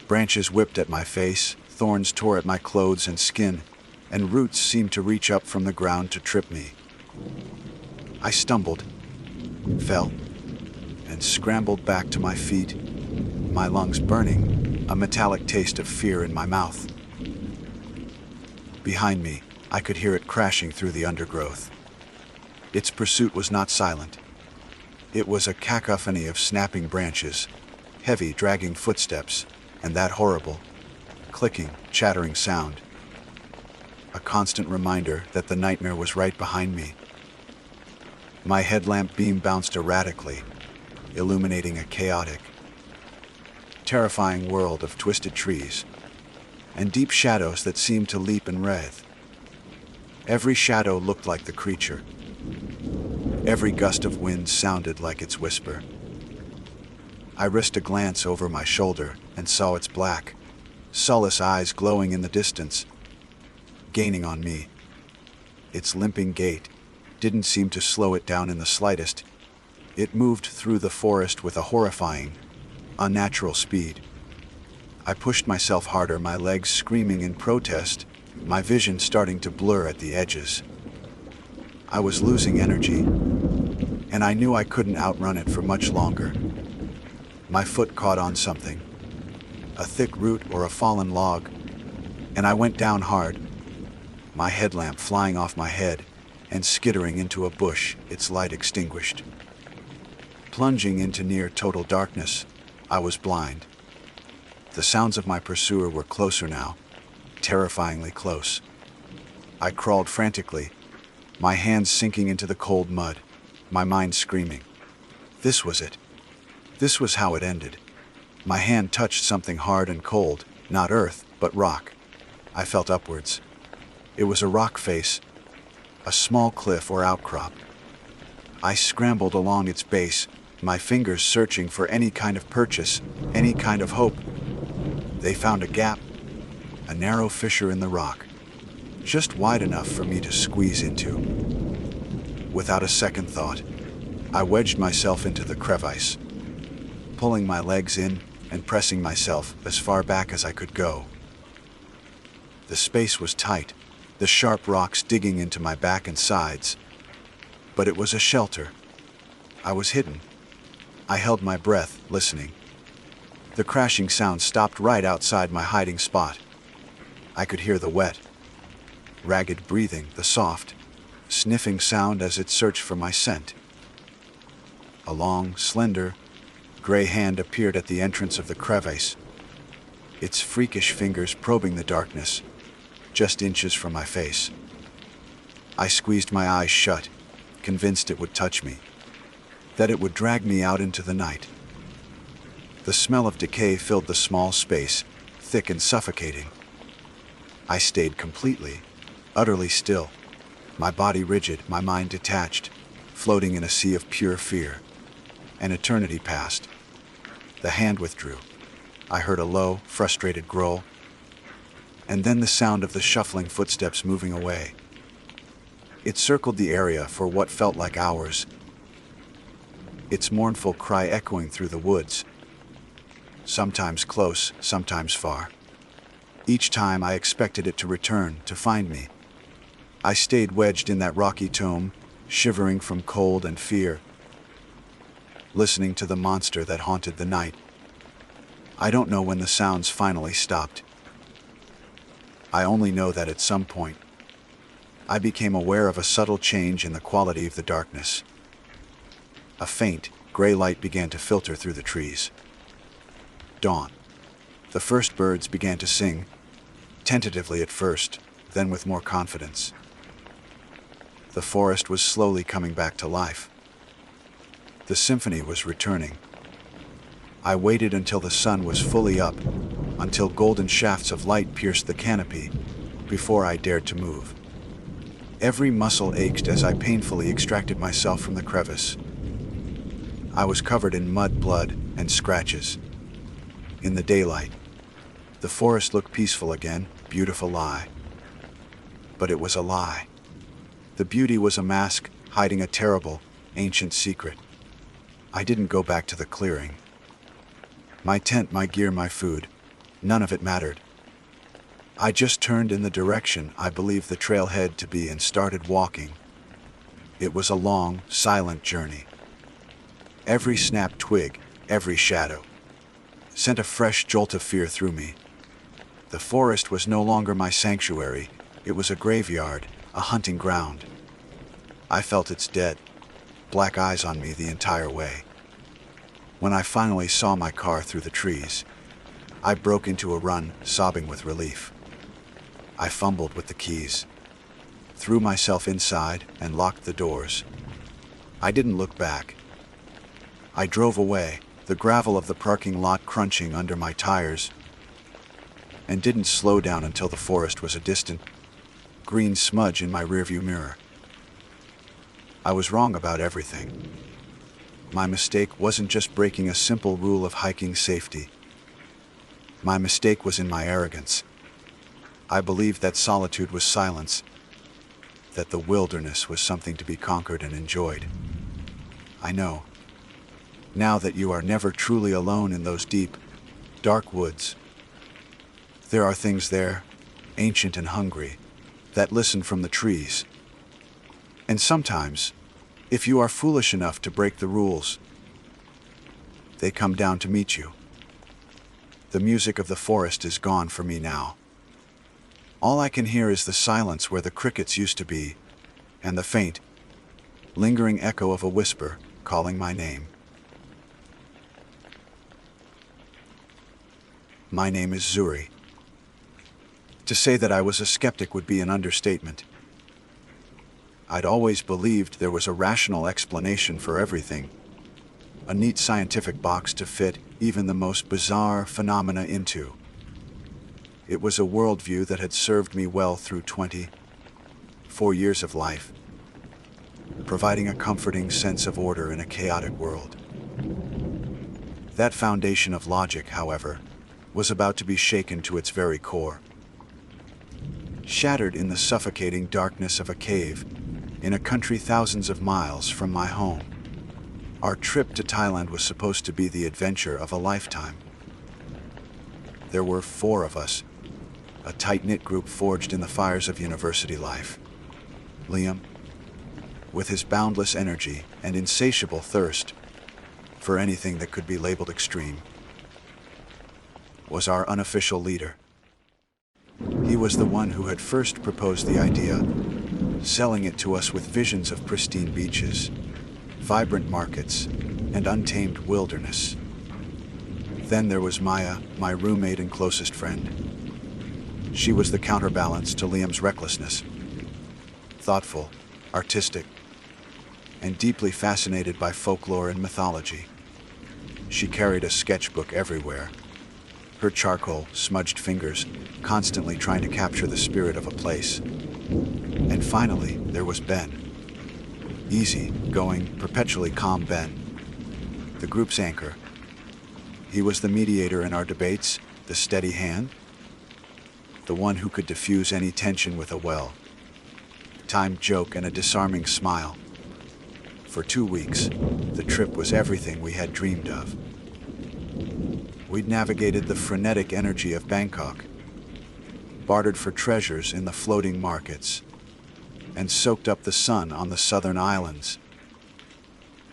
Branches whipped at my face, thorns tore at my clothes and skin, and roots seemed to reach up from the ground to trip me. I stumbled, fell, and scrambled back to my feet, my lungs burning, a metallic taste of fear in my mouth. Behind me, I could hear it crashing through the undergrowth. Its pursuit was not silent. It was a cacophony of snapping branches, heavy, dragging footsteps, and that horrible, clicking, chattering sound. A constant reminder that the nightmare was right behind me. My headlamp beam bounced erratically, illuminating a chaotic, terrifying world of twisted trees and deep shadows that seemed to leap and writhe. Every shadow looked like the creature. Every gust of wind sounded like its whisper. I risked a glance over my shoulder and saw its black, soulless eyes glowing in the distance, gaining on me. Its limping gait didn't seem to slow it down in the slightest. It moved through the forest with a horrifying, unnatural speed. I pushed myself harder, my legs screaming in protest, my vision starting to blur at the edges. I was losing energy, and I knew I couldn't outrun it for much longer. My foot caught on something, a thick root or a fallen log, and I went down hard, my headlamp flying off my head and skittering into a bush, its light extinguished. Plunging into near total darkness, I was blind. The sounds of my pursuer were closer now, terrifyingly close. I crawled frantically, my hands sinking into the cold mud, my mind screaming. This was it. This was how it ended. My hand touched something hard and cold, not earth, but rock. I felt upwards. It was a rock face, a small cliff or outcrop. I scrambled along its base, my fingers searching for any kind of purchase, any kind of hope. They found a gap, a narrow fissure in the rock, just wide enough for me to squeeze into. Without a second thought, I wedged myself into the crevice, pulling my legs in and pressing myself as far back as I could go. The space was tight, the sharp rocks digging into my back and sides, but it was a shelter. I was hidden. I held my breath, listening. The crashing sound stopped right outside my hiding spot. I could hear the wet, ragged breathing, the soft, sniffing sound as it searched for my scent. A long, slender, gray hand appeared at the entrance of the crevice, its freakish fingers probing the darkness, just inches from my face. I squeezed my eyes shut, convinced it would touch me, that it would drag me out into the night. The smell of decay filled the small space, thick and suffocating. I stayed completely, utterly still, my body rigid, my mind detached, floating in a sea of pure fear. An eternity passed. The hand withdrew. I heard a low, frustrated growl, and then the sound of the shuffling footsteps moving away. It circled the area for what felt like hours, its mournful cry echoing through the woods, sometimes close, sometimes far. Each time I expected it to return, to find me. I stayed wedged in that rocky tomb, shivering from cold and fear, listening to the monster that haunted the night. I don't know when the sounds finally stopped. I only know that at some point, I became aware of a subtle change in the quality of the darkness. A faint, gray light began to filter through the trees. Dawn. The first birds began to sing, tentatively at first, then with more confidence. The forest was slowly coming back to life. The symphony was returning. I waited until the sun was fully up, until golden shafts of light pierced the canopy, before I dared to move. Every muscle ached as I painfully extracted myself from the crevice. I was covered in mud, blood, and scratches. In the daylight, the forest looked peaceful again, beautiful lie. But it was a lie. The beauty was a mask hiding a terrible, ancient secret. I didn't go back to the clearing. My tent, my gear, my food, none of it mattered. I just turned in the direction I believed the trailhead to be and started walking. It was a long, silent journey. Every snapped twig, every shadow, sent a fresh jolt of fear through me. The forest was no longer my sanctuary. It was a graveyard, a hunting ground. I felt its dead, black eyes on me the entire way. When I finally saw my car through the trees, I broke into a run, sobbing with relief. I fumbled with the keys, threw myself inside, and locked the doors. I didn't look back. I drove away, the gravel of the parking lot crunching under my tires, and didn't slow down until the forest was a distant, green smudge in my rearview mirror. I was wrong about everything. My mistake wasn't just breaking a simple rule of hiking safety. My mistake was in my arrogance. I believed that solitude was silence, that the wilderness was something to be conquered and enjoyed. I know, now that you are never truly alone in those deep, dark woods. There are things there, ancient and hungry, that listen from the trees. And sometimes, if you are foolish enough to break the rules, they come down to meet you. The music of the forest is gone for me now. All I can hear is the silence where the crickets used to be, and the faint, lingering echo of a whisper calling my name. My name is Zuri. To say that I was a skeptic would be an understatement. I'd always believed there was a rational explanation for everything, a neat scientific box to fit even the most bizarre phenomena into. It was a worldview that had served me well through 24 years of life, providing a comforting sense of order in a chaotic world. That foundation of logic, however, was about to be shaken to its very core. Shattered in the suffocating darkness of a cave in a country thousands of miles from my home. Our trip to Thailand was supposed to be the adventure of a lifetime. There were 4 of us, a tight-knit group forged in the fires of university life. Liam, with his boundless energy and insatiable thirst for anything that could be labeled extreme, was our unofficial leader. He was the one who had first proposed the idea, selling it to us with visions of pristine beaches, vibrant markets, and untamed wilderness. Then there was Maya, my roommate and closest friend. She was the counterbalance to Liam's recklessness. Thoughtful, artistic, and deeply fascinated by folklore and mythology. She carried a sketchbook everywhere, her charcoal, smudged fingers constantly trying to capture the spirit of a place. And finally, there was Ben. Easy, going, perpetually calm Ben, the group's anchor. He was the mediator in our debates, the steady hand, the one who could diffuse any tension with a well-timed joke and a disarming smile. For 2 weeks, the trip was everything we had dreamed of. We'd navigated the frenetic energy of Bangkok, bartered for treasures in the floating markets, and soaked up the sun on the southern islands.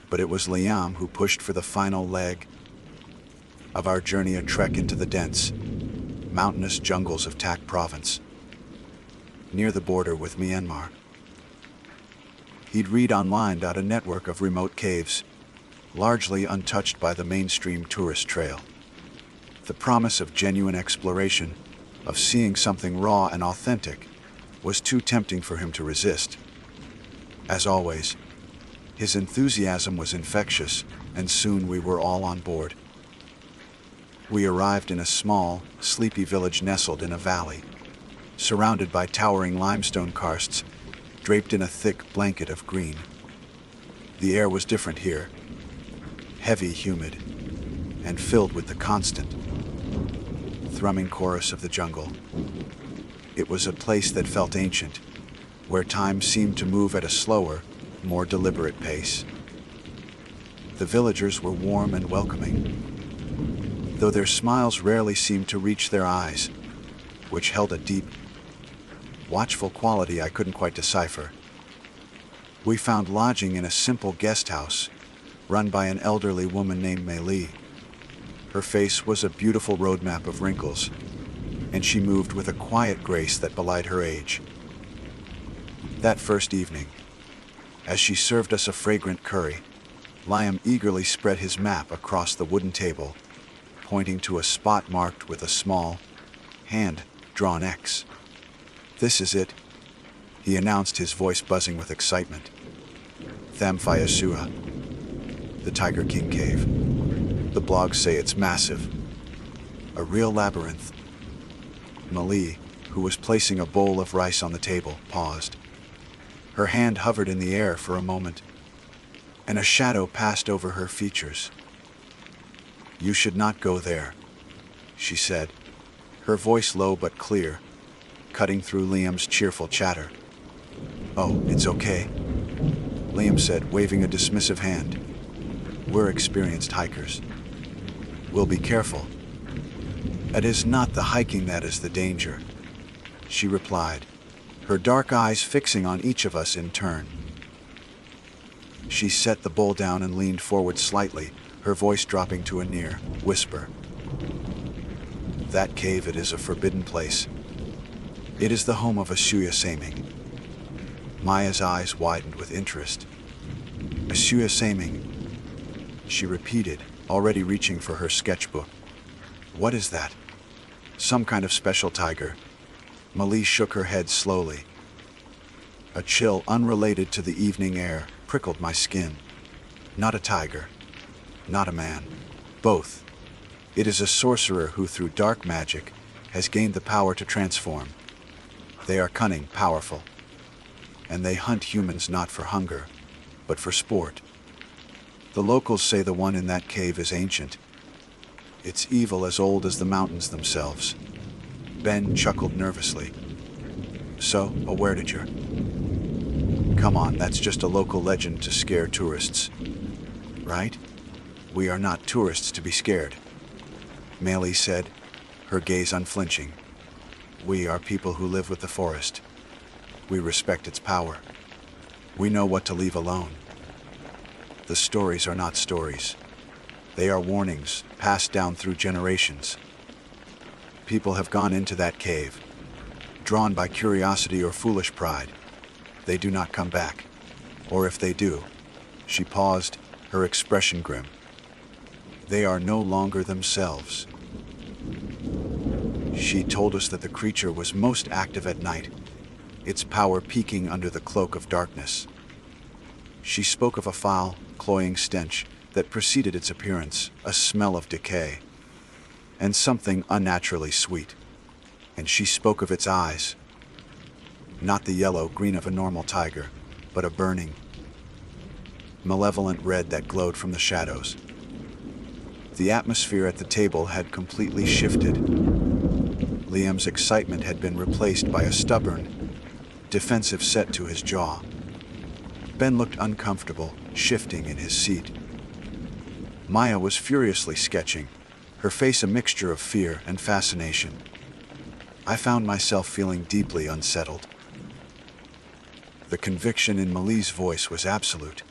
But it was Liam who pushed for the final leg of our journey, a trek into the dense, mountainous jungles of Tak Province, near the border with Myanmar. He'd read online about a network of remote caves, largely untouched by the mainstream tourist trail. The promise of genuine exploration, of seeing something raw and authentic, was too tempting for him to resist. As always, his enthusiasm was infectious, and soon we were all on board. We arrived in a small, sleepy village nestled in a valley, surrounded by towering limestone karsts, draped in a thick blanket of green. The air was different here, heavy, humid, and filled with the constant, thrumming chorus of the jungle. It was a place that felt ancient, where time seemed to move at a slower, more deliberate pace. The villagers were warm and welcoming, though their smiles rarely seemed to reach their eyes, which held a deep, watchful quality I couldn't quite decipher. We found lodging in a simple guest house, run by an elderly woman named Mei Li. Her face was a beautiful roadmap of wrinkles, and she moved with a quiet grace that belied her age. That first evening, as she served us a fragrant curry, Liam eagerly spread his map across the wooden table, pointing to a spot marked with a small, hand-drawn X. "This is it," he announced, his voice buzzing with excitement. "Thamphayasura, the Tiger King Cave. The blogs say it's massive. A real labyrinth." Mali, who was placing a bowl of rice on the table, paused. Her hand hovered in the air for a moment, and a shadow passed over her features. "You should not go there," she said, her voice low but clear, cutting through Liam's cheerful chatter. "Oh, it's okay," Liam said, waving a dismissive hand. "We're experienced hikers. We'll be careful. It is not the hiking that is the danger," she replied, her dark eyes fixing on each of us in turn. She set the bowl down and leaned forward slightly, her voice dropping to a near whisper. "That cave, it is a forbidden place. It is the home of Escalating." Maya's eyes widened with interest. "Escalating," she repeated, already reaching for her sketchbook. "What is that? Some kind of special tiger?" Malise shook her head slowly. A chill unrelated to the evening air prickled my skin. "Not a tiger. Not a man. Both. It is a sorcerer who, through dark magic, has gained the power to transform. They are cunning, powerful, and they hunt humans not for hunger, but for sport. The locals say the one in that cave is ancient. It's evil as old as the mountains themselves." Ben chuckled nervously. "So, a where-did-you? Come on, that's just a local legend to scare tourists. Right? We are not tourists to be scared," Malise said, her gaze unflinching. "We are people who live with the forest. We respect its power. We know what to leave alone. The stories are not stories. They are warnings passed down through generations. People have gone into that cave, drawn by curiosity or foolish pride. They do not come back. Or if they do," she paused, her expression grim, "they are no longer themselves." She told us that the creature was most active at night, its power peaking under the cloak of darkness. She spoke of a foul, cloying stench that preceded its appearance, a smell of decay, and something unnaturally sweet. And she spoke of its eyes, not the yellow-green of a normal tiger, but a burning, malevolent red that glowed from the shadows. The atmosphere at the table had completely shifted. Liam's excitement had been replaced by a stubborn, defensive set to his jaw. Ben looked uncomfortable, shifting in his seat. Maya was furiously sketching, her face a mixture of fear and fascination. I found myself feeling deeply unsettled. The conviction in Malise's voice was absolute.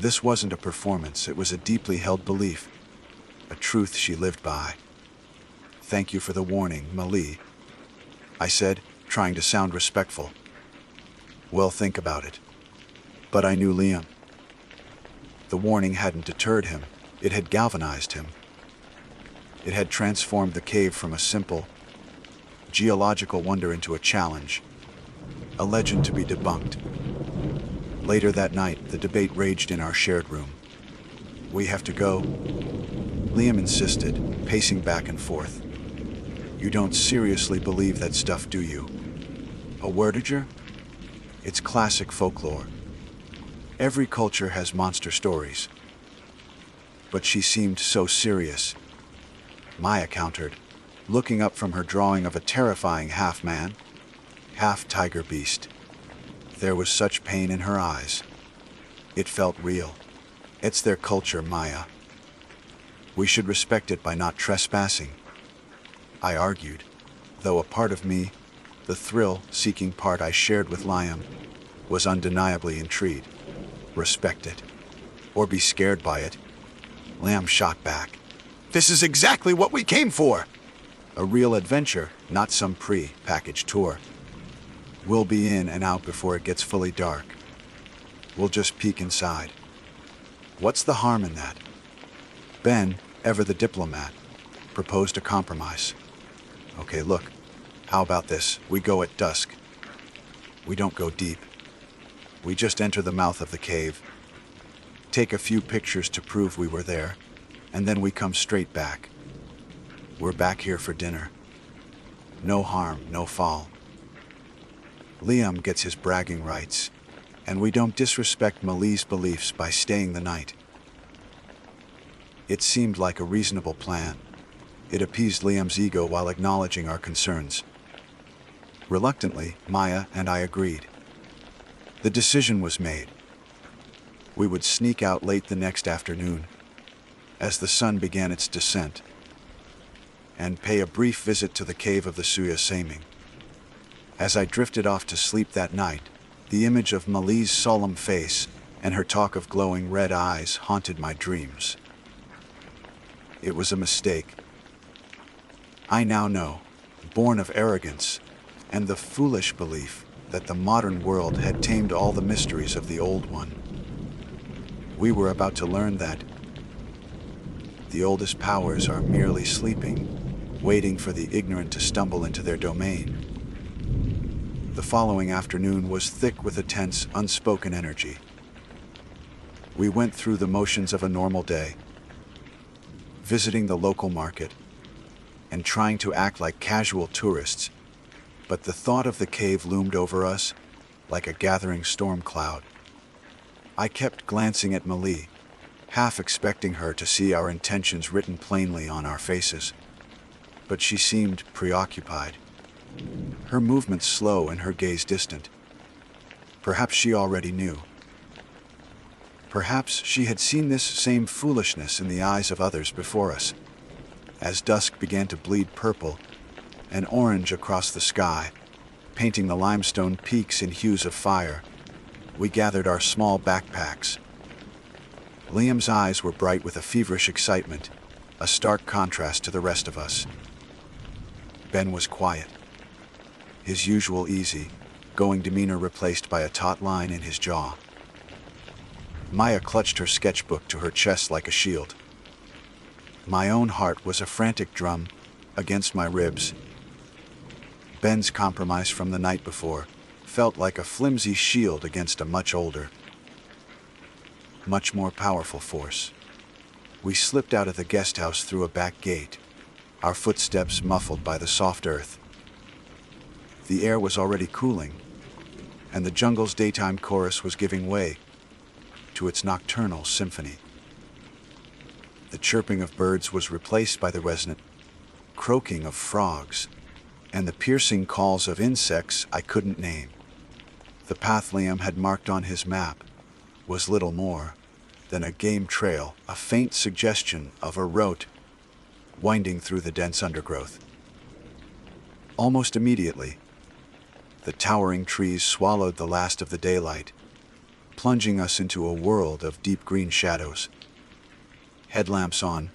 This wasn't a performance, it was a deeply held belief, a truth she lived by. "Thank you for the warning, Malise," I said, trying to sound respectful. "Well, think about it." But I knew Liam. The warning hadn't deterred him, it had galvanized him. It had transformed the cave from a simple, geological wonder into a challenge, a legend to be debunked. Later that night, the debate raged in our shared room. "We have to go," Liam insisted, pacing back and forth. "You don't seriously believe that stuff, do you? A word-ager? It's classic folklore. Every culture has monster stories." But she seemed so serious. Maya countered, looking up from her drawing of a terrifying half-man, half-tiger beast. There was such pain in her eyes. It felt real. "It's their culture, Maya. We should respect it by not trespassing," I argued, though a part of me, the thrill-seeking part I shared with Liam, was undeniably intrigued. "Respect it? Or be scared by it?" Liam shot back. "This is exactly what we came for! A real adventure, not some pre-packaged tour. We'll be in and out before it gets fully dark. We'll just peek inside. What's the harm in that?" Ben, ever the diplomat, proposed a compromise. "Okay, look, how about this? We go at dusk. We don't go deep. We just enter the mouth of the cave, take a few pictures to prove we were there, and then we come straight back. We're back here for dinner. No harm, no foul. Liam gets his bragging rights, and we don't disrespect Malise's beliefs by staying the night." It seemed like a reasonable plan. It appeased Liam's ego while acknowledging our concerns. Reluctantly, Maya and I agreed. The decision was made. We would sneak out late the next afternoon, as the sun began its descent, and pay a brief visit to the cave of the Suya Saming. As I drifted off to sleep that night, the image of Mali's solemn face and her talk of glowing red eyes haunted my dreams. It was a mistake. I now know, born of arrogance and the foolish belief that the modern world had tamed all the mysteries of the old one. We were about to learn that the oldest powers are merely sleeping, waiting for the ignorant to stumble into their domain. The following afternoon was thick with a tense, unspoken energy. We went through the motions of a normal day, visiting the local market and trying to act like casual tourists, but the thought of the cave loomed over us like a gathering storm cloud. I kept glancing at Mali, half expecting her to see our intentions written plainly on our faces, but she seemed preoccupied. Her movements slow and her gaze distant. Perhaps she already knew. Perhaps she had seen this same foolishness in the eyes of others before us. As dusk began to bleed purple and orange across the sky, painting the limestone peaks in hues of fire, we gathered our small backpacks. Liam's eyes were bright with a feverish excitement, a stark contrast to the rest of us. Ben was quiet, his usual easy, going demeanor replaced by a taut line in his jaw. Maya clutched her sketchbook to her chest like a shield. My own heart was a frantic drum against my ribs. Ben's compromise from the night before felt like a flimsy shield against a much older, much more powerful force. We slipped out of the guest house through a back gate, our footsteps muffled by the soft earth. The air was already cooling, and the jungle's daytime chorus was giving way to its nocturnal symphony. The chirping of birds was replaced by the resonant croaking of frogs and the piercing calls of insects I couldn't name. The path Liam had marked on his map was little more than a game trail, a faint suggestion of a route winding through the dense undergrowth. Almost immediately, the towering trees swallowed the last of the daylight, plunging us into a world of deep green shadows. "Headlamps on,"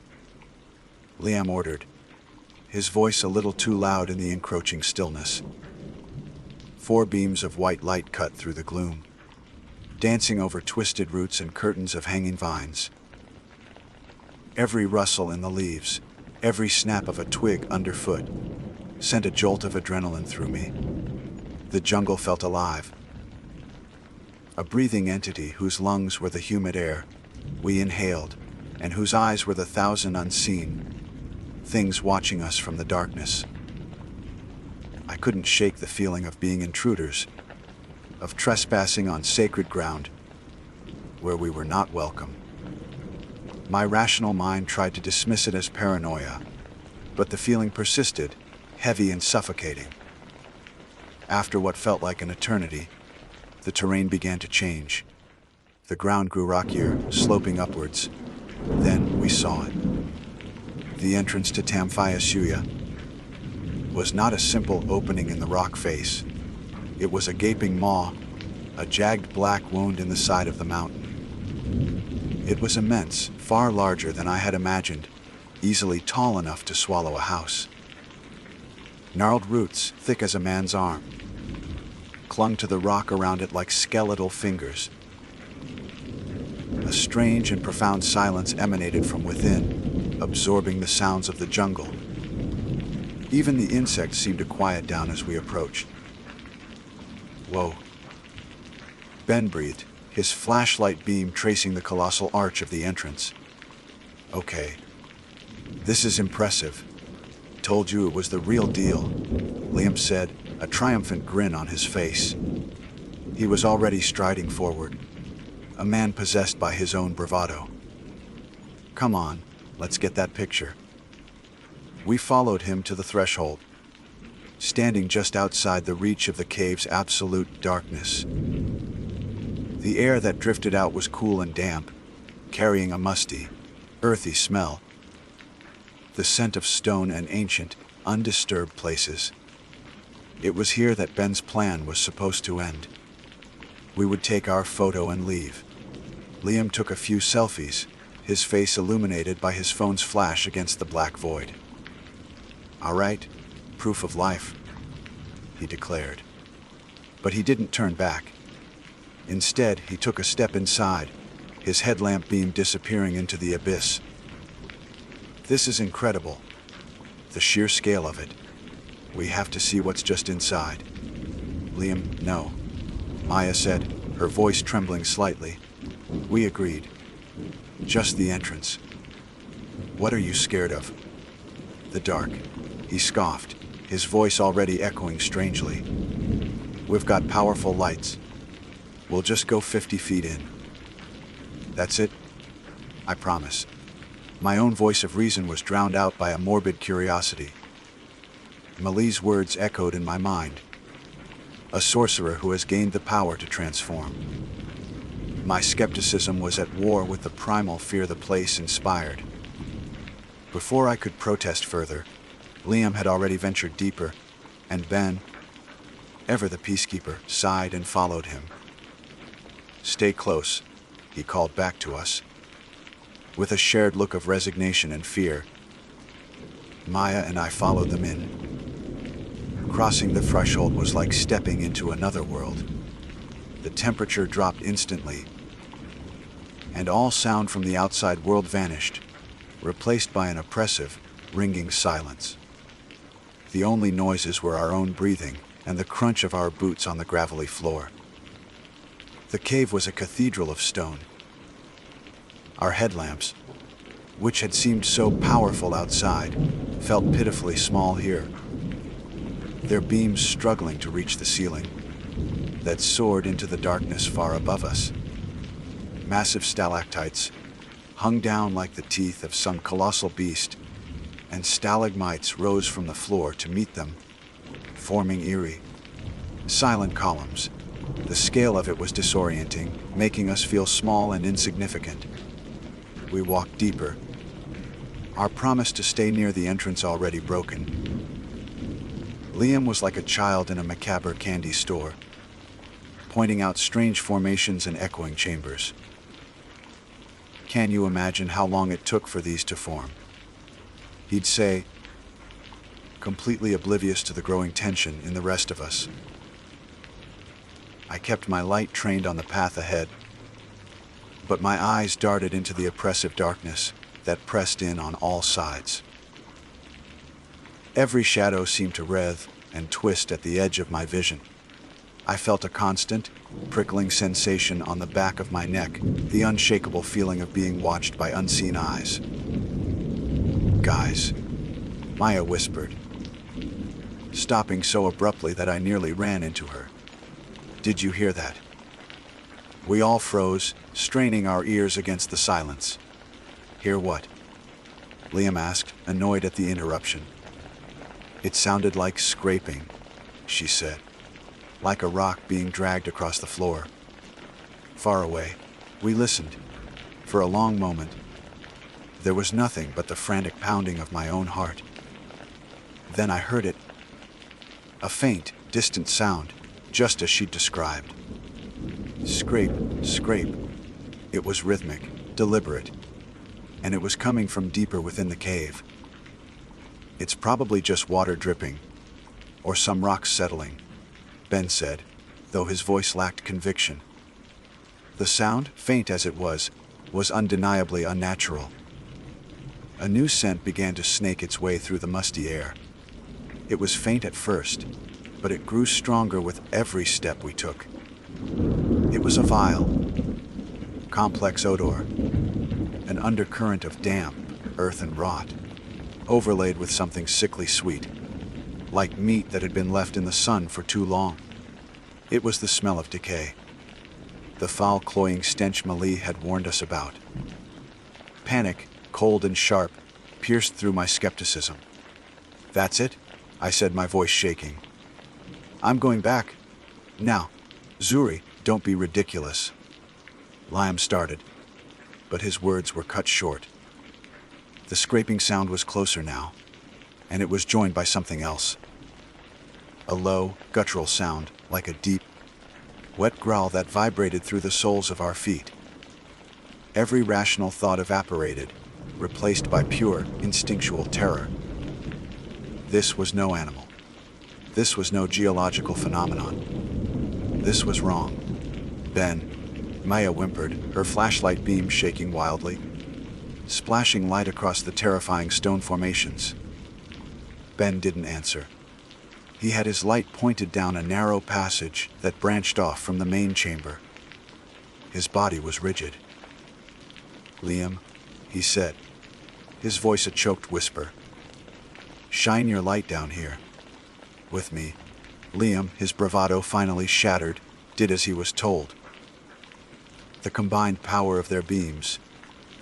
Liam ordered, his voice a little too loud in the encroaching stillness. 4 beams of white light cut through the gloom, dancing over twisted roots and curtains of hanging vines. Every rustle in the leaves, every snap of a twig underfoot, sent a jolt of adrenaline through me. The jungle felt alive, a breathing entity whose lungs were the humid air we inhaled, and whose eyes were the thousand unseen things watching us from the darkness. I couldn't shake the feeling of being intruders, of trespassing on sacred ground where we were not welcome. My rational mind tried to dismiss it as paranoia, but the feeling persisted, heavy and suffocating. After what felt like an eternity, the terrain began to change. The ground grew rockier, sloping upwards. Then we saw it. The entrance to Tamphaya Suya was not a simple opening in the rock face. It was a gaping maw, a jagged black wound in the side of the mountain. It was immense, far larger than I had imagined, easily tall enough to swallow a house. Gnarled roots, thick as a man's arm, clung to the rock around it like skeletal fingers. A strange and profound silence emanated from within, absorbing the sounds of the jungle. Even the insects seemed to quiet down as we approached. "Whoa," Ben breathed, his flashlight beam tracing the colossal arch of the entrance. "Okay, this is impressive. Told you it was the real deal," Liam said, a triumphant grin on his face. He was already striding forward, a man possessed by his own bravado. "Come on, let's get that picture." We followed him to the threshold, standing just outside the reach of the cave's absolute darkness. The air that drifted out was cool and damp, carrying a musty, earthy smell. The scent of stone and ancient, undisturbed places. It was here that Ben's plan was supposed to end. We would take our photo and leave. Liam took a few selfies, his face illuminated by his phone's flash against the black void. "All right, proof of life," he declared. But he didn't turn back. Instead, he took a step inside, his headlamp beam disappearing into the abyss. "This is incredible. The sheer scale of it. We have to see what's just inside." "Liam, no," Maya said, her voice trembling slightly. We agreed. "Just the entrance." "What are you scared of?" "The dark," he scoffed, his voice already echoing strangely. "We've got powerful lights. We'll just go 50 feet in." "That's it? I promise." My own voice of reason was drowned out by a morbid curiosity. Mali's words echoed in my mind. A sorcerer who has gained the power to transform. My skepticism was at war with the primal fear the place inspired. Before I could protest further, Liam had already ventured deeper, and Ben, ever the peacekeeper, sighed and followed him. "Stay close," he called back to us. With a shared look of resignation and fear, Maya and I followed them in. Crossing the threshold was like stepping into another world. The temperature dropped instantly, and all sound from the outside world vanished, replaced by an oppressive, ringing silence. The only noises were our own breathing and the crunch of our boots on the gravelly floor. The cave was a cathedral of stone. Our headlamps, which had seemed so powerful outside, felt pitifully small here, their beams struggling to reach the ceiling that soared into the darkness far above us. Massive stalactites hung down like the teeth of some colossal beast, and stalagmites rose from the floor to meet them, forming eerie, silent columns. The scale of it was disorienting, making us feel small and insignificant. We walked deeper, our promise to stay near the entrance already broken. Liam was like a child in a macabre candy store, pointing out strange formations and echoing chambers. "Can you imagine how long it took for these to form?" he'd say, completely oblivious to the growing tension in the rest of us. I kept my light trained on the path ahead, but my eyes darted into the oppressive darkness that pressed in on all sides. Every shadow seemed to writhe and twist at the edge of my vision. I felt a constant, prickling sensation on the back of my neck, the unshakable feeling of being watched by unseen eyes. "Guys," Maya whispered, stopping so abruptly that I nearly ran into her. "Did you hear that?" We all froze, straining our ears against the silence. "Hear what?" Liam asked, annoyed at the interruption. "It sounded like scraping," she said, like a rock being dragged across the floor. Far away, we listened. For a long moment, there was nothing but the frantic pounding of my own heart. Then I heard it. A faint, distant sound, just as she'd described. Scrape, scrape. It was rhythmic, deliberate, and it was coming from deeper within the cave. "It's probably just water dripping, or some rocks settling," Ben said, though his voice lacked conviction. The sound, faint as it was undeniably unnatural. A new scent began to snake its way through the musty air. It was faint at first, but it grew stronger with every step we took. It was a vile, complex odor, an undercurrent of damp, earth and rot, overlaid with something sickly sweet, like meat that had been left in the sun for too long. It was the smell of decay, the foul, cloying stench Mali had warned us about. Panic, cold and sharp, pierced through my skepticism. That's it, I said, my voice shaking. I'm going back. Now. Zuri, don't be ridiculous. Liam started, but his words were cut short. The scraping sound was closer now, and it was joined by something else. A low, guttural sound, like a deep, wet growl that vibrated through the soles of our feet. Every rational thought evaporated, replaced by pure, instinctual terror. This was no animal. This was no geological phenomenon. This was wrong. Ben, Maya whimpered, her flashlight beam shaking wildly, splashing light across the terrifying stone formations. Ben didn't answer. He had his light pointed down a narrow passage that branched off from the main chamber. His body was rigid. Liam, he said, his voice a choked whisper. Shine your light down here. With me. Liam, his bravado finally shattered, did as he was told. The combined power of their beams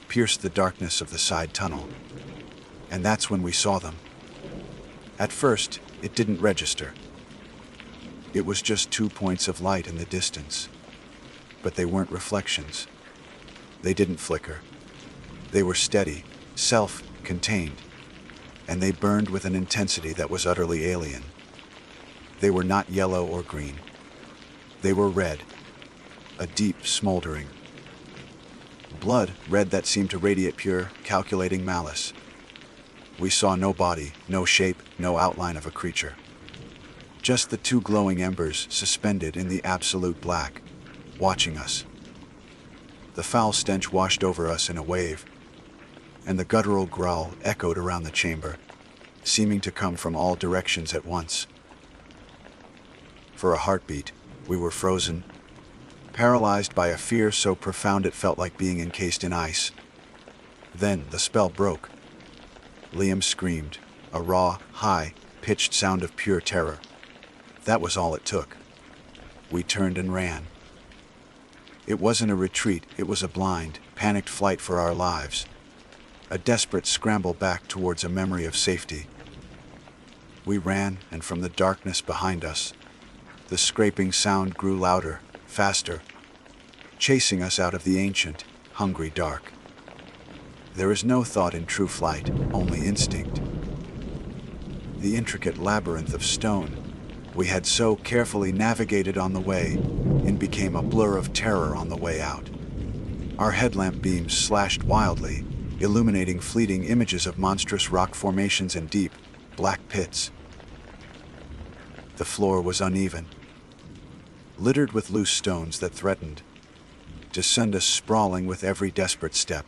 pierced the darkness of the side tunnel. And that's when we saw them. At first, it didn't register. It was just 2 points of light in the distance. But they weren't reflections. They didn't flicker. They were steady, self-contained, and they burned with an intensity that was utterly alien. They were not yellow or green. They were red, a deep smoldering. Blood, red that seemed to radiate pure, calculating malice. We saw no body, no shape, no outline of a creature. Just the 2 glowing embers suspended in the absolute black, watching us. The foul stench washed over us in a wave, and the guttural growl echoed around the chamber, seeming to come from all directions at once. For a heartbeat, we were frozen, paralyzed by a fear so profound it felt like being encased in ice. Then the spell broke. Liam screamed, a raw, high-pitched sound of pure terror. That was all it took. We turned and ran. It wasn't a retreat, it was a blind, panicked flight for our lives. A desperate scramble back towards a memory of safety. We ran, and from the darkness behind us, the scraping sound grew louder, faster, chasing us out of the ancient, hungry dark. There is no thought in true flight, only instinct. The intricate labyrinth of stone we had so carefully navigated on the way in became a blur of terror on the way out. Our headlamp beams slashed wildly, illuminating fleeting images of monstrous rock formations and deep, black pits. The floor was uneven, littered with loose stones that threatened to send us sprawling with every desperate step.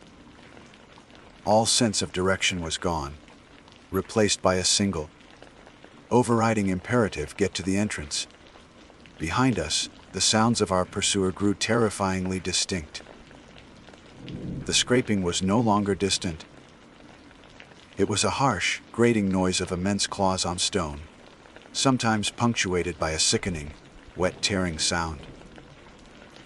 All sense of direction was gone, replaced by a single, overriding imperative: get to the entrance. Behind us, the sounds of our pursuer grew terrifyingly distinct. The scraping was no longer distant. It was a harsh, grating noise of immense claws on stone, sometimes punctuated by a sickening, wet tearing sound.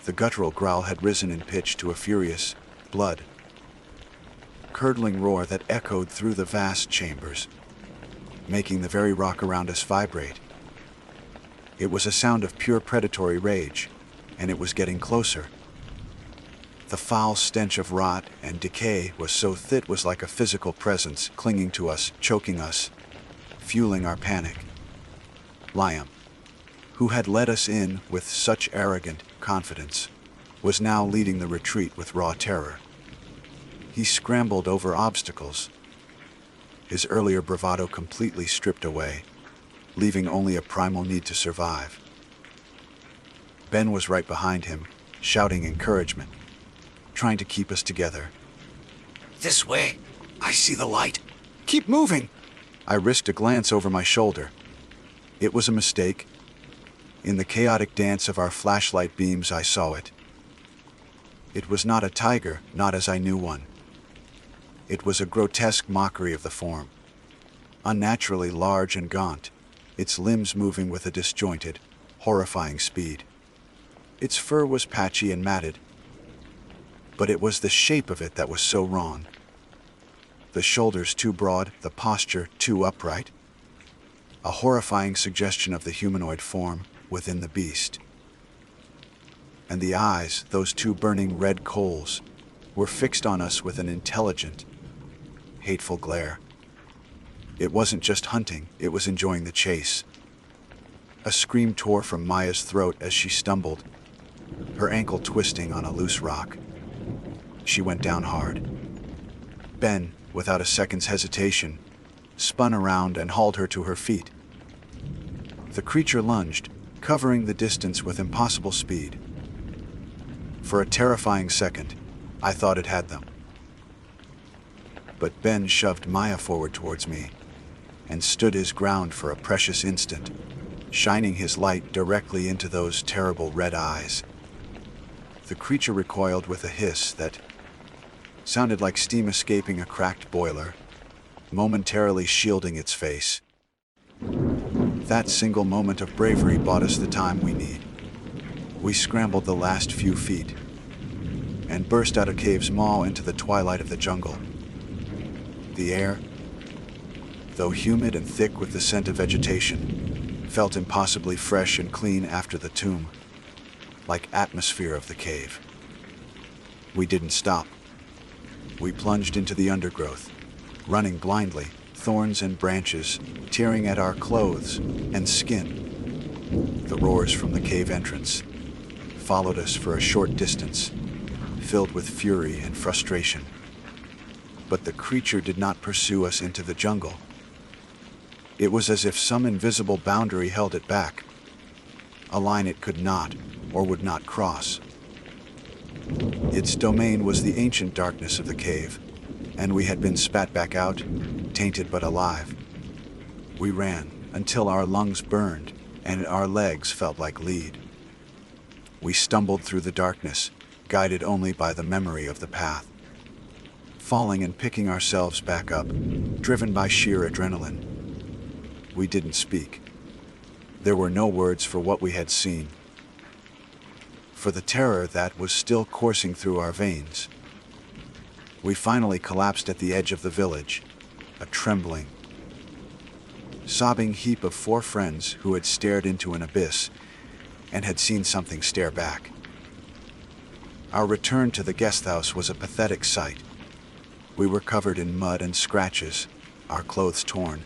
The guttural growl had risen in pitch to a furious, blood-curdling roar that echoed through the vast chambers, making the very rock around us vibrate. It was a sound of pure predatory rage, and it was getting closer. The foul stench of rot and decay was so thick it was like a physical presence clinging to us, choking us, fueling our panic. Liam, who had led us in with such arrogant confidence, was now leading the retreat with raw terror. He scrambled over obstacles, his earlier bravado completely stripped away, leaving only a primal need to survive. Ben was right behind him, shouting encouragement, trying to keep us together. This way. I see the light. Keep moving! I risked a glance over my shoulder. It was a mistake. In the chaotic dance of our flashlight beams, I saw it. It was not a tiger, not as I knew one. It was a grotesque mockery of the form, unnaturally large and gaunt, its limbs moving with a disjointed, horrifying speed. Its fur was patchy and matted, but it was the shape of it that was so wrong. The shoulders too broad, the posture too upright, a horrifying suggestion of the humanoid form within the beast. And the eyes, those two burning red coals, were fixed on us with an intelligent, hateful glare. It wasn't just hunting, it was enjoying the chase. A scream tore from Maya's throat as she stumbled, her ankle twisting on a loose rock. She went down hard. Ben, without a second's hesitation, spun around and hauled her to her feet. The creature lunged, covering the distance with impossible speed. For a terrifying second, I thought it had them. But Ben shoved Maya forward towards me and stood his ground for a precious instant, shining his light directly into those terrible red eyes. The creature recoiled with a hiss that sounded like steam escaping a cracked boiler, momentarily shielding its face. That single moment of bravery bought us the time we need. We scrambled the last few feet and burst out of cave's maw into the twilight of the jungle. The air, though humid and thick with the scent of vegetation, felt impossibly fresh and clean after the tomb, like atmosphere of the cave. We didn't stop. We plunged into the undergrowth, running blindly, thorns and branches tearing at our clothes and skin. The roars from the cave entrance followed us for a short distance, filled with fury and frustration. But the creature did not pursue us into the jungle. It was as if some invisible boundary held it back, a line it could not or would not cross. Its domain was the ancient darkness of the cave, and we had been spat back out, tainted but alive. We ran until our lungs burned and our legs felt like lead. We stumbled through the darkness, guided only by the memory of the path, falling and picking ourselves back up, driven by sheer adrenaline. We didn't speak. There were no words for what we had seen, for the terror that was still coursing through our veins. We finally collapsed at the edge of the village, a trembling, sobbing heap of four friends who had stared into an abyss and had seen something stare back. Our return to the guest house was a pathetic sight. We were covered in mud and scratches, our clothes torn,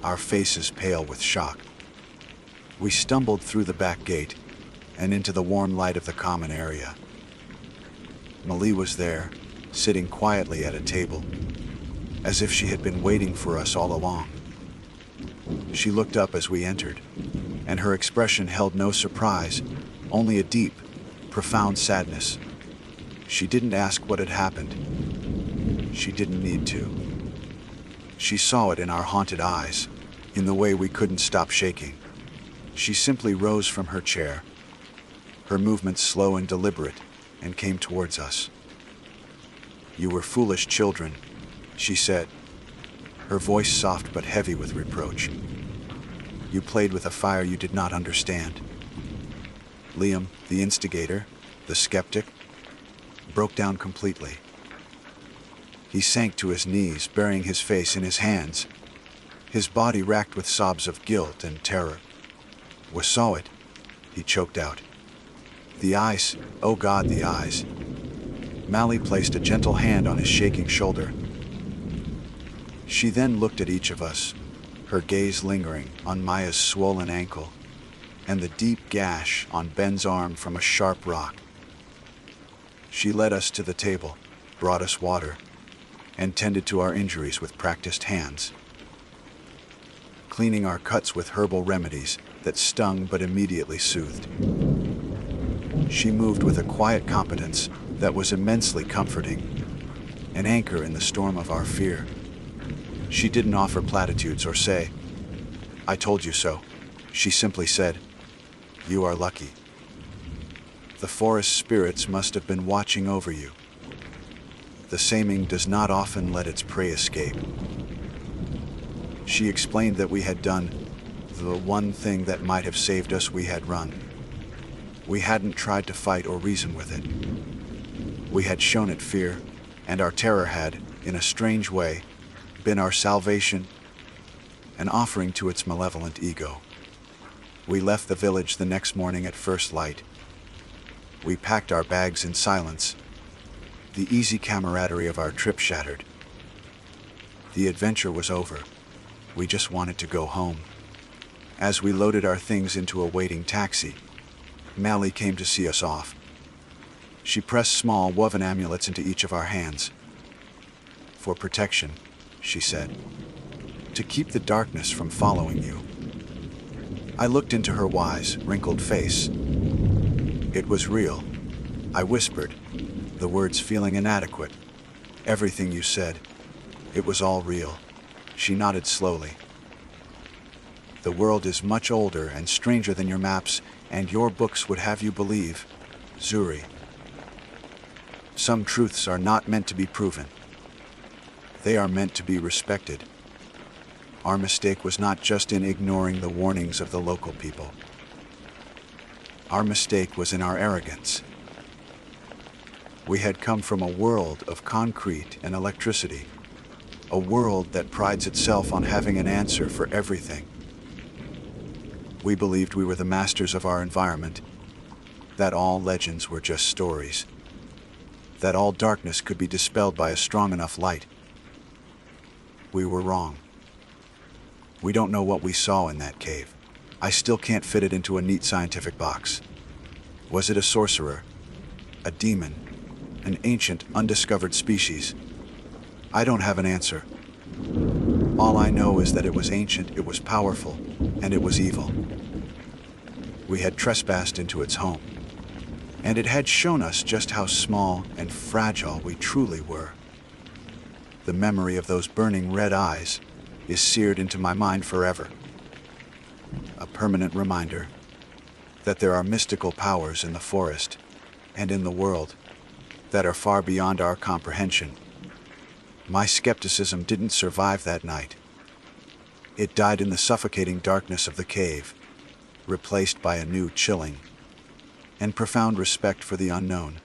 our faces pale with shock. We stumbled through the back gate and into the warm light of the common area. Mali was there, sitting quietly at a table, as if she had been waiting for us all along. She looked up as we entered, and her expression held no surprise, only a deep, profound sadness. She didn't ask what had happened. She didn't need to. She saw it in our haunted eyes, in the way we couldn't stop shaking. She simply rose from her chair, her movements slow and deliberate, and came towards us. "You were foolish children," she said, her voice soft but heavy with reproach. "You played with a fire you did not understand." Liam, the instigator, the skeptic, broke down completely. He sank to his knees, burying his face in his hands, his body racked with sobs of guilt and terror. "We saw it," he choked out. "The eyes, oh God, the eyes." Mali placed a gentle hand on his shaking shoulder. She then looked at each of us, her gaze lingering on Maya's swollen ankle and the deep gash on Ben's arm from a sharp rock. She led us to the table, brought us water, and tended to our injuries with practiced hands, cleaning our cuts with herbal remedies that stung but immediately soothed. She moved with a quiet competence that was immensely comforting, an anchor in the storm of our fear. She didn't offer platitudes or say, "I told you so." She simply said, "You are lucky. The forest spirits must have been watching over you. The saming does not often let its prey escape." She explained that we had done the one thing that might have saved us. We had run. We hadn't tried to fight or reason with it. We had shown it fear, and our terror had, in a strange way, been our salvation. an offering to its malevolent ego. We left the village the next morning at first light. We packed our bags in silence, the easy camaraderie of our trip shattered. The adventure was over. We just wanted to go home. As we loaded our things into a waiting taxi, Mally came to see us off. She pressed small woven amulets into each of our hands. "For protection," she said, "to keep the darkness from following you." I looked into her wise, wrinkled face. "It was real," I whispered, the words feeling inadequate. "Everything you said, it was all real." She nodded slowly. "The world is much older and stranger than your maps and your books would have you believe, Zuri. Some truths are not meant to be proven. They are meant to be respected. Our mistake was not just in ignoring the warnings of the local people. Our mistake was in our arrogance. We had come from a world of concrete and electricity, a world that prides itself on having an answer for everything. We believed we were the masters of our environment, that all legends were just stories, that all darkness could be dispelled by a strong enough light. We were wrong. We don't know what we saw in that cave. I still can't fit it into a neat scientific box. Was it a sorcerer? A demon? An ancient, undiscovered species? I don't have an answer. All I know is that it was ancient, it was powerful, and it was evil. We had trespassed into its home, and it had shown us just how small and fragile we truly were. The memory of those burning red eyes is seared into my mind forever. A permanent reminder that there are mystical powers in the forest and in the world that are far beyond our comprehension. My skepticism didn't survive that night. It died in the suffocating darkness of the cave, replaced by a new chilling and profound respect for the unknown.